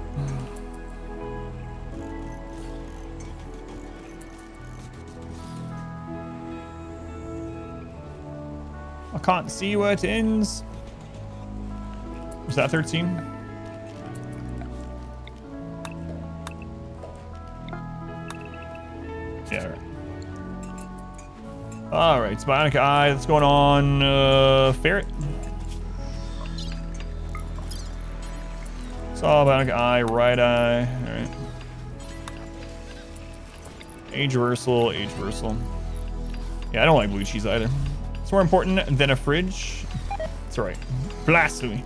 I can't see where it ends. Was that 13? Yeah, all right. All right, Bionic Eye, what's going on? Ferret. Saw Bionic Eye, right eye. All right. Age reversal, age reversal. Yeah, I don't like blue cheese either. It's more important than a fridge. It's all right. Blasphemy.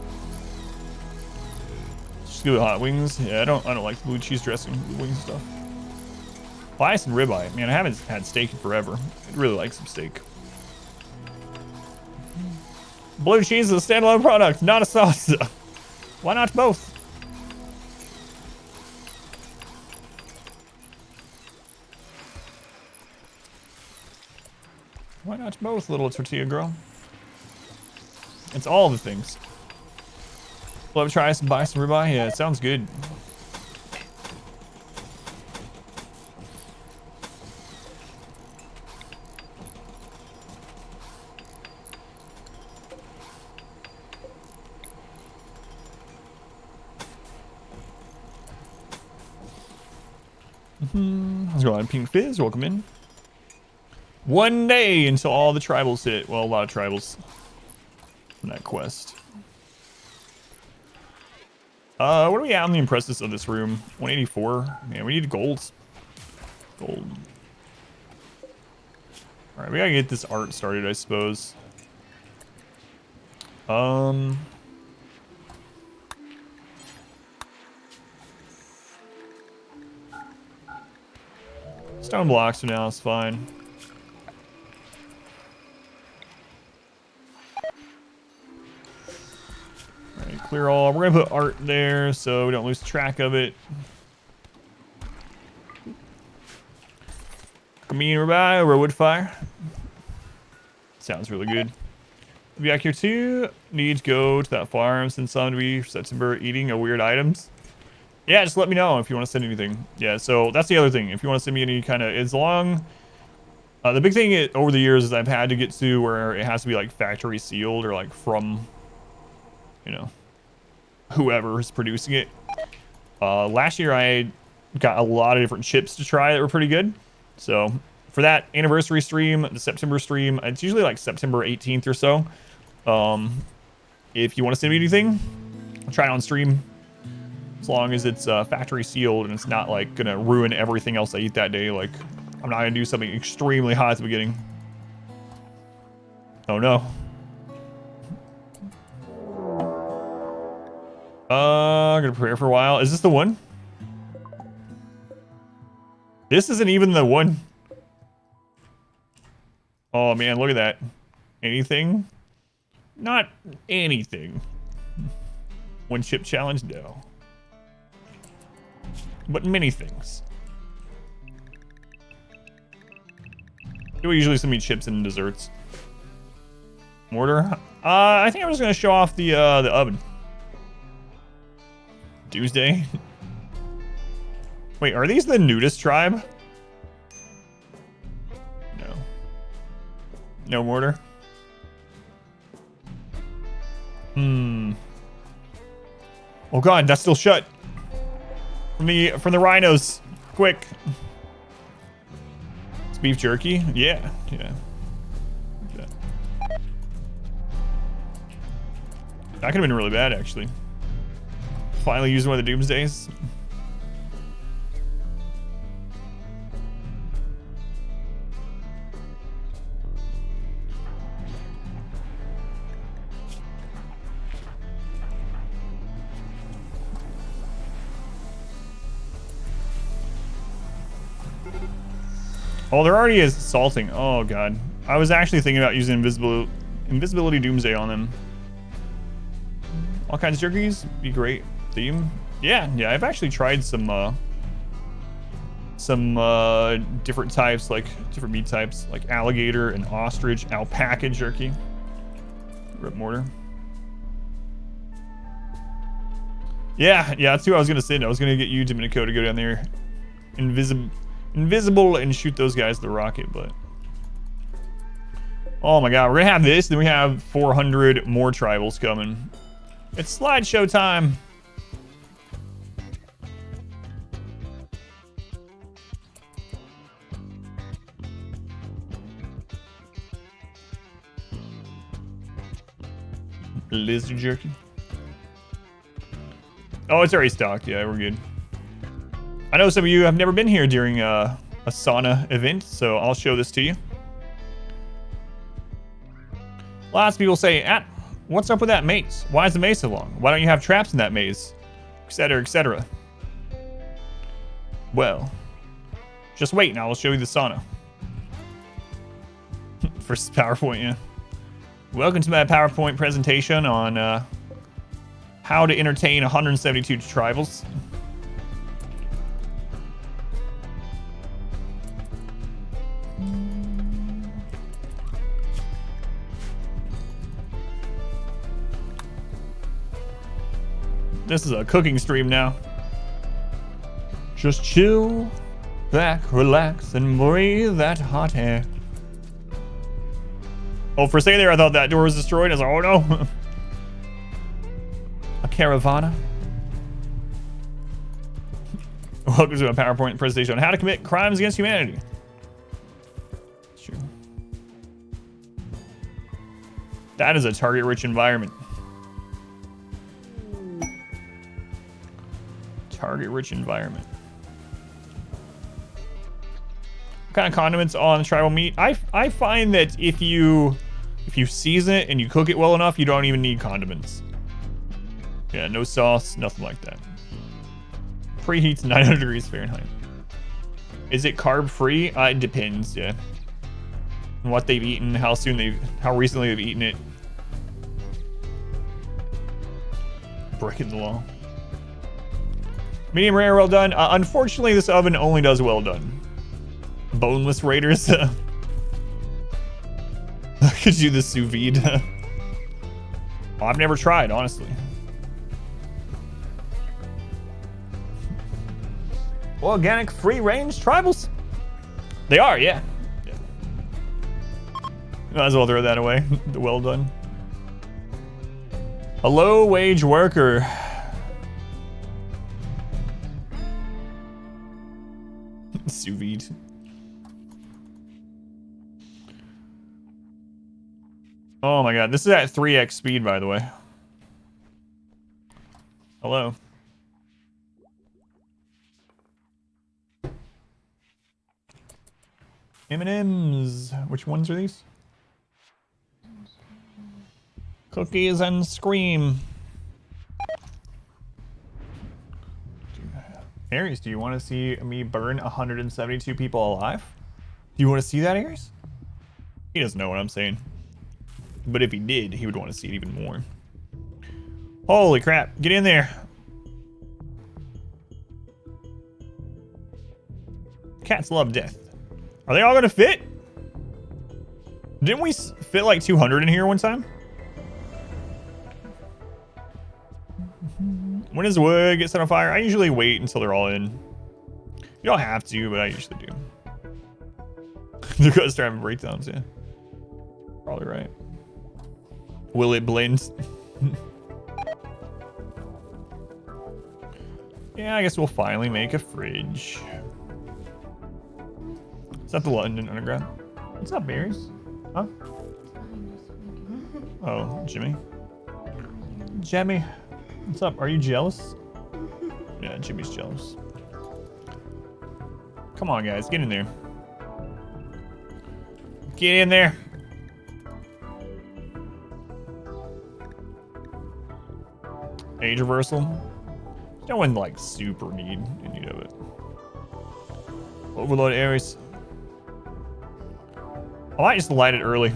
Just go with hot wings. Yeah, I don't like blue cheese dressing, wing stuff. Bias and ribeye. Man, I haven't had steak in forever. I'd really like some steak. Blue cheese is a standalone product, not a sauce. Why not both? Why not both, little tortilla girl? It's all the things. Love to try some bison ribeye? Yeah, it sounds good. Let's go on. Pink Fizz, welcome in. 1 day until all the tribals hit. Well, a lot of tribals in that quest. What are we at on the impressiveness of this room? 184. Man, we need golds. Gold. All right, we gotta get this art started, I suppose. Stone blocks for now is fine. All right, clear all. We're gonna put art there so we don't lose track of it. Community by wood fire. Sounds really good. Be back here too. Need to go to that farm since I'm gonna be September eating a weird items. Yeah, just let me know if you want to send anything. Yeah, so that's the other thing. If you want to send me any kind of, as long, the big thing over the years is I've had to get to where it has to be like factory sealed or like from, you know, whoever is producing it. Last year I got a lot of different chips to try that were pretty good. So for that anniversary stream, the September stream, it's usually like September 18th or so. If you want to send me anything, I'll try it on stream. As long as it's factory sealed and it's not like gonna ruin everything else I eat that day. Like I'm not gonna do something extremely hot at the beginning. Oh no. I'm gonna prepare for a while. Is this the one? This isn't even the one. Oh man, look at that. Anything? Not anything. One chip challenge? No. But many things. People usually send me chips and desserts. Mortar? I think I'm just gonna show off the oven. Tuesday. Wait, are these the nudist tribe? No. No mortar? Oh god, that's still shut. From the rhinos. Quick. It's beef jerky? Yeah. Yeah. That could have been really bad, actually. Finally using one of the doomsdays. Oh, there already is salting. Oh god. I was actually thinking about using invisibility doomsday on them. All kinds of jerkies, be great. Theme. Yeah, I've actually tried some different types, like different meat types, like alligator and ostrich, alpaca jerky. Rip mortar. Yeah, that's who I was gonna send. I was gonna get you, Domenico, to go down there, invisible, and shoot those guys with the rocket. But oh my god, we're gonna have this. Then we have 400 more tribals coming. It's slideshow time. Lizard jerky. Oh, it's already stocked. Yeah, we're good. I know some of you have never been here during a sauna event, so I'll show this to you. Lots of people say, what's up with that maze? Why is the maze so long? Why don't you have traps in that maze? Etc., etc. Well, just wait and I will show you the sauna. First PowerPoint, yeah. Welcome to my PowerPoint presentation on how to entertain 172 tribals. This is a cooking stream now. Just chill back, relax, and breathe that hot air. Oh, for a second there, I thought that door was destroyed. I was like, oh no. A caravana. Welcome to a PowerPoint presentation on how to commit crimes against humanity. Sure. That is a target-rich environment. Target-rich environment. What kind of condiments on tribal meat? I find that if you season it and you cook it well enough, you don't even need condiments. Yeah, no sauce, nothing like that. Preheats 900 degrees Fahrenheit. Is it carb free? It depends, yeah. And what they've eaten, how recently they've eaten it. Breaking the law. Medium rare, well done. Unfortunately, this oven only does well done. Boneless raiders. I could do the sous vide. Oh, I've never tried, honestly. Organic, free-range tribals. They are, yeah. Might as well throw that away. The well done. A low-wage worker. Sous vide. Oh my god, this is at 3x speed, by the way. Hello. M&M's. Which ones are these? Cookies and Scream. Aries, do you want to see me burn 172 people alive? Do you want to see that, Aries? He doesn't know what I'm saying. But if he did, he would want to see it even more. Holy crap. Get in there. Cats love death. Are they all going to fit? Didn't we fit like 200 in here one time? When does wood get set on fire? I usually wait until they're all in. You don't have to, but I usually do. They're going to start having breakdowns, yeah. Probably right. Will it blend? Yeah, I guess we'll finally make a fridge. Is that the London Underground? What's up, Berries? Huh? Oh, Jimmy. Jimmy. What's up? Are you jealous? Yeah, Jimmy's jealous. Come on, guys. Get in there. Get in there. Age reversal. No one like super in need of it. Overload Aries. I might just light it early.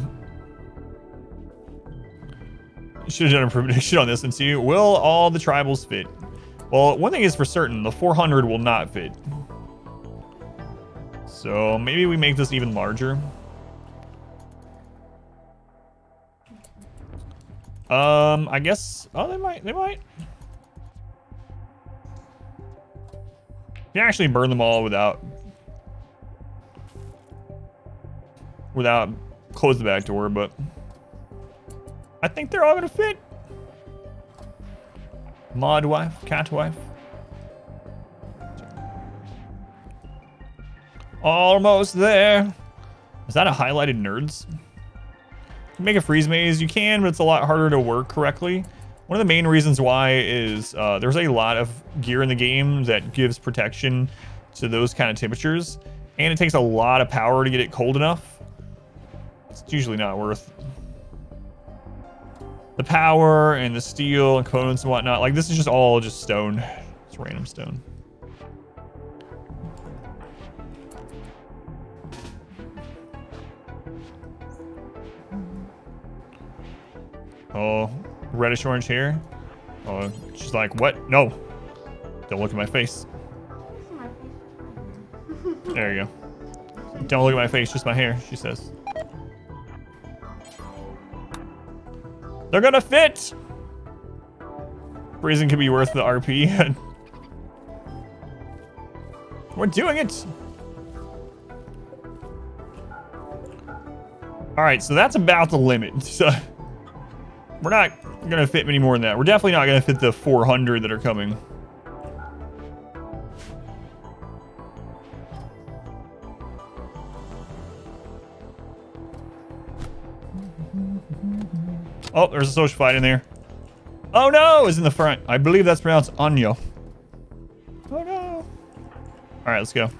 Should have done a prediction on this and see, will all the tribals fit? Well, one thing is for certain, the 400 will not fit. So maybe we make this even larger. I guess, oh, they might. You can actually burn them all without close the back door, but I think they're all gonna fit. Mod wife, cat wife. Almost there. Is that a highlighted nerds? Make a freeze maze, you can, but it's a lot harder to work correctly. One of the main reasons why is there's a lot of gear in the game that gives protection to those kind of temperatures, and it takes a lot of power to get it cold enough. It's usually not worth the power and the steel and components and whatnot. Like, this is just all just stone. It's random stone. Oh, reddish orange hair. Oh, she's like, what? No. Don't look at my face. There you go. Don't look at my face, just my hair, she says. They're gonna fit! Freezing could be worth the RP. We're doing it! Alright, so that's about the limit. So we're not gonna fit many more than that. We're definitely not gonna fit the 400 that are coming. Oh, there's a social fight in there. Oh no, is in the front. I believe that's pronounced Anya. Oh no. All right, let's go.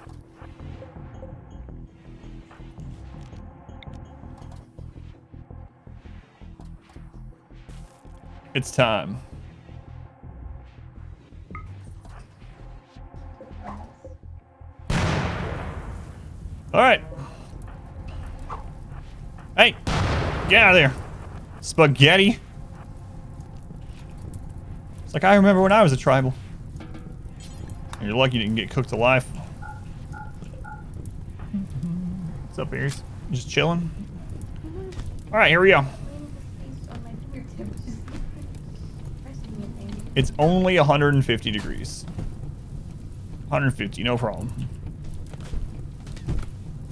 It's time. All right. Hey, get out of there. Spaghetti. It's like I remember when I was a tribal. You're lucky you didn't get cooked alive. What's up, Aries? Just chilling? All right, here we go. It's only 150 degrees. 150, no problem.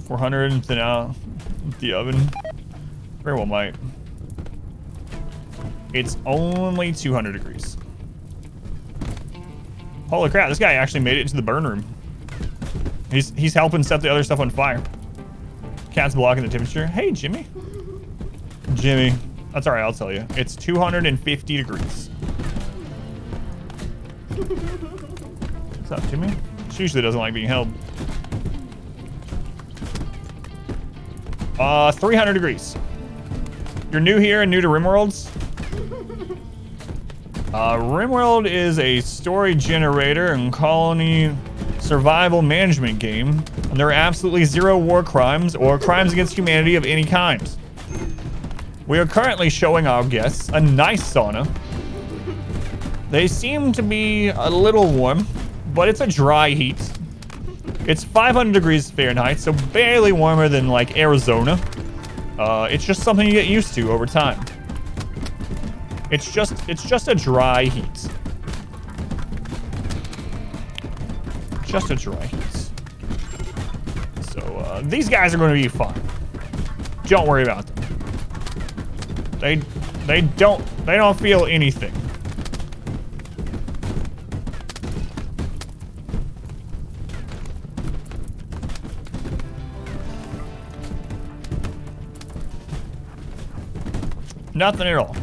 400 and then out the oven. Very well might. It's only 200 degrees. Holy crap, this guy actually made it into the burn room. He's helping set the other stuff on fire. Cat's blocking the temperature. Hey, Jimmy. Jimmy. That's alright, I'll tell you. It's 250 degrees. What's up, Jimmy? She usually doesn't like being held. 300 degrees. You're new here and new to RimWorlds? RimWorld is a story generator and colony survival management game. And there are absolutely zero war crimes or crimes against humanity of any kind. We are currently showing our guests a nice sauna. They seem to be a little warm, but it's a dry heat. It's 500 degrees Fahrenheit, so barely warmer than like Arizona. It's just something you get used to over time. It's just a dry heat. Just a dry heat. So these guys are going to be fine. Don't worry about them. They don't feel anything. Nothing at all.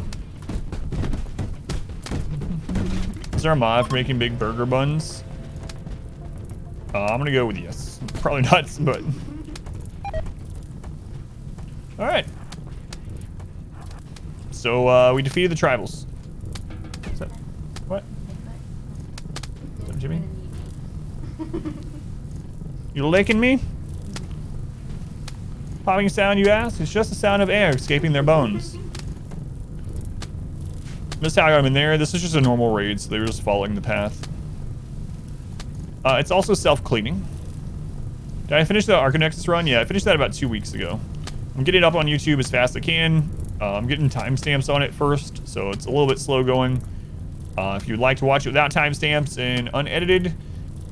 Is there a mod for making big burger buns? I'm gonna go with yes. Probably nuts, but... Alright. So, we defeated the tribals. What's that? What? What's up, Jimmy? You licking me? Popping sound, you ask? It's just the sound of air escaping their bones. This is how I got them in there. This is just a normal raid, so they're just following the path. It's also self-cleaning. Did I finish the Arcanexus run? Yeah, I finished that about 2 weeks ago. I'm getting it up on YouTube as fast as I can. I'm getting timestamps on it first, so it's a little bit slow going. If you'd like to watch it without timestamps and unedited,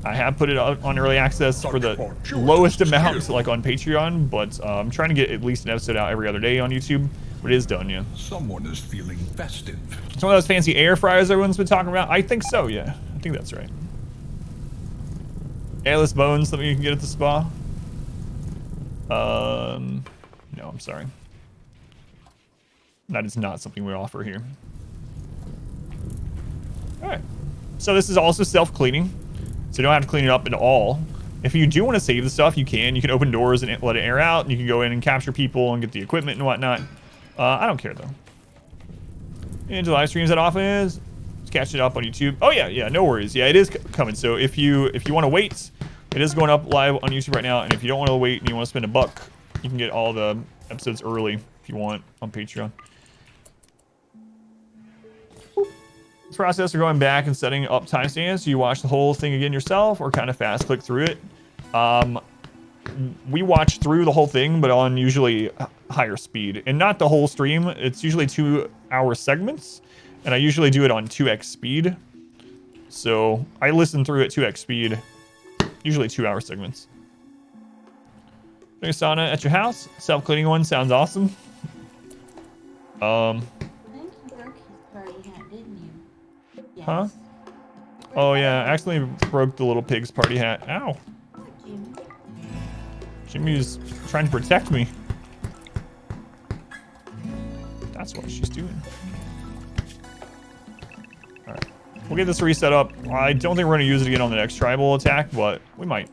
I have put it on early access for the lowest amount, like on Patreon, but I'm trying to get at least an episode out every other day on YouTube. But it is done, yeah. Someone is feeling festive. It's one of those fancy air fryers everyone's been talking about. I think so, yeah. I think that's right. Airless bones, something you can get at the spa. No, I'm sorry. That is not something we offer here. All right. So this is also self-cleaning, so you don't have to clean it up at all. If you do want to save the stuff, you can. You can open doors and let it air out, and you can go in and capture people and get the equipment and whatnot. I don't care though. Into live streams that often is. Just catch it up on YouTube. Oh yeah, no worries. Yeah, it is coming. So if you want to wait, it is going up live on YouTube right now. And if you don't want to wait and you want to spend $1, you can get all the episodes early if you want on Patreon. This process of going back and setting up timestamps, you watch the whole thing again yourself or kind of fast click through it. We watch through the whole thing, but on usually higher speed, and not the whole stream. It's usually 2-hour segments, and I usually do it on 2x speed. So I listen through at 2x speed, usually 2-hour segments. Doing a sauna at your house, self-cleaning one sounds awesome. I think you broke his party hat, didn't you? Yes. Huh? Oh yeah, I accidentally broke the little pig's party hat. Ow. Jimmy's trying to protect me. That's what she's doing. Alright. We'll get this reset up. I don't think we're going to use it again on the next tribal attack, but we might.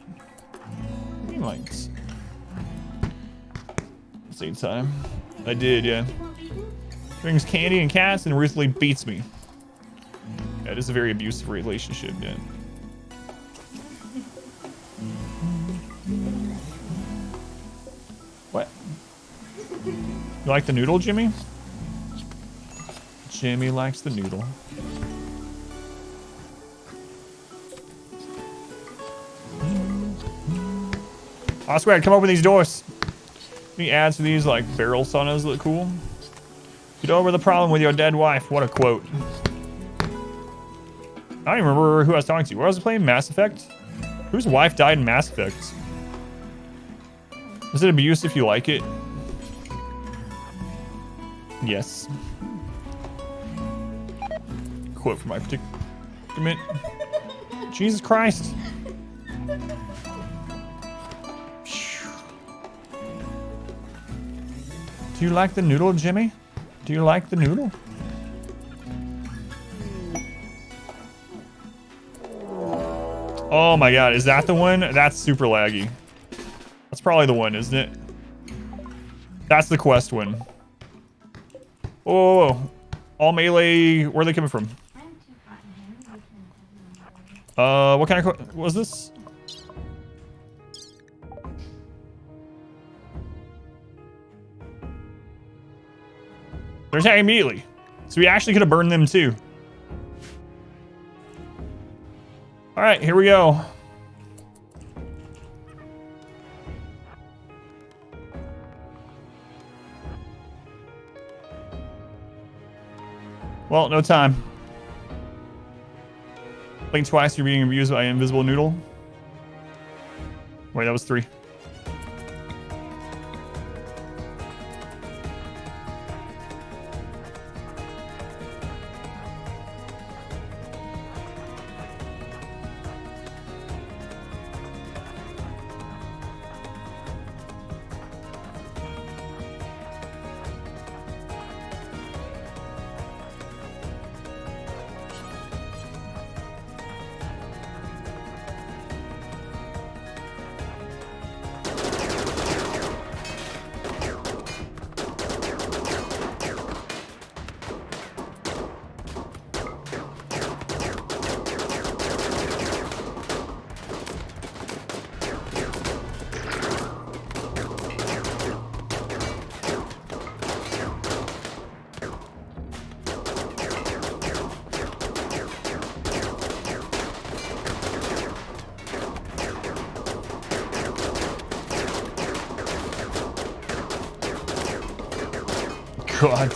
We might. Same time. I did, yeah. Brings candy and cats and ruthlessly beats me. That is a very abusive relationship, yeah. What? You like the noodle, Jimmy? Jimmy likes the noodle. I swear, I'd come open these doors. Any ads for these, like, barrel saunas look cool? Get over the problem with your dead wife. What a quote. I don't even remember who I was talking to. Where was I playing? Mass Effect? Whose wife died in Mass Effect? Is it abuse if you like it? Yes. Quote from my predicament. Jesus Christ. Do you like the noodle, Jimmy? Do you like the noodle? Oh my god, is that the one? That's super laggy. That's probably the one, isn't it? That's the quest one. Oh, all melee. Where are they coming from? What kind of what was this? They're attacking immediately. So we actually could have burned them too. All right, here we go. Well, no time. Blink twice, you're being abused by an invisible noodle. Wait, that was 3. God.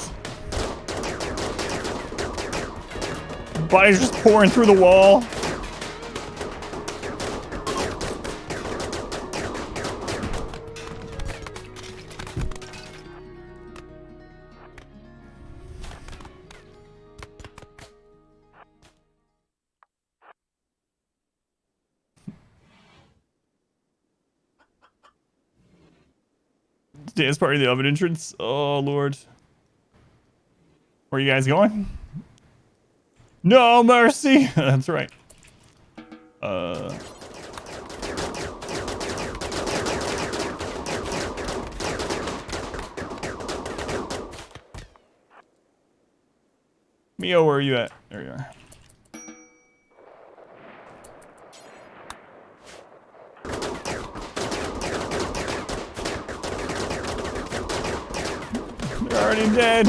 Body's just pouring through the wall. Dance party, the oven entrance. Oh, Lord. Where are you guys going? No mercy. That's right. Mio, where are you at? There you are. They're already dead.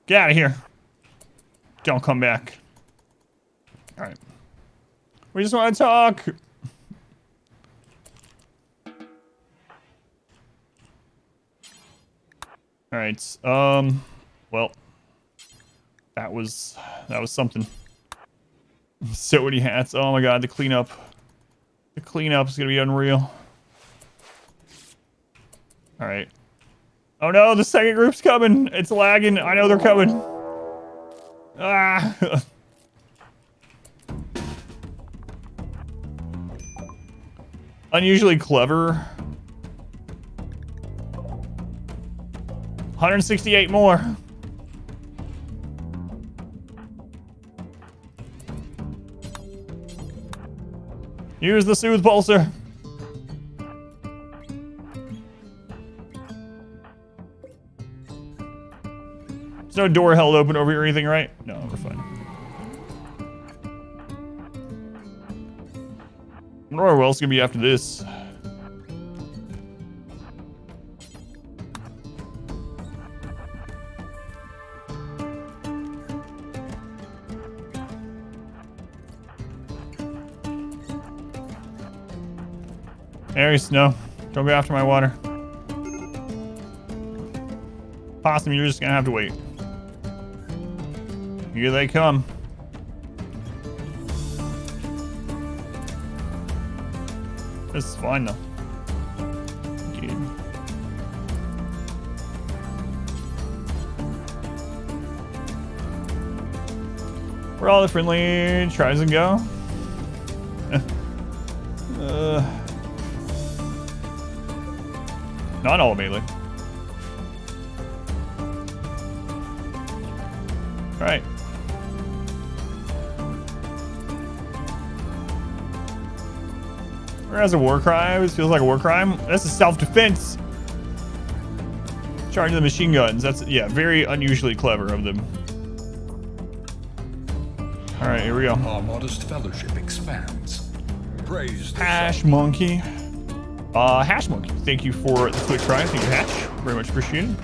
Get out of here. Don't come back. All right. We just want to talk. All right. Well, that was something. So many hats. Oh my god, the cleanup. The cleanup is gonna be unreal. All right. Oh no, the second group's coming. It's lagging. I know they're coming. Ah. Unusually clever. 168 more. Use the soothe pulsar. There's no door held open over here or anything, right? No, we're fine. I wonder what else is gonna be after this. Aries, no. Don't go after my water. Possum, you're just gonna have to wait. Here they come. This is fine though. Good. Where all the friendly tribes and go? Not all melee. Alright. Whereas a war crime, it feels like a war crime. That's a self-defense. Charging the machine guns. That's, yeah, very unusually clever of them. Alright, here we go. Our modest fellowship expands. Praise the Hash sun. Monkey. Hash Monkey, thank you for the Twitch Prime. Thank you, Hash. Very much appreciated.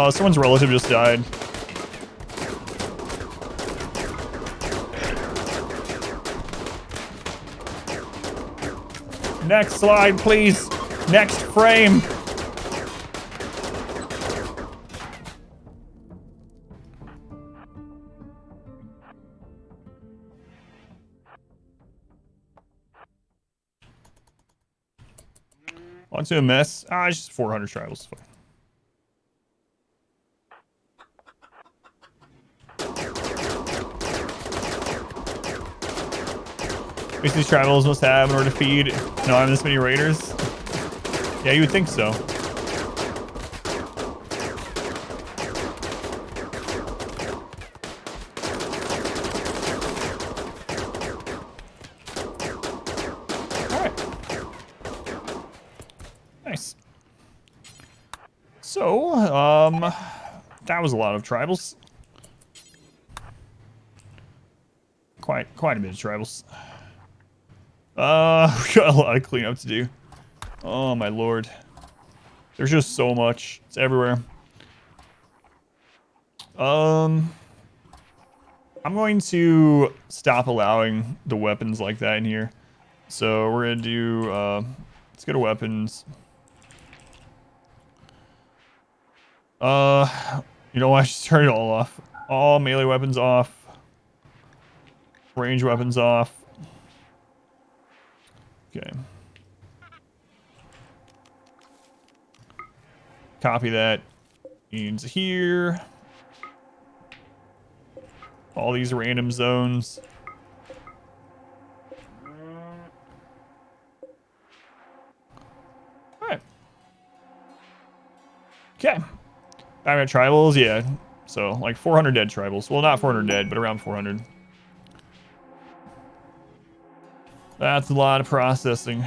Someone's relative just died. Next slide, please. Next frame. Onto a mess. Ah, it's just 400 tribals. Fine. These tribals must have in order to feed not this many raiders. Yeah, you would think so. Alright. Nice. So, that was a lot of tribals. Quite a bit of tribals. We got a lot of cleanup to do. Oh my lord. There's just so much. It's everywhere. I'm going to stop allowing the weapons like that in here. So we're gonna do, let's go to weapons. You know what? I should turn it all off. All melee weapons off. Range weapons off. Okay. Copy that. Into here. All these random zones. Alright. Okay. Back at tribals, yeah. So, like 400 dead tribals. Well, not 400 dead, but around 400. That's a lot of processing.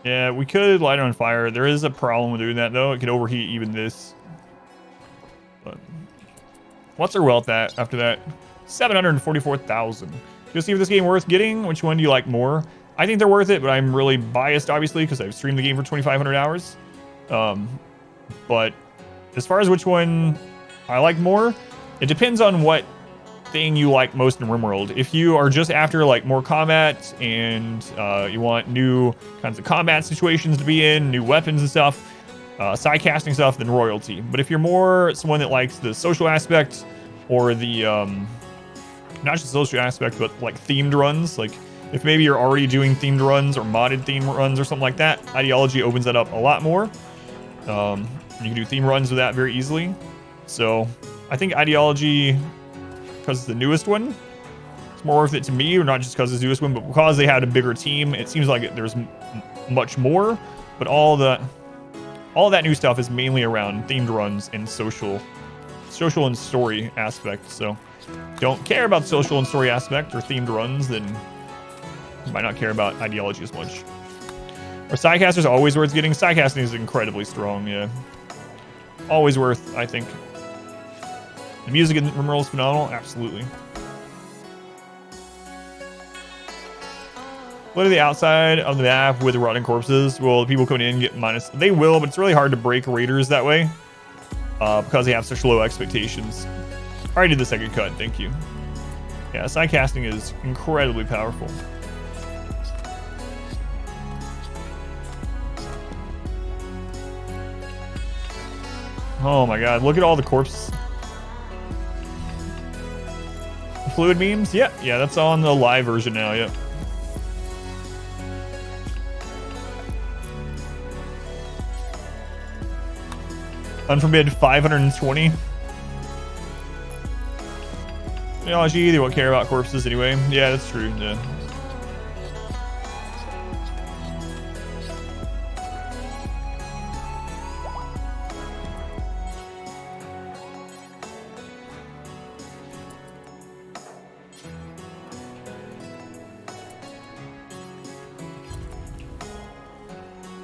Yeah, we could light it on fire. There is a problem with doing that, though. It could overheat even this. But what's our wealth at after that? 744,000. Just see if this game worth getting. Which one do you like more? I think they're worth it, but I'm really biased, obviously, because I've streamed the game for 2,500 hours. But as far as which one I like more, it depends on what thing you like most in RimWorld. If you are just after like more combat and you want new kinds of combat situations to be in, new weapons and stuff, side casting stuff, then royalty. But if you're more someone that likes the social aspect or the not just the social aspect, but like themed runs, like if maybe you're already doing themed runs or modded theme runs or something like that, Ideology opens that up a lot more. You can do theme runs with that very easily. So I think Ideology, because it's the newest one, It's more worth it to me, or not just because it's Zeus win, but because they had a bigger team. It seems like there's much more, but all that new stuff is mainly around themed runs and social and story aspect. So don't care about social and story aspect or themed runs, then you might not care about ideology as much. Are sidecasters always worth getting? Sidecasting is incredibly strong, yeah. Always worth, I think. The music in Rimroll is phenomenal, absolutely. What are the outside of the map with the rotting corpses? Will people coming in get minus? They will, but it's really hard to break raiders that way because they have such low expectations. I already did the second cut, thank you. Yeah, side casting is incredibly powerful. Oh my god, look at all the corpses. Fluid memes? Yeah, that's on the live version now, yep. Unforbid 520. Ideology, they won't care about corpses anyway. Yeah, that's true. Yeah.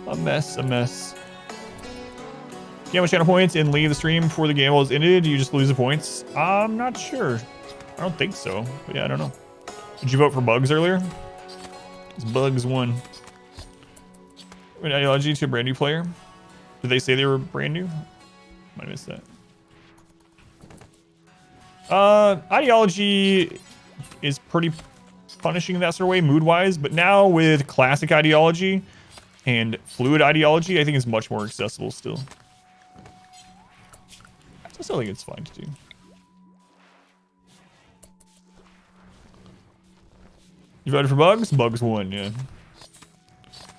A mess. Gamble channel points and leave the stream before the gamble is ended. You just lose the points. I'm not sure. I don't think so. But yeah, I don't know. Did you vote for Bugs earlier? It's Bugs won. An ideology to a brand new player. Did they say they were brand new? Might have missed that. Ideology is pretty punishing in that sort of way, mood-wise. But now with classic ideology and fluid ideology, I think it's much more accessible still. I still think it's fine to do. You voted for Bugs? Bugs won, yeah.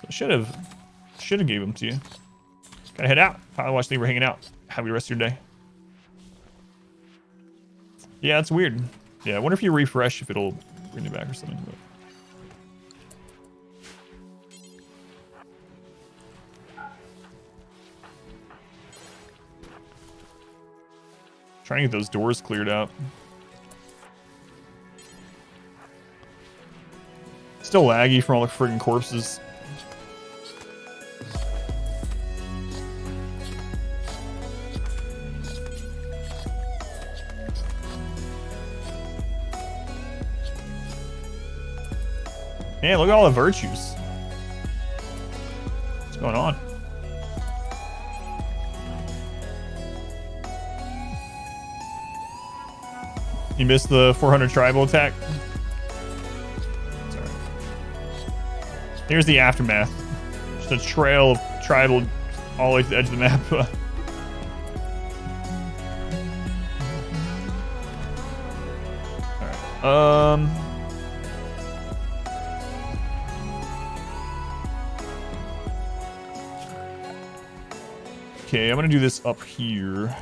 Should have gave them to you. Gotta head out. I watched they were hanging out. Have a rest of your day. Yeah, it's weird. Yeah, I wonder if you refresh if it'll bring it back or something. But... trying to get those doors cleared out. Still laggy from all the friggin' corpses. Man, look at all the virtues. What's going on? You missed the 400 tribal attack? Sorry. Here's the aftermath. Just a trail of tribal all the way to the edge of the map. Alright. Okay, I'm gonna do this up here.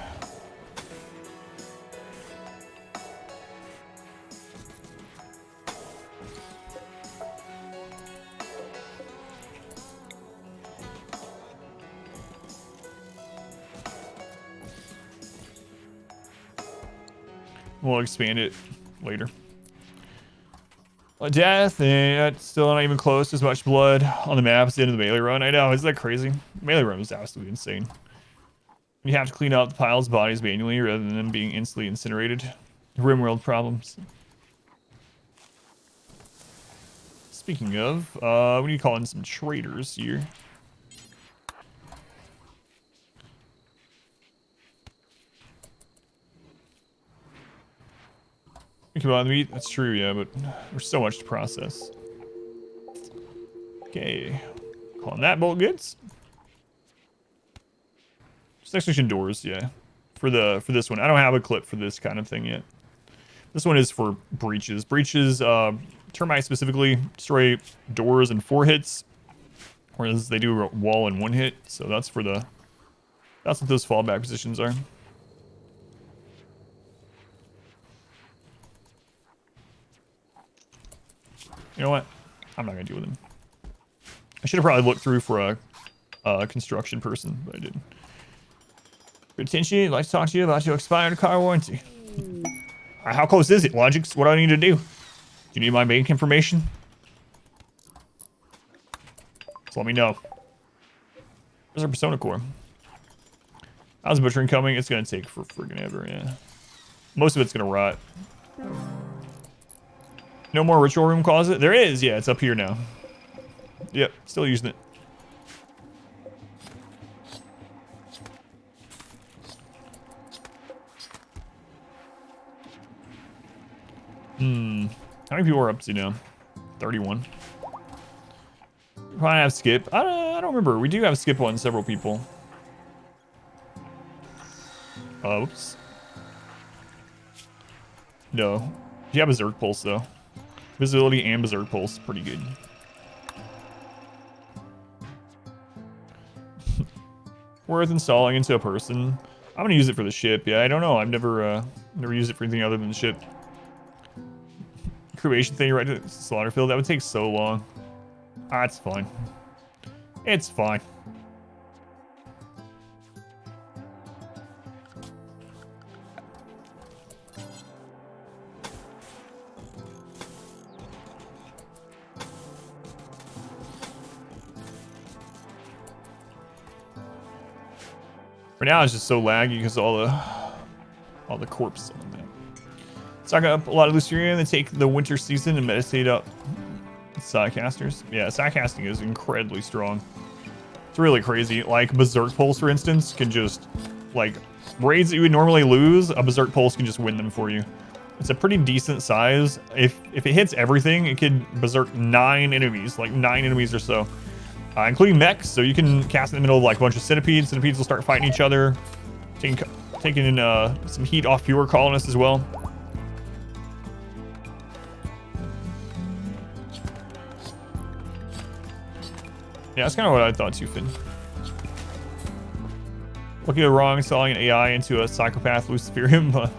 We'll expand it later. A death, and that's still not even close to as much blood on the map as the end of the melee run. I know, isn't that crazy? Melee run was absolutely insane. You have to clean up the piles of bodies manually rather than them being instantly incinerated. Rimworld problems. Speaking of, we need to call in some traders here. Think about the meat, that's true, yeah, but there's so much to process. Okay, calling that bulk goods. Just execution doors, yeah. For this one, I don't have a clip for this kind of thing yet. This one is for breaches. Breaches, termite specifically destroy doors in 4 hits, whereas they do a wall in 1 hit. So that's for that's what those fallback positions are. You know what? I'm not gonna deal with him. I should have probably looked through for a construction person, but I didn't. Good attention. I'd like to talk to you about your expired car warranty. How close is it, Logix? What do I need to do? Do you need my bank information? So let me know. Where's our Persona Core? How's butchering coming? It's gonna take for friggin' ever, yeah. Most of it's gonna rot. No more ritual room closet? There is, yeah, it's up here now. Yep, still using it. How many people are up to now? 31. Probably have skip. I don't remember. We do have skip on several people. Oops. No. You have Berserk Pulse though. Visibility and Berserk Pulse, pretty good. Worth installing into a person. I'm gonna use it for the ship. Yeah, I don't know. I've never used it for anything other than the ship. Cremation thing right to the slaughter field. That would take so long. Ah, it's fine. It's fine. For now, it's just so laggy because all the corpses on that. Stock up a lot of Lucerian. They take the winter season and meditate up Psycasters. Yeah, Psycasting is incredibly strong. It's really crazy. Like Berserk Pulse, for instance, can just like raids that you would normally lose. A Berserk Pulse can just win them for you. It's a pretty decent size. If it hits everything, it could Berserk 9 enemies, like 9 enemies or so. Including mechs, so you can cast in the middle of like a bunch of centipedes. Centipedes will start fighting each other, taking in some heat off your colonists as well. Yeah, that's kind of what I thought too, Finn. Looking at wrong, installing an AI into a psychopath Luciferium, but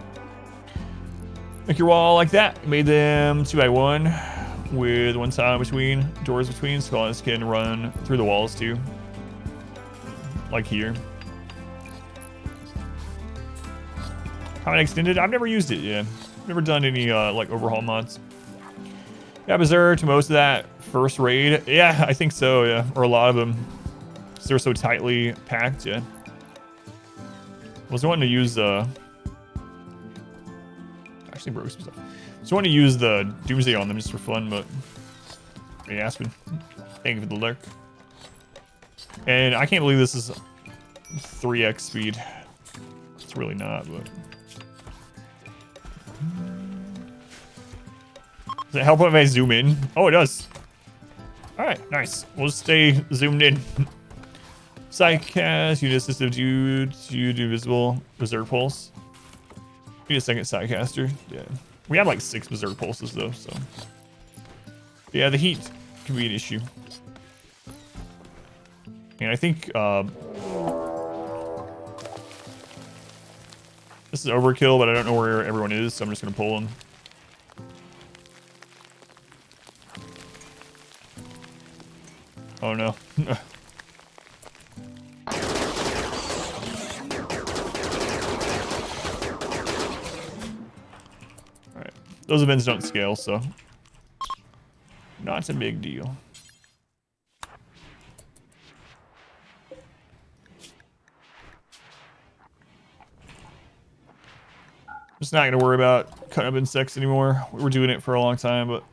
make your wall like that. Made them 2x1. With one tile between, doors between, so colonists can run through the walls too. Like here. Comment extended? I've never used it yet. Never done any like overhaul mods. Yeah, Berserk to most of that first raid. Yeah, I think so, yeah. Or a lot of them. They're so tightly packed, yeah. I was wanting to use actually broke some stuff. Just want to use the Doomsday on them just for fun, but hey, Aspen, thank you for the lurk. And I can't believe this is 3x speed. It's really not, but does it help if I zoom in? Oh, it does. All right, nice. We'll just stay zoomed in. Psycast, unit assistive dude, you do visible Berserk Pulse. Need a second Psycaster. Yeah. We have like 6 Berserk Pulses though, so. Yeah, the heat can be an issue. And I think this is overkill, but I don't know where everyone is, so I'm just gonna pull them. Oh no. Those events don't scale, so not a big deal. Just not gonna worry about cutting up insects anymore. We were doing it for a long time, but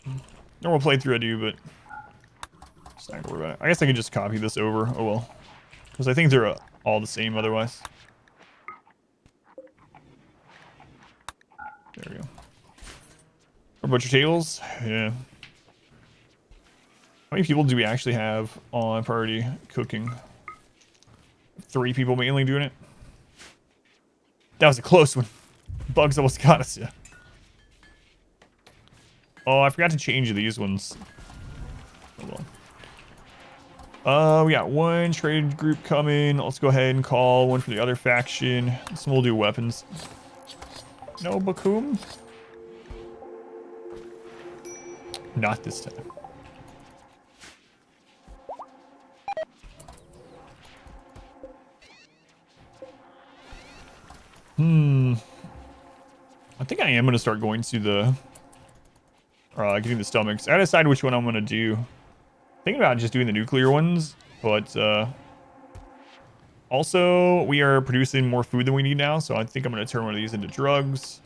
normal playthrough I do, but just not gonna worry about it. I guess I could just copy this over. Oh well, because I think they're all the same otherwise. There we go. Or butcher tables, yeah. How many people do we actually have on priority cooking? 3 people mainly doing it. That was a close one. Bugs almost got us, yeah. Oh, I forgot to change these ones. Hold on. We got 1 trade group coming. Let's go ahead and call 1 for the other faction. This one will do weapons. No Bakum. Not this time. I think I am going to start going to the... getting the stomachs. I gotta decide which one I'm going to do. Thinking about just doing the nuclear ones, but... also, we are producing more food than we need now, so I think I'm going to turn one of these into drugs.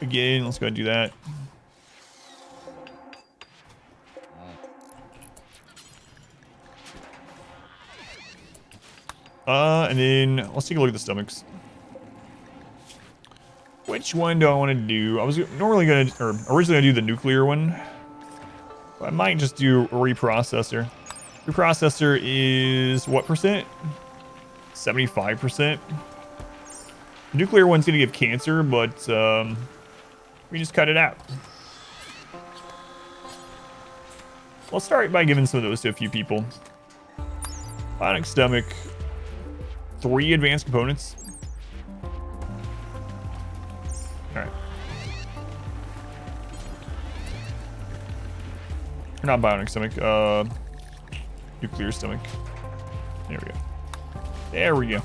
Again, let's go ahead and do that. And then let's take a look at the stomachs. Which one do I want to do? I was normally going to, or originally going to do the nuclear one. But I might just do a reprocessor. Reprocessor is what percent? 75%. The nuclear one's going to give cancer, but we just cut it out. Let's start by giving some of those to a few people. Bionic stomach. 3 advanced components. Alright. Not bionic stomach, nuclear stomach. There we go. There we go.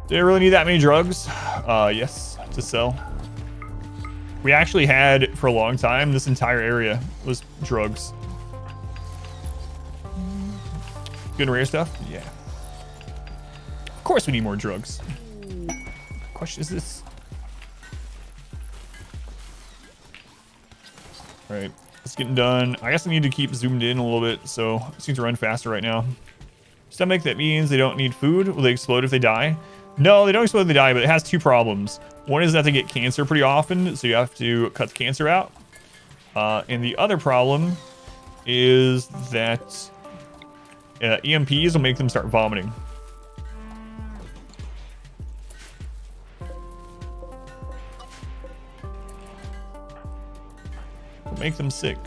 Do I really need that many drugs? Yes, to sell. We actually had, for a long time, this entire area was drugs. Good and rare stuff? Yeah. Of course we need more drugs. Question is this. Alright, it's getting done. I guess I need to keep zoomed in a little bit, so it seems to run faster right now. Stomach, that means they don't need food. Will they explode if they die? No, they don't explode if they die, but it has 2 problems. One is that they get cancer pretty often, so you have to cut the cancer out. And the other problem is that EMPs will make them start vomiting. Will make them sick.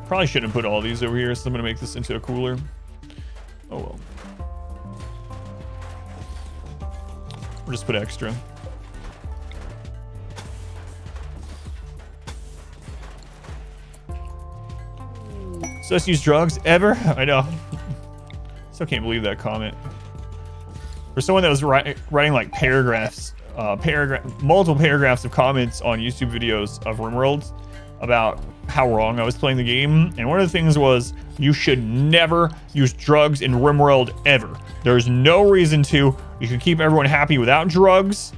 Probably shouldn't have put all these over here, so I'm going to make this into a cooler. Oh well. We'll just put extra. So let's use drugs ever? I know. Still can't believe that comment. For someone that was writing like paragraphs, multiple paragraphs of comments on YouTube videos of RimWorld about how wrong I was playing the game, and one of the things was you should never use drugs in RimWorld ever. There's no reason to. You can keep everyone happy without drugs.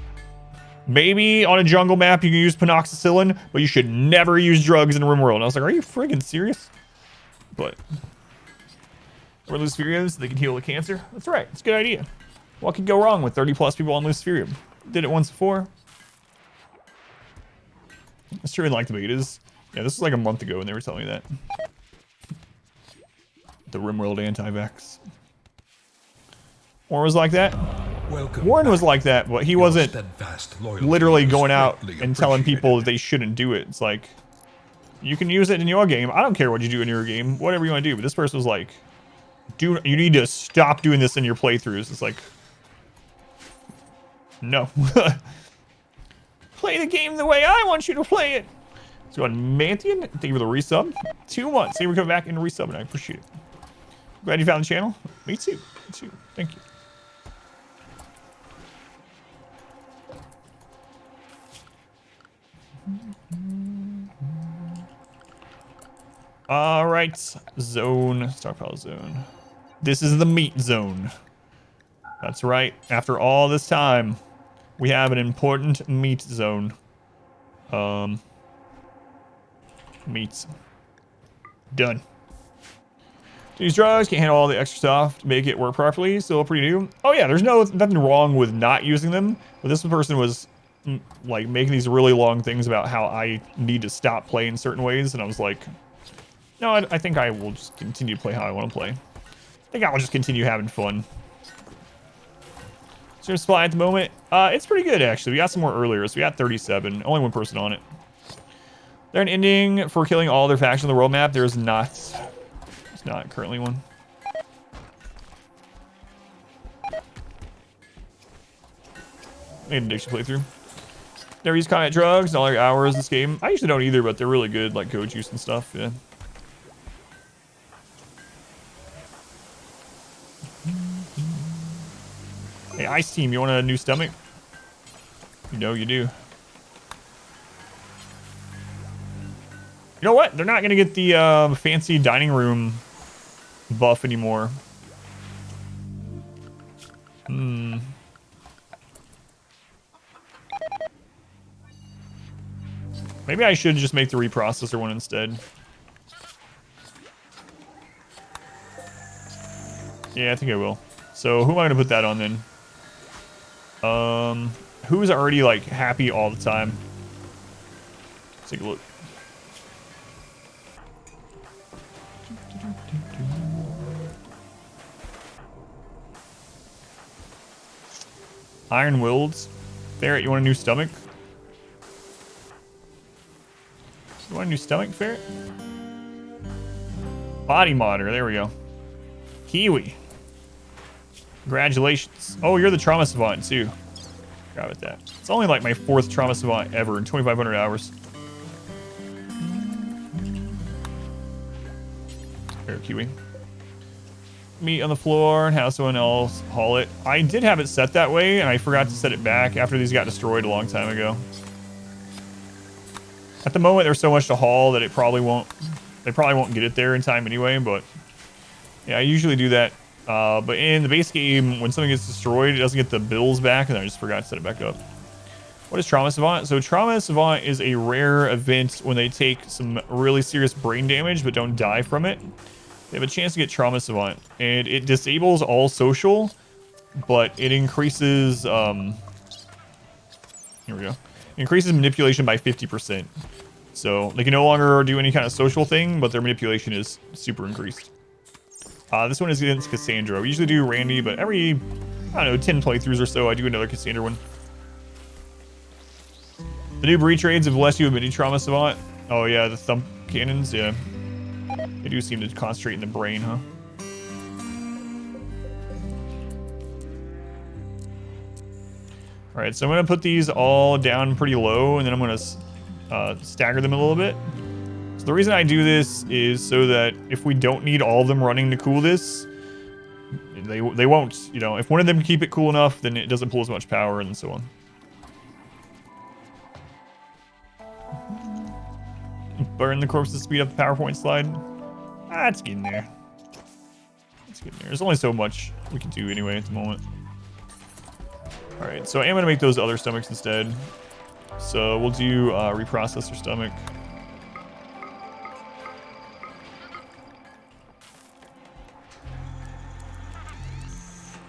Maybe on a jungle map you can use penoxycillin, but you should never use drugs in RimWorld. And I was like, are you friggin' serious? But for Luciferiums, they can heal the cancer. That's right. It's a good idea. What could go wrong with 30+ people on Luciferium? Did it once before. I sure didn't like the betas. Yeah, this was like a month ago when they were telling me that. The RimWorld anti-vax. Warren was like that. Warren was like that, but he wasn't literally going out and telling people that they shouldn't do it. It's like, you can use it in your game. I don't care what you do in your game. Whatever you want to do. But this person was like, you need to stop doing this in your playthroughs. It's like, no. Play the game the way I want you to play it. So on Mantian, thank you for the resub. 2 months. See, we're coming back and resub, and I appreciate it. Glad you found the channel. Me too. Me too. Thank you. All right, zone, stockpile zone. This is the meat zone. That's right. After all this time, we have an important meat zone. Meats. Done. These drugs can't handle all the extra stuff to make it work properly. Still pretty new. Oh yeah, there's nothing wrong with not using them. But this person was like making these really long things about how I need to stop playing certain ways, and I was like, no, I think I will just continue to play how I want to play. I think I'll just continue having fun. So supply at the moment, it's pretty good actually. We got some more earlier, so we got 37. Only one person on it. there an ending for killing all their factions on the world map? There is not. There's not currently one. Made an addiction playthrough. Never used combat drugs, not like hours this game. I usually don't either, but they're really good, like goat juice and stuff, yeah. Hey, Ice Team, you want a new stomach? You know you do. You know what? They're not gonna get the fancy dining room buff anymore. Maybe I should just make the reprocessor one instead. Yeah, I think I will. So who am I gonna put that on then? Who's already like happy all the time? Let's take a look. Iron Wilds. Ferret, you want a new stomach? You want a new stomach, Ferret? Body modder, there we go. Kiwi. Congratulations. Oh, you're the trauma savant too. Forgot about that. It's only like my 4th trauma savant ever in 2,500 hours. There, Kiwi. Meat on the floor and have someone else haul it. I did have it set that way, and I forgot to set it back after these got destroyed a long time ago. At the moment, there's so much to haul that it probably won't. They probably won't get it there in time anyway. But yeah, I usually do that. But in the base game, when something gets destroyed, it doesn't get the bills back, and I just forgot to set it back up. What is Trauma Savant? So Trauma Savant is a rare event when they take some really serious brain damage but don't die from it. They have a chance to get Trauma Savant, and it disables all social, but it increases, here we go. It increases manipulation by 50%. So they can no longer do any kind of social thing, but their manipulation is super increased. This one is against Cassandra. We usually do Randy, but every, I don't know, 10 playthroughs or so, I do another Cassandra one. The new breed trades have blessed you with mini Trauma Savant. Oh yeah, the thump cannons, yeah. They do seem to concentrate in the brain, huh? Alright, so I'm going to put these all down pretty low, and then I'm going to stagger them a little bit. So the reason I do this is so that if we don't need all of them running to cool this, they won't, you know, if one of them can keep it cool enough, then it doesn't pull as much power and so on. Burn the corpse to speed up the PowerPoint slide. Ah, it's getting there. It's getting there. There's only so much we can do anyway at the moment. Alright, so I am going to make those other stomachs instead. So we'll do reprocessor stomach.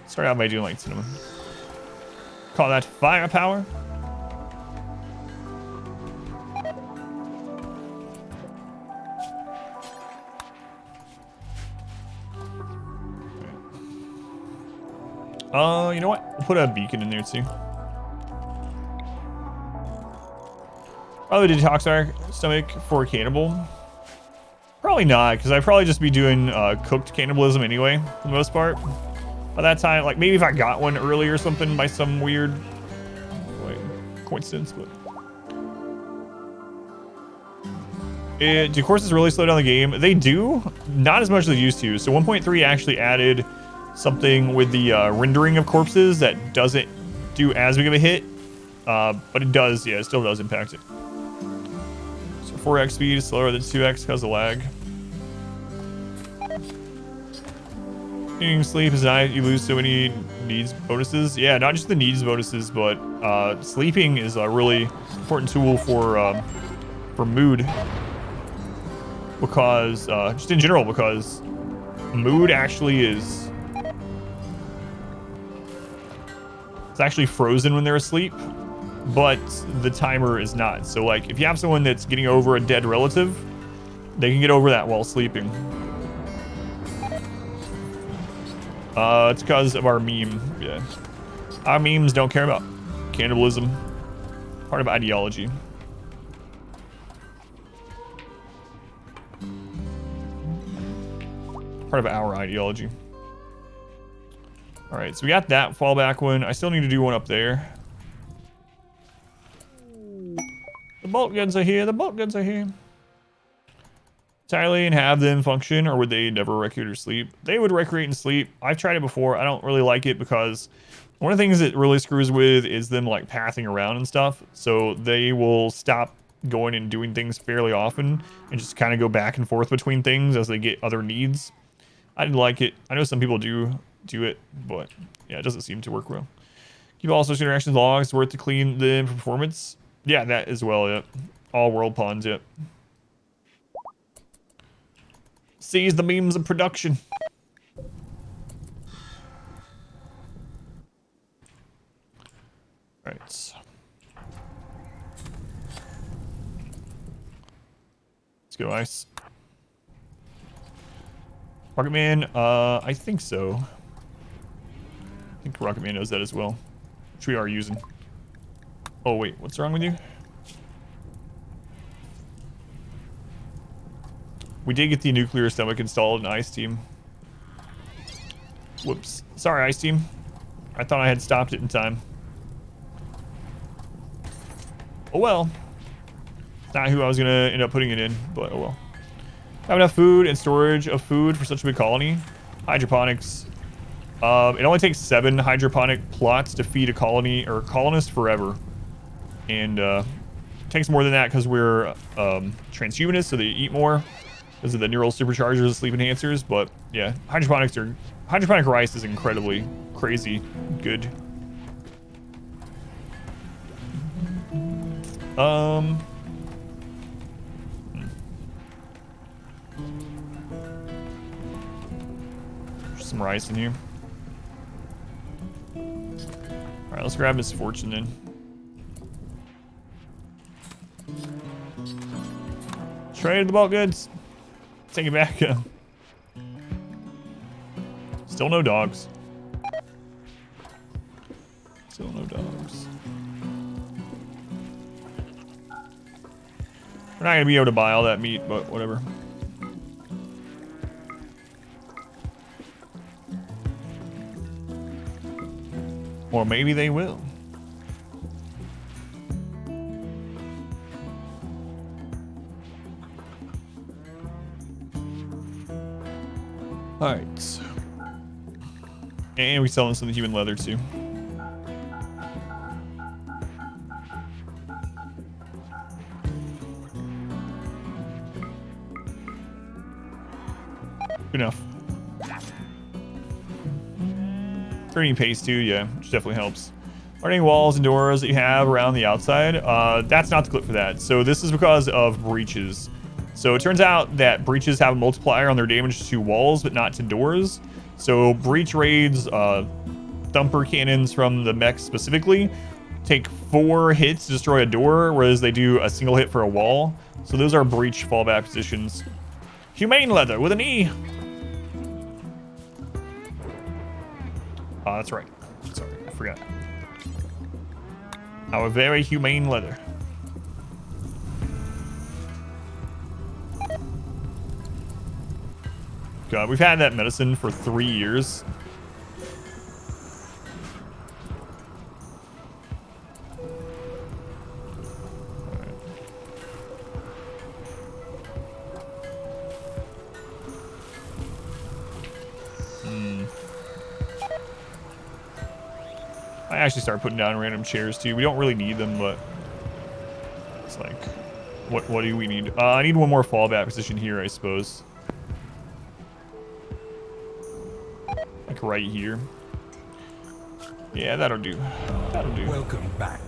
Start out by doing like cinnamon. Call that firepower. You know what? We'll put a beacon in there too. Probably detox our stomach for cannibal. Probably not, because I'd probably just be doing cooked cannibalism anyway, for the most part. By that time, like maybe if I got one early or something by some weird coincidence, but do courses really slow down the game? They do, not as much as they used to. So 1.3 actually added something with the rendering of corpses that doesn't do as big of a hit, but it does, yeah, it still does impact it. So 4x speed is slower than 2x because of lag. Eating sleep is nice. You lose so many needs bonuses. Yeah, not just the needs bonuses, but sleeping is a really important tool for mood, because just in general, because mood actually is. It's actually frozen when they're asleep, but the timer is not. So like if you have someone that's getting over a dead relative, they can get over that while sleeping. It's because of our meme, yeah. Our memes don't care about cannibalism. Part of ideology. Part of our ideology. All right, so we got that fallback one. I still need to do one up there. The bolt guns are here. The bolt guns are here. Entirely and have them function, or would they never recreate or sleep? They would recreate and sleep. I've tried it before. I don't really like it because one of the things it really screws with is them like pathing around and stuff. So they will stop going and doing things fairly often and just kind of go back and forth between things as they get other needs. I didn't like it. I know some people do it, but yeah, it doesn't seem to work well. Keep all social interactions logs worth to clean them for performance. Yeah, that as well, yep. All world pawns, yep. Seize the memes of production. Right. Let's go, Ice. Rocket Man, I think so. I think Rocket Man knows that as well, which we are using. Oh wait, what's wrong with you? We did get the nuclear stomach installed in Ice Team. Whoops. Sorry, Ice Team. I thought I had stopped it in time. Oh well. Not who I was gonna end up putting it in, but oh well. Have enough food and storage of food for such a big colony. Hydroponics. It only takes 7 hydroponic plots to feed a colony or colonist forever. And it takes more than that because we're transhumanists, so they eat more. Those are the neural superchargers, sleep enhancers, but yeah, hydroponic rice is incredibly crazy good. There's some rice in here. All right, let's grab Miss Fortune then. Trade the bulk goods. Take it back. Still no dogs. Still no dogs. We're not gonna be able to buy all that meat, but whatever. Or maybe they will. All right. And we selling some of the human leather too. Good enough. Turning pace too, yeah, which definitely helps. Learning walls and doors that you have around the outside. That's not the clip for that. So this is because of breaches. So it turns out that breaches have a multiplier on their damage to walls, but not to doors. So breach raids, thumper cannons from the mech specifically, take 4 hits to destroy a door, whereas they do a single hit for a wall. So those are breach fallback positions. Humane leather with an E. Oh, that's right. Sorry, I forgot. Our very humane leather. God, we've had that medicine for 3 years. I actually start putting down random chairs too. We don't really need them, but it's like, what do we need? I need one more fallback position here, I suppose. Like right here. Yeah, that'll do. That'll do. Welcome back.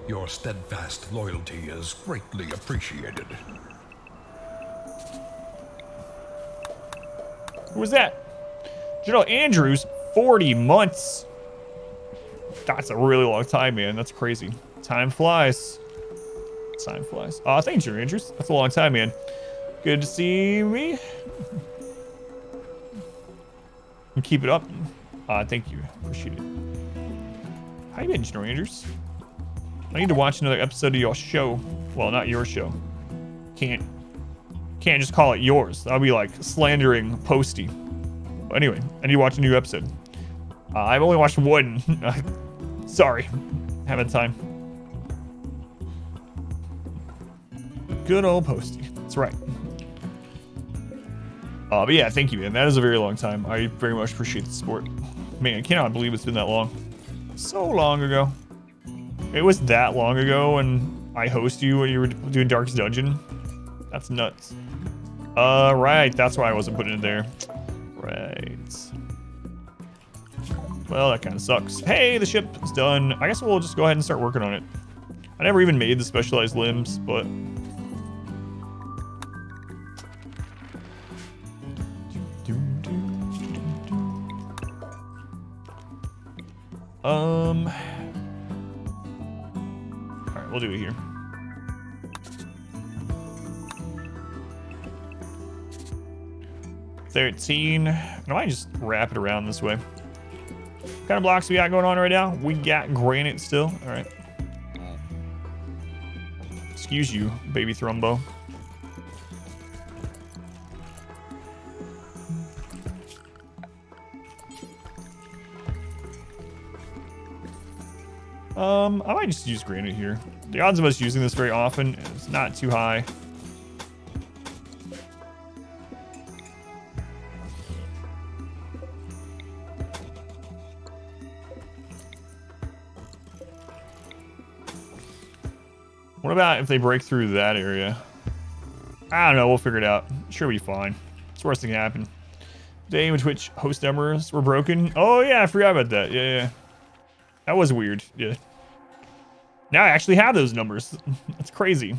Your steadfast loyalty is greatly appreciated. Who was that? General Andrews, 40 months. That's a really long time, man. That's crazy. Time flies. Time flies. Thanks, General Andrews. That's a long time, man. Good to see me. And keep it up. Thank you. Appreciate it. How you been, General Andrews? I need to watch another episode of your show. Well, not your show. Can't just call it yours. That'll be like slandering Posty. But anyway, I need to watch a new episode. I've only watched one. Sorry. Haven't time. Good old Posty. That's right. But yeah, thank you, man. That is a very long time. I very much appreciate the support. Man, I cannot believe it's been that long. So long ago. It was that long ago when I hosted you when you were doing Darkest Dungeon. That's nuts. Right. That's why I wasn't putting it there. Right. Well, that kind of sucks. Hey, the ship is done. I guess we'll just go ahead and start working on it. I never even made the specialized limbs, but... Alright, we'll do it here. $13. I might just wrap it around this way. What kind of blocks we got going on right now? We got granite still. Alright. Excuse you, baby Thrumbo. I might just use granite here. The odds of us using this very often is not too high. What about if they break through that area? I don't know. We'll figure it out. Sure, be fine. It's the worst thing can happen. Day in which host numbers were broken. Oh yeah, I forgot about that. Yeah. That was weird. Yeah. Now I actually have those numbers. That's crazy.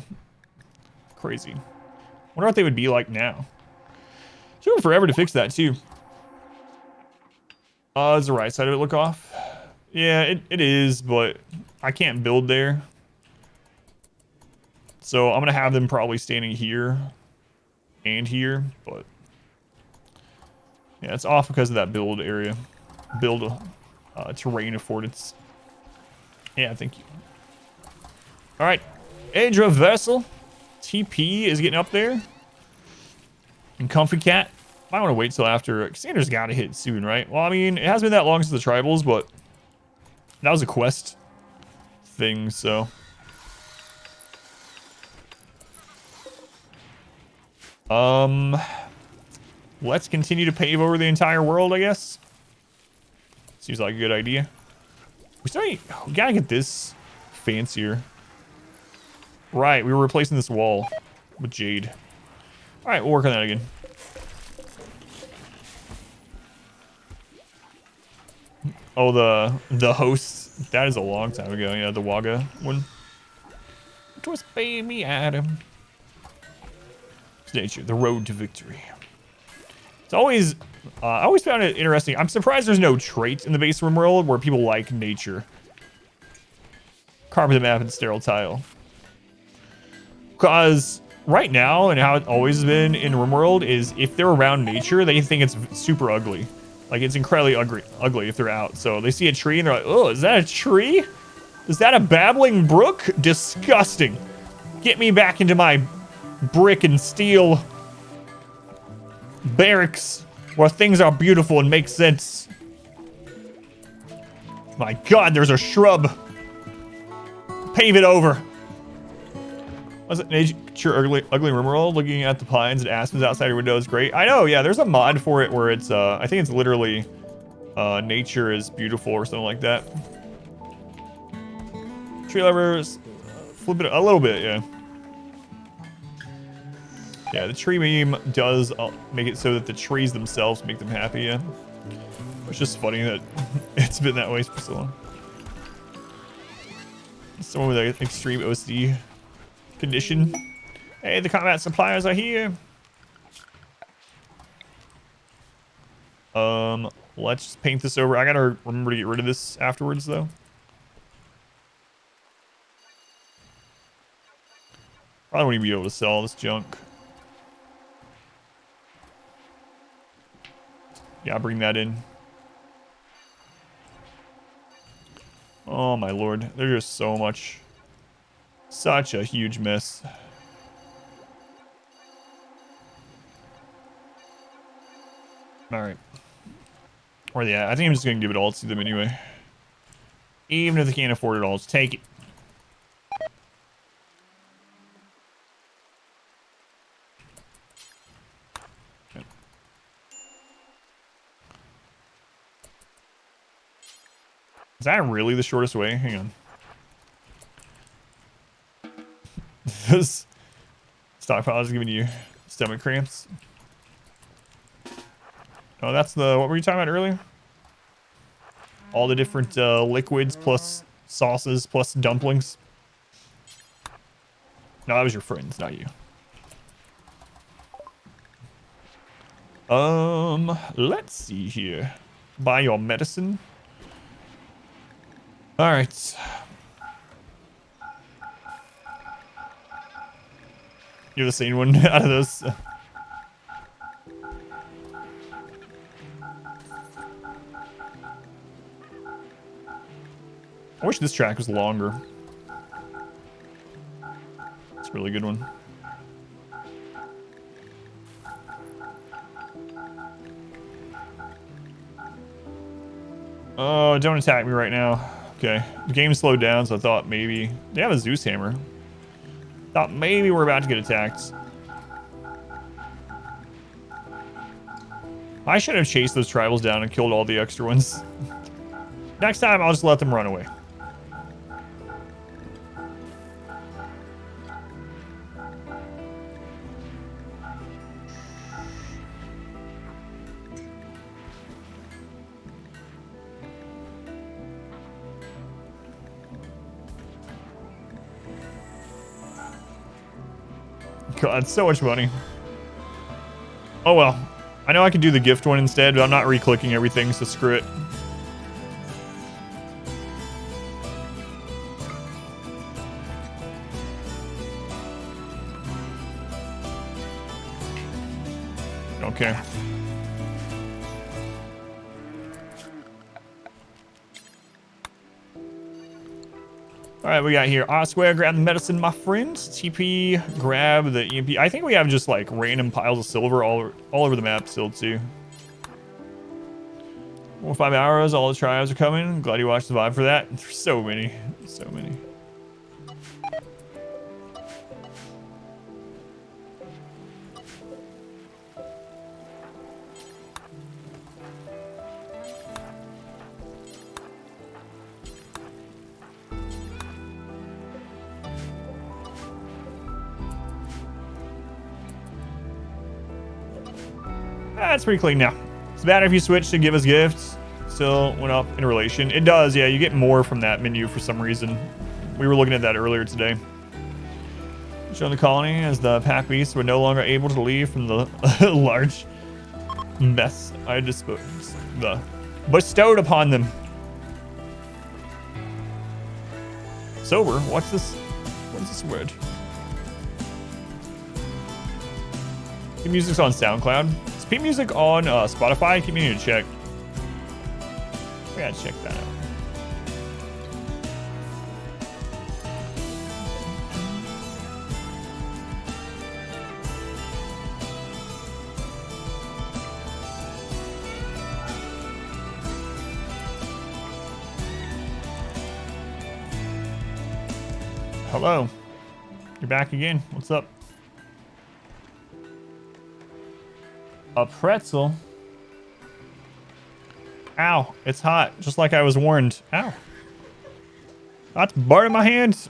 Crazy. Wonder what they would be like now. It took forever to fix that too. Does the right side of it look off? Yeah, it is, but I can't build there. So I'm gonna have them probably standing here and here, but yeah, it's off because of that build area. Build terrain affordance. Yeah, thank you. All right, Adra Vessel. TP is getting up there. And Comfy Cat. I want to wait till after. Cassandra's got to hit soon, right? Well, I mean, it hasn't been that long since the tribals, but that was a quest thing, so. Let's continue to pave over the entire world, I guess. Seems like a good idea. We gotta get this fancier. Right, we were replacing this wall with jade. All right, we'll work on that again. Oh, the host. That is a long time ago. Yeah, the Wagga one. It was baby Adam. It's nature, the road to victory. It's always, I always found it interesting. I'm surprised there's no trait in the base room world where people like nature. Carpet map and sterile tile. Because right now, and how it always has been in RimWorld, is if they're around nature, they think it's super ugly. Like, it's incredibly ugly if they're out. So they see a tree and they're like, oh, is that a tree? Is that a babbling brook? Disgusting. Get me back into my brick and steel barracks where things are beautiful and make sense. My God, there's a shrub. Pave it over. Was it nature ugly RimWorld? Looking at the pines and aspens outside your window is great. I know, yeah. There's a mod for it where it's I think it's literally nature is beautiful or something like that. Tree lovers, flip it a little bit, yeah. Yeah, the tree meme does make it so that the trees themselves make them happy, yeah. It's just funny that it's been that way for so long. Someone with an extreme OCD condition. Hey, the combat suppliers are here. Let's just paint this over. I gotta remember to get rid of this afterwards, though. Probably won't even be able to sell this junk. Yeah, I'll bring that in. Oh my lord, there's just so much. Such a huge mess. Alright. Where are they at? I think I'm just gonna give it all to them anyway. Even if they can't afford it all, just take it. Okay. Is that really the shortest way? Hang on. This stockpile is giving you stomach cramps. Oh, that's the, what were you talking about earlier? All the different liquids plus sauces plus dumplings. No, that was your friends, not you. Let's see here. Buy your medicine. All right. You're the sane one out of those. I wish this track was longer. It's a really good one. Oh, don't attack me right now. Okay, the game slowed down, so I thought maybe... They have a Zeus hammer. Thought maybe we're about to get attacked. I should have chased those tribals down and killed all the extra ones. Next time, I'll just let them run away. God, so much money. Oh well. I know I can do the gift one instead, but I'm not re-clicking everything, so screw it. Okay. Alright, we got here. R-square, grab the medicine, my friends. TP, grab the EMP. I think we have just like random piles of silver all over the map still too. 4 or 5 hours, all the tribes are coming. Glad you watched the vibe for that. There's so many. So many. That's pretty clean now. It's bad if you switch to give us gifts. Still went up in relation. It does, yeah. You get more from that menu for some reason. We were looking at that earlier today. Showing the colony as the pack beasts were no longer able to leave from the large mess I bestowed upon them. Sober? What's this? What is this word? The music's on SoundCloud. Is P Music on Spotify? I keep meaning to check. We gotta check that out. Hello. You're back again. What's up? A pretzel? Ow. It's hot. Just like I was warned. Ow. That's burning my hands.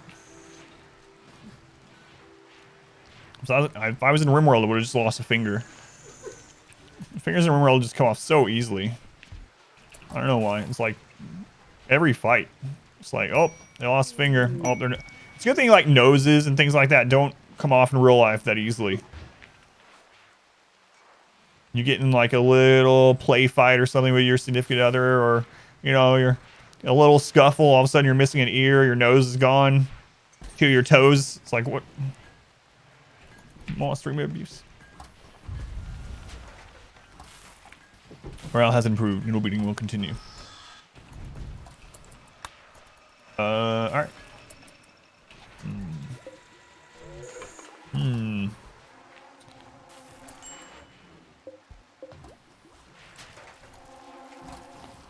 If I was in RimWorld, I would have just lost a finger. Fingers in RimWorld just come off so easily. I don't know why. It's like every fight. It's like, oh, they lost a finger. Oh, they're... It's a good thing like noses and things like that don't come off in real life that easily. You get in like a little play fight or something with your significant other, or you know, you're a little scuffle, all of a sudden you're missing an ear, your nose is gone, to your toes. It's like, what? Monster abuse. Morale has improved. Needle beating will continue. Alright.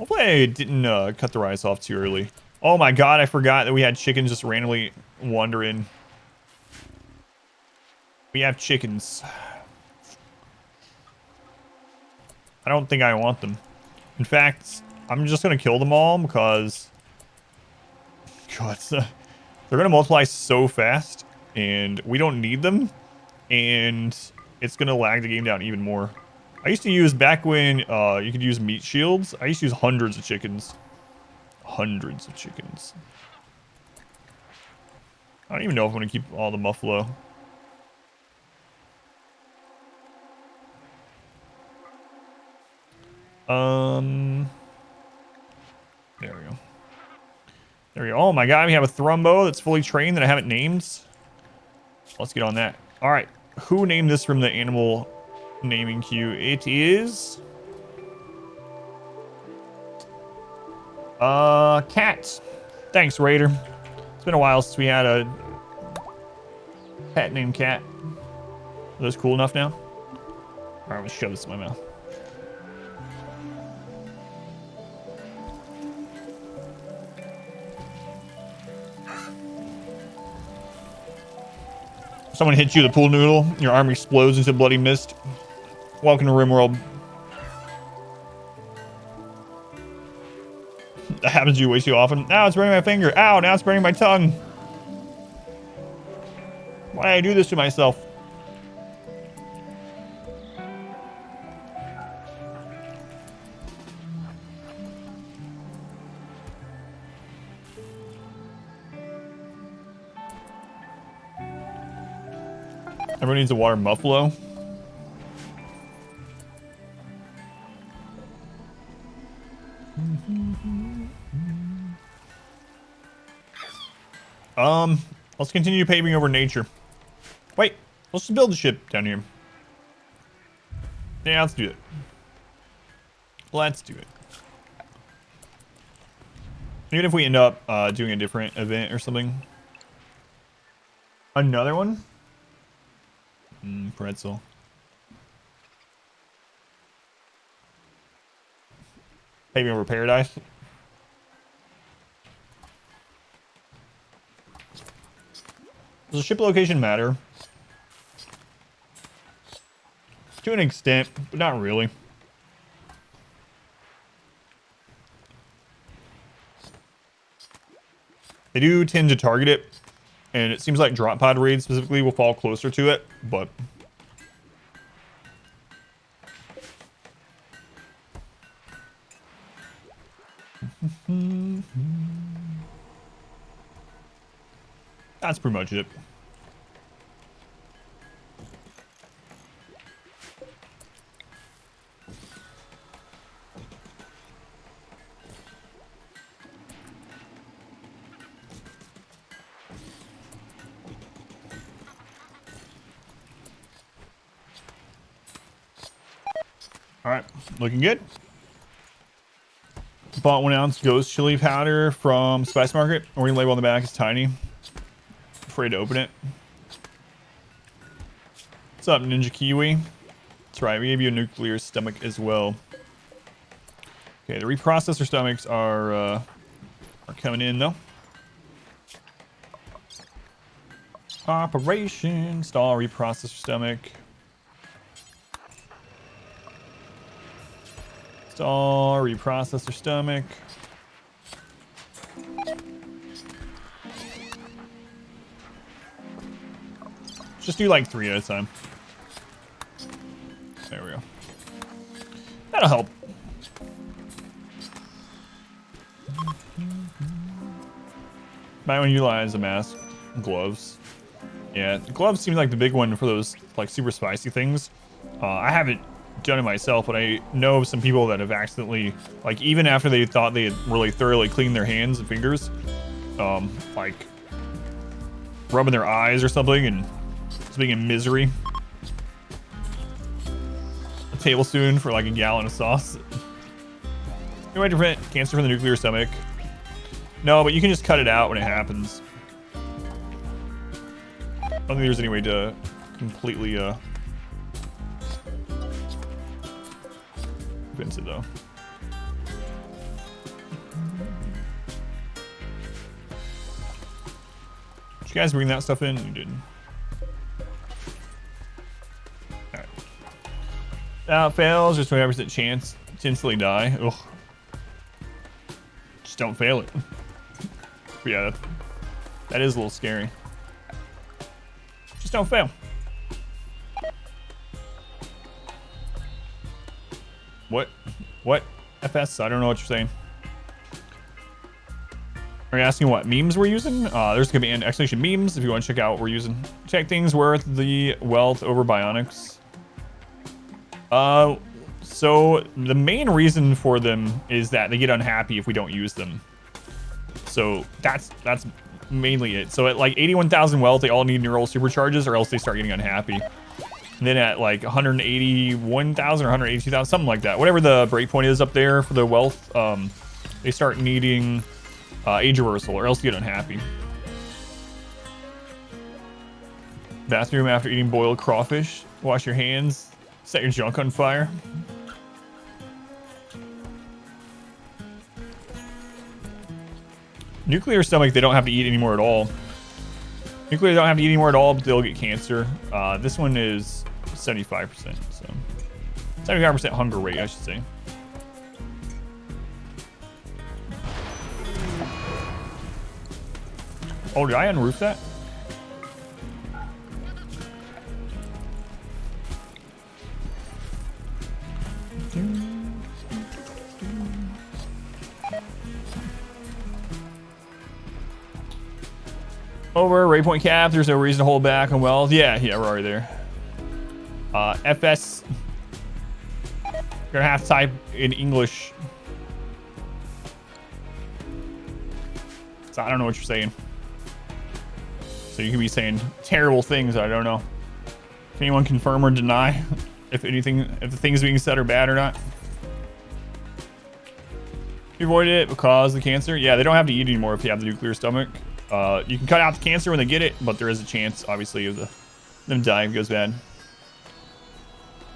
Hopefully I didn't cut the rice off too early. Oh my god, I forgot that we had chickens just randomly wander in. We have chickens. I don't think I want them. In fact, I'm just going to kill them all because... God, they're going to multiply so fast. And we don't need them. And it's going to lag the game down even more. I used to use, back when you could use meat shields, I used to use hundreds of chickens. Hundreds of chickens. I don't even know if I'm going to keep all the muffalo. There we go. There we go. Oh my god, we have a Thrumbo that's fully trained that I haven't named. Let's get on that. All right, who named this from the animal naming queue? It is... Cat. Thanks, Raider. It's been a while since we had a pet named Cat. Are those cool enough now? All right, I'm gonna shove this in my mouth. Someone hits you with a pool noodle, your arm explodes into bloody mist. Welcome to RimWorld. That happens to you way too often. Ow, it's burning my finger. Ow, now it's burning my tongue. Why did I do this to myself? Everyone needs a water buffalo. Let's continue paving over nature. Wait, let's just build a ship down here. Yeah, let's do it. Let's do it. Even if we end up doing a different event or something. Another one? Pretzel. Paving over paradise. Does the ship location matter? To an extent, but not really. They do tend to target it, and it seems like drop pod raids specifically will fall closer to it, but... That's pretty much it. All right, looking good. Bought 1 ounce ghost chili powder from Spice Market. Orient label on the back is tiny. Afraid to open it. What's up, Ninja Kiwi? That's right, we gave you a nuclear stomach as well. Okay, the reprocessor stomachs are coming in though. Operation install reprocessor stomach. Install reprocessor stomach. Just do like 3 at a time. There we go. That'll help. Might want to utilize a mask. Gloves. Yeah, gloves seem like the big one for those like super spicy things. I haven't done it myself, but I know of some people that have accidentally, like even after they thought they had really thoroughly cleaned their hands and fingers, like rubbing their eyes or something and just being in misery. A tablespoon for like a gallon of sauce. You might prevent cancer from the nuclear stomach. No, but you can just cut it out when it happens. I don't think there's any way to completely convince it though. Did you guys bring that stuff in? You didn't. Alright. That fails, just 25% chance to instantly die. Ugh. Just don't fail it. But yeah, that is a little scary. Just don't fail. What? What? FS? I don't know what you're saying. Are you asking what memes we're using? There's gonna be an explanation memes if you want to check out what we're using. Check things worth the wealth over bionics. So the main reason for them is that they get unhappy if we don't use them. So that's mainly it. So at like 81,000 wealth, they all need neural supercharges or else they start getting unhappy. And then at like 181,000 or 182,000, something like that. Whatever the breakpoint is up there for the wealth, they start needing age reversal or else you get unhappy. Bathroom after eating boiled crawfish. Wash your hands. Set your junk on fire. Nuclear stomach, they don't have to eat anymore at all. Nuclear, they don't have to eat anymore at all, but they'll get cancer. This one is 75%, so 75% hunger rate, I should say. Oh, did I unroof that? Over, rate point cap, there's no reason to hold back on wealth. Yeah, we're already there. FS. You're gonna have to type in English. So I don't know what you're saying. So you can be saying terrible things, I don't know. Can anyone confirm or deny if the things being said are bad or not? You avoided it because of the cancer? Yeah, they don't have to eat anymore if you have the nuclear stomach. You can cut out the cancer when they get it, but there is a chance, obviously, of them dying if it goes bad.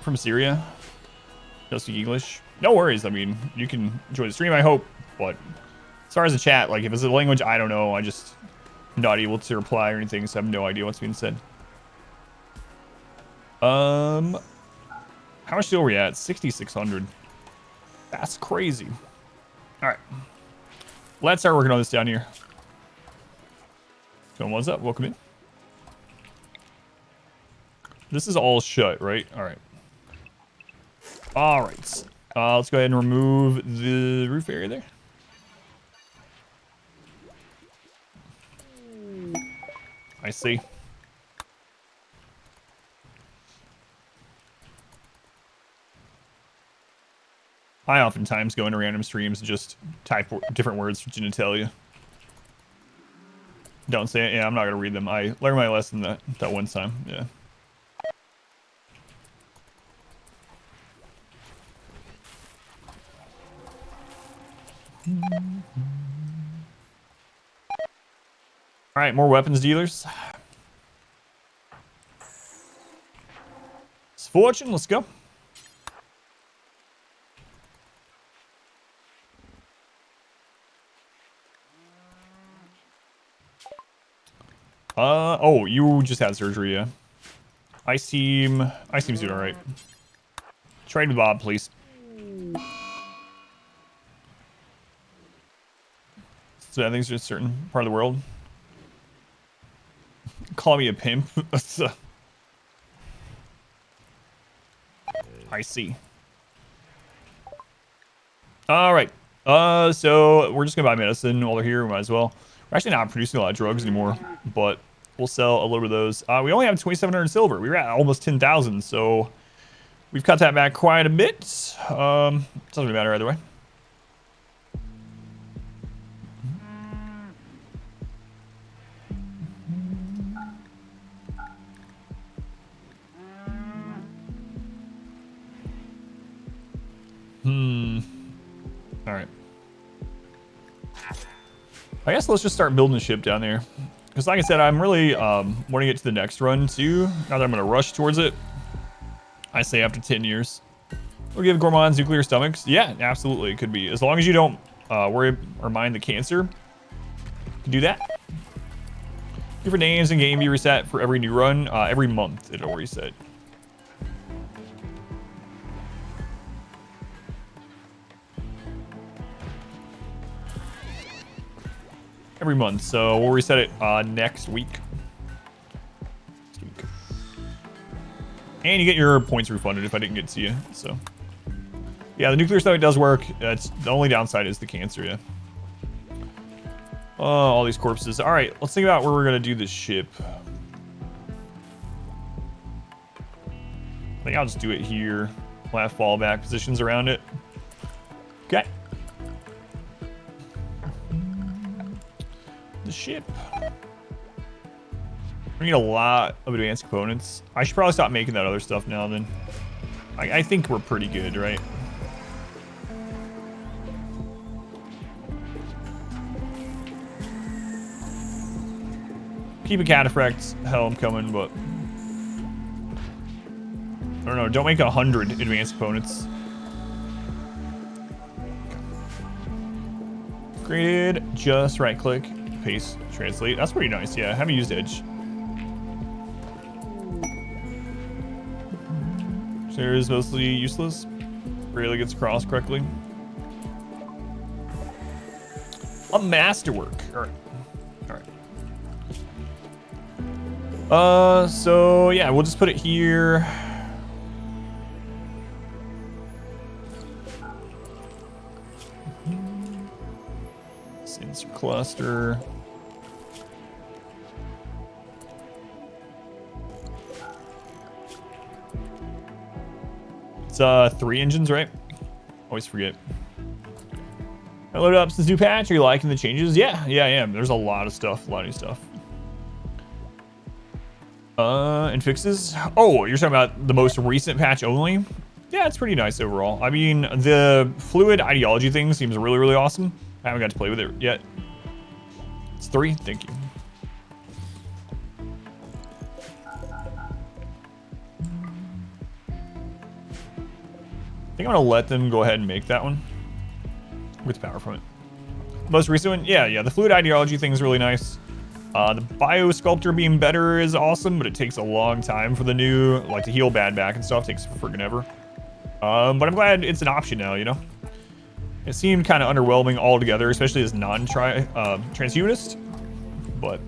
From Syria. Don't speak English. No worries. I mean, you can enjoy the stream, I hope. But as far as the chat, like, if it's a language I don't know, I just am not able to reply or anything, so I have no idea what's being said. How much steel are we at? 6,600. That's crazy. All right. Let's start working on this down here. What's up? Welcome in. This is all shut, right? All right. All right. Let's go ahead and remove the roof area there. I see. I oftentimes go into random streams and just type different words for genitalia. Don't say it. Yeah, I'm not gonna read them. I learned my lesson that one time. Yeah. All right, more weapons dealers. It's fortune. Let's go. Oh, you just had surgery, yeah. I seem doing all right. Trade with Bob, please. So I think it's just a certain part of the world. Call me a pimp. I see. All right. So we're just gonna buy medicine while they're here. We might as well. We're actually not producing a lot of drugs anymore, but we'll sell a little bit of those. We only have 2,700 silver. We were at almost 10,000, so we've cut that back quite a bit. Doesn't really matter either way. All right. I guess let's just start building a ship down there. Because like I said, I'm really wanting to get to the next run too. Now that I'm going to rush towards it. I say after 10 years. We'll give gourmands nuclear stomachs. Yeah, absolutely. It could be. As long as you don't worry or mind the cancer. Can do that. Different names in game be reset for every new run. Every month it'll reset. Every month, so we'll reset it next week. And you get your points refunded if I didn't get to you. So, yeah, the nuclear stuff does work. It's the only downside is the cancer. Yeah. Oh, all these corpses. All right, let's think about where we're gonna do this ship. I think I'll just do it here. We'll have fallback positions around it. Okay. The ship. We need a lot of advanced components. I should probably stop making that other stuff now then. I think we're pretty good, right? Keep a cataphract helm coming, but I don't know. Don't make 100 advanced components. Created. Just right click, paste, translate. That's pretty nice. Yeah, I haven't used Edge. Share is mostly useless. Rarely gets across correctly. A masterwork. All right. All right. So yeah, we'll just put it here. Sensor cluster. It's 3 engines, right? Always forget. I loaded up since new patch. Are you liking the changes? Yeah, I am. There's a lot of stuff, a lot of new stuff. And fixes. Oh, you're talking about the most recent patch only? Yeah, it's pretty nice overall. I mean, the fluid ideology thing seems really, really awesome. I haven't got to play with it yet. It's 3. Thank you. I think I'm gonna let them go ahead and make that one with power from it. Most recent one, yeah. The fluid ideology thing is really nice. The bio sculptor being better is awesome, but it takes a long time for the new, like to heal bad back and stuff. It takes friggin' ever. But I'm glad it's an option now. You know, it seemed kind of underwhelming altogether, especially as transhumanist. But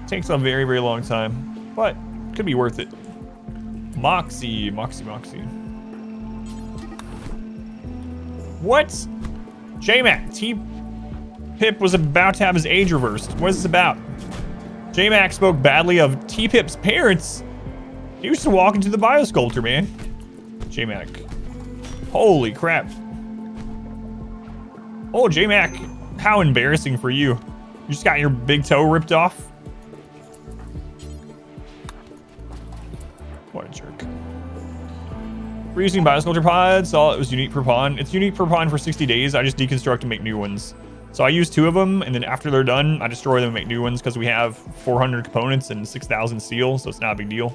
it takes a very, very long time, but could be worth it. Moxie. What? J-Mac, T-Pip was about to have his age reversed. What is this about? J-Mac spoke badly of T-Pip's parents. He used to walk into the biosculptor, man. J-Mac. Holy crap. Oh, J-Mac, how embarrassing for you. You just got your big toe ripped off. What a jerk. We're using biosculpture pods. Saw it was unique per pawn. It's unique per pawn for 60 days. I just deconstruct and make new ones. So I use 2 of them, and then after they're done, I destroy them and make new ones because we have 400 components and 6,000 steel, so it's not a big deal.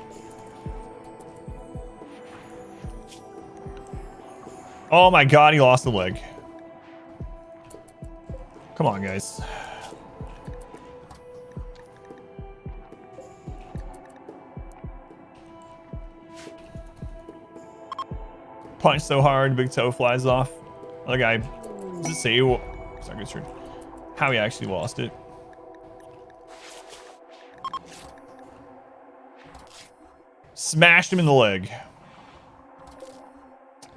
Oh my god, he lost a leg. Come on, guys. Punch so hard, big toe flies off. Other guy, does it say it's not good, sure, how he actually lost it? Smashed him in the leg.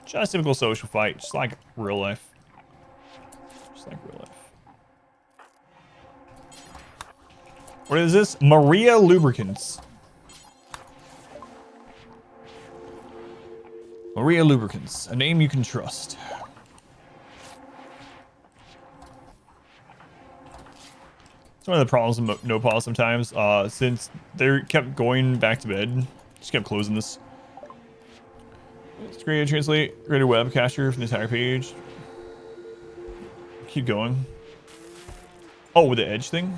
Just typical social fight, just like real life. Just like real life. What is this? Maria Lubricants. Maria Lubricants, a name you can trust. It's one of the problems with no pause sometimes. Since they kept going back to bed, just kept closing this. It's great to translate. Create a web cacher for the entire page. Keep going. Oh, with the edge thing?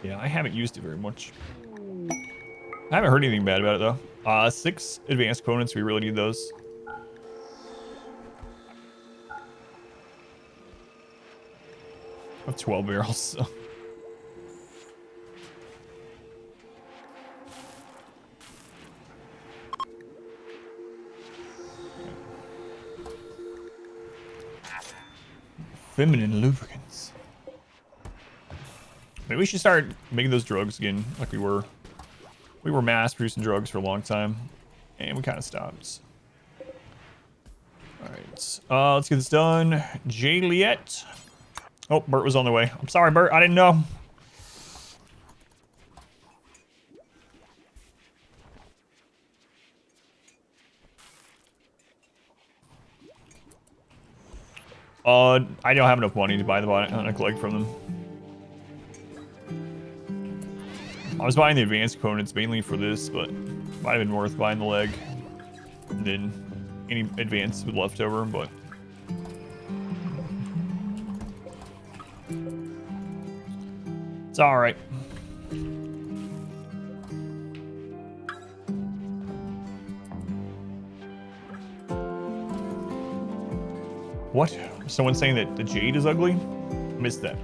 Yeah, I haven't used it very much. I haven't heard anything bad about it though. 6 advanced components. We really need those. I have 12 barrels. So. Feminine lubricants. Maybe we should start making those drugs again, like we were. We were mass producing drugs for a long time, and we kind of stopped. All right, let's get this done. Juliet. Oh, Bert was on the way. I'm sorry, Bert. I didn't know. I don't have enough money to buy the leg from them. I was buying the advanced components mainly for this, but might have been worth buying the leg. And then any advance with leftover, but... It's alright. What? Someone saying that the jade is ugly? Missed that.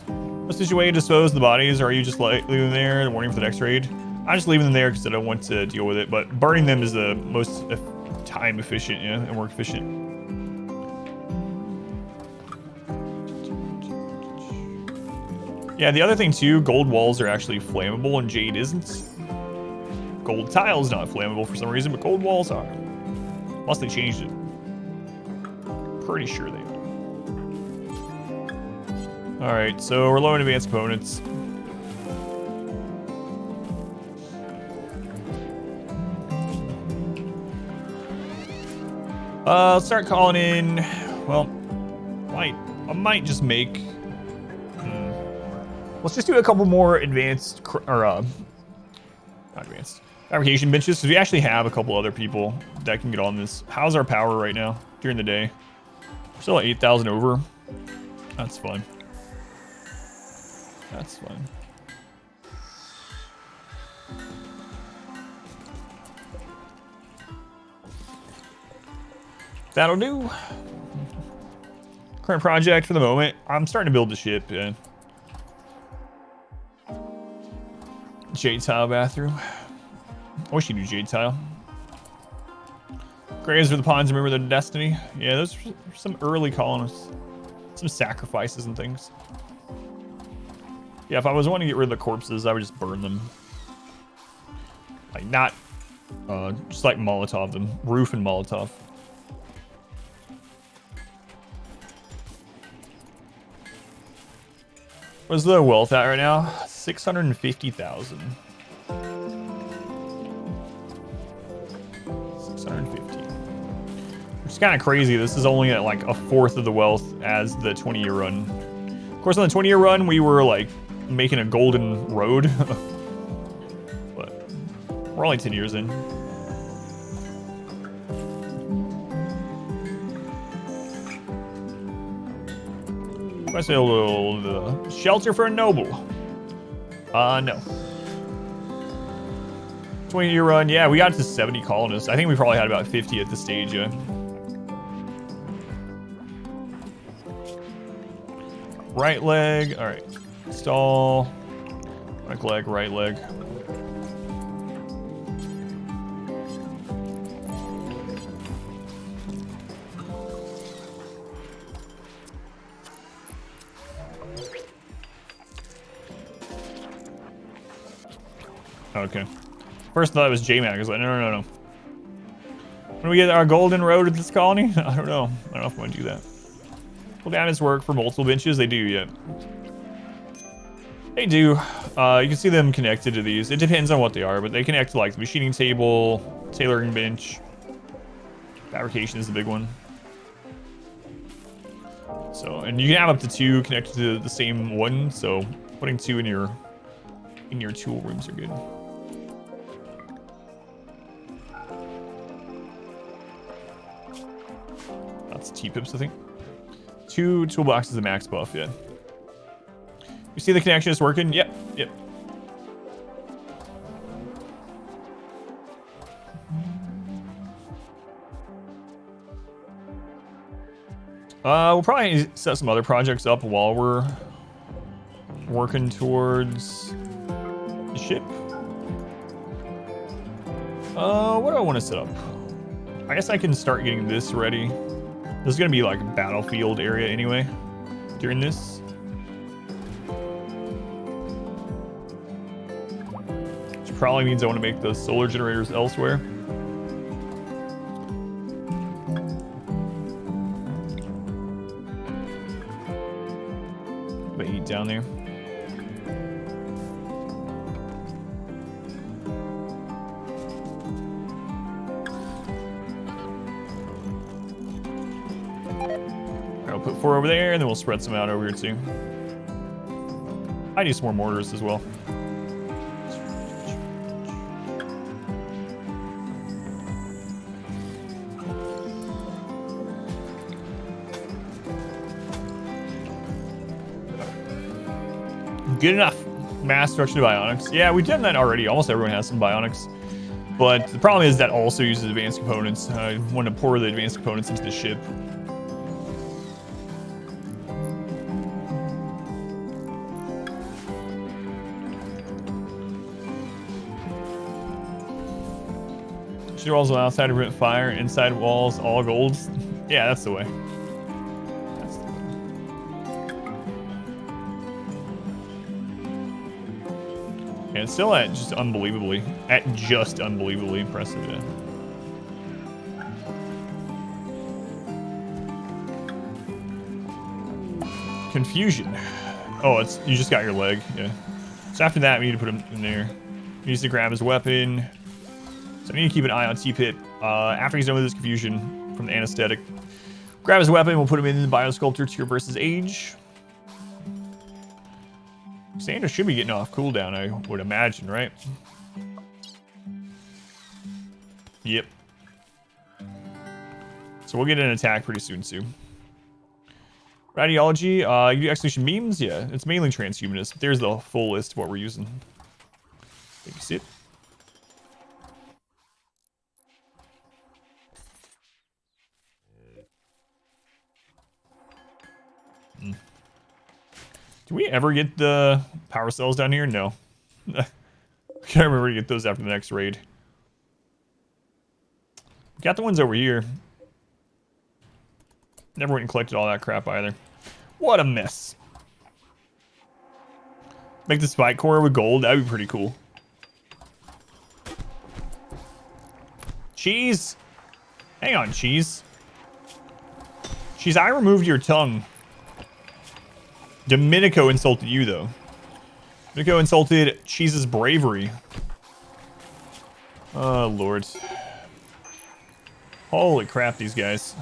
What's the way to dispose of the bodies, or are you just leaving them there, warning for the next raid? I'm just leaving them there because I don't want to deal with it, but burning them is the most time efficient, yeah, and work efficient. Yeah, the other thing too, gold walls are actually flammable and jade isn't. Gold tile's not flammable for some reason, but gold walls are. Unless they changed it. Pretty sure they are. Alright, so we're low in advanced components. Let's start calling in. Well, I might just make. Let's just do a couple more advanced, not advanced, fabrication benches, because we actually have a couple other people that can get on this. How's our power right now during the day? We're still at 8,000 over. That's fun. That's fun. That'll do. Current project for the moment. I'm starting to build the ship. Yeah. Jade tile bathroom. I wish you knew jade tile. Graves for the ponds, remember their destiny? Yeah, those are some early colonists. Some sacrifices and things. Yeah, if I was wanting to get rid of the corpses, I would just burn them. Like, not... just like Molotov them. Roof and Molotov. What's the wealth at right now? 650,000. 650. Which is kind of crazy. This is only at like a fourth of the wealth as the 20-year run. Of course, on the 20-year run, we were like making a golden road. But we're only 10 years in. What's a little shelter for a noble? No. 20-year run, yeah, we got to 70 colonists. I think we probably had about 50 at this stage, yeah. Right leg, all right. Install. Right leg, right leg. Okay. First thought it was J-Mag. I was like, no. When we get our golden road at this colony? I don't know. I don't know if I want to do that. Pull down his work for multiple benches. They do, yeah. They do. You can see them connected to these. It depends on what they are, but they connect to like the machining table, tailoring bench. Fabrication is the big one. So, and you can have up to 2 connected to the same one. So, putting 2 in your tool rooms are good. That's T-pips, I think. 2 toolboxes of max buff, yeah. You see the connection is working? Yep. We'll probably set some other projects up while we're working towards the ship. What do I want to set up? I guess I can start getting this ready. This is gonna be like a battlefield area anyway during this. Which probably means I want to make the solar generators elsewhere. But heat down there. I'll put 4 over there, and then we'll spread some out over here too. I need some more mortars as well. Good enough. Mass structure bionics. Yeah, we've done that already. Almost everyone has some bionics. But the problem is that also uses advanced components. I want to pour the advanced components into the ship. Sheet walls on the outside to prevent fire. Inside walls, all gold. Yeah, that's the way. That's the way. And it's still at just unbelievably impressive. Yeah. Confusion. Oh, it's you just got your leg. Yeah. So after that, we need to put him in there. He needs to grab his weapon. So I need to keep an eye on T-Pit. After he's done with his confusion from the anesthetic, grab his weapon. We'll put him in the biosculptor tier versus age. Sandra should be getting off cooldown, I would imagine, right? Yep. So we'll get an attack pretty soon, too. Radiology, you do execution beams? Yeah, it's mainly transhumanist. There's the full list of what we're using. Take a sip. Do we ever get the power cells down here? No. I can't remember to get those after the next raid. Got the ones over here. Never went and collected all that crap either. What a mess. Make the spike core with gold. That'd be pretty cool. Cheese. Hang on, Cheese. Cheese, I removed your tongue. Domenico insulted you, though. Domenico insulted Cheese's bravery. Oh, Lord. Holy crap, these guys.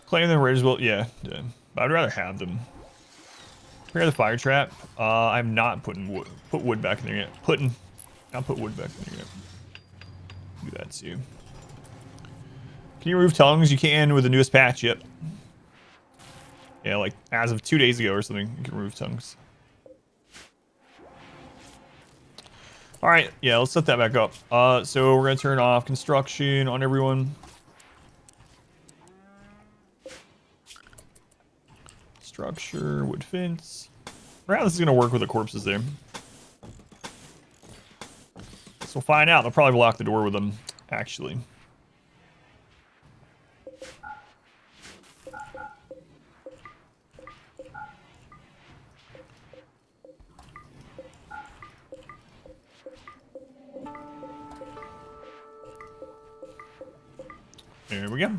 Claim them raiders will... Yeah, yeah. I'd rather have them. Prepare the fire trap. I'm not putting wood. Put wood back in there yet. I'll put wood back in there yet. Do that too. Can you remove tongues? You can with the newest patch, yep. Yeah, like as of 2 days ago or something, you can remove tongues. Alright, yeah, let's set that back up. So we're gonna turn off construction on everyone. Structure, wood fence. Right, this is gonna work with the corpses there. So we'll find out. They'll probably block the door with them, actually. There we go.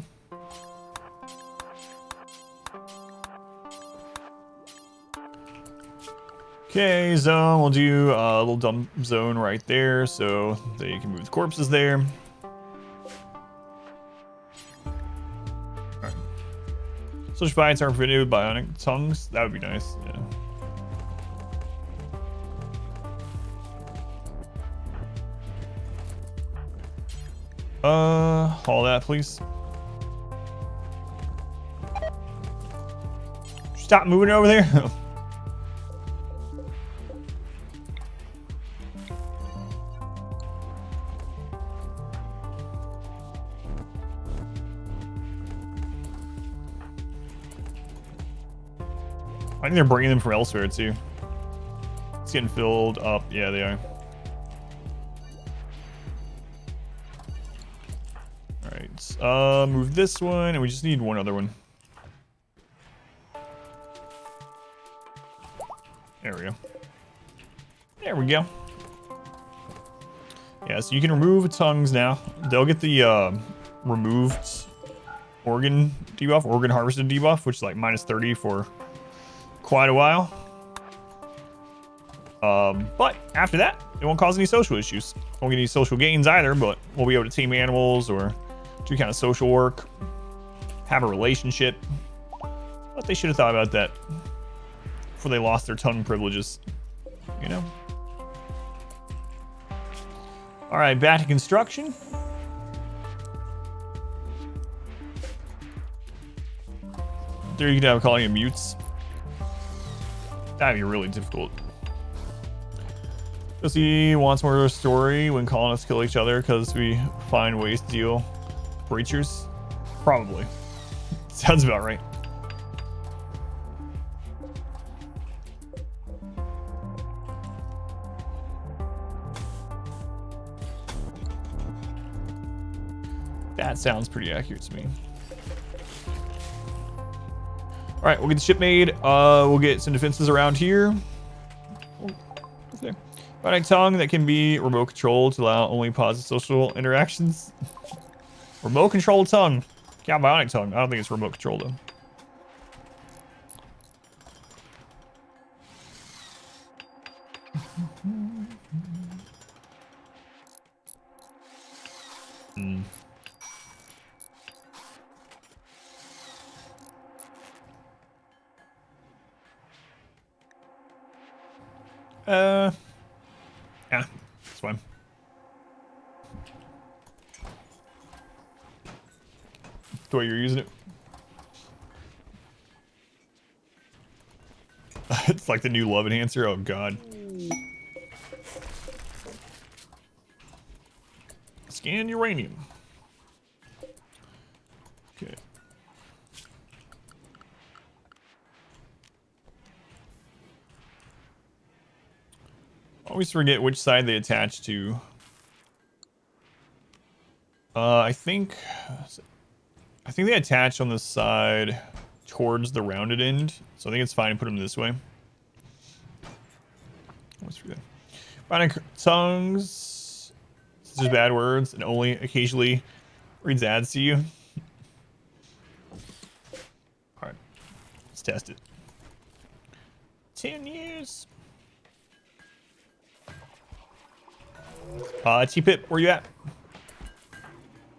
Okay, zone. We'll do a little dump zone right there so they can move the corpses there. Alright. Such fights aren't prevented with bionic tongues. That would be nice. Yeah. Haul that, please. Stop moving over there. I think they're bringing them from elsewhere too. It's getting filled up. Yeah, they are. All right. Move this one, and we just need one other one. There we go. There we go. Yeah, so you can remove tongues now. They'll get the removed organ debuff, organ harvested debuff, which is like -30 for quite a while. But after that, it won't cause any social issues. Won't get any social gains either, but we'll be able to tame animals or do kind of social work, have a relationship. But they should have thought about that before they lost their tongue privileges, you know? All right, back to construction. There you can have a colony of mutes. That'd be really difficult. Josie wants more of a story when colonists kill each other because we find ways to deal breachers. Probably. Sounds about right. That sounds pretty accurate to me. All right, we'll get the ship made. We'll get some defenses around here. Okay. Bionic tongue that can be remote controlled to allow only positive social interactions. Remote controlled tongue. Yeah, bionic tongue. I don't think it's remote controlled though. Yeah, that's fine. The way you're using it. It's like the new love enhancer. Oh god. Scan uranium. Okay. Always forget which side they attach to. I think they attach on the side towards the rounded end, so I think it's fine to put them this way. Always forget. Bionic tongues. This is bad words and only occasionally reads ads to you. All right, let's test it. 10 years. T-Pip, where you at?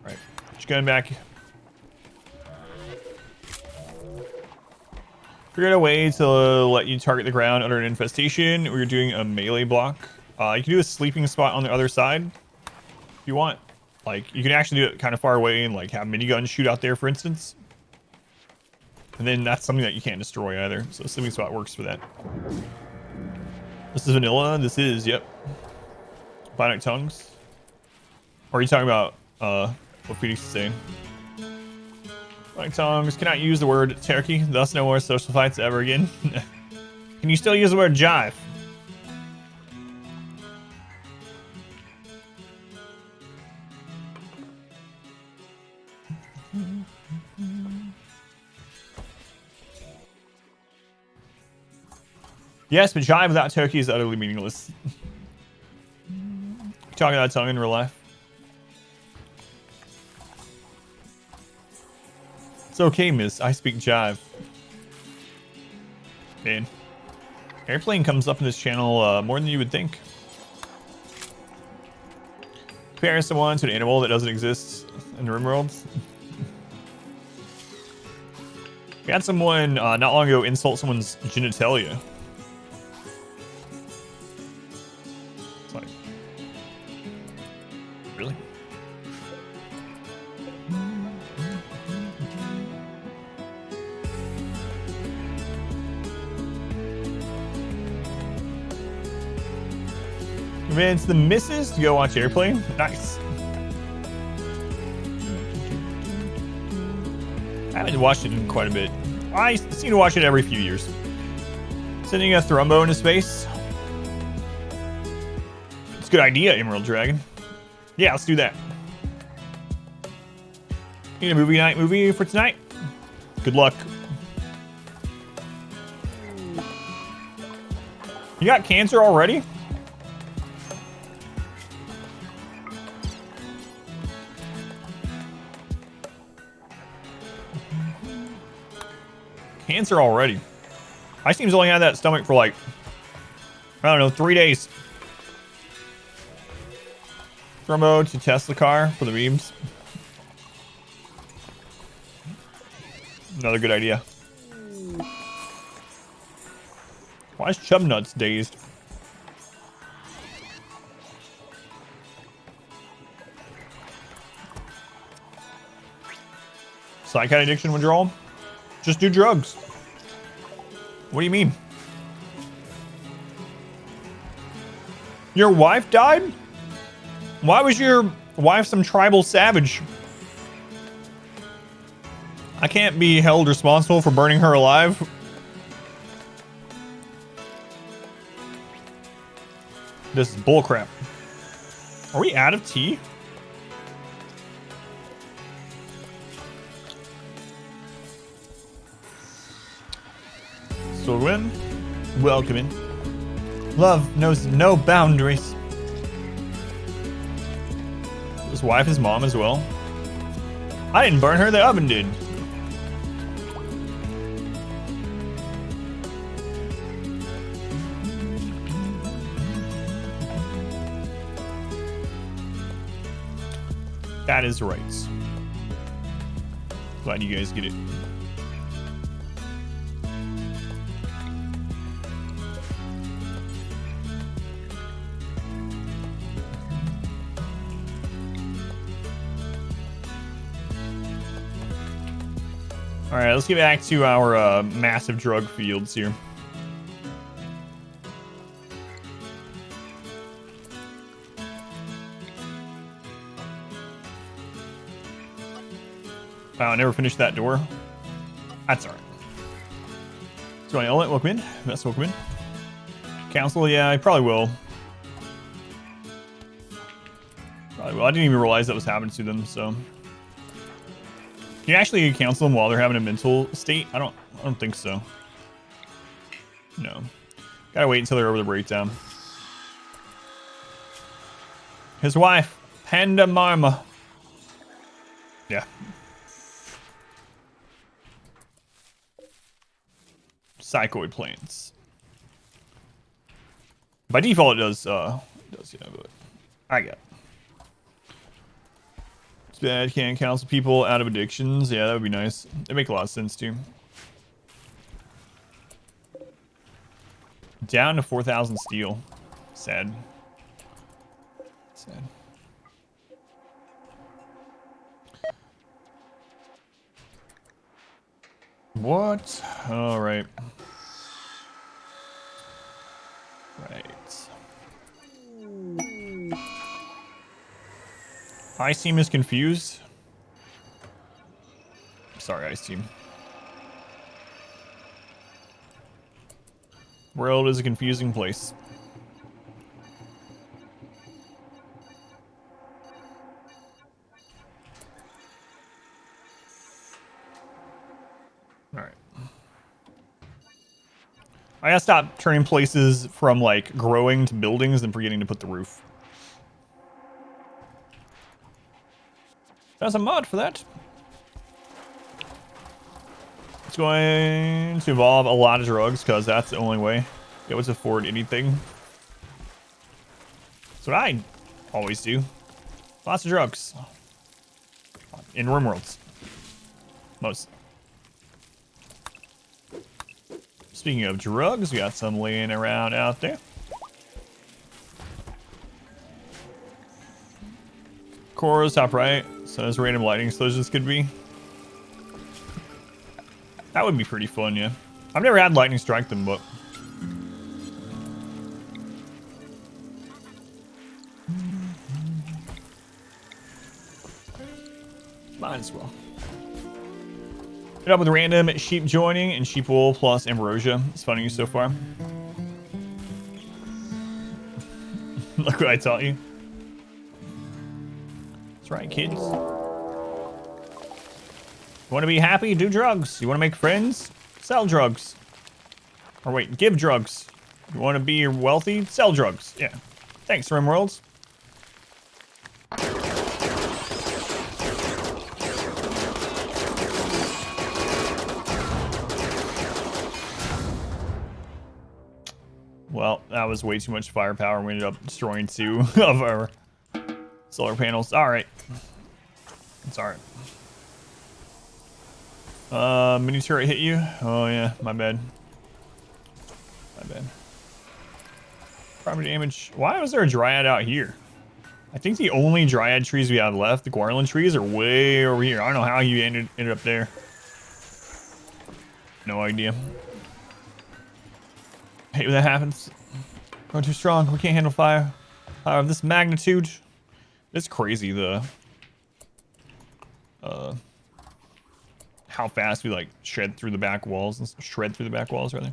Alright, just going back. Figured out a way to let you target the ground under an infestation. We're doing a melee block. You can do a sleeping spot on the other side if you want. Like, you can actually do it kind of far away and like have miniguns shoot out there, for instance. And then that's something that you can't destroy either. So sleeping spot works for that. This is vanilla. This is, yep. Bionic tongues? Or are you talking about what Phoenix is saying? Bionic tongues cannot use the word turkey, thus no more social fights ever again. Can you still use the word jive? Yes, but jive without turkey is utterly meaningless. Talking about tongue in real life. It's okay, miss. I speak jive. Man. Airplane comes up in this channel more than you would think. Compare someone to an animal that doesn't exist in the RimWorld. We had someone not long ago insult someone's genitalia. It's like, really? Convince the missus to go watch Airplane. Nice. I haven't watched it in quite a bit. I seem to watch it every few years. Sending a thrombo into space. It's a good idea, Emerald Dragon. Yeah, let's do that. Need a movie night movie for tonight? Good luck. You got cancer already? Cancer already. I seems only had that stomach for like, I don't know, 3 days. Thermo to test the car for the beams. Another good idea. Why is Chub Nuts dazed? Psychiatric addiction withdrawal? Just do drugs. What do you mean? Your wife died? Why was your wife some tribal savage? I can't be held responsible for burning her alive. This is bullcrap. Are we out of tea? So when welcoming. Love knows no boundaries. His wife, his mom as well. I didn't burn her, the oven did. That is right. Glad you guys get it. All right, let's get back to our massive drug fields here. Wow, I never finished that door. That's all right. So I let welcome in. That's welcome in. Council, yeah, I probably will. Probably will. I didn't even realize that was happening to them, so. Can you actually cancel them while they're having a mental state? I don't think so. No. Gotta wait until they're over the breakdown. His wife, Panda Marma. Yeah. Psychoid plants. By default, it does, yeah, but I get it. It's bad, can't counsel people out of addictions. Yeah, that would be nice. It'd make a lot of sense, too. Down to 4,000 steel. Sad. Sad. What? All right. Right. Ice Team is confused. Sorry, Ice Team. World is a confusing place. Alright. I gotta stop turning places from, like, growing to buildings and forgetting to put the roof. There's a mod for that. It's going to involve a lot of drugs, because that's the only way it would afford anything. That's what I always do. Lots of drugs. In RimWorlds. Most. Speaking of drugs, we got some laying around out there. Cores top right. So there's random lightning explosions could be. That would be pretty fun, yeah. I've never had lightning strike them, but might as well. Hit up with random sheep joining and sheep wool plus ambrosia. It's fun to use so far. Look what I taught you. That's right, kids. You want to be happy? Do drugs. You want to make friends? Sell drugs. Or wait, give drugs. You want to be wealthy? Sell drugs. Yeah. Thanks, RimWorlds. Well, that was way too much firepower. We ended up destroying 2 of our solar panels. All right. It's all right. Mini turret hit you? Oh, yeah. My bad. My bad. Property damage. Why was there a dryad out here? I think the only dryad trees we have left, the Guardian trees, are way over here. I don't know how you ended up there. No idea. Hate when that happens. We're too strong. We can't handle fire. Fire of this magnitude. It's crazy the how fast we like shred through the back walls and shred through the back walls rather.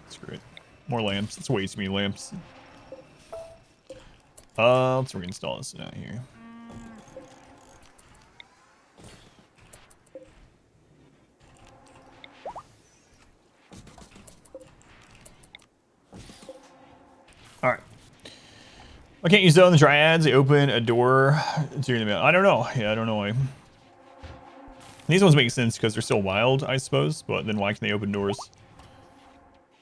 Screw it. More lamps. It's way too many lamps. Let's reinstall this out here. All right. I can't use those in the dryads. They open a door during the middle. I don't know. Yeah, I don't know why. These ones make sense because they're still wild, I suppose. But then why can they open doors?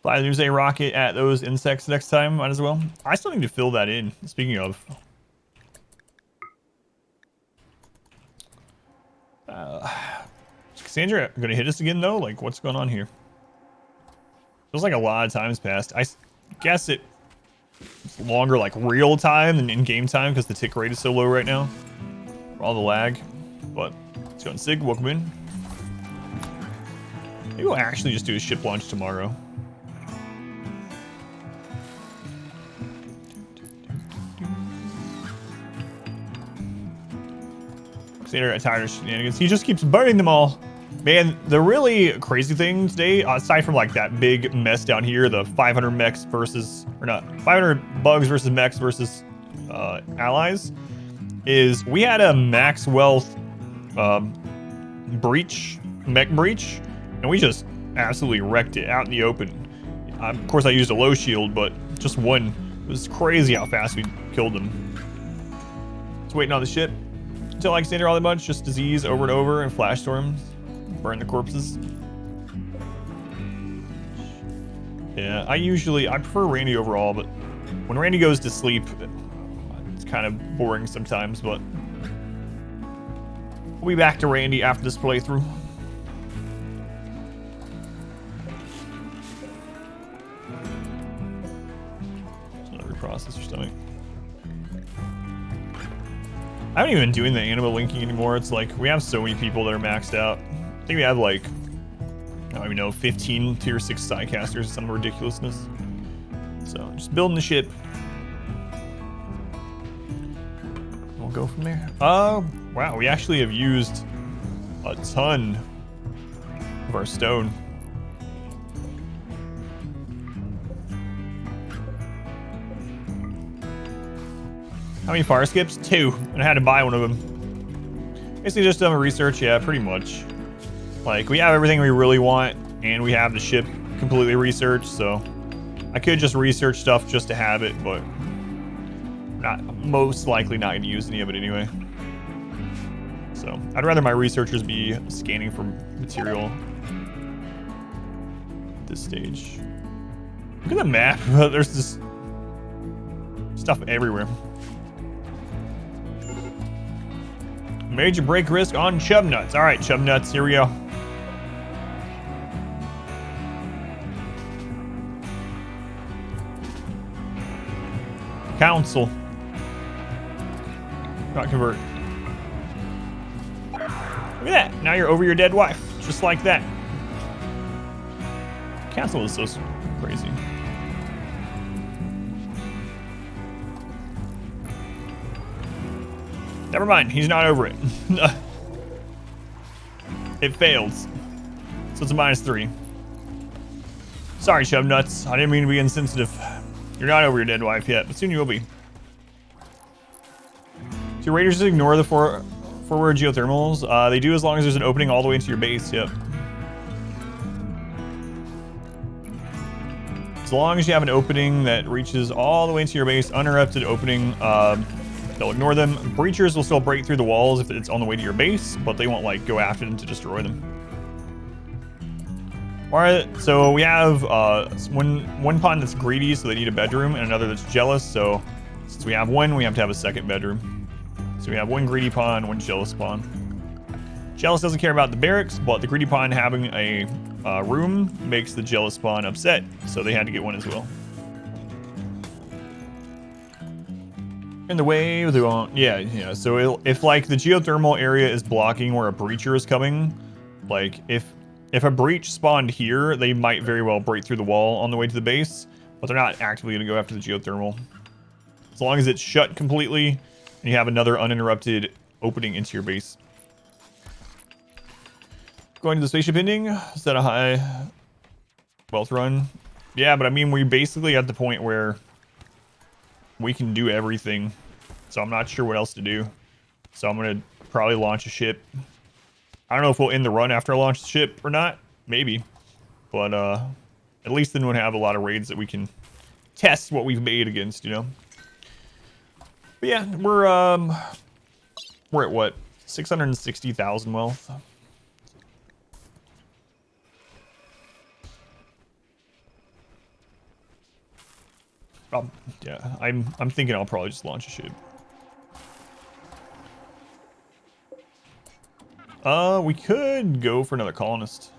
Fly the Doomsday rocket at those insects next time. Might as well. I still need to fill that in. Speaking of. Cassandra gonna hit us again though? Like, what's going on here? Feels like a lot of time's passed. I guess it's longer like real time than in-game time because the tick rate is so low right now. For all the lag. But let's go and Sig, welcome in. Maybe we'll actually just do a ship launch tomorrow. Cassandra got tired of shenanigans. He just keeps burning them all. Man, the really crazy thing today, aside from like that big mess down here, the 500 mechs versus, or not, 500 bugs versus mechs versus allies, is we had a max wealth breach, mech breach, and we just absolutely wrecked it out in the open. Of course, I used a low shield, but just one. It was crazy how fast we killed them. Just waiting on the ship. Until I can stand there all that much, just disease over and over and flash storms. Burn the corpses. Yeah, I prefer Randy overall, but when Randy goes to sleep, it's kind of boring sometimes, but we'll be back to Randy after this playthrough. Another process your stomach. I haven't even been doing the animal linking anymore. It's like, we have so many people that are maxed out. I think we have like, I don't even know, 15 tier 6 sidecasters, some ridiculousness. So, just building the ship. We'll go from there. Wow, we actually have used a ton of our stone. How many fire skips? 2, and I had to buy one of them. Basically just done a research, yeah, pretty much. Like, we have everything we really want, and we have the ship completely researched, so I could just research stuff just to have it, but most likely not going to use any of it anyway. So, I'd rather my researchers be scanning for material at this stage. Look at the map. There's this stuff everywhere. Major break risk on chub nuts. All right, chub nuts, here we go. Council. Not convert. Look at that. Now you're over your dead wife. Just like that. Castle is so crazy. Never mind. He's not over it. It fails. So it's a -3. Sorry, Chub Nuts. I didn't mean to be insensitive. You're not over your dead wife yet, but soon you will be. Do your raiders just ignore the forward geothermals? They do as long as there's an opening all the way into your base, yep. As long as you have an opening that reaches all the way into your base, uninterrupted opening, they'll ignore them. Breachers will still break through the walls if it's on the way to your base, but they won't like go after them to destroy them. Alright, so we have one pawn that's greedy, so they need a bedroom, and another that's jealous, so since we have one, we have to have a second bedroom. So we have one greedy pawn, one jealous pawn. Jealous doesn't care about the barracks, but the greedy pawn having a room makes the jealous pawn upset, so they had to get one as well. In the way they won't, yeah. So if like the geothermal area is blocking where a breacher is coming, like if a breach spawned here, they might very well break through the wall on the way to the base, but they're not actively going to go after the geothermal. As long as it's shut completely and you have another uninterrupted opening into your base. Going to the spaceship ending, is that a high wealth run? Yeah, but I mean, we're basically at the point where we can do everything. So I'm not sure what else to do. So I'm going to probably launch a ship. I don't know if we'll end the run after I launch the ship or not. Maybe. But at least then we'll have a lot of raids that we can test what we've made against, you know. But yeah, we're at what? 660,000 wealth. Yeah, I'm thinking I'll probably just launch a ship. We could go for another colonist.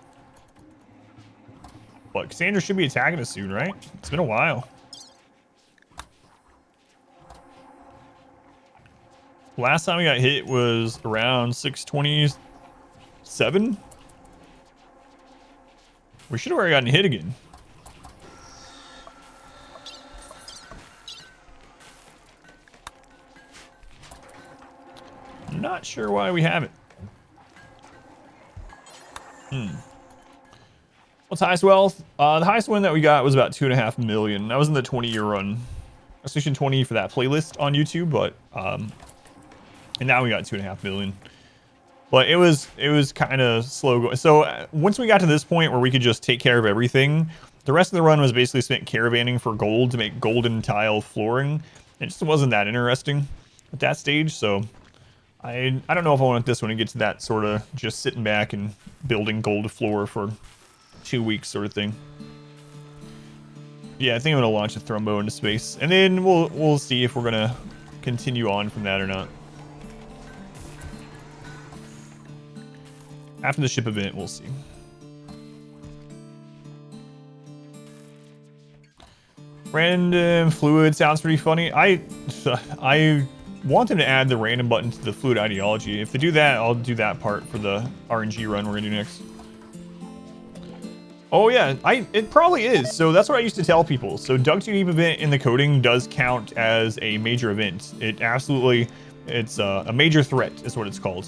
But Cassandra should be attacking us soon, right? It's been a while. Last time we got hit was around 627. We should have already gotten hit again. I'm not sure why we haven't. What's highest wealth? The highest one that we got was about 2.5 million. That was in the 20-year run. Station 20 for that playlist on YouTube, but and now we got 2.5 million. But it was kind of slow going. So once we got to this point where we could just take care of everything, the rest of the run was basically spent caravanning for gold to make golden tile flooring. It just wasn't that interesting at that stage, so I don't know if I want this one to get to that sort of just sitting back and building gold floor for 2 weeks sort of thing. Yeah, I think I'm gonna launch a Thrumbo into space, and then we'll see if we're gonna continue on from that or not. After the ship event, we'll see. Random fluid sounds pretty funny. I want them to add the random button to the fluid ideology. If they do that, I'll do that part for the RNG run we're gonna do next. Oh yeah, it probably is. So that's what I used to tell people. So Dug Too Deep event in the coding does count as a major event. It absolutely, it's a major threat is what it's called.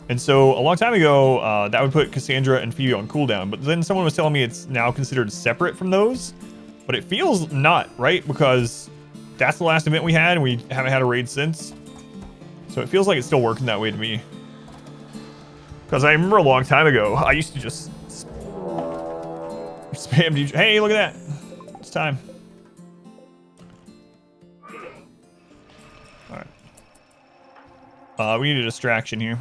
And so a long time ago, that would put Cassandra and Phoebe on cooldown. But then someone was telling me it's now considered separate from those. But it feels not, right? Because that's the last event we had, and we haven't had a raid since. So it feels like it's still working that way to me. Because I remember a long time ago, I used to just spam DJ. Hey, look at that. It's time. Alright. We need a distraction here.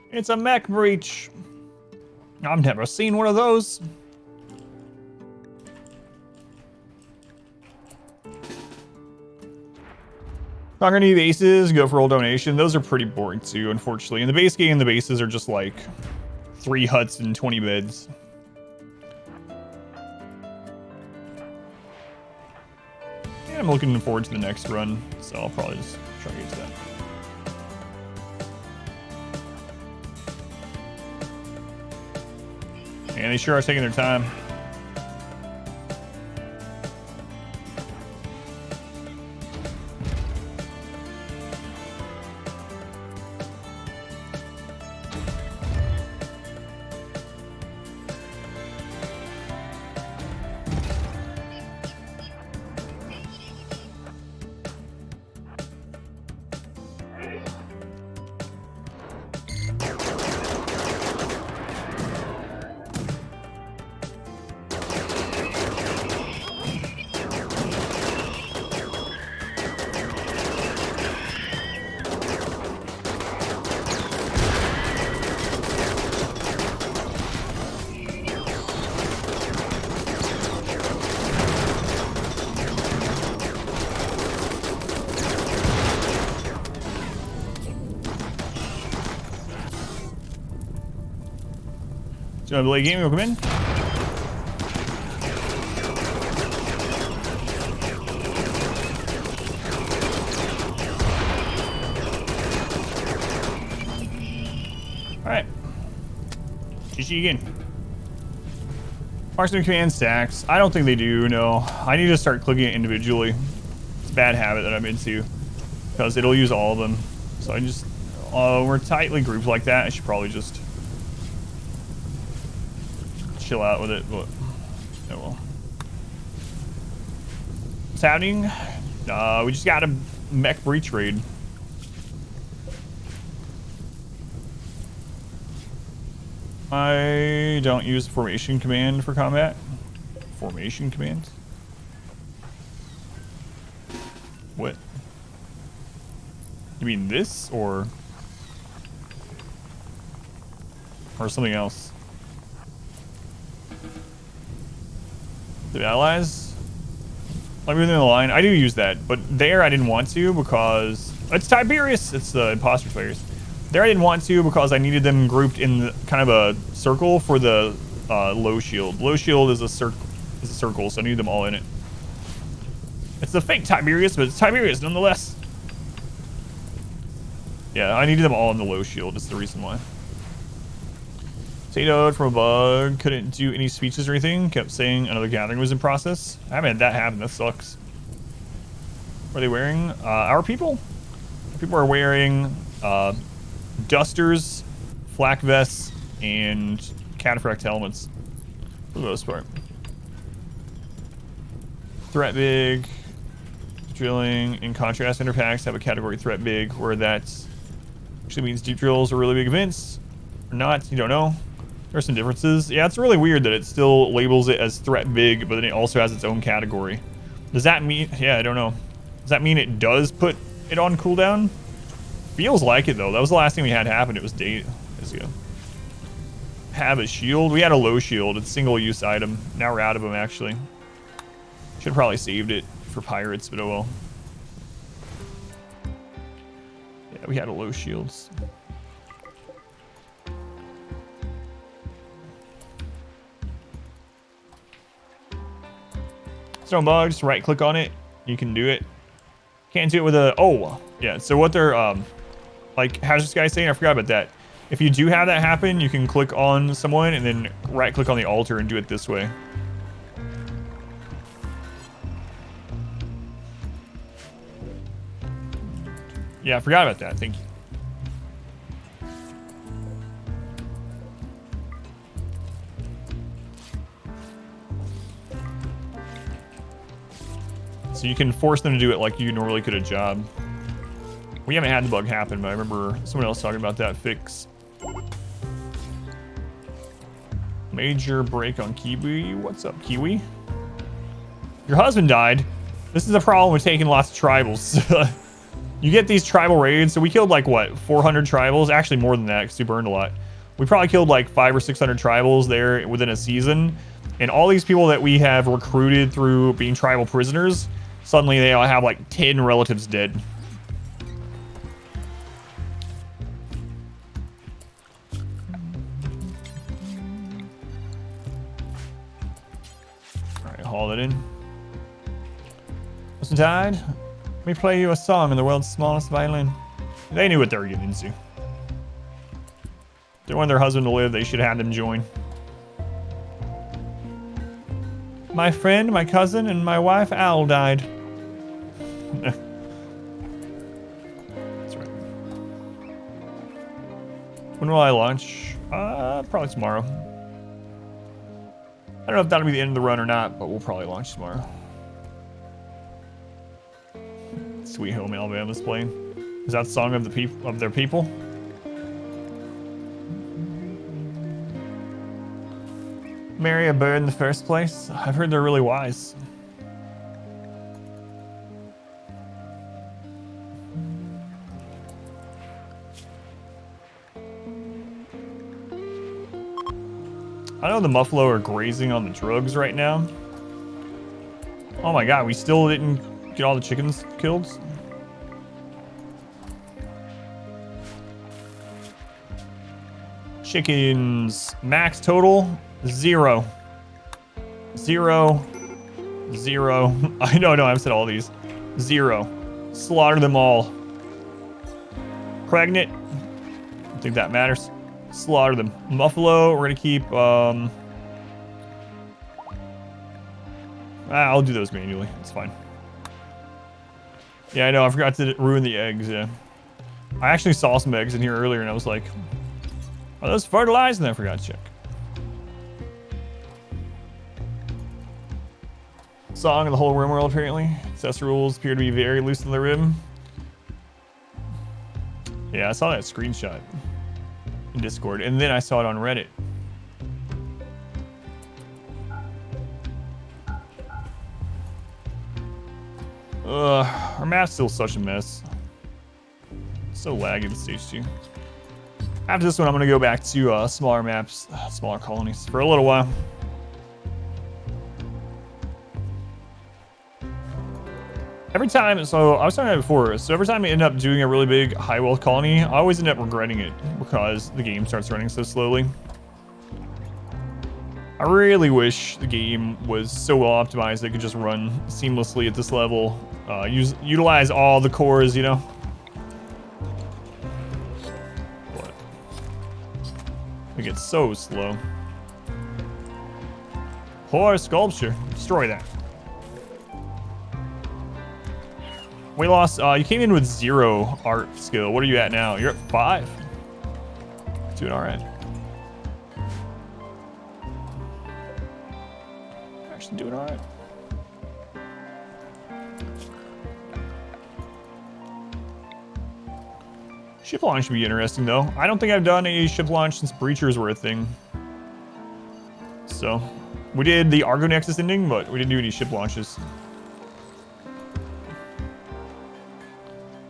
It's a mech breach. I've never seen one of those. Conquer new bases, go for old donation. Those are pretty boring too, unfortunately. In the base game, the bases are just like 3 huts and 20 beds. And I'm looking forward to the next run, so I'll probably just try to get to that. And they sure are taking their time. So you want to play a game? You'll come in. All right. GG again. Marksman command stacks. I don't think they do. No, I need to start clicking it individually. It's a bad habit that I'm into because it'll use all of them. So I just we're tightly grouped like that. I should probably just chill out with it, but oh well. What's happening? We just got a mech breach raid. I don't use the formation command for combat. Formation command? What? You mean this or something else? The allies? Like within the line, I do use that, but there I didn't want to because it's Tiberius. It's the imposter players. There I didn't want to because I needed them grouped in kind of a circle for the low shield. Low shield is a circle, so I need them all in it. It's the fake Tiberius, but it's Tiberius nonetheless. Yeah, I needed them all in the low shield. That's the reason why. Potatoed from a bug. Couldn't do any speeches or anything. Kept saying another gathering was in process. I haven't had that happen. That sucks. What are they wearing? Our people? Our people are wearing dusters, flak vests, and cataphract helmets. For the most part. Threat big. Drilling. In contrast, ender packs have a category threat big, where that actually means deep drills are really big events. Or not, you don't know. There are some differences. Yeah, it's really weird that it still labels it as threat big, but then it also has its own category. Does that mean... Yeah, I don't know. Does that mean it does put it on cooldown? Feels like it, though. That was the last thing we had happen. It was days ago. Have a shield. We had a low shield. It's a single-use item. Now we're out of them, actually. Should have probably saved it for pirates, but oh well. Yeah, we had a low shields. Stone bug, just right click on it. You can do it. Can't do it with a... Oh, yeah. So what they're... like, how's this guy saying? I forgot about that. If you do have that happen, you can click on someone and then right click on the altar and do it this way. Yeah, I forgot about that. Thank you. So you can force them to do it like you normally could a job. We haven't had the bug happen, but I remember someone else talking about that fix. Major break on Kiwi. What's up, Kiwi? Your husband died. This is a problem with taking lots of tribals. You get these tribal raids. So we killed like, what, 400 tribals? Actually more than that because we burned a lot. We probably killed like 500 or 600 tribals there within a season. And all these people that we have recruited through being tribal prisoners, suddenly they all have like 10 relatives dead. All right, haul that in. died. Let me play you a song on the world's smallest violin. They knew what they were getting into. They wanted their husband to live, they should have had them join. My friend, my cousin, and my wife Al died. That's right. When will I launch? Probably tomorrow. I don't know if that'll be the end of the run or not, but we'll probably launch tomorrow. Sweet Home Alabama's playing. Is that the song of the people of their people? Marry a bird in the first place? I've heard they're really wise. I know the Muffalo are grazing on the drugs right now. Oh my god, we still didn't get all the chickens killed? Chickens max total 0. 0. 0. I know, I've said all these. 0. Slaughter them all. Pregnant. I don't think that matters. Slaughter them. Muffalo, we're gonna keep I'll do those manually. It's fine. Yeah, I know, I forgot to ruin the eggs, yeah. I actually saw some eggs in here earlier and I was like, are those fertilized? And I forgot to check. Song of the whole rim world, apparently. Cess rules appear to be very loose in the rim. Yeah, I saw that screenshot in Discord, and then I saw it on Reddit. Our map's still such a mess. So laggy with stage 2. After this one, I'm gonna go back to smaller maps, smaller colonies for a little while. Every time, so I was talking about it before, so every time I end up doing a really big high wealth colony, I always end up regretting it because the game starts running so slowly. I really wish the game was so well optimized that it could just run seamlessly at this level. Utilize all the cores, you know? But it gets so slow. Poor sculpture. Destroy that. We lost, you came in with 0 art skill. What are you at now? You're at 5. Doing all right. Actually doing all right. Ship launch should be interesting though. I don't think I've done a ship launch since Breachers were a thing. So, we did the Argo Nexus ending, but we didn't do any ship launches.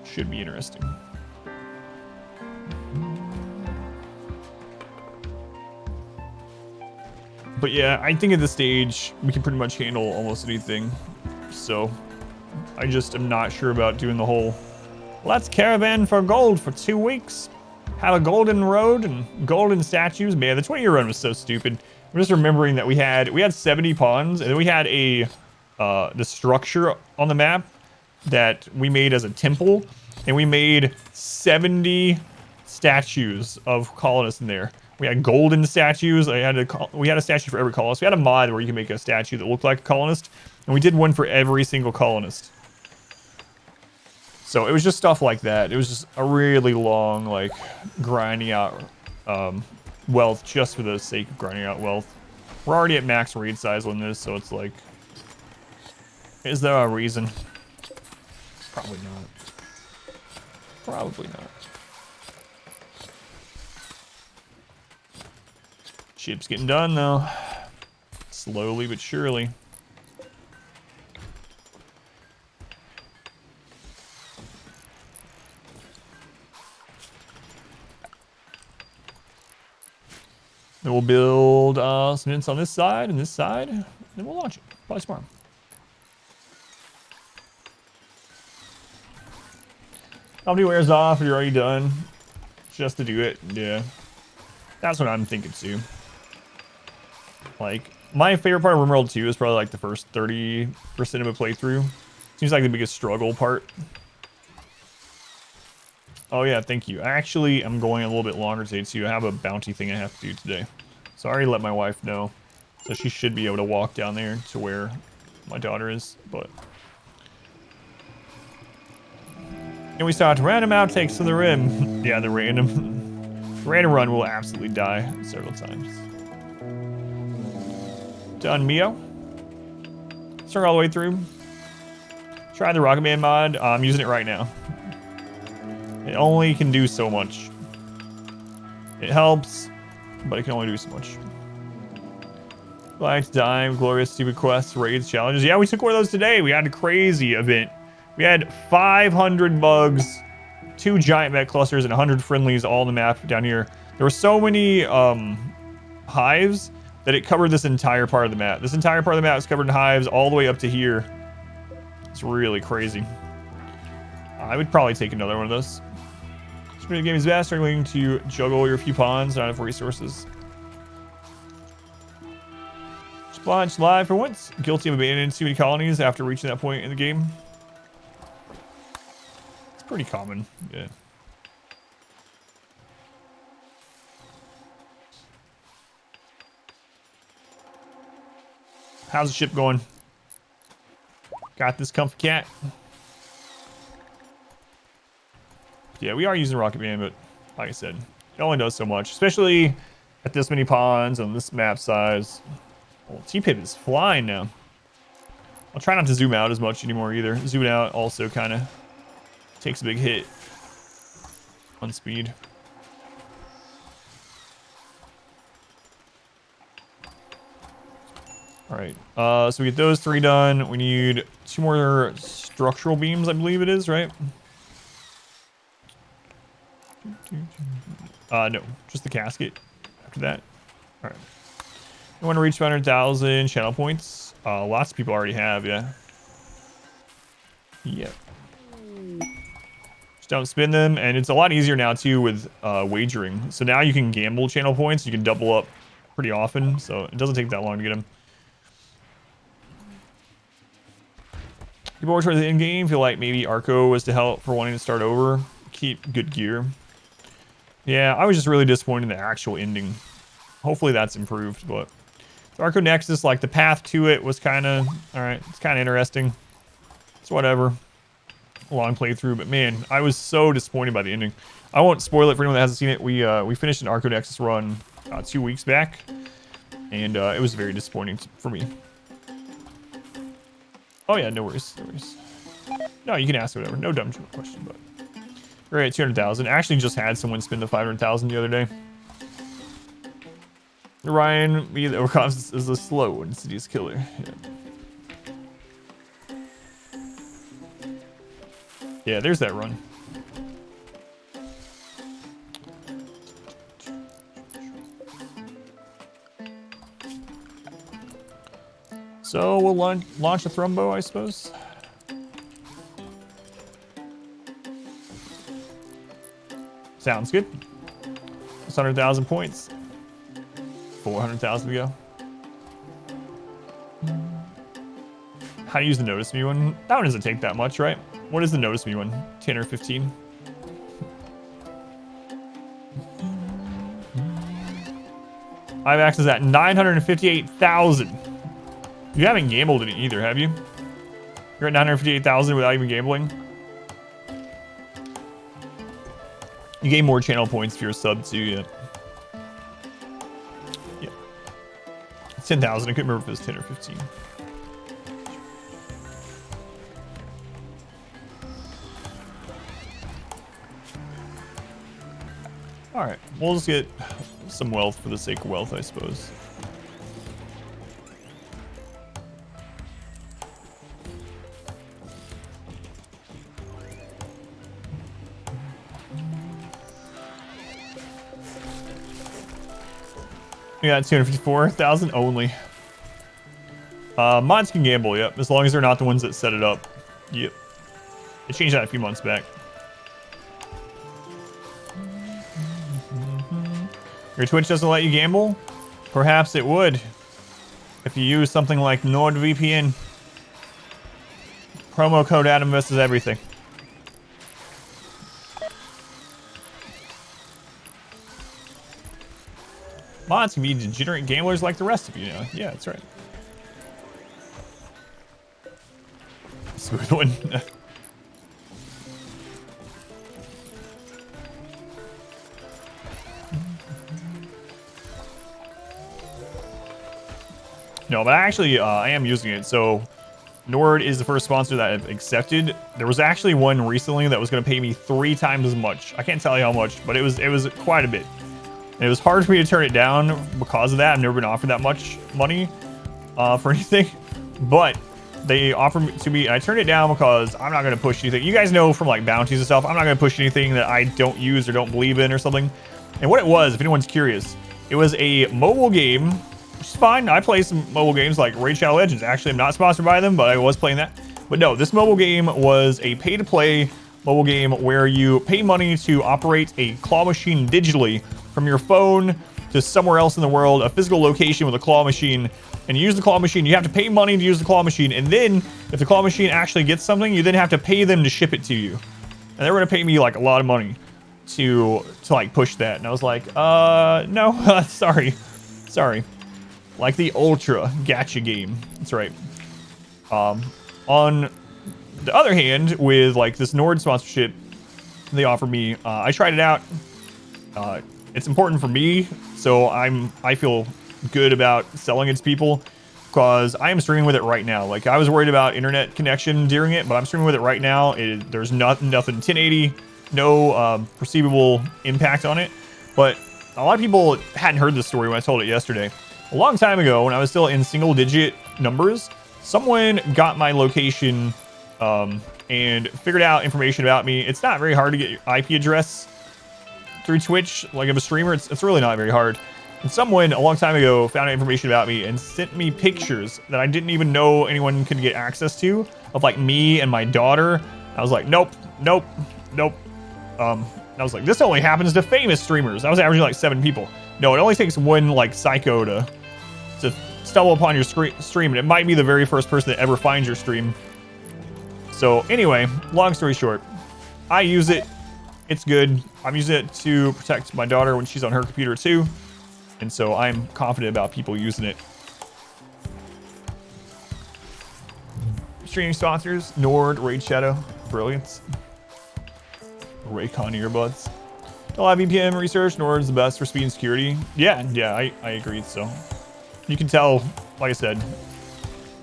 Should be interesting. But yeah, I think at this stage, we can pretty much handle almost anything. So, I just am not sure about doing the whole, let's caravan for gold for 2 weeks. Have a golden road and golden statues. Man, the 20-year run was so stupid. I'm just remembering that we had 70 pawns, and then we had the structure on the map that we made as a temple. And we made 70 statues of colonists in there. We had golden statues. We had a statue for every colonist. We had a mod where you can make a statue that looked like a colonist. And we did one for every single colonist. So it was just stuff like that. It was just a really long, like, grinding out wealth just for the sake of grinding out wealth. We're already at max raid size on this, so it's like, is there a reason? Probably not. Probably not. Ship's getting done though. Slowly but surely. Then we'll build some units on this side and this side. And then we'll launch it. Probably tomorrow. Company wears off, you're already done. Just to do it, yeah. That's what I'm thinking too. Like, my favorite part of RimWorld 2 is probably like the first 30% of a playthrough. Seems like the biggest struggle part. Oh yeah, thank you. Actually, I'm going a little bit longer today too. I have a bounty thing I have to do today. So I already let my wife know. So she should be able to walk down there to where my daughter is, but... And we start random outtakes to the rim. Yeah, the random run will absolutely die several times. Done, Mio. Start all the way through. Try the Rocket Man mod. I'm using it right now. It only can do so much. It helps, but it can only do so much. Lights, Dime, Glorious, Stupid Quests, Raids, Challenges. Yeah, we took one of those today. We had a crazy event. We had 500 bugs, 2 giant mech clusters, and 100 friendlies all on the map down here. There were so many hives that it covered this entire part of the map. This entire part of the map is covered in hives all the way up to here. It's really crazy. I would probably take another one of those. The game is vast, struggling to juggle your few pawns, not enough resources. Splotch live for once. Guilty of abandoning too many colonies after reaching that point in the game. It's pretty common, yeah. How's the ship going? Got this comfy cat. Yeah, we are using Rocket Man, but like I said, it only does so much, especially at this many pawns on this map size. Oh, T-Pip is flying now. I'll try not to zoom out as much anymore either. Zooming out also kind of takes a big hit on speed. All right, so we get those 3 done. We need 2 more structural beams, I believe it is, right? No, just the casket after that. All right. I want to reach 500,000 channel points. Lots of people already have, yeah. Yep. Just don't spend them, and it's a lot easier now too with wagering. So now you can gamble channel points. You can double up pretty often, so it doesn't take that long to get them. People towards the end game feel like maybe Arco was to help for wanting to start over. Keep good gear. Yeah, I was just really disappointed in the actual ending. Hopefully that's improved, but the Arco Nexus, like the path to it was kind of, all right, it's kind of interesting. It's whatever. A long playthrough, but man, I was so disappointed by the ending. I won't spoil it for anyone that hasn't seen it. We finished an Arco Nexus run 2 weeks back, and it was very disappointing for me. Oh yeah, no worries, no worries. No, you can ask whatever. No dumb question, but. We're at 200,000. Actually, just had someone spend the 500,000 the other day. Ryan, me the Orcons is a slow and Insidious killer. Yeah, there's that run. So we'll launch a Thrumbo, I suppose. Sounds good. 100,000 points. 400,000 to go. How to use the Notice Me one? That one doesn't take that much, right? What is the Notice Me one? 10 or 15? I have access at 958,000. You haven't gambled in it either, have you? You're at 958,000 without even gambling? You gain more channel points if you're a sub too, yeah. Yeah. It's 10,000. I couldn't remember if it was 10 or 15. Alright, we'll just get some wealth for the sake of wealth, I suppose. We got 254,000 only. Mods can gamble, yep, as long as they're not the ones that set it up. Yep. They changed that a few months back. Your Twitch doesn't let you gamble? Perhaps it would. If you use something like NordVPN. Promo code Adamus is everything. Mods can be degenerate gamblers like the rest of you, know? Yeah, that's right. Smooth one. No, but actually, I am using it. So, Nord is the first sponsor that I've accepted. There was actually one recently that was going to pay me 3 times as much. I can't tell you how much, but it was quite a bit. And it was hard for me to turn it down because of that. I've never been offered that much money for anything, but they offered it to me, and I turned it down because I'm not going to push anything. You guys know from like bounties and stuff, I'm not going to push anything that I don't use or don't believe in or something. And what it was, if anyone's curious, it was a mobile game. Which is fine. I play some mobile games like Raid Shadow Legends. Actually, I'm not sponsored by them, but I was playing that. But no, this mobile game was a pay-to-play mobile game where you pay money to operate a claw machine digitally from your phone to somewhere else in the world, a physical location with a claw machine, and you use the claw machine. You have to pay money to use the claw machine, and then if the claw machine actually gets something, you then have to pay them to ship it to you. And they were gonna pay me like a lot of money to like push that, and I was like, no, sorry. Like the Ultra Gacha game. That's right. On the other hand, with like this Nord sponsorship they offered me, I tried it out. It's important for me, so I feel good about selling it to people because I am streaming with it right now. Like I was worried about internet connection during it, but I'm streaming with it right now. There's nothing 1080, no perceivable impact on it. But a lot of people hadn't heard this story when I told it yesterday. A long time ago, when I was still in single-digit numbers, someone got my location and figured out information about me. It's not very hard to get your IP address through Twitch, like of a streamer. It's really not very hard. And someone a long time ago found out information about me and sent me pictures that I didn't even know anyone could get access to of like me and my daughter. I was like, nope. I was like, this only happens to famous streamers. I was averaging like 7 people. No, it only takes one like psycho to stumble upon your stream, and it might be the very first person that ever finds your stream. So anyway, long story short, I use it. It's good. I'm using it to protect my daughter when she's on her computer too, and so I'm confident about people using it. Streaming sponsors: Nord, Raid Shadow, Brilliance, Raycon earbuds. A lot of VPN research. Nord is the best for speed and security. Yeah, I agree. So you can tell, like I said,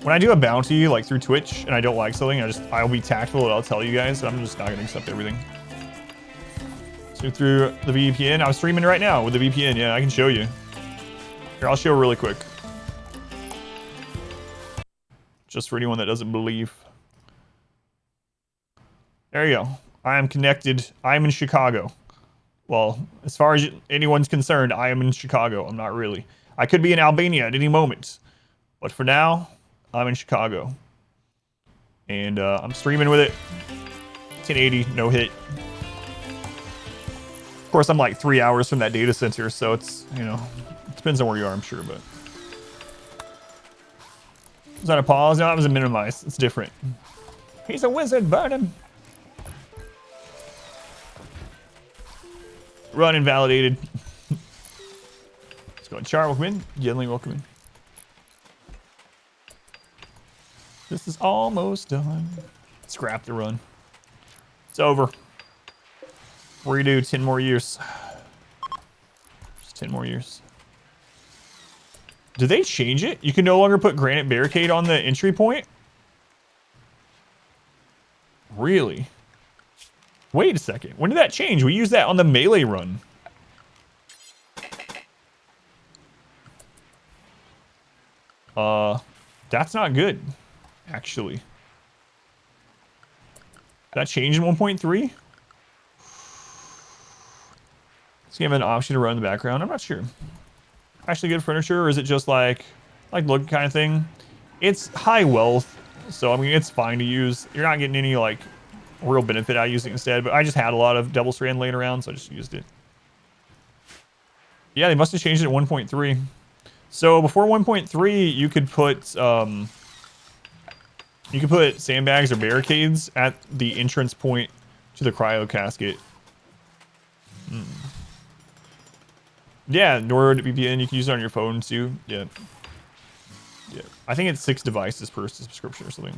when I do a bounty like through Twitch and I don't like something, I'll be tactful and I'll tell you guys. I'm just not gonna accept everything. So through the VPN, I'm streaming right now with the VPN. Yeah, I can show you. Here, I'll show really quick. Just for anyone that doesn't believe. There you go. I am connected. I'm in Chicago. Well, as far as anyone's concerned, I am in Chicago. I'm not really. I could be in Albania at any moment. But for now, I'm in Chicago. And I'm streaming with it. 1080, no hit. Of course, I'm like 3 hours from that data center, so it's, you know, it depends on where you are, I'm sure, but. Was that a pause? No, that was a minimize. It's different. He's a wizard, burn him. Run invalidated. Let's go and Char, welcome in. Yenli, welcome in. This is almost done. Scrap the run. It's over. Redo 10 more years. Just 10 more years. Did they change it? You can no longer put granite barricade on the entry point? Really? Wait a second. When did that change? We used that on the melee run. That's not good, actually. That changed in 1.3? Does he have an option to run in the background? I'm not sure. Actually good furniture, or is it just like look kind of thing? It's high wealth, so I mean it's fine to use. You're not getting any like real benefit out of using it instead, but I just had a lot of double strand laying around, so I just used it. Yeah, they must have changed it at 1.3. So before 1.3, you could put You can put sandbags or barricades at the entrance point to the cryo casket. Yeah, NordVPN, you can use it on your phone too. Yeah. Yeah. I think it's 6 devices per subscription or something.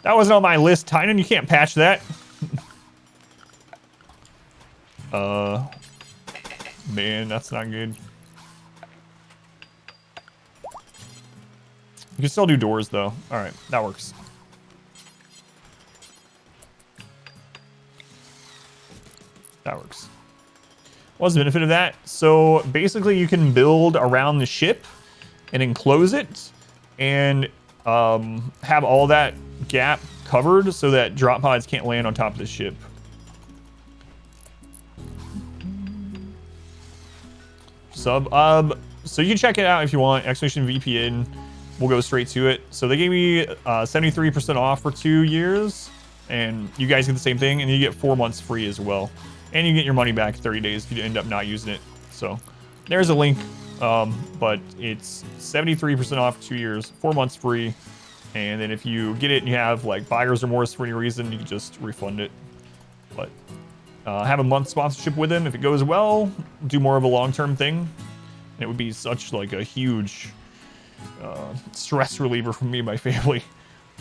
That wasn't on my list, Tynan. You can't patch that. Man, that's not good. You can still do doors though. Alright, that works. That works. What's the benefit of that? So basically you can build around the ship and enclose it and have all that gap covered so that drop pods can't land on top of the ship. So you can check it out if you want. Exclamation VPN. We'll go straight to it. So they gave me 73% off for 2 years, and you guys get the same thing, and you get 4 months free as well. And you get your money back 30 days if you end up not using it. So there's a link, but it's 73% off 2 years, 4 months free. And then if you get it and you have like buyer's remorse for any reason, you can just refund it. But have a month sponsorship with them. If it goes well, do more of a long-term thing. And it would be such like a huge stress reliever for me and my family.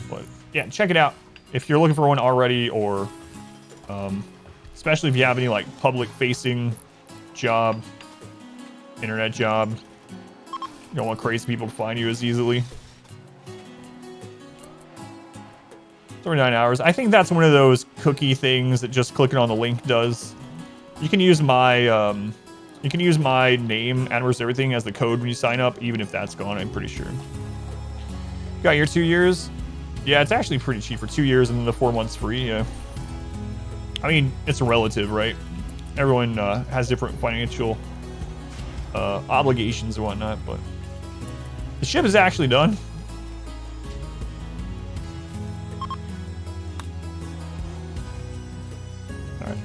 But yeah, check it out if you're looking for one already, or especially if you have any like public-facing job, internet job. You don't want crazy people to find you as easily. 39 hours. I think that's one of those cookie things that just clicking on the link does. You can use my name, address, everything as the code when you sign up, even if that's gone, I'm pretty sure. Got your 2 years? Yeah, it's actually pretty cheap for 2 years and then the 4 months free, yeah. I mean, it's relative, right? Everyone has different financial obligations and whatnot, but the ship is actually done. Alright.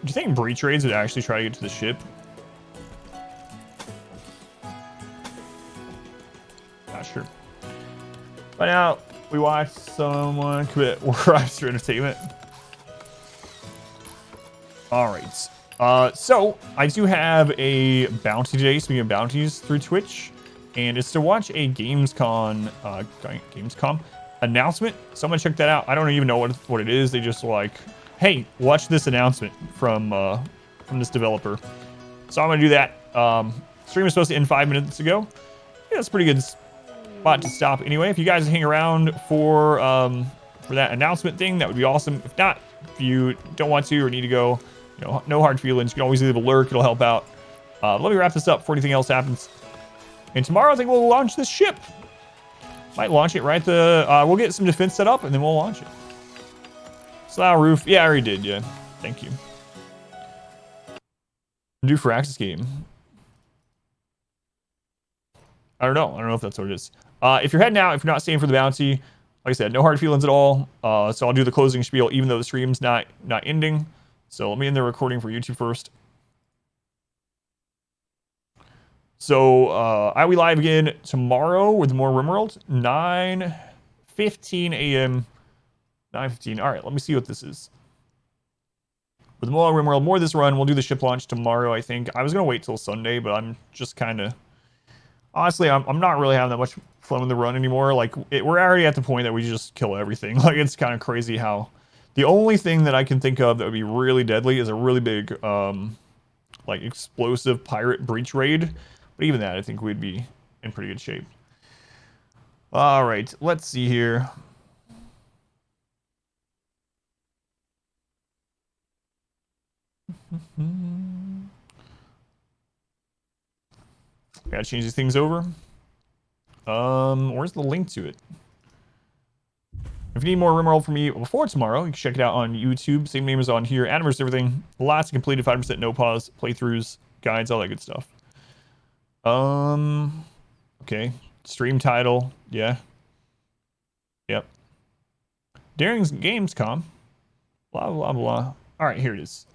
Do you think breach raids would actually try to get to the ship? Not sure. By now, we watched someone commit war crimes for entertainment. Alright. So, I do have a bounty today, speaking of bounties, through Twitch. And it's to watch a Gamescom announcement. So I'm gonna check that out. I don't even know what it is. They just like, hey, watch this announcement from this developer. So I'm gonna do that. Stream was supposed to end 5 minutes ago. Yeah, that's a pretty good spot to stop anyway. If you guys hang around for that announcement thing, that would be awesome. If not, if you don't want to or need to go, you know, no hard feelings. You can always leave a lurk. It'll help out. Let me wrap this up before anything else happens. And tomorrow I think we'll launch this ship. Might launch it right at the... we'll get some defense set up and then we'll launch it. Slough roof. Yeah, I already did. Yeah. Thank you. Do for Axis game. I don't know if that's what it is. If you're heading out, if you're not staying for the bounty, like I said, no hard feelings at all. So I'll do the closing spiel even though the stream's not ending. So let me end the recording for YouTube first. So I will be live again tomorrow with more RimWorld, 9:15 a.m. 9:15. All right, let me see what this is. With more RimWorld, more of this run. We'll do the ship launch tomorrow, I think. I was gonna wait till Sunday, but I'm just kind of honestly, I'm not really having that much fun with the run anymore. Like we're already at the point that we just kill everything. Like it's kind of crazy how the only thing that I can think of that would be really deadly is a really big like explosive pirate breach raid. But even that, I think we'd be in pretty good shape. All right, let's see here. Gotta change these things over. Where's the link to it? If you need more RimWorld from me before tomorrow, you can check it out on YouTube. Same name is on here. Animers, everything. Lots of completed 5% no pause playthroughs, guides, all that good stuff. Okay. Stream title. Yeah. Yep. Daring's Gamescom. Blah, blah, blah. All right, here it is.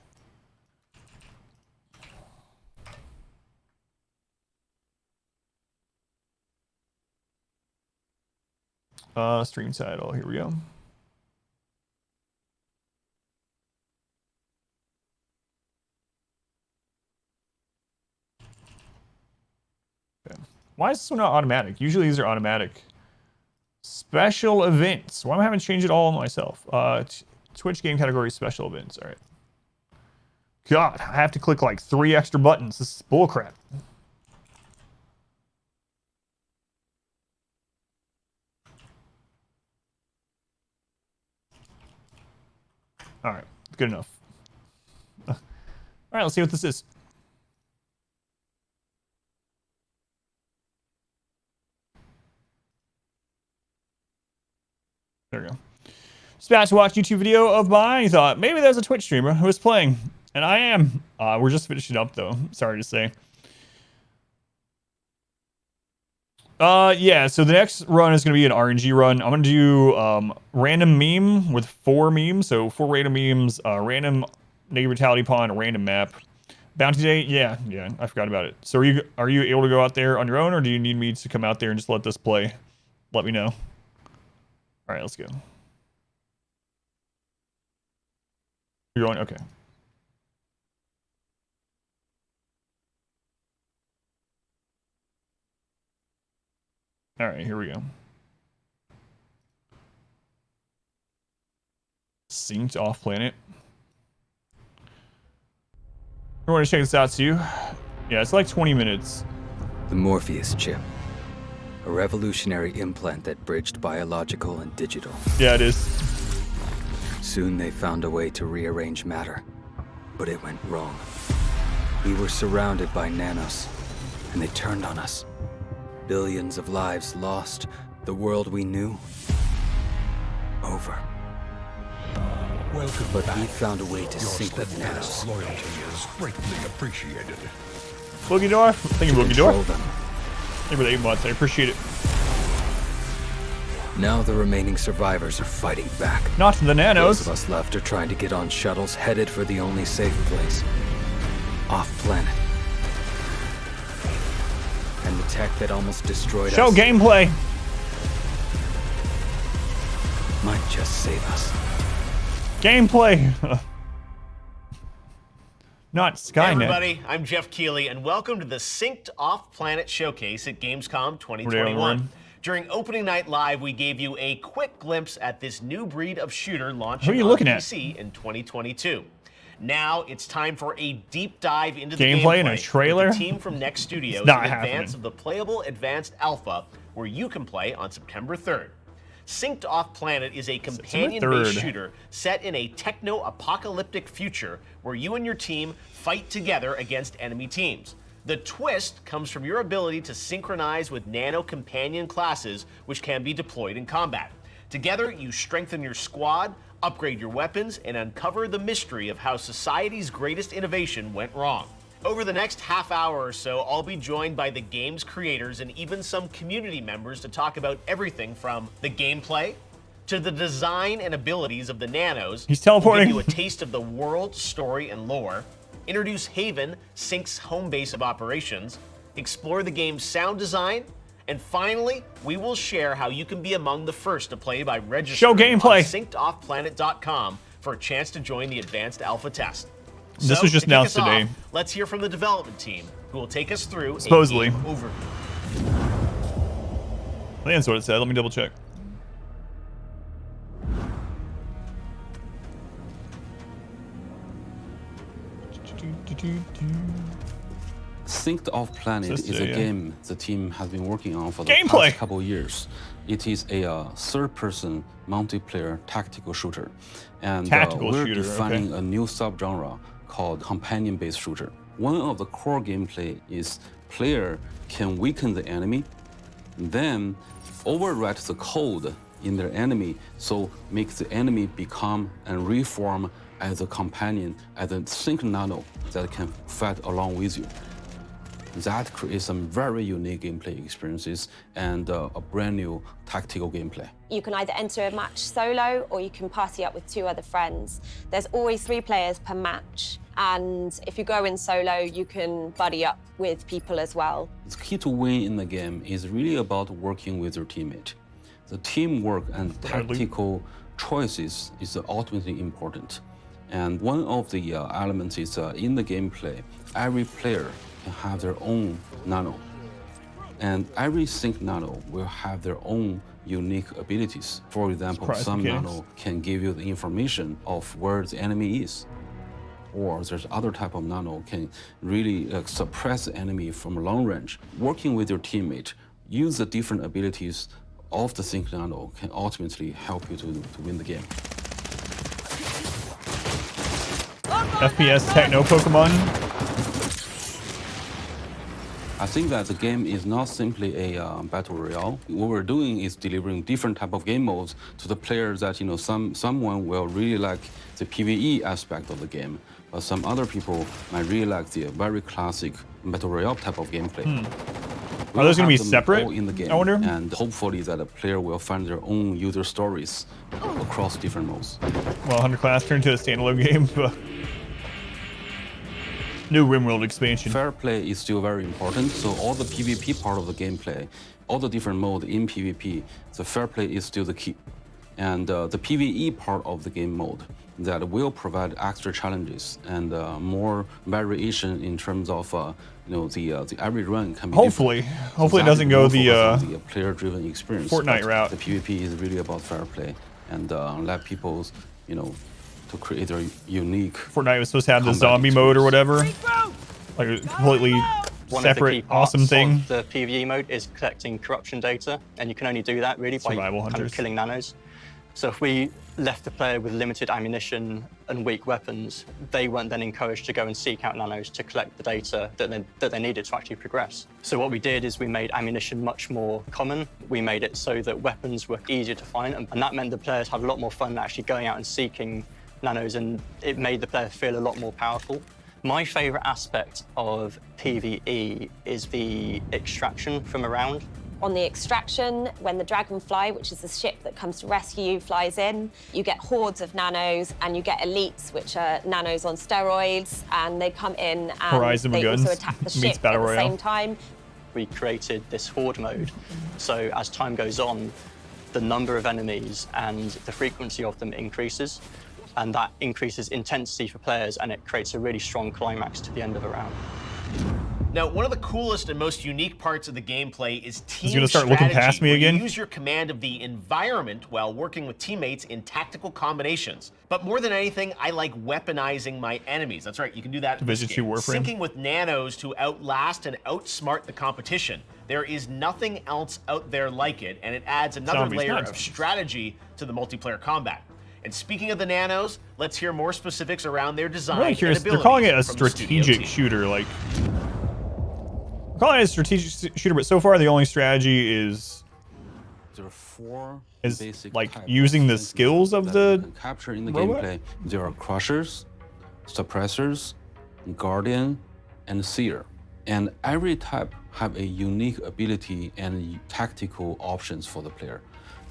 Stream title. Here we go. Okay. Why is this one not automatic? Usually these are automatic. Special events. Why am I having to change it all myself? Twitch game category special events. All right. God, I have to click like 3 extra buttons. This is bullcrap. All right, good enough. All right, let's see what this is. There we go. Just about to watch a YouTube video of mine. I thought maybe there's a Twitch streamer who is playing, and I am. We're just finishing up though. Sorry to say. Yeah. So the next run is gonna be an RNG run. I'm gonna do random meme with 4 memes. So 4 random memes, random negative brutality pond, a random map. Bounty day. Yeah. I forgot about it. So are you able to go out there on your own, or do you need me to come out there and just let this play? Let me know. All right, let's go. You're going? Okay. All right, here we go. Synced off planet. I want to check this out too. Yeah, it's like 20 minutes. The Morpheus chip. A revolutionary implant that bridged biological and digital. Yeah, it is. Soon they found a way to rearrange matter, but it went wrong. We were surrounded by nanos, and they turned on us. Billions of lives lost, the world we knew, over. Welcome But back. we found a way to Your sync with steadfast nanos. loyalty is greatly appreciated. Boogie Door. Thank you, To Boogie Door. control them. Thank you for the 8 months. I appreciate it. Now the remaining survivors are fighting back. Not the Those of nanos. us left are trying to get on shuttles headed for the only safe place. Off-planet. And the tech that almost destroyed Show us gameplay. might just save us. Gameplay. Not Hey Skynet. everybody, I'm Jeff Keighley, and welcome to the Synced Off Planet Showcase at Gamescom What are 2021. you During opening night live, we gave you a quick glimpse at this new breed of shooter Who launching are you on looking at? PC in 2022. Now it's time for a deep dive into the Gameplay and a with trailer? the team from Next Studios not in happening. advance of the playable Advanced Alpha, where you can play on September 3rd. Synced Off Planet is a companion-based 3rd. shooter set in a techno-apocalyptic future where you and your team fight together against enemy teams. The twist comes from your ability to synchronize with nano companion classes, which can be deployed in combat. Together, you strengthen your squad, upgrade your weapons, and uncover the mystery of how society's greatest innovation went wrong. Over the next half hour or so, I'll be joined by the game's creators and even some community members to talk about everything from the gameplay to the design and abilities of the nanos. He's teleporting. We'll give you a taste of the world, story, and lore. Introduce Haven, Sync's home base of operations. Explore the game's sound design. And finally, we will share how you can be among the first to play by registering gameplay. on syncedoffplanet.com for a chance to join the advanced alpha test. This So, was just to kick announced us off, today. let's hear from the development team, who will take us through Supposedly. a game overview. I think that's what it said. Let me double check. Synced Off Planet Says is today, a yeah. game the team has been working on for the Gameplay. past couple years. It is a third-person multiplayer tactical shooter, and Tactical we're shooter, defining a new subgenre called companion-based shooter. One of the core gameplay is player can weaken the enemy, then overwrite the code in their enemy, so make the enemy become and reform as a companion, as a sync nano that can fight along with you. That creates some very unique gameplay experiences and a brand new tactical gameplay. You can either enter a match solo or you can party up with 2 other friends. There's always 3 players per match. And if you go in solo, you can buddy up with people as well. The key to win in the game is really about working with your teammate. The teamwork and tactical choices is ultimately important. And one of the elements is in the gameplay, every player can have their own nano. And every sync nano will have their own unique abilities. For example, some nano can give you the information of where the enemy is. Or there's other type of nano can really suppress the enemy from long range. Working with your teammate, use the different abilities of the sync nano can ultimately help you to win the game. FPS techno Pokemon. I think that the game is not simply a battle royale. What we're doing is delivering different type of game modes to the players that, someone will really like the PvE aspect of the game, but some other people might really like the very classic battle royale type of gameplay. Are those going to be separate in the game, I wonder? And hopefully that a player will find their own user stories across different modes. Well, 100 class turned into a standalone game. New RimWorld expansion. Fair play is still very important, so all the PvP part of the gameplay, all the different modes in PvP, the fair play is still the key. And the PvE part of the game mode that will provide extra challenges and more variation in terms of the every run can be hopefully it doesn't go the player-driven experience. Fortnite route. The PvP is really about fair play and let people to create their unique. Fortnite was supposed to have the zombie mode or whatever, like a completely separate awesome thing. The PvE mode is collecting corruption data, and you can only do that really by kind of killing nanos. So if we left the player with limited ammunition and weak weapons, they weren't then encouraged to go and seek out nanos to collect the data that they needed to actually progress. So what we did is we made ammunition much more common. We made it so that weapons were easier to find, and that meant the players had a lot more fun actually going out and seeking nanos, and it made the player feel a lot more powerful. My favorite aspect of PvE is the extraction from around. On the extraction, when the Dragonfly, which is the ship that comes to rescue you, flies in, you get hordes of nanos, and you get elites, which are nanos on steroids, and they come in and they also attack the ship at the same time. We created this horde mode, so as time goes on, the number of enemies and the frequency of them increases, and that increases intensity for players, and it creates a really strong climax to the end of a round. Now, one of the coolest and most unique parts of the gameplay is team He's gonna start looking past me again. You use your command of the environment while working with teammates in tactical combinations. But more than anything, I like weaponizing my enemies. That's right, you can do that. Syncing with nanos to outlast and outsmart the competition. There is nothing else out there like it, and it adds another layer of strategy to the multiplayer combat. And speaking of the nanos, let's hear more specifics around their design. I'm really curious. They're calling it a strategic shooter, like. Calling it a strategic shooter, but so far the only strategy is there are 4 basic like using the skills of the capture in the gameplay. There are crushers, suppressors, guardian, and seer, and every type have a unique ability and tactical options for the player.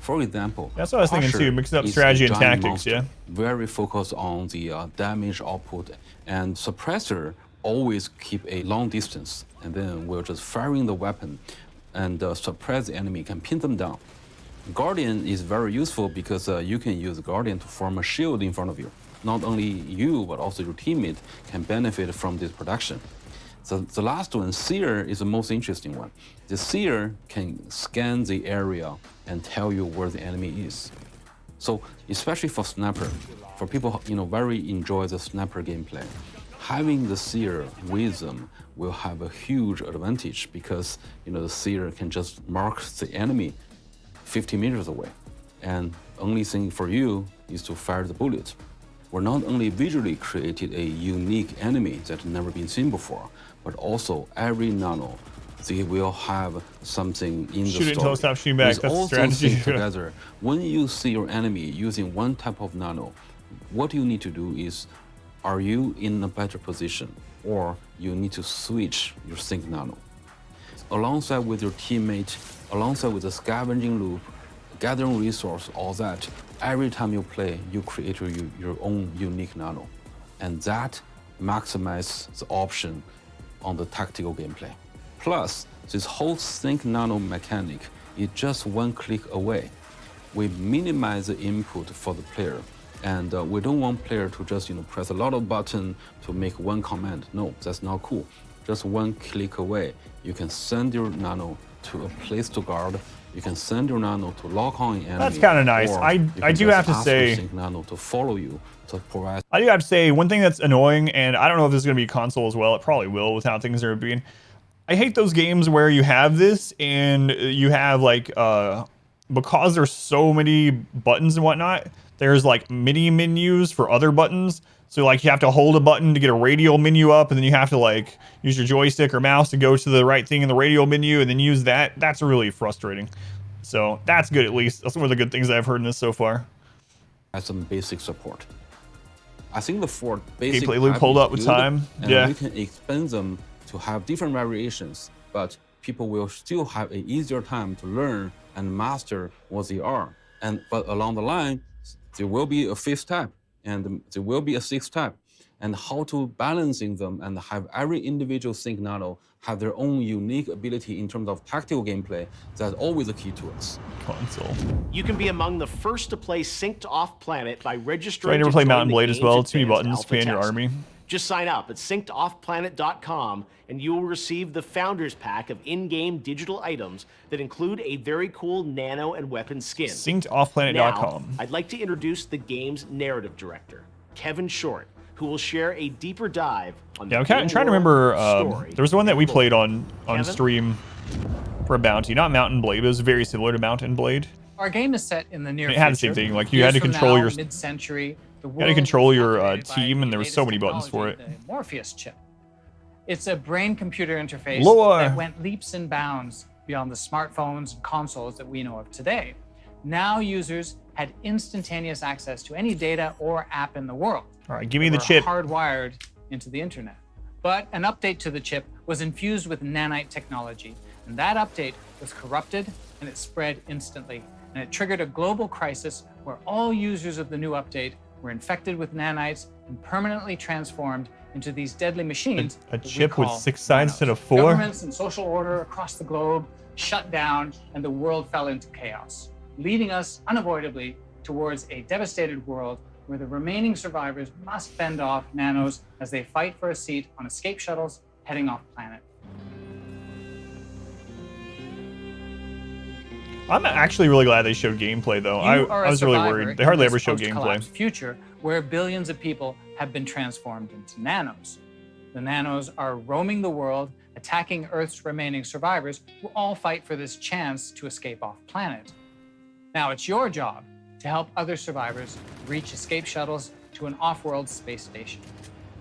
For example, that's what I was thinking too, mixing up strategy and tactics. Monster, very focused on the damage output, and suppressor always keep a long distance, and then we're just firing the weapon and suppress the enemy, can pin them down. Guardian is very useful because you can use Guardian to form a shield in front of you. Not only you, but also your teammate can benefit from this protection. So the last one, Seer, is the most interesting one. The Seer can scan the area and tell you where the enemy is. So especially for sniper, for people very enjoy the sniper gameplay, having the Seer with them will have a huge advantage because the Seer can just mark the enemy 50 meters away, and only thing for you is to fire the bullet. We're not only visually created a unique enemy that's never been seen before, but also every nano, they will have something in the story. Shoot until it stops shooting back. With that's all the strategy. things together, when you see your enemy using one type of nano, what you need to do is, are you in a better position? or you need to switch your sync nano. Alongside with your teammate, alongside with the scavenging loop, gathering resource, all that, every time you play, you create your own unique nano. And that maximizes the option on the tactical gameplay. Plus, this whole sync nano mechanic is just one click away. We minimize the input for the player, and we don't want player to just press a lot of buttons to make one command. No, that's not cool. Just one click away, you can send your nano to a place to guard. You can send your nano to lock on an enemy. That's kind of nice. I do have to say, sync nano to follow you to provide. I do have to say one thing that's annoying, and I don't know if this is going to be console as well. It probably will with how things are being. I hate those games where you have this and you have like because there's so many buttons and whatnot. There's like mini menus for other buttons. So like you have to hold a button to get a radial menu up, and then you have to like use your joystick or mouse to go to the right thing in the radial menu and then use that. That's really frustrating. So that's good at least. That's one of the good things that I've heard in this so far. Has some basic support. I think the 4 basic gameplay loop hold up with time. And yeah. We can expand them to have different variations, but people will still have an easier time to learn and master what they are. But along the line, there will be a 5th type, and there will be a 6th type, and how to balancing them and have every individual sync nano have their own unique ability in terms of tactical gameplay. That's always a key to us. Console. You can be among the first to play Synced Off Planet by registering. I never to play join Mountain the Blade as game's well. Too many advanced buttons to alpha command your test. army. Just sign up at syncedoffplanet.com and you will receive the Founders Pack of in-game digital items that include a very cool nano and weapon skin. Syncedoffplanet.com. Now, I'd like to introduce the game's narrative director, Kevin Short, who will share a deeper dive on the I'm kind of trying to remember. There was one that we played on stream for a bounty, not Mountain Blade, but it was very similar to Mountain Blade. Our game is set in the near future. It had the same thing. Like you had to control your mid-century. You had to control your team, and there was so many buttons for it. The Morpheus chip. It's a brain-computer interface that went leaps and bounds beyond the smartphones and consoles that we know of today. Now users had instantaneous access to any data or app in the world. All right, give me the chip. Hardwired into the internet. But an update to the chip was infused with nanite technology, and that update was corrupted and it spread instantly. And it triggered a global crisis where all users of the new update were infected with nanites and permanently transformed into these deadly machines. A chip with 6 sides instead of 4? Governments and social order across the globe shut down, and the world fell into chaos, leading us unavoidably towards a devastated world where the remaining survivors must fend off nanos as they fight for a seat on escape shuttles heading off planet. I'm actually really glad they showed gameplay, though. I was really worried. They hardly ever show gameplay. Future where billions of people have been transformed into nanos. The nanos are roaming the world, attacking Earth's remaining survivors who all fight for this chance to escape off planet. Now it's your job to help other survivors reach escape shuttles to an off-world space station.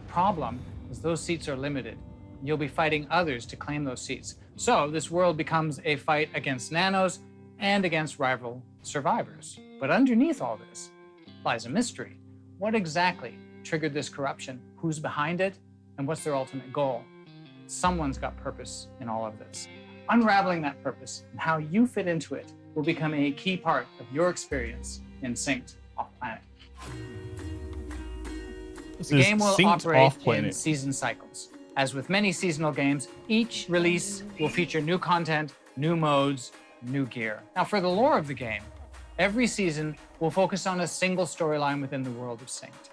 Problem is those seats are limited. You'll be fighting others to claim those seats. So this world becomes a fight against nanos and against rival survivors. But underneath all this lies a mystery. What exactly triggered this corruption? Who's behind it? And what's their ultimate goal? Someone's got purpose in all of this. Unraveling that purpose and how you fit into it will become a key part of your experience in Synced Off Planet. The game will operate in season cycles. As with many seasonal games, each release will feature new content, new modes, new gear. Now, for the lore of the game, every season will focus on a single storyline within the world of Synced.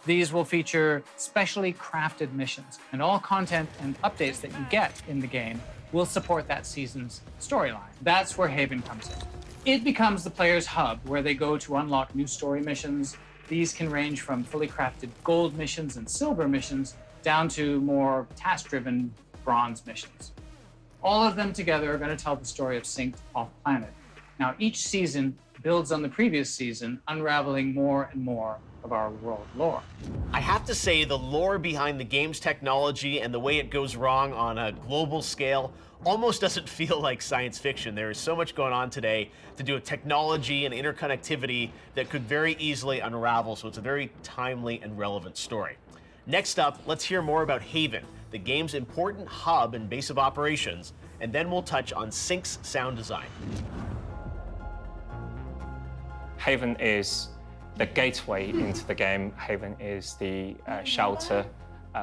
These will feature specially crafted missions, and all content and updates that you get in the game will support that season's storyline. That's where Haven comes in. It becomes the player's hub where they go to unlock new story missions. These can range from fully crafted gold missions and silver missions down to more task-driven bronze missions. All of them together are going to tell the story of Synced Off Planet. Now, each season builds on the previous season, unraveling more and more of our world lore. I have to say, the lore behind the game's technology and the way it goes wrong on a global scale almost doesn't feel like science fiction. There is so much going on today to do with technology and interconnectivity that could very easily unravel, so it's a very timely and relevant story. Next up, let's hear more about Haven, the game's important hub and base of operations, and then we'll touch on Sync's sound design. Haven is the gateway into the game. Haven is the shelter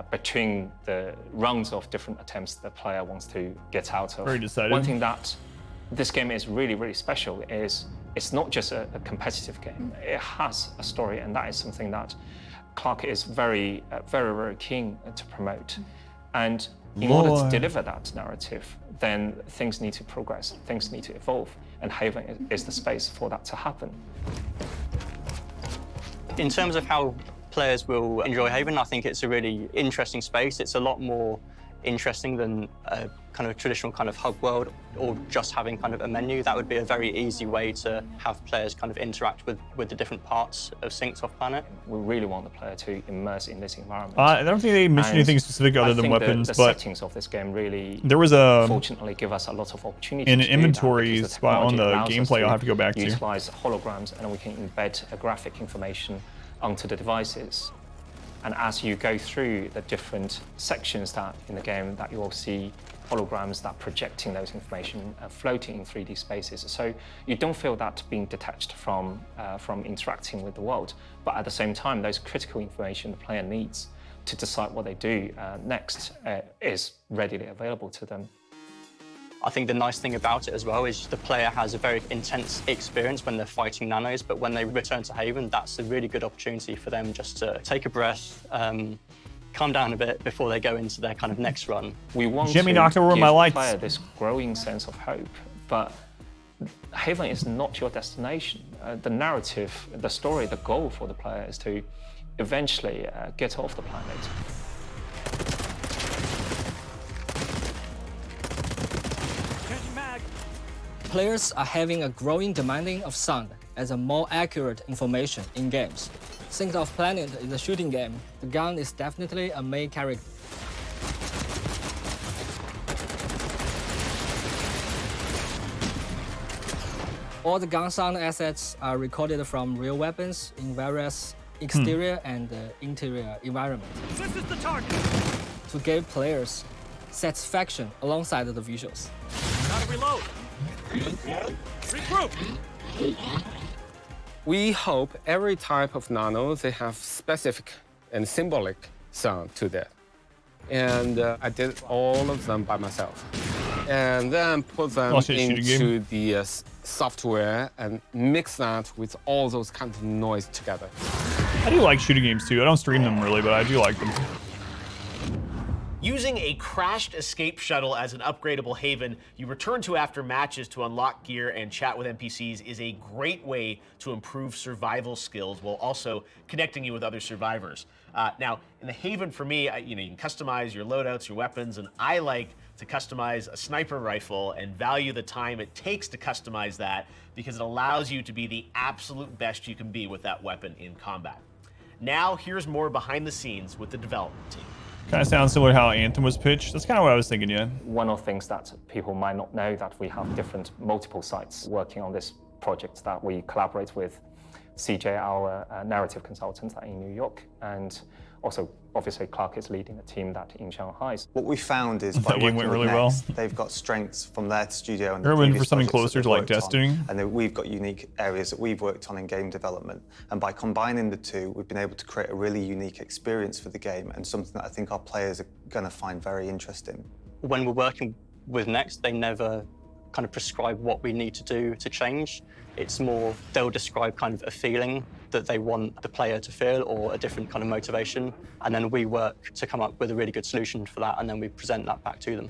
between the rounds of different attempts the player wants to get out of. Very decided. One thing that this game is really, really special is it's not just a competitive game. It has a story, and that is something that Clark is very, very keen to promote. And in order to deliver that narrative, then things need to progress, things need to evolve, and Haven is the space for that to happen. In terms of how players will enjoy Haven, I think it's a really interesting space. It's a lot more interesting than a kind of traditional kind of hub world or just having kind of a menu. That would be a very easy way to have players kind of interact with the different parts of Sync's off-planet. We really want the player to immerse in this environment. I don't think they mentioned anything specific other than weapons, the but settings of this game really there was fortunately give us a lot of opportunity in to an do inventory that, spot on the gameplay I'll have to go back to. Utilize holograms, and we can embed a graphic information onto the devices. And as you go through the different sections that in the game, that you will see holograms that projecting those information floating in 3D spaces. So you don't feel that being detached from interacting with the world, but at the same time, those critical information the player needs to decide what they do next is readily available to them. I think the nice thing about it as well is the player has a very intense experience when they're fighting nanos, but when they return to Haven, that's a really good opportunity for them just to take a breath, calm down a bit before they go into their kind of next run. We want Jimmy to knocked over give my the lights. player this growing sense of hope, but Haven is not your destination. The narrative, the story, the goal for the player is to eventually get off the planet. Players are having a growing demanding of sound as a more accurate information in games. Sync of Planet is a shooting game. The gun is definitely a main character. All the gun sound assets are recorded from real weapons in various exterior and interior environments. This is the target! To give players satisfaction alongside the visuals. Gotta reload! Regroup! We hope every type of nano, they have specific and symbolic sound to that. And I did all of them by myself. And then put them into the software and mix that with all those kinds of noise together. I do like shooting games too. I don't stream them really, but I do like them. Using a crashed escape shuttle as an upgradable haven you return to after matches to unlock gear and chat with NPCs is a great way to improve survival skills while also connecting you with other survivors. Now, in the haven for me, you can customize your loadouts, your weapons, and I like to customize a sniper rifle and value the time it takes to customize that because it allows you to be the absolute best you can be with that weapon in combat. Now, here's more behind the scenes with the development team. Kind of sounds similar to how Anthem was pitched. That's kind of what I was thinking, yeah. One of the things that people might not know that we have multiple sites working on this project that we collaborate with CJ, our narrative consultant in New York, and also obviously Clark is leading a team that in Shanghai. What we found is by working with Next, they've got strengths from their studio and the looking for previous something projects closer to like Destiny. And then we've got unique areas that we've worked on in game development. And by combining the two, we've been able to create a really unique experience for the game and something that I think our players are going to find very interesting. When we're working with Next, they never kind of prescribe what we need to do to change. It's more, they'll describe kind of a feeling that they want the player to feel or a different kind of motivation. And then we work to come up with a really good solution for that, and then we present that back to them.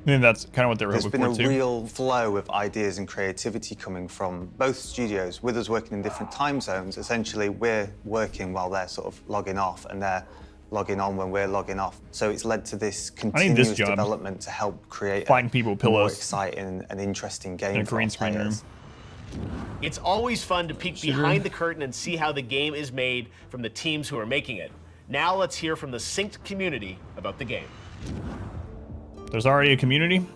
I think that's kind of what they were hoping for, too. There's been a real flow of ideas and creativity coming from both studios. With us working in different time zones, essentially we're working while they're sort of logging off, and they're logging on when we're logging off. So it's led to this continuous development to help create a more exciting and interesting game for our players. It's always fun to peek behind the curtain and see how the game is made from the teams who are making it. Now let's hear from the Synced community about the game. There's already a community?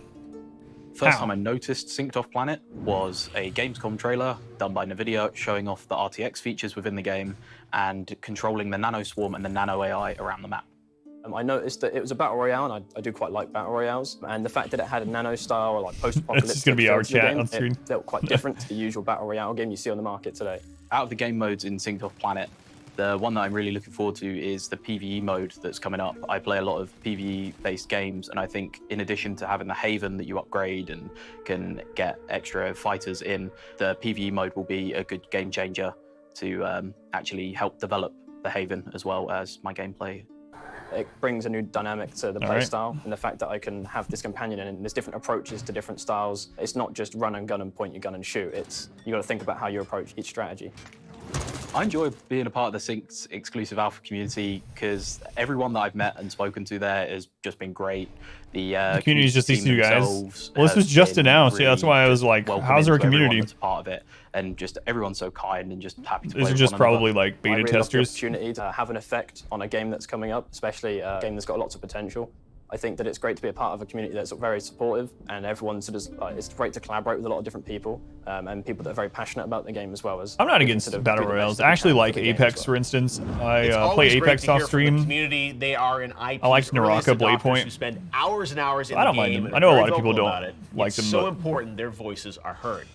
First time I noticed Synced Off Planet was a Gamescom trailer done by NVIDIA showing off the RTX features within the game and controlling the Nano Swarm and the Nano AI around the map. I noticed that it was a battle royale, and I do quite like battle royales. And the fact that it had a nano style or like post-apocalyptic, it's just gonna be our chat on screen. It felt quite different to the usual battle royale game you see on the market today. Out of the game modes in Synced Off Planet, the one that I'm really looking forward to is the PvE mode that's coming up. I play a lot of PvE-based games, and I think in addition to having the Haven that you upgrade and can get extra fighters in, the PvE mode will be a good game changer to actually help develop the Haven as well as my gameplay. It brings a new dynamic to the playstyle, and the fact that I can have this companion and there's different approaches to different styles. It's not just run and gun and point your gun and shoot. You got to think about how you approach each strategy. I enjoy being a part of the Synced exclusive alpha community because everyone that I've met and spoken to there has just been great. The community is just these two guys. Well, this was just announced. Yeah, that's why I was like, how's our community? That's part of it, and just everyone's so kind and just happy to play. These are just probably like beta testers. The opportunity to have an effect on a game that's coming up, especially a game that's got lots of potential. I think that it's great to be a part of a community that's very supportive, and everyone it's great to collaborate with a lot of different people and people that are very passionate about the game as well. As I'm not against battle royales. I actually like Apex, for instance. I play Apex off stream. Community, they are an IP. I like Naraka Bladepoint. Who spend hours and hours in I don't the mind game. them. I know a lot of people don't like it's them. So important their voices are heard.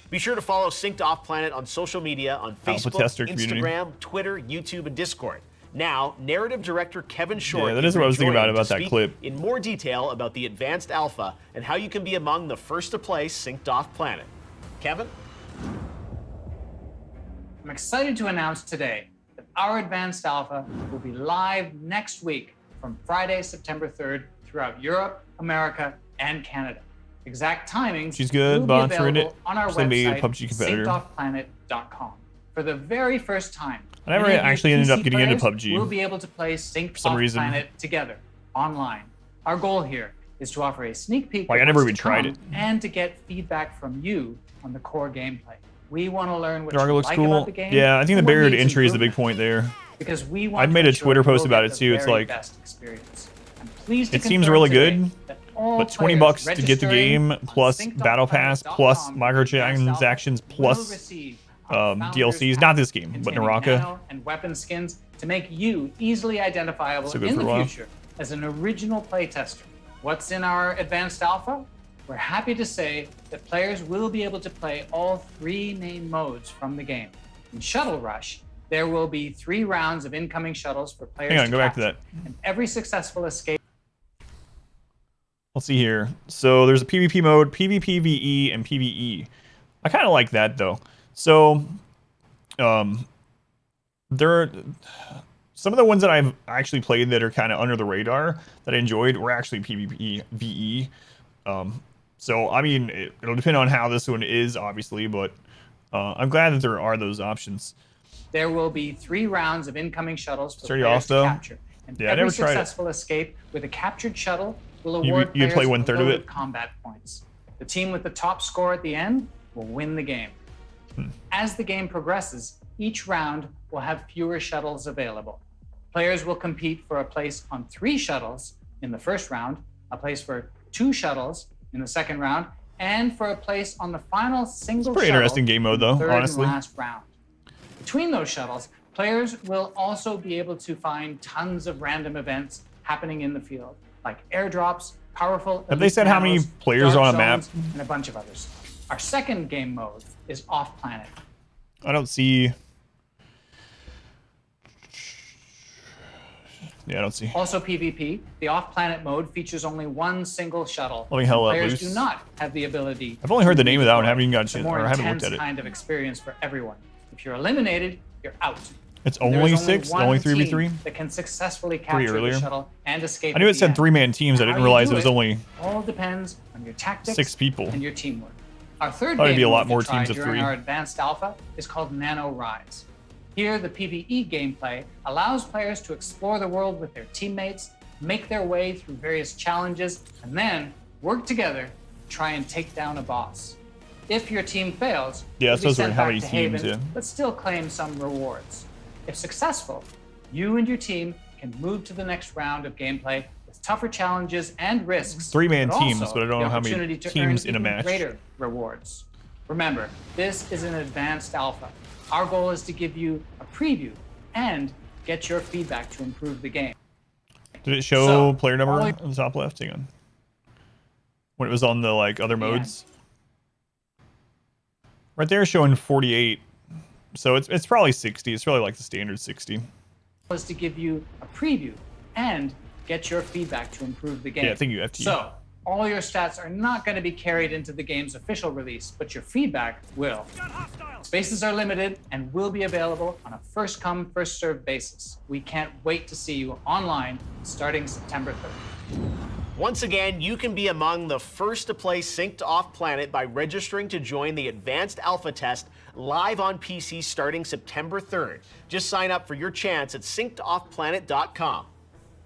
Be sure to follow Synced Off Planet on social media on Facebook, Instagram, Twitter, YouTube, and Discord. Now, narrative director Kevin Short. Yeah, that is what I was thinking about that clip. In more detail about the advanced alpha and how you can be among the first to play Synced Off Planet. Kevin? I'm excited to announce today that our advanced alpha will be live next week from Friday, September 3rd throughout Europe, America, and Canada. Exact timings She's good, will be available it. On our She's gonna be a website, PUBG competitor. syncedoffplanet.com. For the very first time, I never actually ended up getting into players PUBG. We'll be able to play Synced for some Off reason. Planet together, online. Our goal here is to offer a sneak peek Like, I never even tried it. and to get feedback from you on the core gameplay. We want to learn what Naraka you looks like cool. about the game. Yeah, I think the and what barrier to needs entry is the big improvement. point there. Because we want I'd made to a ensure Twitter post you'll about get it too. the It's very like, best experience. I'm pleased to it seems confirm really today good, that all but $20 players to get the game plus battle pass plus microtransactions plus DLCs. Not this game, but Naraka. nano and weapon skins to make you easily identifiable So good in for the a while. future as an original playtester. What's in our advanced alpha? We're happy to say that players will be able to play all 3 main modes from the game. In Shuttle Rush, there will be 3 rounds of incoming shuttles for players Hang on, to go back to capture, that. and every successful escape. Let's see here. So there's a PvP mode, PvP, VE, and PvE. I kind of like that though. So, there are some of the ones that I've actually played that are kind of under the radar that I enjoyed were actually PvP, VE. So I mean, it'll depend on how this one is, obviously, but I'm glad that there are those options. There will be 3 rounds of incoming shuttles for Start you players off, though. to capture. And Yeah, I every never tried it. successful escape with a captured shuttle will You- award you play players 1/3 of loaded it? combat points. The team with the top score at the end will win the game. As the game progresses, each round will have fewer shuttles available. Players will compete for a place on 3 shuttles in the first round, a place for 2 shuttles in the second round, and for a place on the final single Pretty shuttle interesting game mode, in the though, third honestly. and last round. Between those shuttles, players will also be able to find tons of random events happening in the field, like airdrops, powerful Have they elite said how many nanos, players dark are on a map? zones, and a bunch of others. Our second game mode is Off Planet. I don't see. Yeah, I don't see. Also PvP, the Off Planet mode features only 1 single shuttle. Let me hell up, Players Luce. do not have the ability. I've only heard the name of that one. Haven't even got a It's a chance, more or I haven't looked intense at it. kind of experience for everyone. If you're eliminated, you're out. It's There only is 6, one only team 3v3. that can successfully 3 capture earlier. the shuttle and escape. I knew at it the said end. 3-man teams. I How didn't you realize do it was only all depends on your tactics, 6 people. and your teamwork. Our third Thought it'd game be a lot mode to more try teams of during 3. our advanced alpha is called Nano Rise. Here, the PvE gameplay allows players to explore the world with their teammates, make their way through various challenges, and then work together to try and take down a boss. If your team fails, Yeah, you'll so be I was sent wondering how back many to teams, Haven, yeah. but still claim some rewards. If successful, you and your team can move to the next round of gameplay with with tougher challenges and risks. 3-man but teams, also but I don't the know how many opportunity to teams earn in a even match. greater rewards. Remember, this is an advanced alpha. Our goal is to give you a preview and get your feedback to improve the game. Did it show player number on the top left? Hang on. When it was on the like other modes. Right there showing 48. So it's probably 60. It's probably like the standard 60. Was to give you a preview and get your feedback to improve the game. Yeah, I think you have to. So all your stats are not going to be carried into the game's official release, but your feedback will. Spaces are limited and will be available on a first come, first served basis. We can't wait to see you online starting September 3rd. Once again, you can be among the first to play Synced Off Planet by registering to join the Advanced Alpha Test live on PC starting September 3rd. Just sign up for your chance at syncedoffplanet.com.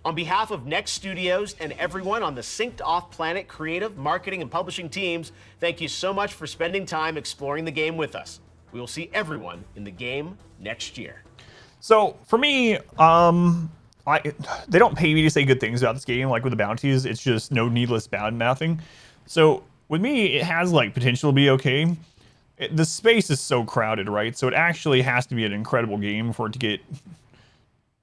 On behalf of Next Studios and everyone on the Synced Off Planet creative, marketing, and publishing teams, thank you so much for spending time exploring the game with us. We will see everyone in the game next year. So for me, they don't pay me to say good things about this game. Like with the bounties, it's just no needless bound mathing. So with me, it has like potential to be okay. The space is so crowded, right? So it actually has to be an incredible game for it to get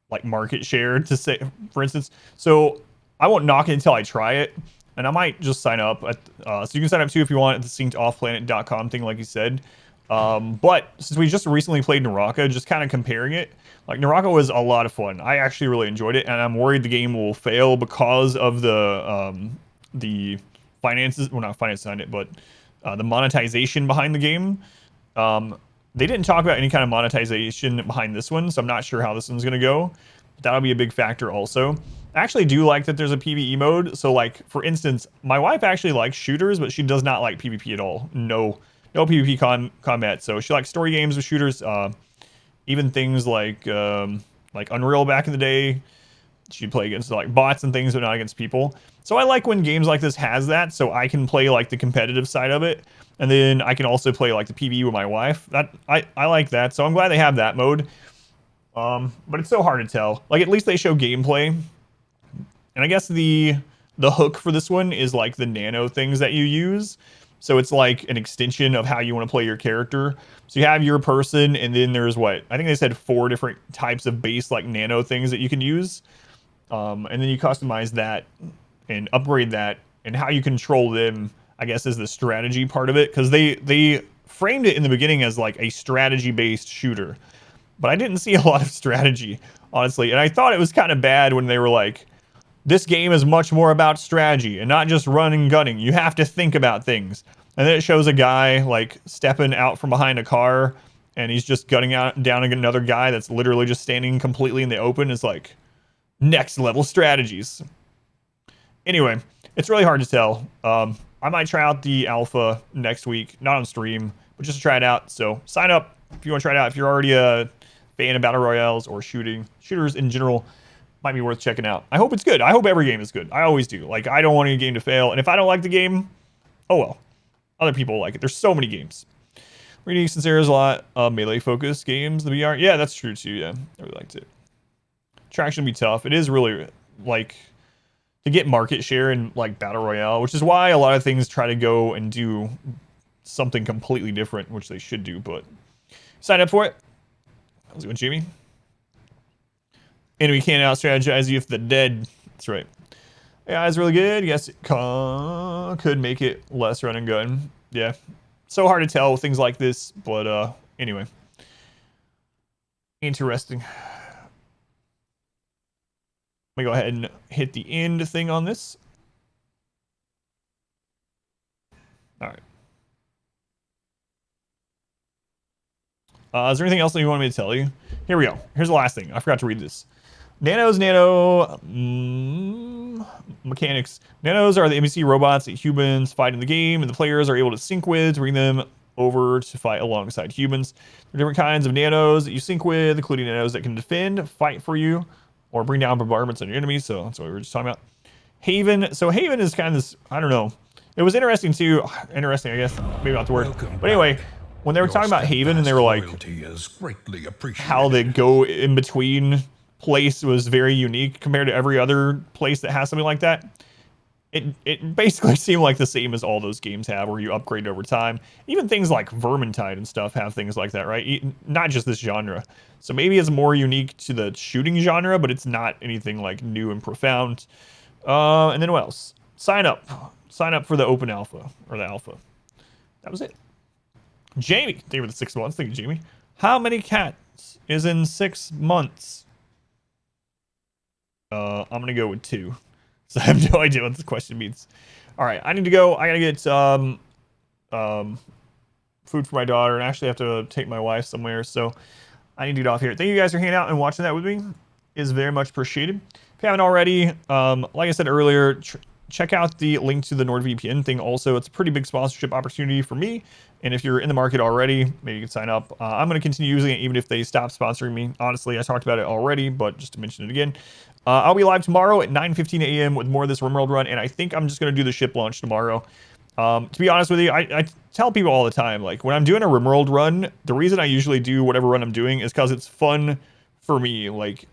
like market share, to say, for instance. So I won't knock it until I try it, and I might just sign up at, so you can sign up too if you want at the syncedoffplanet.com thing, like you said. But since we just recently played Naraka, just kind of comparing it, like Naraka was a lot of fun. I actually really enjoyed it, and I'm worried the game will fail because of the finances, well, not finance behind it, but the monetization behind the game. They didn't talk about any kind of monetization behind this one, so I'm not sure how this one's going to go. But that'll be a big factor also. I actually do like that there's a PvE mode. So like, for instance, my wife actually likes shooters, but she does not like PvP at all. No PvP combat. So she likes story games with shooters. Even things like Unreal back in the day. She'd play against like bots and things, but not against people. So I like when games like this has that, so I can play like the competitive side of it. And then I can also play like the PvE with my wife. That I like that. So I'm glad they have that mode. But it's so hard to tell. Like at least they show gameplay. And I guess the hook for this one is like the nano things that you use. So it's like an extension of how you want to play your character. So you have your person, and then there's what? I think they said 4 different types of base like nano things that you can use. And then you customize that and upgrade that, and how you control them, I guess, is the strategy part of it, because they framed it in the beginning as like a strategy-based shooter, but I didn't see a lot of strategy, honestly. And I thought it was kind of bad when they were like, this game is much more about strategy and not just running and gunning. You have to think about things. And then it shows a guy like stepping out from behind a car, and he's just gunning down another guy that's literally just standing completely in the open. It's like next level strategies. Anyway, it's really hard to tell. I might try out the alpha next week, not on stream, but just to try it out. So sign up if you want to try it out. If you're already a fan of battle royales or shooters in general, might be worth checking out. I hope it's good. I hope every game is good. I always do. Like, I don't want any game to fail. And if I don't like the game, oh well. Other people like it. There's so many games. Reading, since there's a lot of melee-focused games, the VR. Yeah, that's true too. Yeah, I really liked it. Traction would be tough. It is really, like, to get market share in, like, Battle Royale, which is why a lot of things try to go and do something completely different, which they should do, but sign up for it. How's it going, Jamie? Enemy can't out-strategize you if they're dead. That's right. Yeah, it's really good. Yes, it could make it less run and gun. Yeah. So hard to tell with things like this, but anyway. Interesting. Let me go ahead and hit the end thing on this. All right. Is there anything else that you want me to tell you? Here we go. Here's the last thing. I forgot to read this. Nano mechanics. Nanos are the NPC robots that humans fight in the game, and the players are able to sync with to bring them over to fight alongside humans. There are different kinds of nanos that you sync with, including nanos that can defend, fight for you, or bring down bombardments on your enemies. So that's what we were just talking about. Haven. So Haven is kind of this, I don't know. It was interesting too. Interesting, I guess. Maybe not the word. But anyway, when they were talking about Haven and they were like, how they go in between place was very unique compared to every other place that has something like that. It basically seemed like the same as all those games have, where you upgrade over time. Even things like Vermintide and stuff have things like that, right? Not just this genre. So maybe it's more unique to the shooting genre, but it's not anything like new and profound. And then what else? Sign up for the open alpha, or the alpha. That was it. Jamie, thank you for the 6 months. Thank you, Jamie. How many cats is in 6 months? I'm gonna go with 2. So I have no idea what this question means. All right, I need to go. I gotta get food for my daughter, and actually have to take my wife somewhere. So I need to get off here. Thank you guys for hanging out and watching that with me. Is very much appreciated. If you haven't already, like I said earlier, check out the link to the NordVPN thing. Also, it's a pretty big sponsorship opportunity for me. And if you're in the market already, maybe you can sign up. I'm going to continue using it even if they stop sponsoring me. Honestly, I talked about it already, but just to mention it again. I'll be live tomorrow at 9:15 a.m. with more of this RimWorld run, and I think I'm just going to do the ship launch tomorrow. To be honest with you, I tell people all the time, like, when I'm doing a RimWorld run, the reason I usually do whatever run I'm doing is because it's fun for me. Like,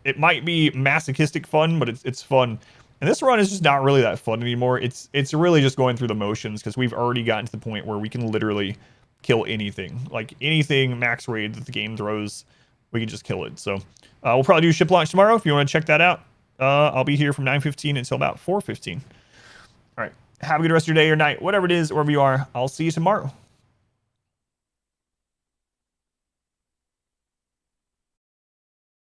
it might be masochistic fun, but it's fun. And this run is just not really that fun anymore. It's really just going through the motions, because we've already gotten to the point where we can literally kill anything. Like, anything max raid that the game throws, we can just kill it. So we'll probably do ship launch tomorrow if you want to check that out. I'll be here from 9:15 until about 4:15. All right. Have a good rest of your day or night, whatever it is, wherever you are. I'll see you tomorrow.